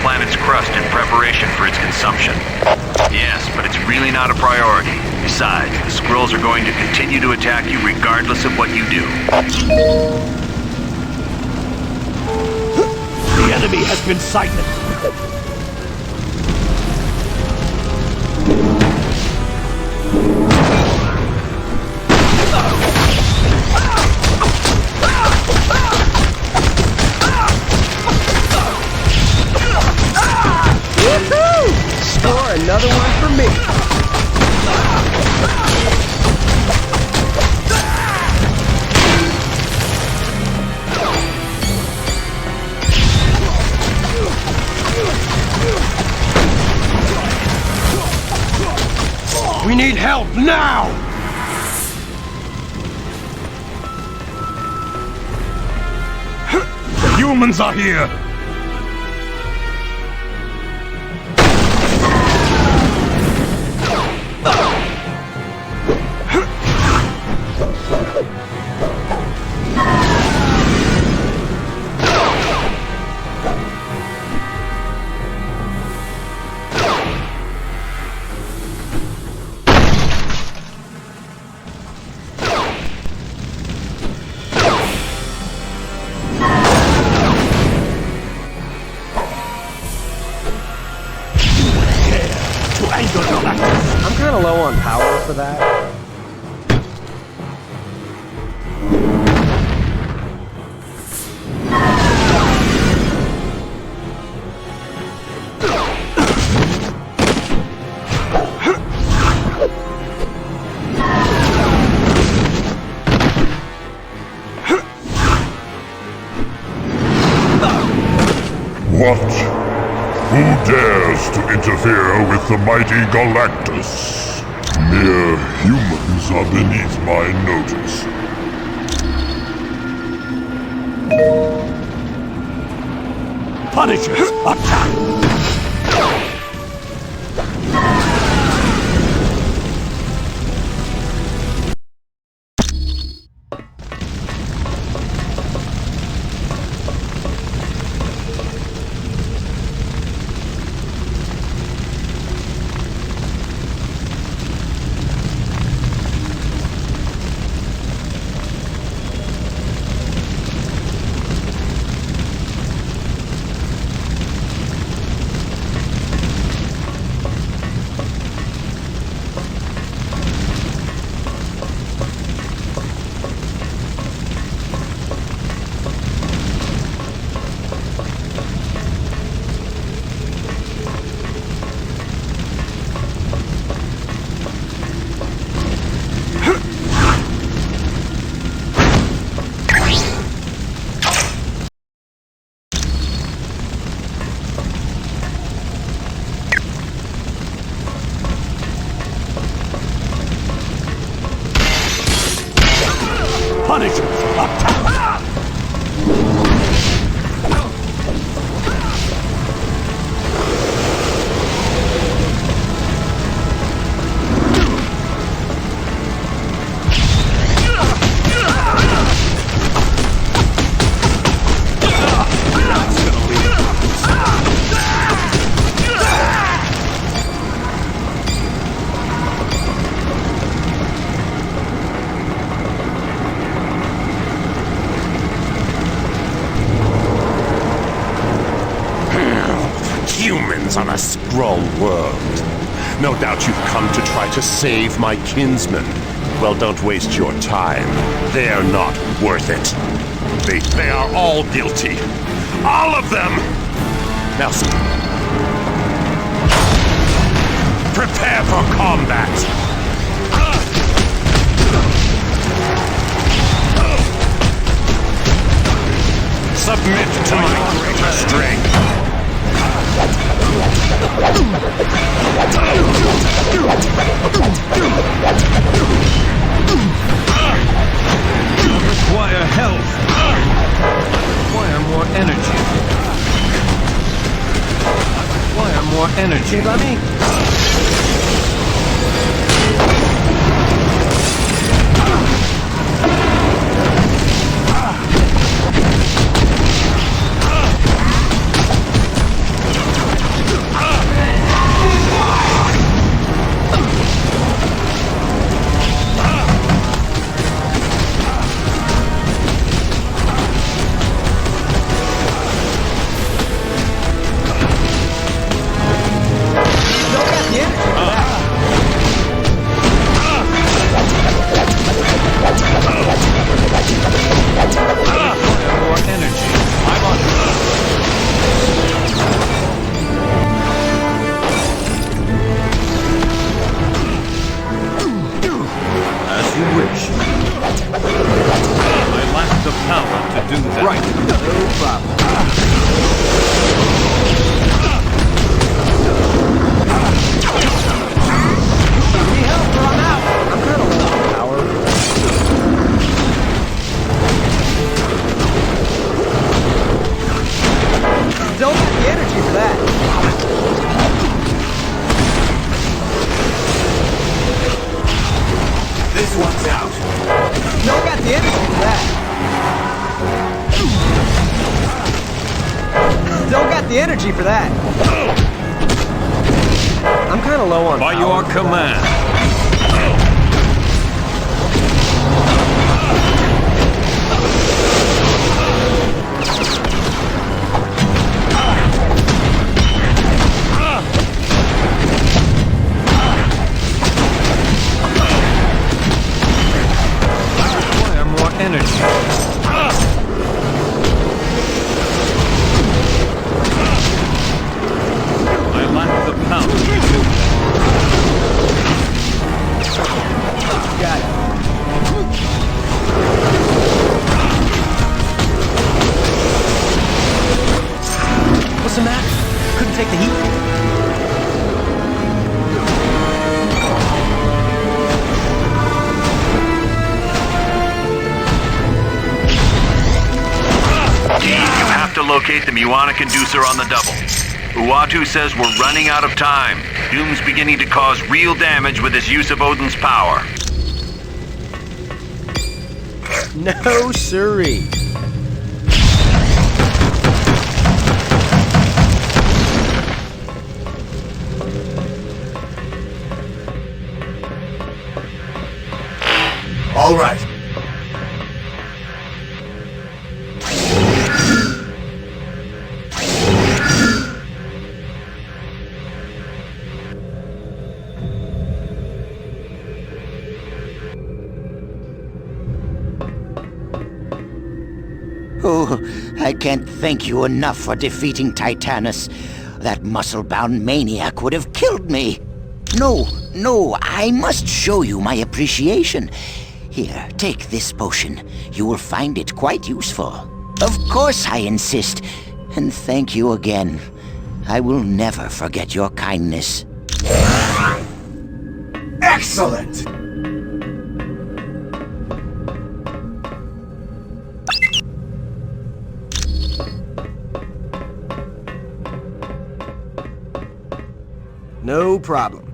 planet's crust in preparation for its consumption. Yes, but it's really not a priority. Besides, the Skrulls are going to continue to attack you regardless of what you do. The enemy has been sighted. Score another one for me. We need help now! The humans are here! I'm kind of low on power for that. What? Who dares to interfere with the mighty Galactus? Mere humans are beneath my notice. Punishers, attack! Punishers, attack! Humans on a Skrull world. No doubt you've come to try to save my kinsmen. Well, don't waste your time. They're not worth it. They are all guilty. All of them! Now, prepare for combat! Submit to my greater strength! Require health. Require more energy. Require more energy. Let me. for that. This one's out. No one got the energy for that. Don't got the energy for that. I'm kind of low on By power. your command. Require more energy. I lack the power. Got it. What's the matter? Couldn't take the heat? You have to locate the Muana Conducer on the double. Uatu says we're running out of time. Doom's beginning to cause real damage with his use of Odin's power. No siree. All right. Oh, I can't thank you enough for defeating Titanus. That muscle-bound maniac would have killed me. No, I must show you my appreciation. Here, take this potion. You will find it quite useful. Of course I insist. And thank you again. I will never forget your kindness. Excellent! No problem.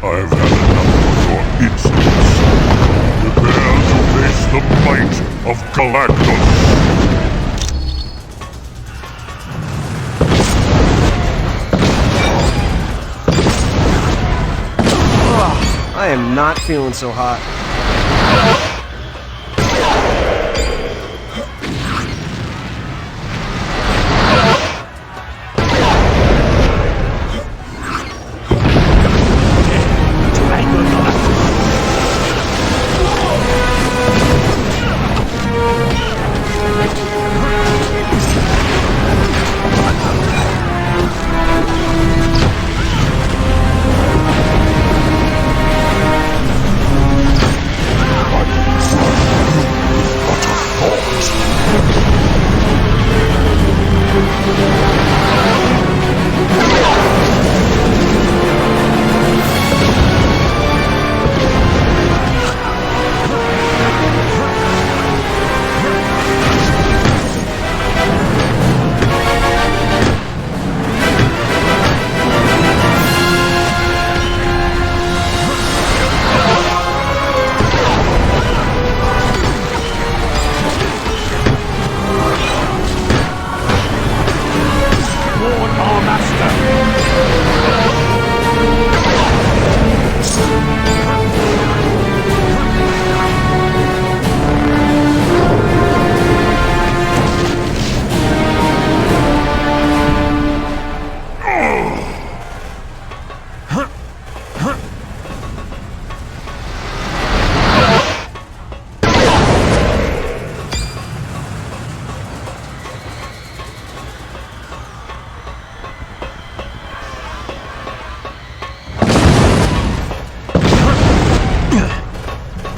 I've had enough of your insolence. Prepare to face the might of Galactus. I am not feeling so hot.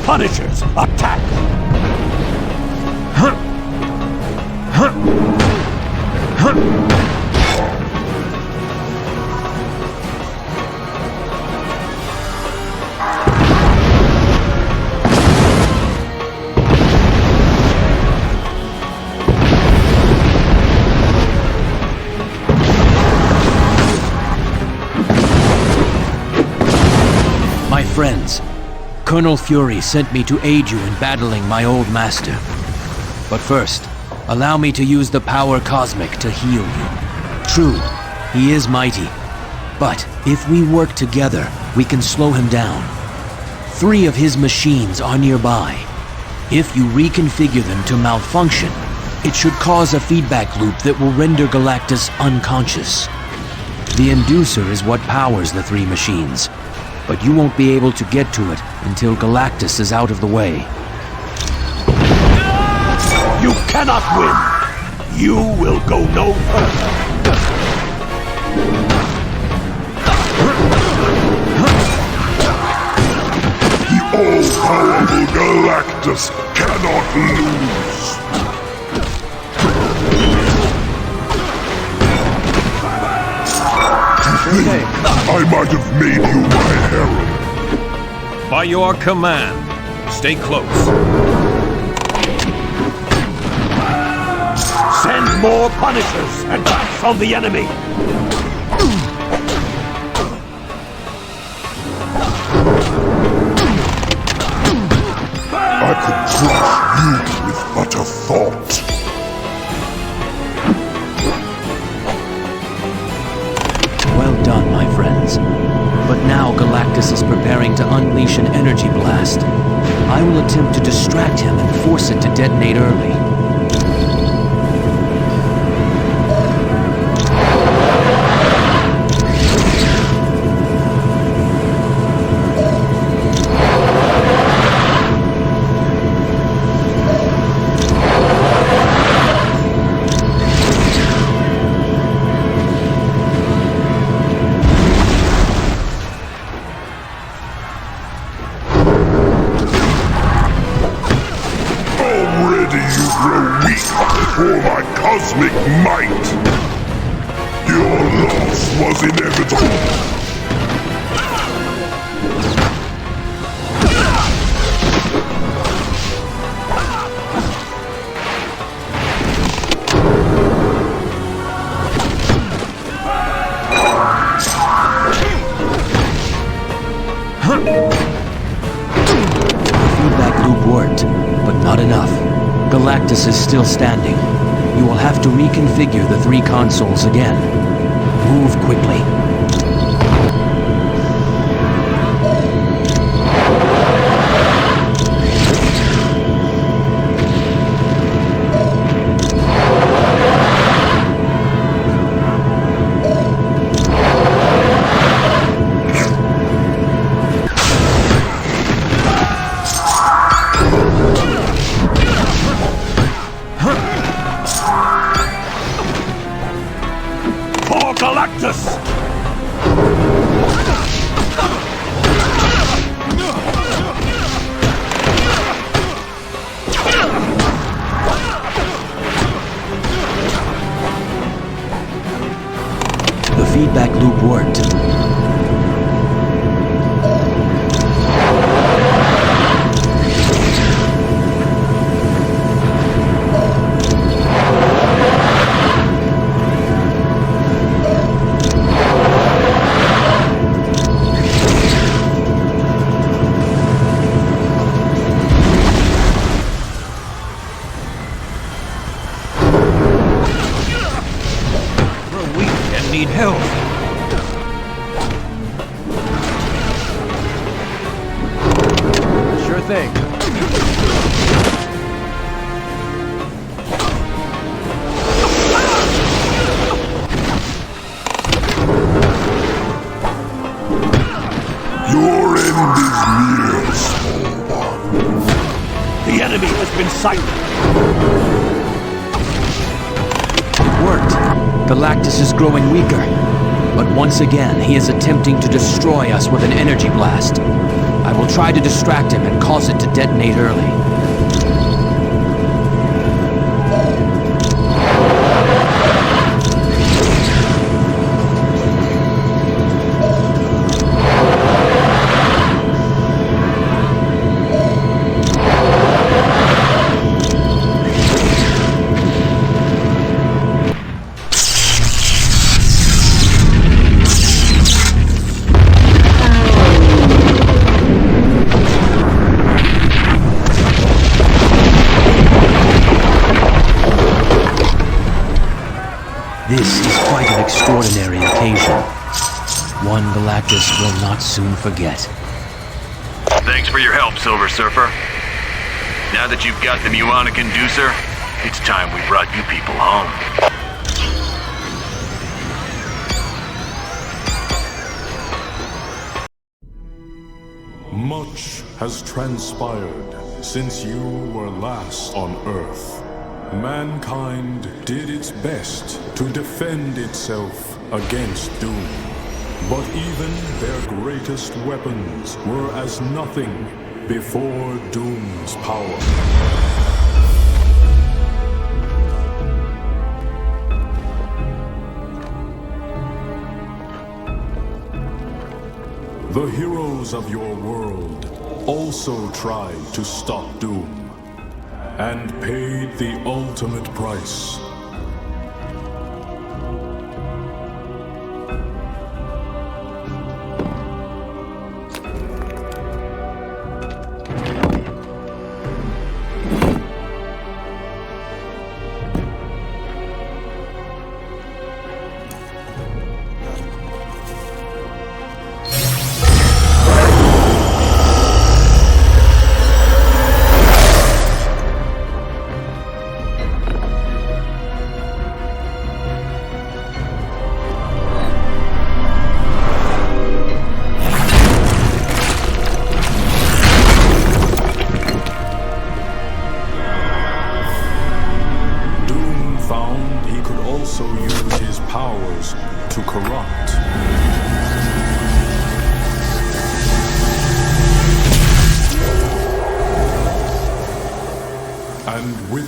Punishers, attack! Colonel Fury sent me to aid you in battling my old master. But first, allow me to use the power cosmic to heal you. True, he is mighty. But if we work together, we can slow him down. 3 of his machines are nearby. If you reconfigure them to malfunction, it should cause a feedback loop that will render Galactus unconscious. The Inducer is what powers the 3 machines, but you won't be able to get to it until Galactus is out of the way. You cannot win! You will go no further! The all-powerful Galactus cannot lose! I might have made you my herald. By your command, stay close. Send more Punishers and attacks on the enemy! I could crush you with but a thought. Well done, my friends. But now Galactus is preparing to unleash an energy blast. I will attempt to distract him and force it to detonate early. For my cosmic might! Your loss was inevitable! The feedback loop worked, but not enough. Galactus is still standing. You will have to reconfigure the 3 consoles again. Move quickly. Galactus! The feedback loop worked. Need help. Sure thing. Your end is near, small one. The enemy has been sighted. Worked. Galactus is growing weaker. But once again, he is attempting to destroy us with an energy blast. I will try to distract him and cause it to detonate early. This is quite an extraordinary occasion. One Galactus will not soon forget. Thanks for your help, Silver Surfer. Now that you've got the Muonic Inducer, it's time we brought you people home. Much has transpired since you were last on Earth. Mankind did its best to defend itself against Doom. But even their greatest weapons were as nothing before Doom's power. The heroes of your world also tried to stop Doom, and paid the ultimate price.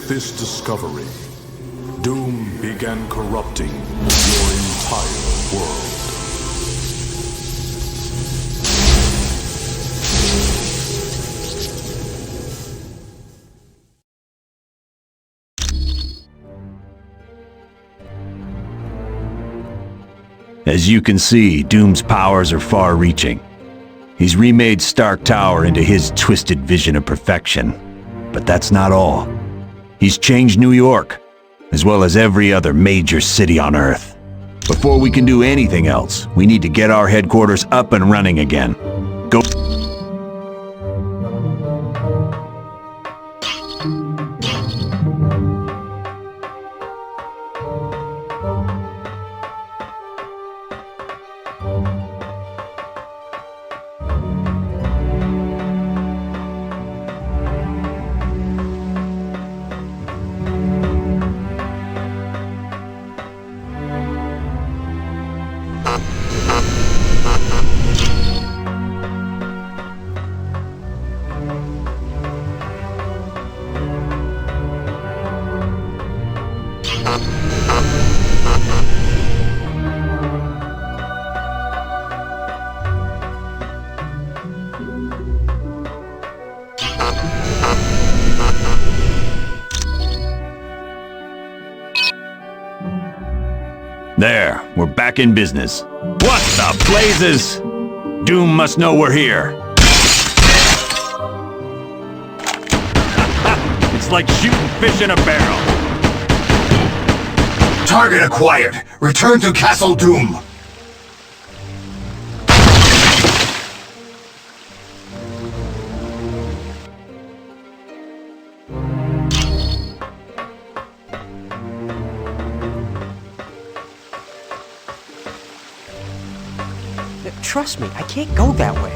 This discovery, Doom began corrupting your entire world. As you can see, Doom's powers are far-reaching. He's remade Stark Tower into his twisted vision of perfection. But that's not all. He's changed New York, as well as every other major city on Earth. Before we can do anything else, we need to get our headquarters up and running again. Go. There, we're back in business. What the blazes? Doom must know we're here. It's like shooting fish in a barrel. Target acquired. Return to Castle Doom. Trust me, I can't go that way.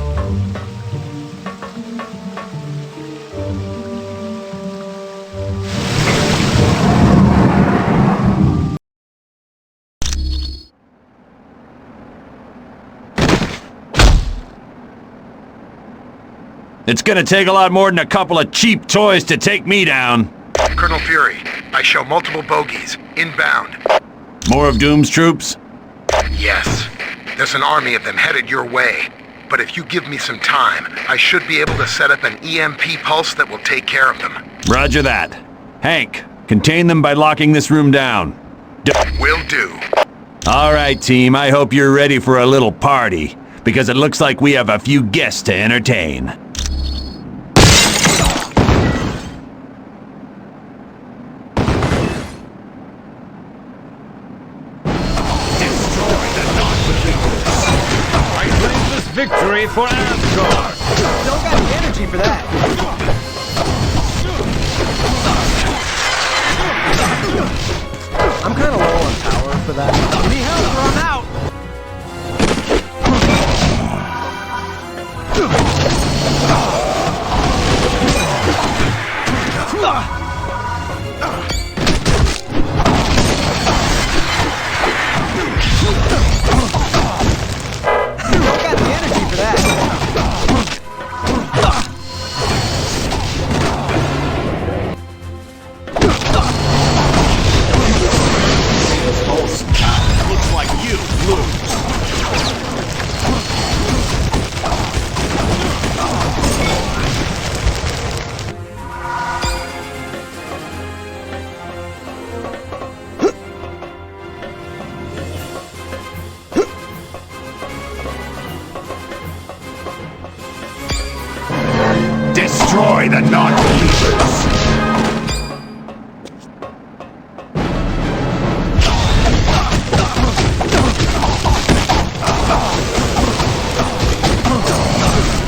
It's gonna take a lot more than a couple of cheap toys to take me down. Colonel Fury, I show multiple bogies, inbound. More of Doom's troops? Yes. There's an army of them headed your way. But if you give me some time, I should be able to set up an EMP pulse that will take care of them. Roger that. Hank, contain them by locking this room down. Will do. All right, team, I hope you're ready for a little party, because it looks like we have a few guests to entertain. victory for Asgard! Don't got the energy for that. I'm kind of low on power for that. Give me help or I'm out! Don't got the energy for that. Looks like you lose. Destroy the non-believers!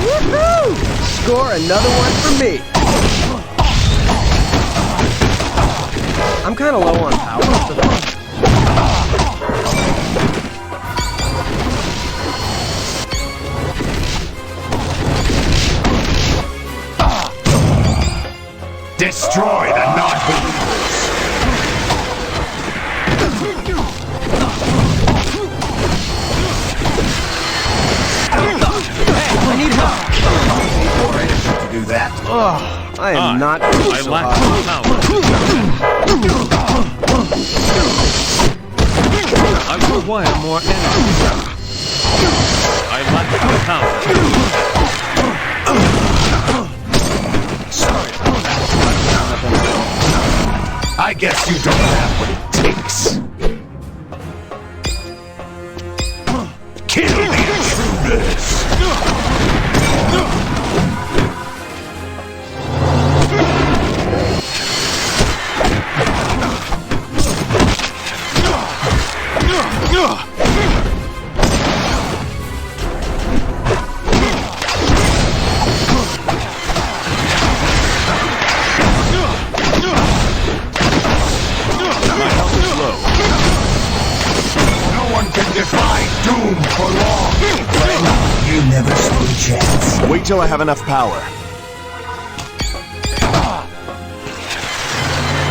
Woohoo! Score another one for me. I'm kind of low on power for that. Destroy the non-believers! Hey, I need help! To do that. Oh, I am not I so lack hard. I require more energy. I lack the power. I guess you don't have what it takes. Kill the intruders! No one can defy doom for long! You never stood a chance. Wait till I have enough power.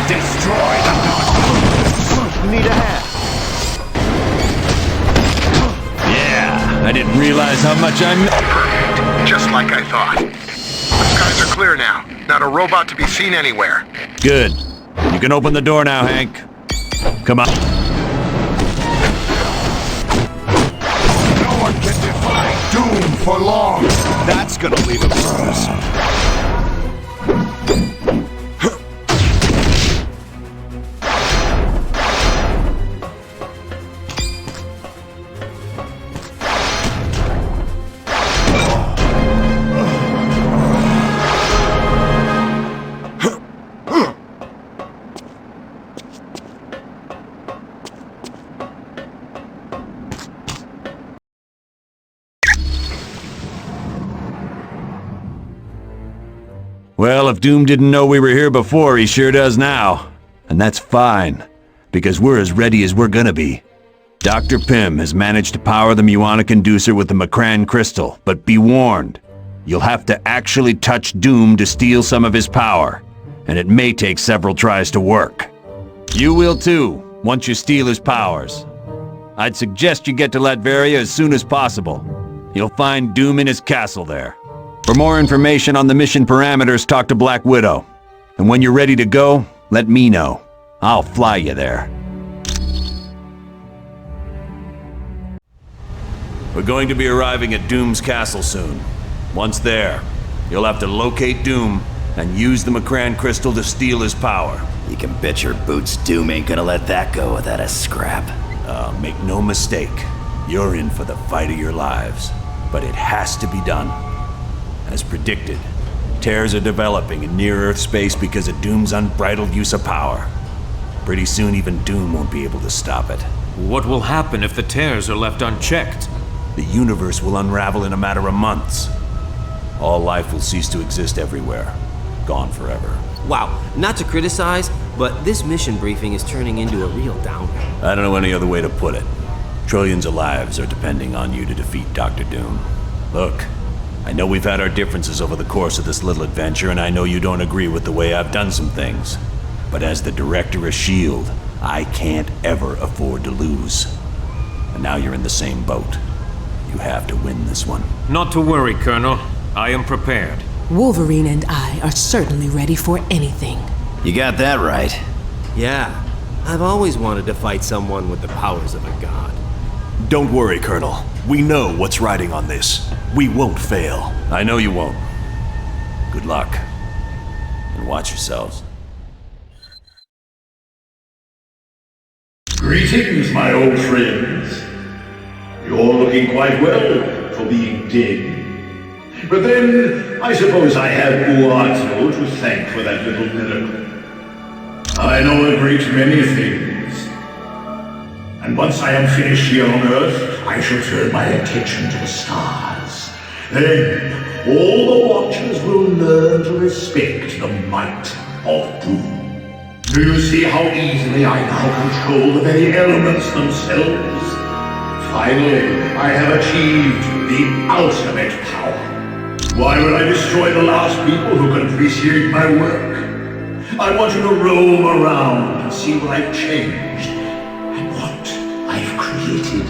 Destroy the non-believers! Need a hand. Yeah, I didn't realize how much I know. Perfect. Just like I thought. The skies are clear now. Not a robot to be seen anywhere. Good. You can open the door now, Hank. Come on. No one can defy doom for long! That's gonna leave a bruise. Well, if Doom didn't know we were here before, he sure does now. And that's fine, because we're as ready as we're gonna be. Dr. Pym has managed to power the Muonic Inducer with the Macran Crystal, but be warned, you'll have to actually touch Doom to steal some of his power, and it may take several tries to work. You will too, once you steal his powers. I'd suggest you get to Latveria as soon as possible. You'll find Doom in his castle there. For more information on the mission parameters, talk to Black Widow. And when you're ready to go, let me know. I'll fly you there. We're going to be arriving at Doom's castle soon. Once there, you'll have to locate Doom and use the Macran Crystal to steal his power. You can bet your boots Doom ain't gonna let that go without a scrap. Make no mistake, you're in for the fight of your lives. But it has to be done. As predicted, tears are developing in near-Earth space because of Doom's unbridled use of power. Pretty soon even Doom won't be able to stop it. What will happen if the tears are left unchecked? the universe will unravel in a matter of months. All life will cease to exist everywhere. Gone forever. Wow, not to criticize, but this mission briefing is turning into a real downer. I don't know any other way to put it. Trillions of lives are depending on you to defeat Dr. Doom. Look, I know we've had our differences over the course of this little adventure, and I know you don't agree with the way I've done some things. But as the director of S.H.I.E.L.D., I can't ever afford to lose. And now you're in the same boat. You have to win this one. Not to worry, Colonel. I am prepared. Wolverine and I are certainly ready for anything. You got that right. Yeah, I've always wanted to fight someone with the powers of a god. Don't worry, Colonel. We know what's riding on this. We won't fail. I know you won't. Good luck. And watch yourselves. Greetings, my old friends. You're looking quite well for being dead. But then, I suppose I have Uatu to thank for that little miracle. I know a great many things. And once I am finished here on Earth, I shall turn my attention to the stars. Then, all the Watchers will learn to respect the might of Doom. Do you see how easily I now control the very elements themselves? Finally, I have achieved the ultimate power. Why would I destroy the last people who can appreciate my work? I want you to roam around and see what I've changed and what I've created.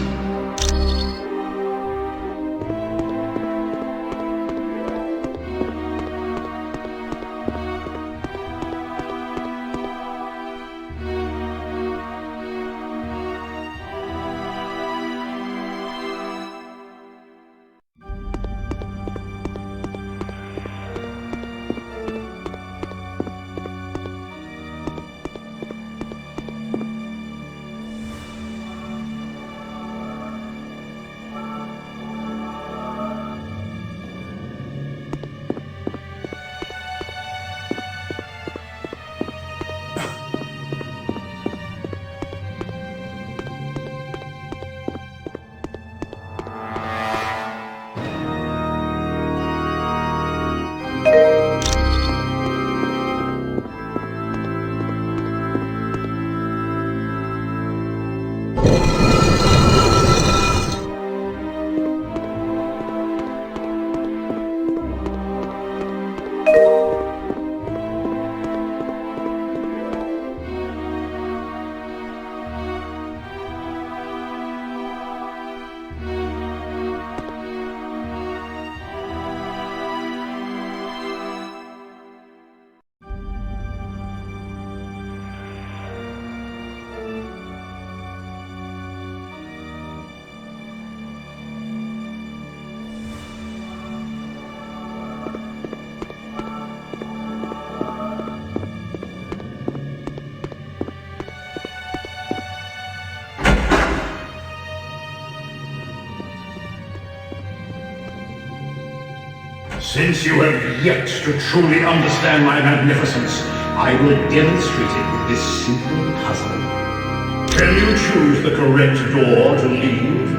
Since you have yet to truly understand my magnificence, I will demonstrate it with this simple puzzle. Can you choose the correct door to leave,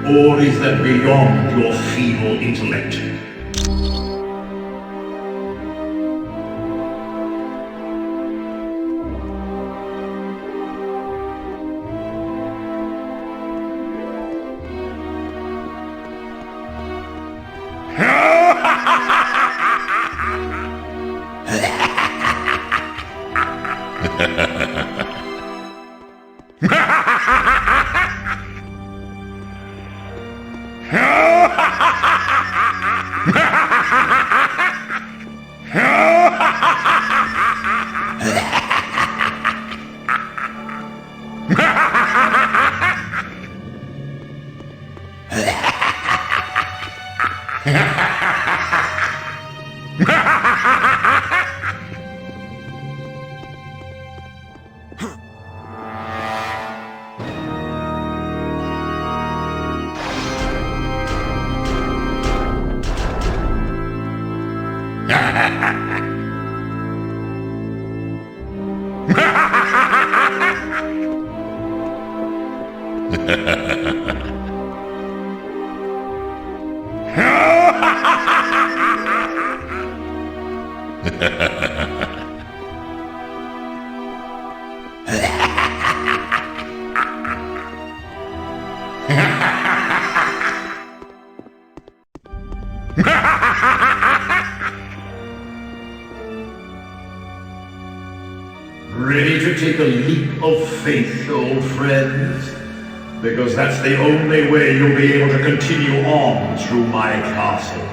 or is that beyond your feeble intellect? Ready to take a leap of faith, old friends? Because that's the only way you'll be able to continue on through my castle.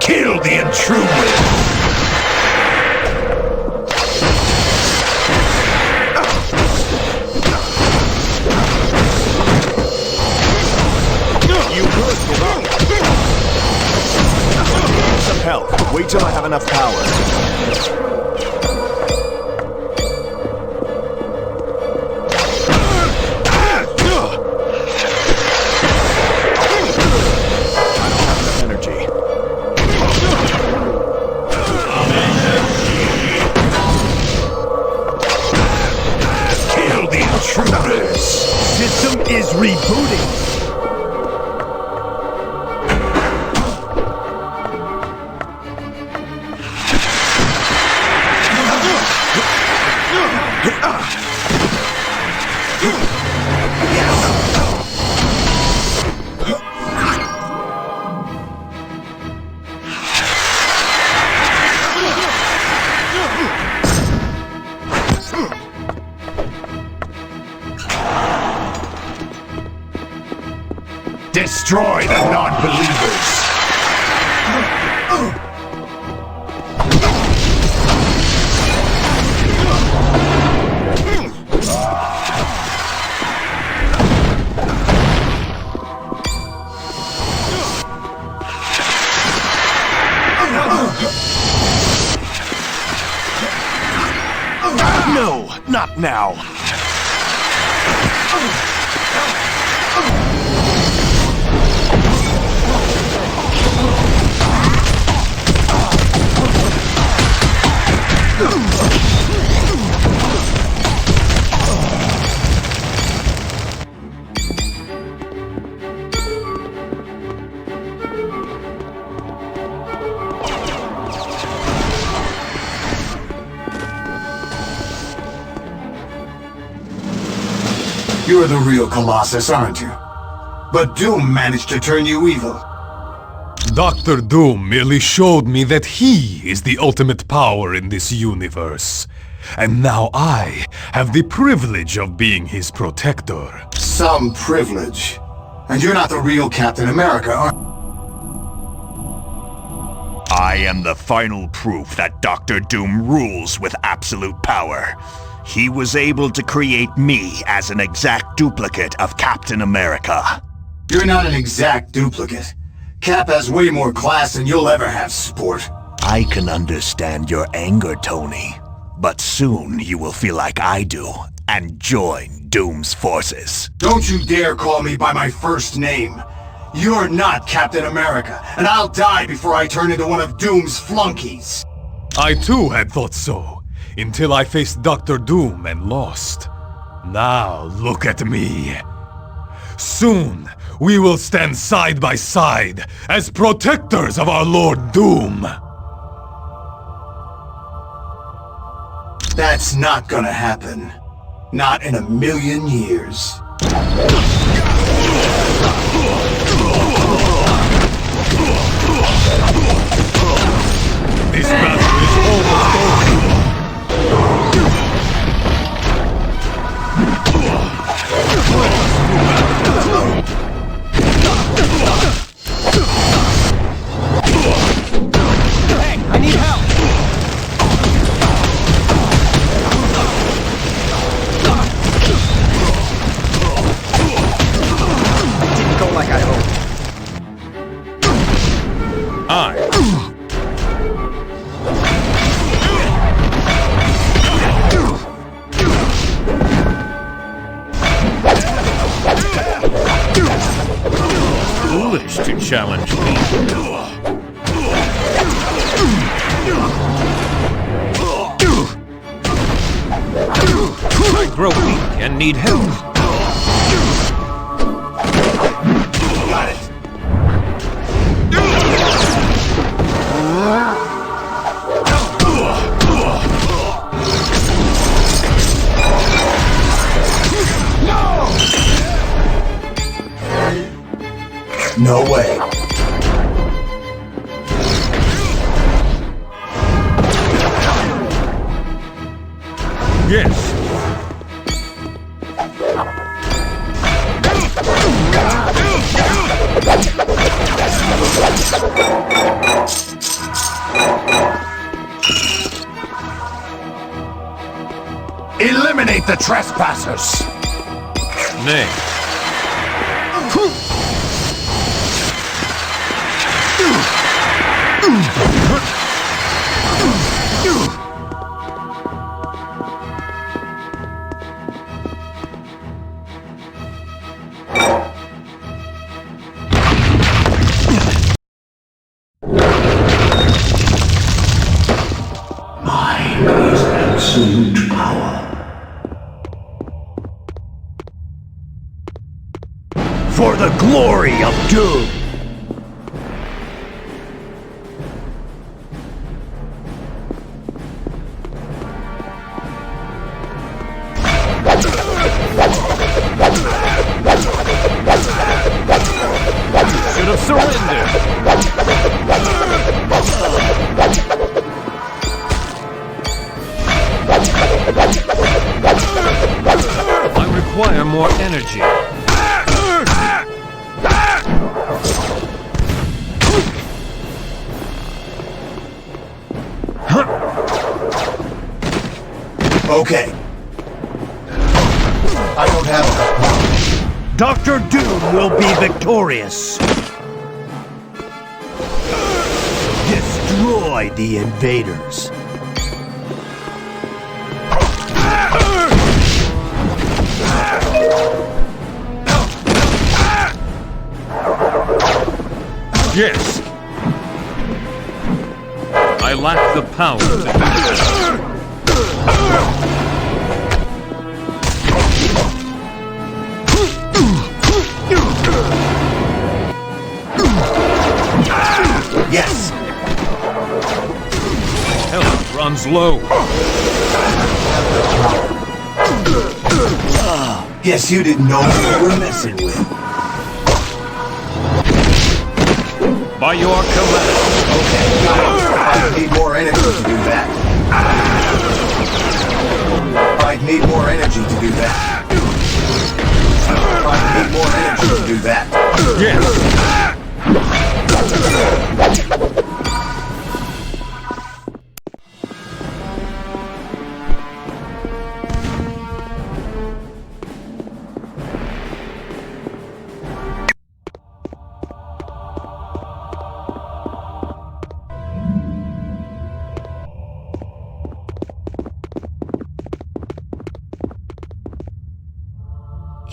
Kill the intruder! You could give up. Some help. Wait till I have enough power. System is rebooting. Destroy the non-believers! Not now. You're the real Colossus, aren't you? But Doom managed to turn you evil. Dr. Doom merely showed me that he is the ultimate power in this universe. And now I have the privilege of being his protector. Some privilege. And you're not the real Captain America, are you? I am the final proof that Dr. Doom rules with absolute power. He was able to create me as an exact duplicate of Captain America. You're not an exact duplicate. Cap has way more class than you'll ever have, sport. I can understand your anger, Tony. But soon you will feel like I do and join Doom's forces. Don't you dare call me by my first name. You're not Captain America, and I'll die before I turn into one of Doom's flunkies. I too had thought so. Until I faced Dr. Doom and lost. Now look at me. Soon, we will stand side by side as protectors of our Lord Doom. That's not gonna happen. Not in a million years. This battle is almost over. Hey, I need help! Didn't go like I hoped. Foolish to challenge me. I grow weak and need help. Got it. No way. Yes. Eliminate the trespassers! Nay. Mine is absolute power. For the glory of Doom! Should have surrendered. I require more energy. Okay. I don't have enough power. Dr. Doom will be victorious. Destroy the invaders. Yes. I lack the power to do that. Yes! Health runs low. Guess you didn't know who you were messing with. By your command. Okay, I need more energy to do that. I need more energy to do that. I need more energy to do that. Yes.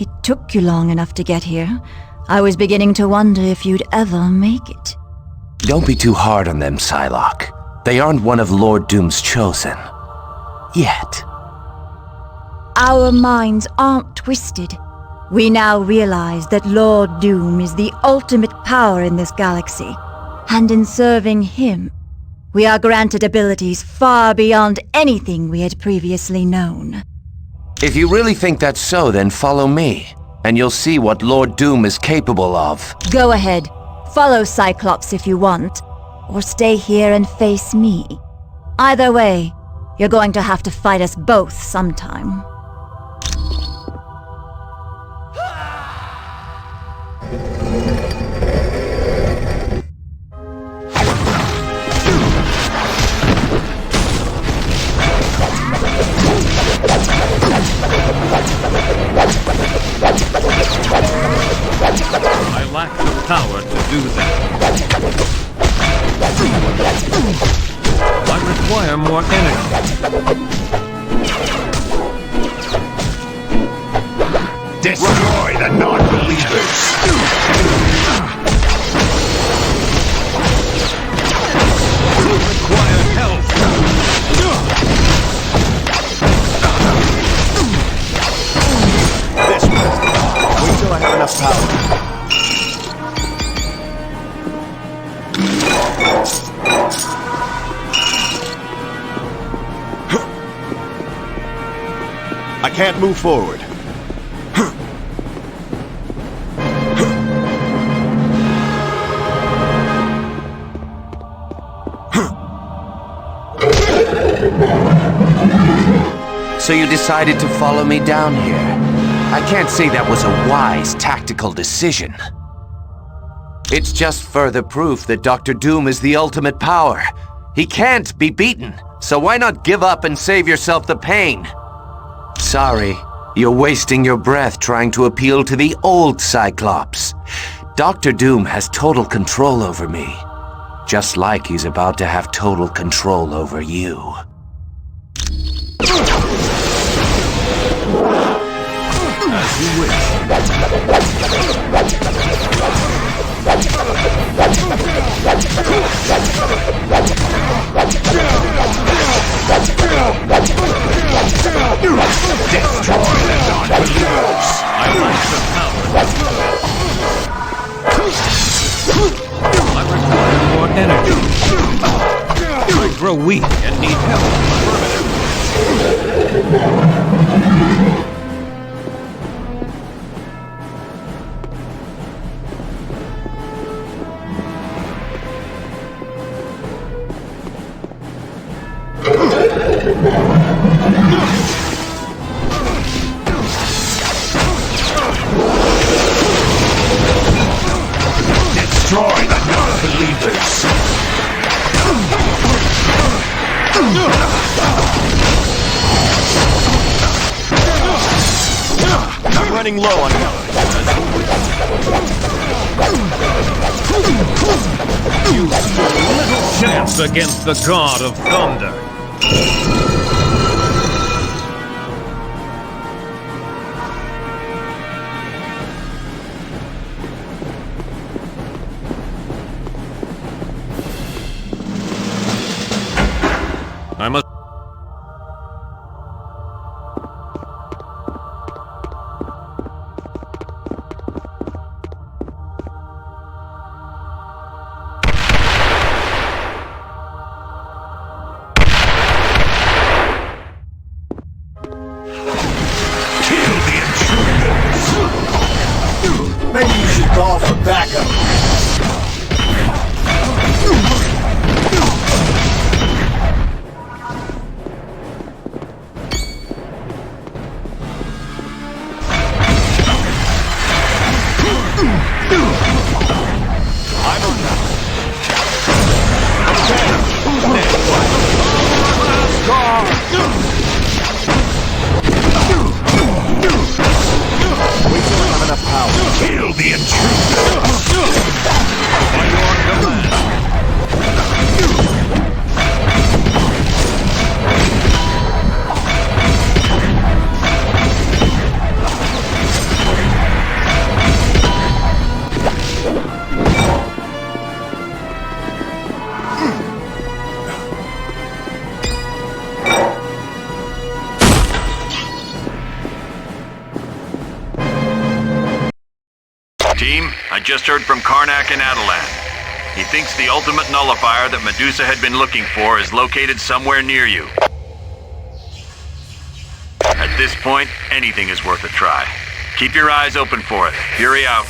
It took you long enough to get here. I was beginning to wonder if you'd ever make it. Don't be too hard on them, Psylocke. They aren't one of Lord Doom's chosen. Yet. Our minds aren't twisted. We now realize that Lord Doom is the ultimate power in this galaxy. And in serving him, we are granted abilities far beyond anything we had previously known. If you really think that's so, then follow me, and you'll see what Lord Doom is capable of. Go ahead. Follow Cyclops if you want, or stay here and face me. Either way, you're going to have to fight us both sometime. I lack the power to do that. I require more energy. Destroy the non-believers! Require help. This way. Wait till I have enough power. I can't move forward. So you decided to follow me down here. I can't say that was a wise, tactical decision. It's just further proof that Dr. Doom is the ultimate power. He can't be beaten, so why not give up and save yourself the pain? Sorry, you're wasting your breath trying to appeal to the old Cyclops. Dr. Doom has total control over me, just like he's about to have total control over you. As you wish. Destroy the non-believers! I lack the power. I require more energy. I grow weak and need help. Destroy the non-believers! I'm running low on power. You stood little chance against the God of Thunder. Team, I just heard from Karnak and Adelan. He thinks the ultimate nullifier that Medusa had been looking for is located somewhere near you. At this point, anything is worth a try. Keep your eyes open for it. Fury out.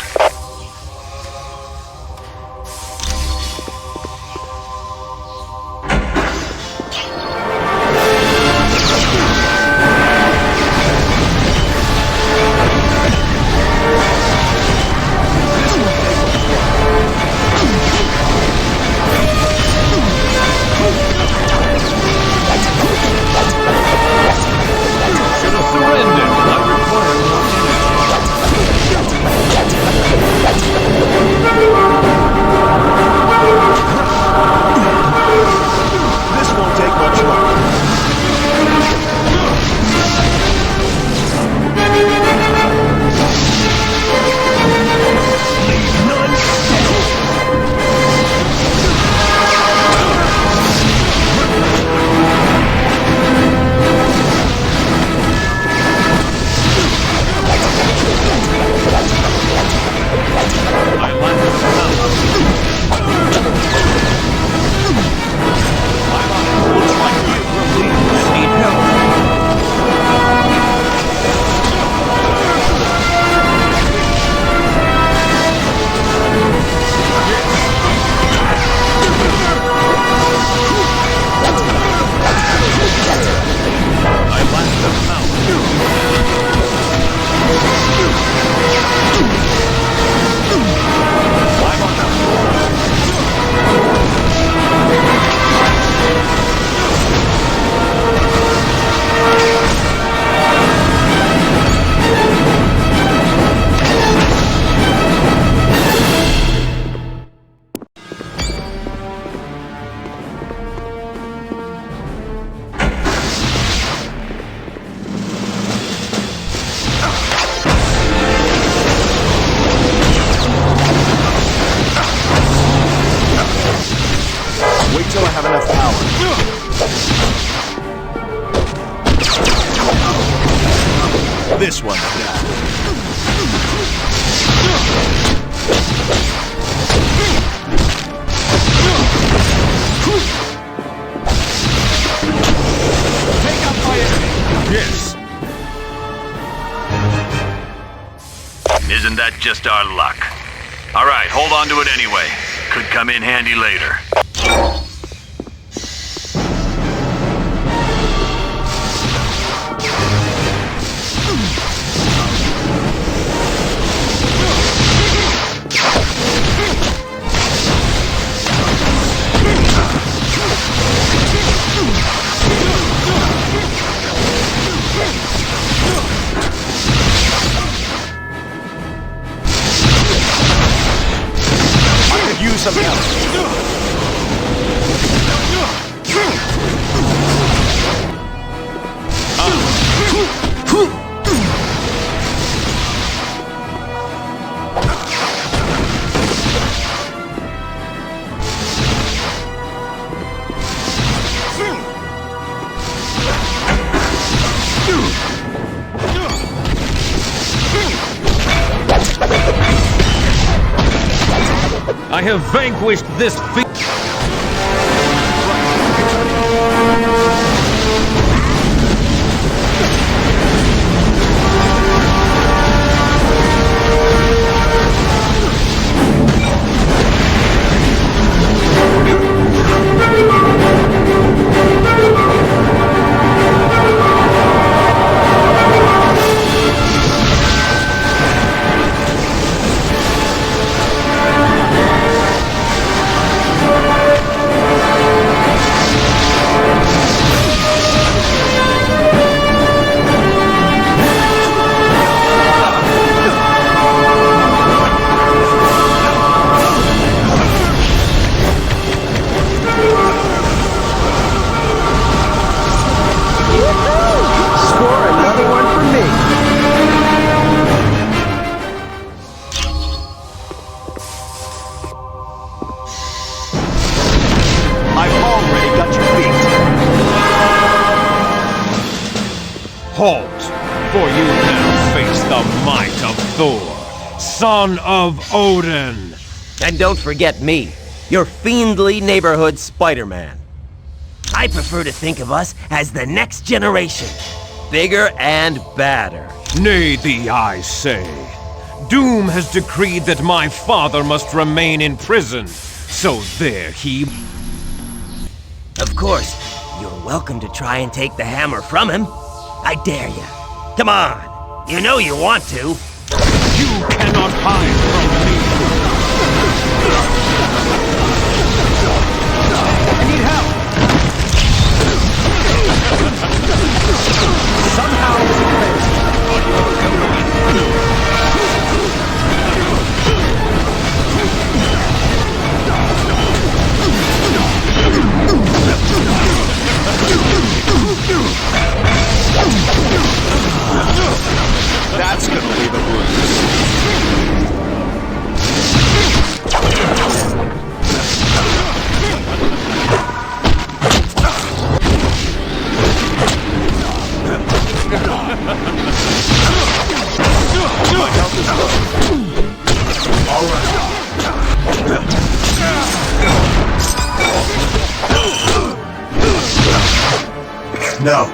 This one. Take out my enemy! Yes. Isn't that just our luck? Alright, hold on to it anyway. Could come in handy later. Use some help. I have vanquished this halt, for you now face the might of Thor. son of Odin. And don't forget me, your fiendly neighborhood Spider-Man. I prefer to think of us as the next generation. Bigger and badder. Nay thee, I say. Doom has decreed that my father must remain in prison. So there he... Of course, you're welcome to try and take the hammer from him. I dare you. Come on, you know you want to. You cannot hide from me. I need help! Somehow That's gonna leave a bruise. No.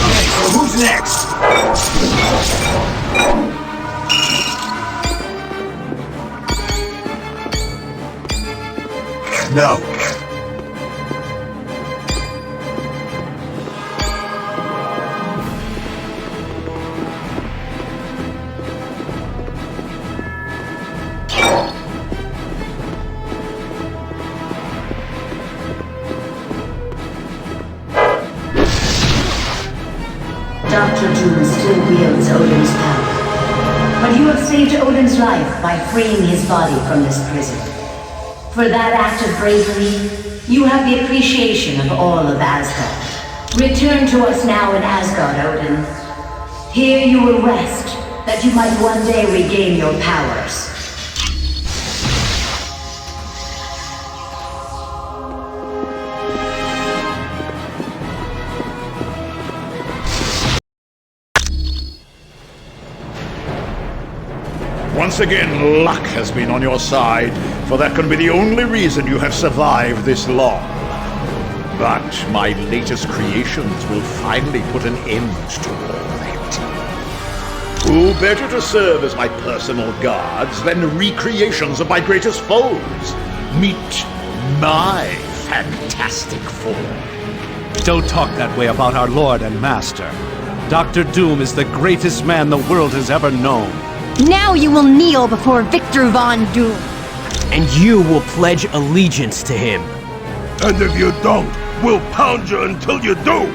Okay, so who's next? No. Dr. Doom still wields Odin's power. But you have saved Odin's life by freeing his body from this prison. For that act of bravery, you have the appreciation of all of Asgard. Return to us now in Asgard, Odin. Here you will rest, that you might one day regain your powers. Once again, luck has been on your side, for that can be the only reason you have survived this long. But my latest creations will finally put an end to all that. Who better to serve as my personal guards than recreations of my greatest foes? Meet my Fantastic Four. Don't talk that way about our Lord and Master. Dr. Doom is the greatest man the world has ever known. Now you will kneel before Victor Von Doom. And you will pledge allegiance to him. And if you don't, we'll pound you until you do.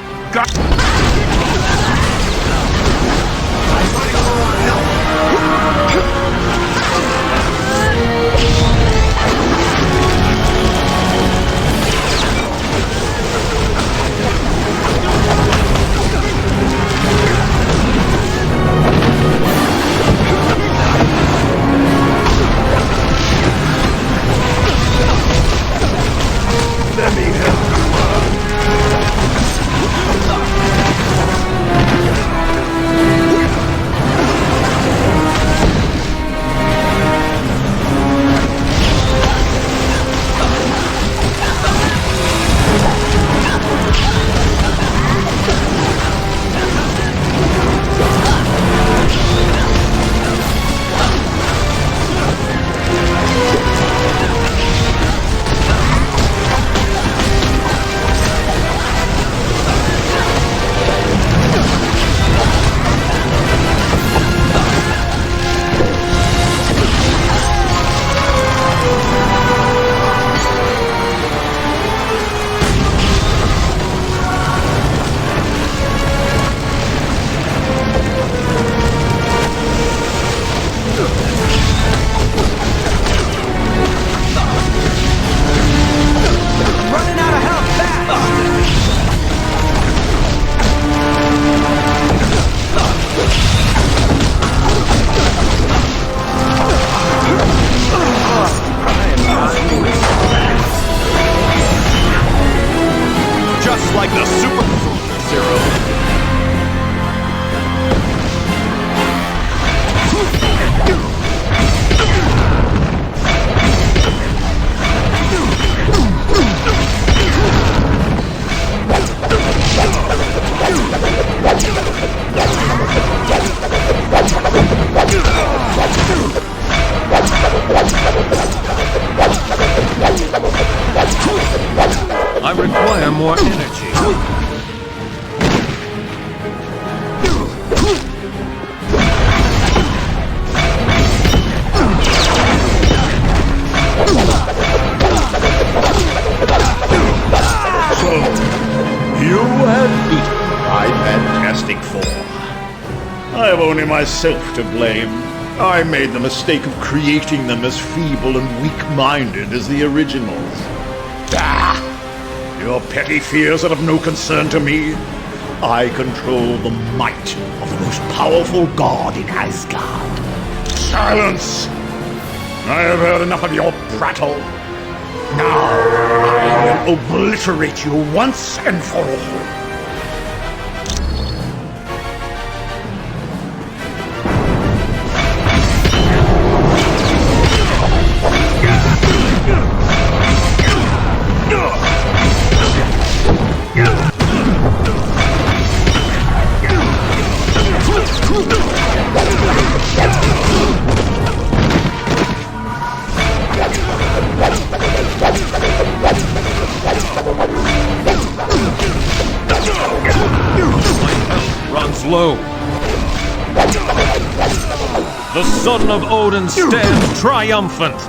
Time to super Zero. I require more energy. So, you have beaten my fantastic form. I have only myself to blame. I made the mistake of creating them as feeble and weak-minded as the originals. Ah! Your petty fears are of no concern to me. I control the might of the most powerful god in Asgard. Silence! I have heard enough of your prattle. Now, I will obliterate you once and for all. Low. The son of Odin stands triumphant.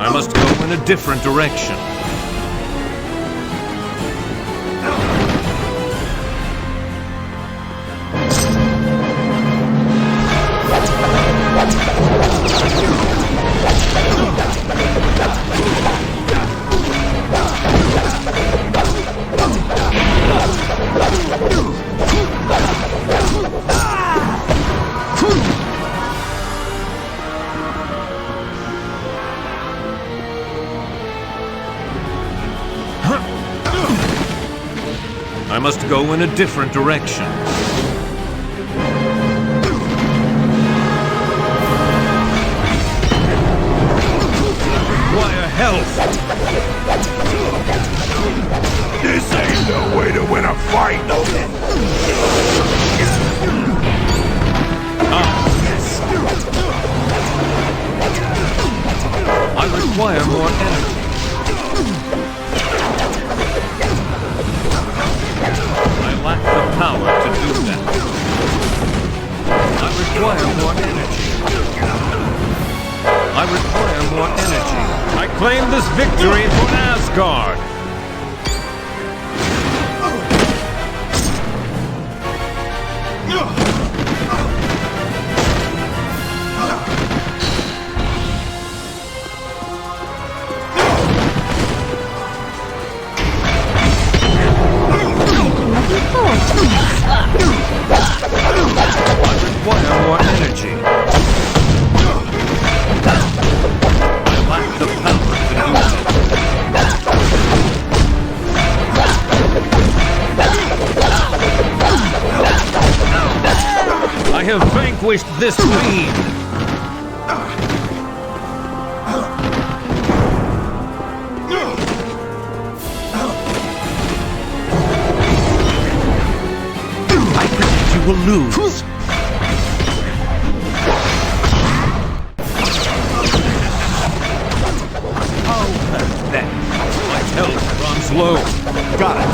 I must go in a different direction. I must go in a different direction. Require help. This ain't no way to win a fight. Yes. I require more energy. I lack the power to do that. I require more energy. I require more energy. I claim this victory for Asgard. Vanquished this fiend! I predict you will lose. How pathetic! My health runs low. Got it.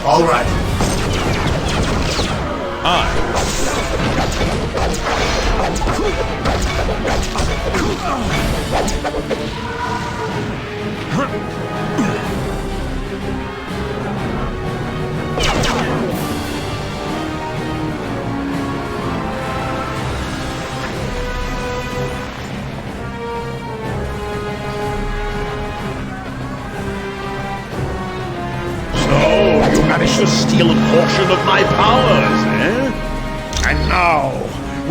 All right. Managed to steal a portion of my powers, eh? And now,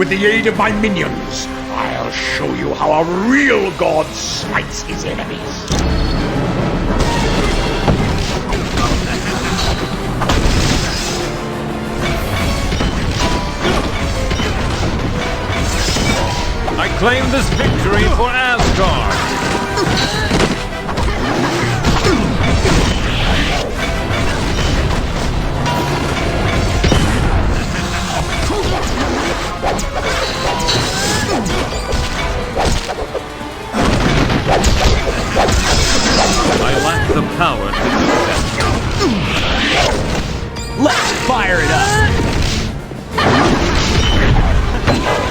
with the aid of my minions, I'll show you how a real god smites his enemies. I claim this victory for Asgard! I lack the power to do that. Let's fire it up!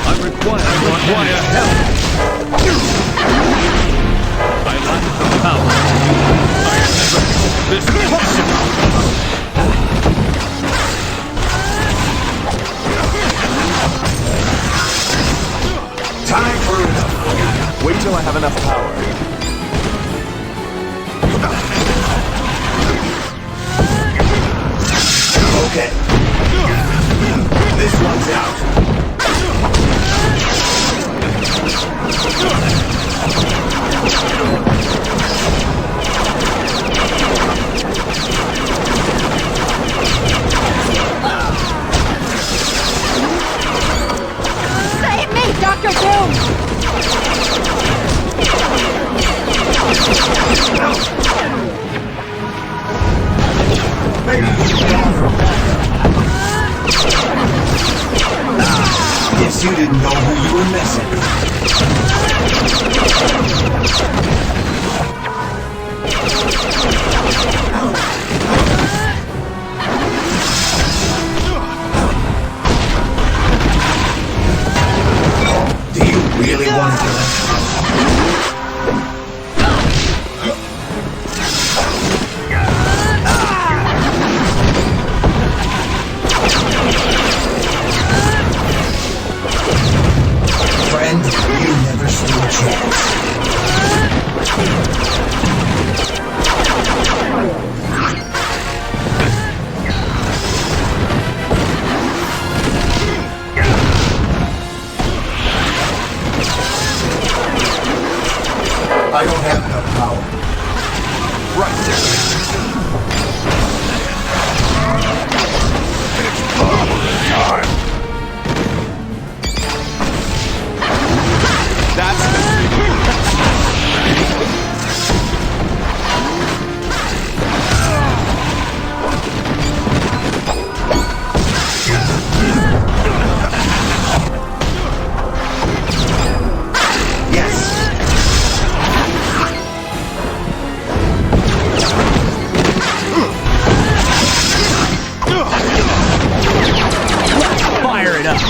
I require help. I lack the power. I have never thought this possible. Time for enough. Wait till I have enough power. Okay. This one's out. Save me, Dr. Doom! Guess you didn't know who you were messing with. Do you really want to do it? Friend, you never stood a chance. I don't have enough power. Right. It's power time. That's the Fire it up!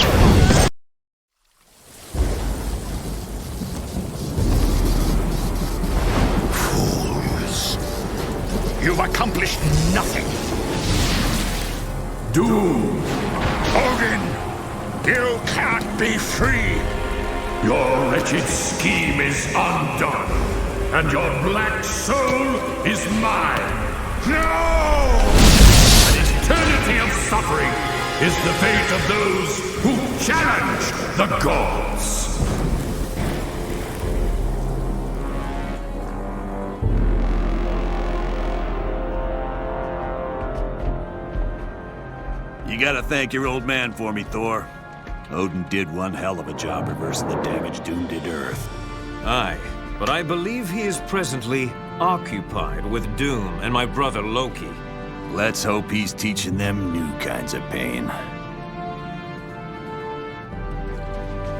You've accomplished nothing. Doom! Odin! You can't be free! Your wretched scheme is undone, and your black soul is mine! No! An eternity of suffering is the fate of those who challenge the gods! You gotta thank your old man for me, Thor. Odin did one hell of a job reversing the damage Doom did to Earth. Aye, but I believe he is presently occupied with Doom and my brother Loki. Let's hope he's teaching them new kinds of pain.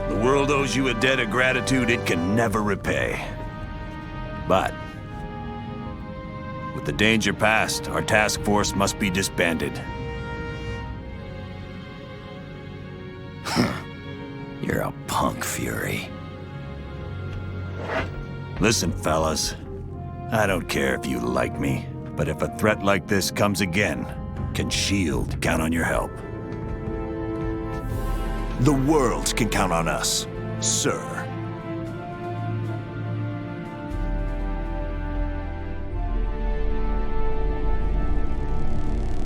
The world owes you a debt of gratitude it can never repay. But with the danger past, our task force must be disbanded. You're a punk, Fury. Listen, fellas. I don't care if you like me, but if a threat like this comes again, can S.H.I.E.L.D. count on your help? The world can count on us, sir.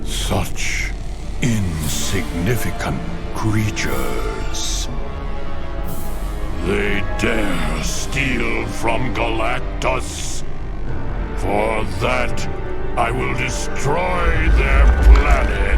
Such insignificant creatures. They dare steal from Galactus. For that, I will destroy their planet.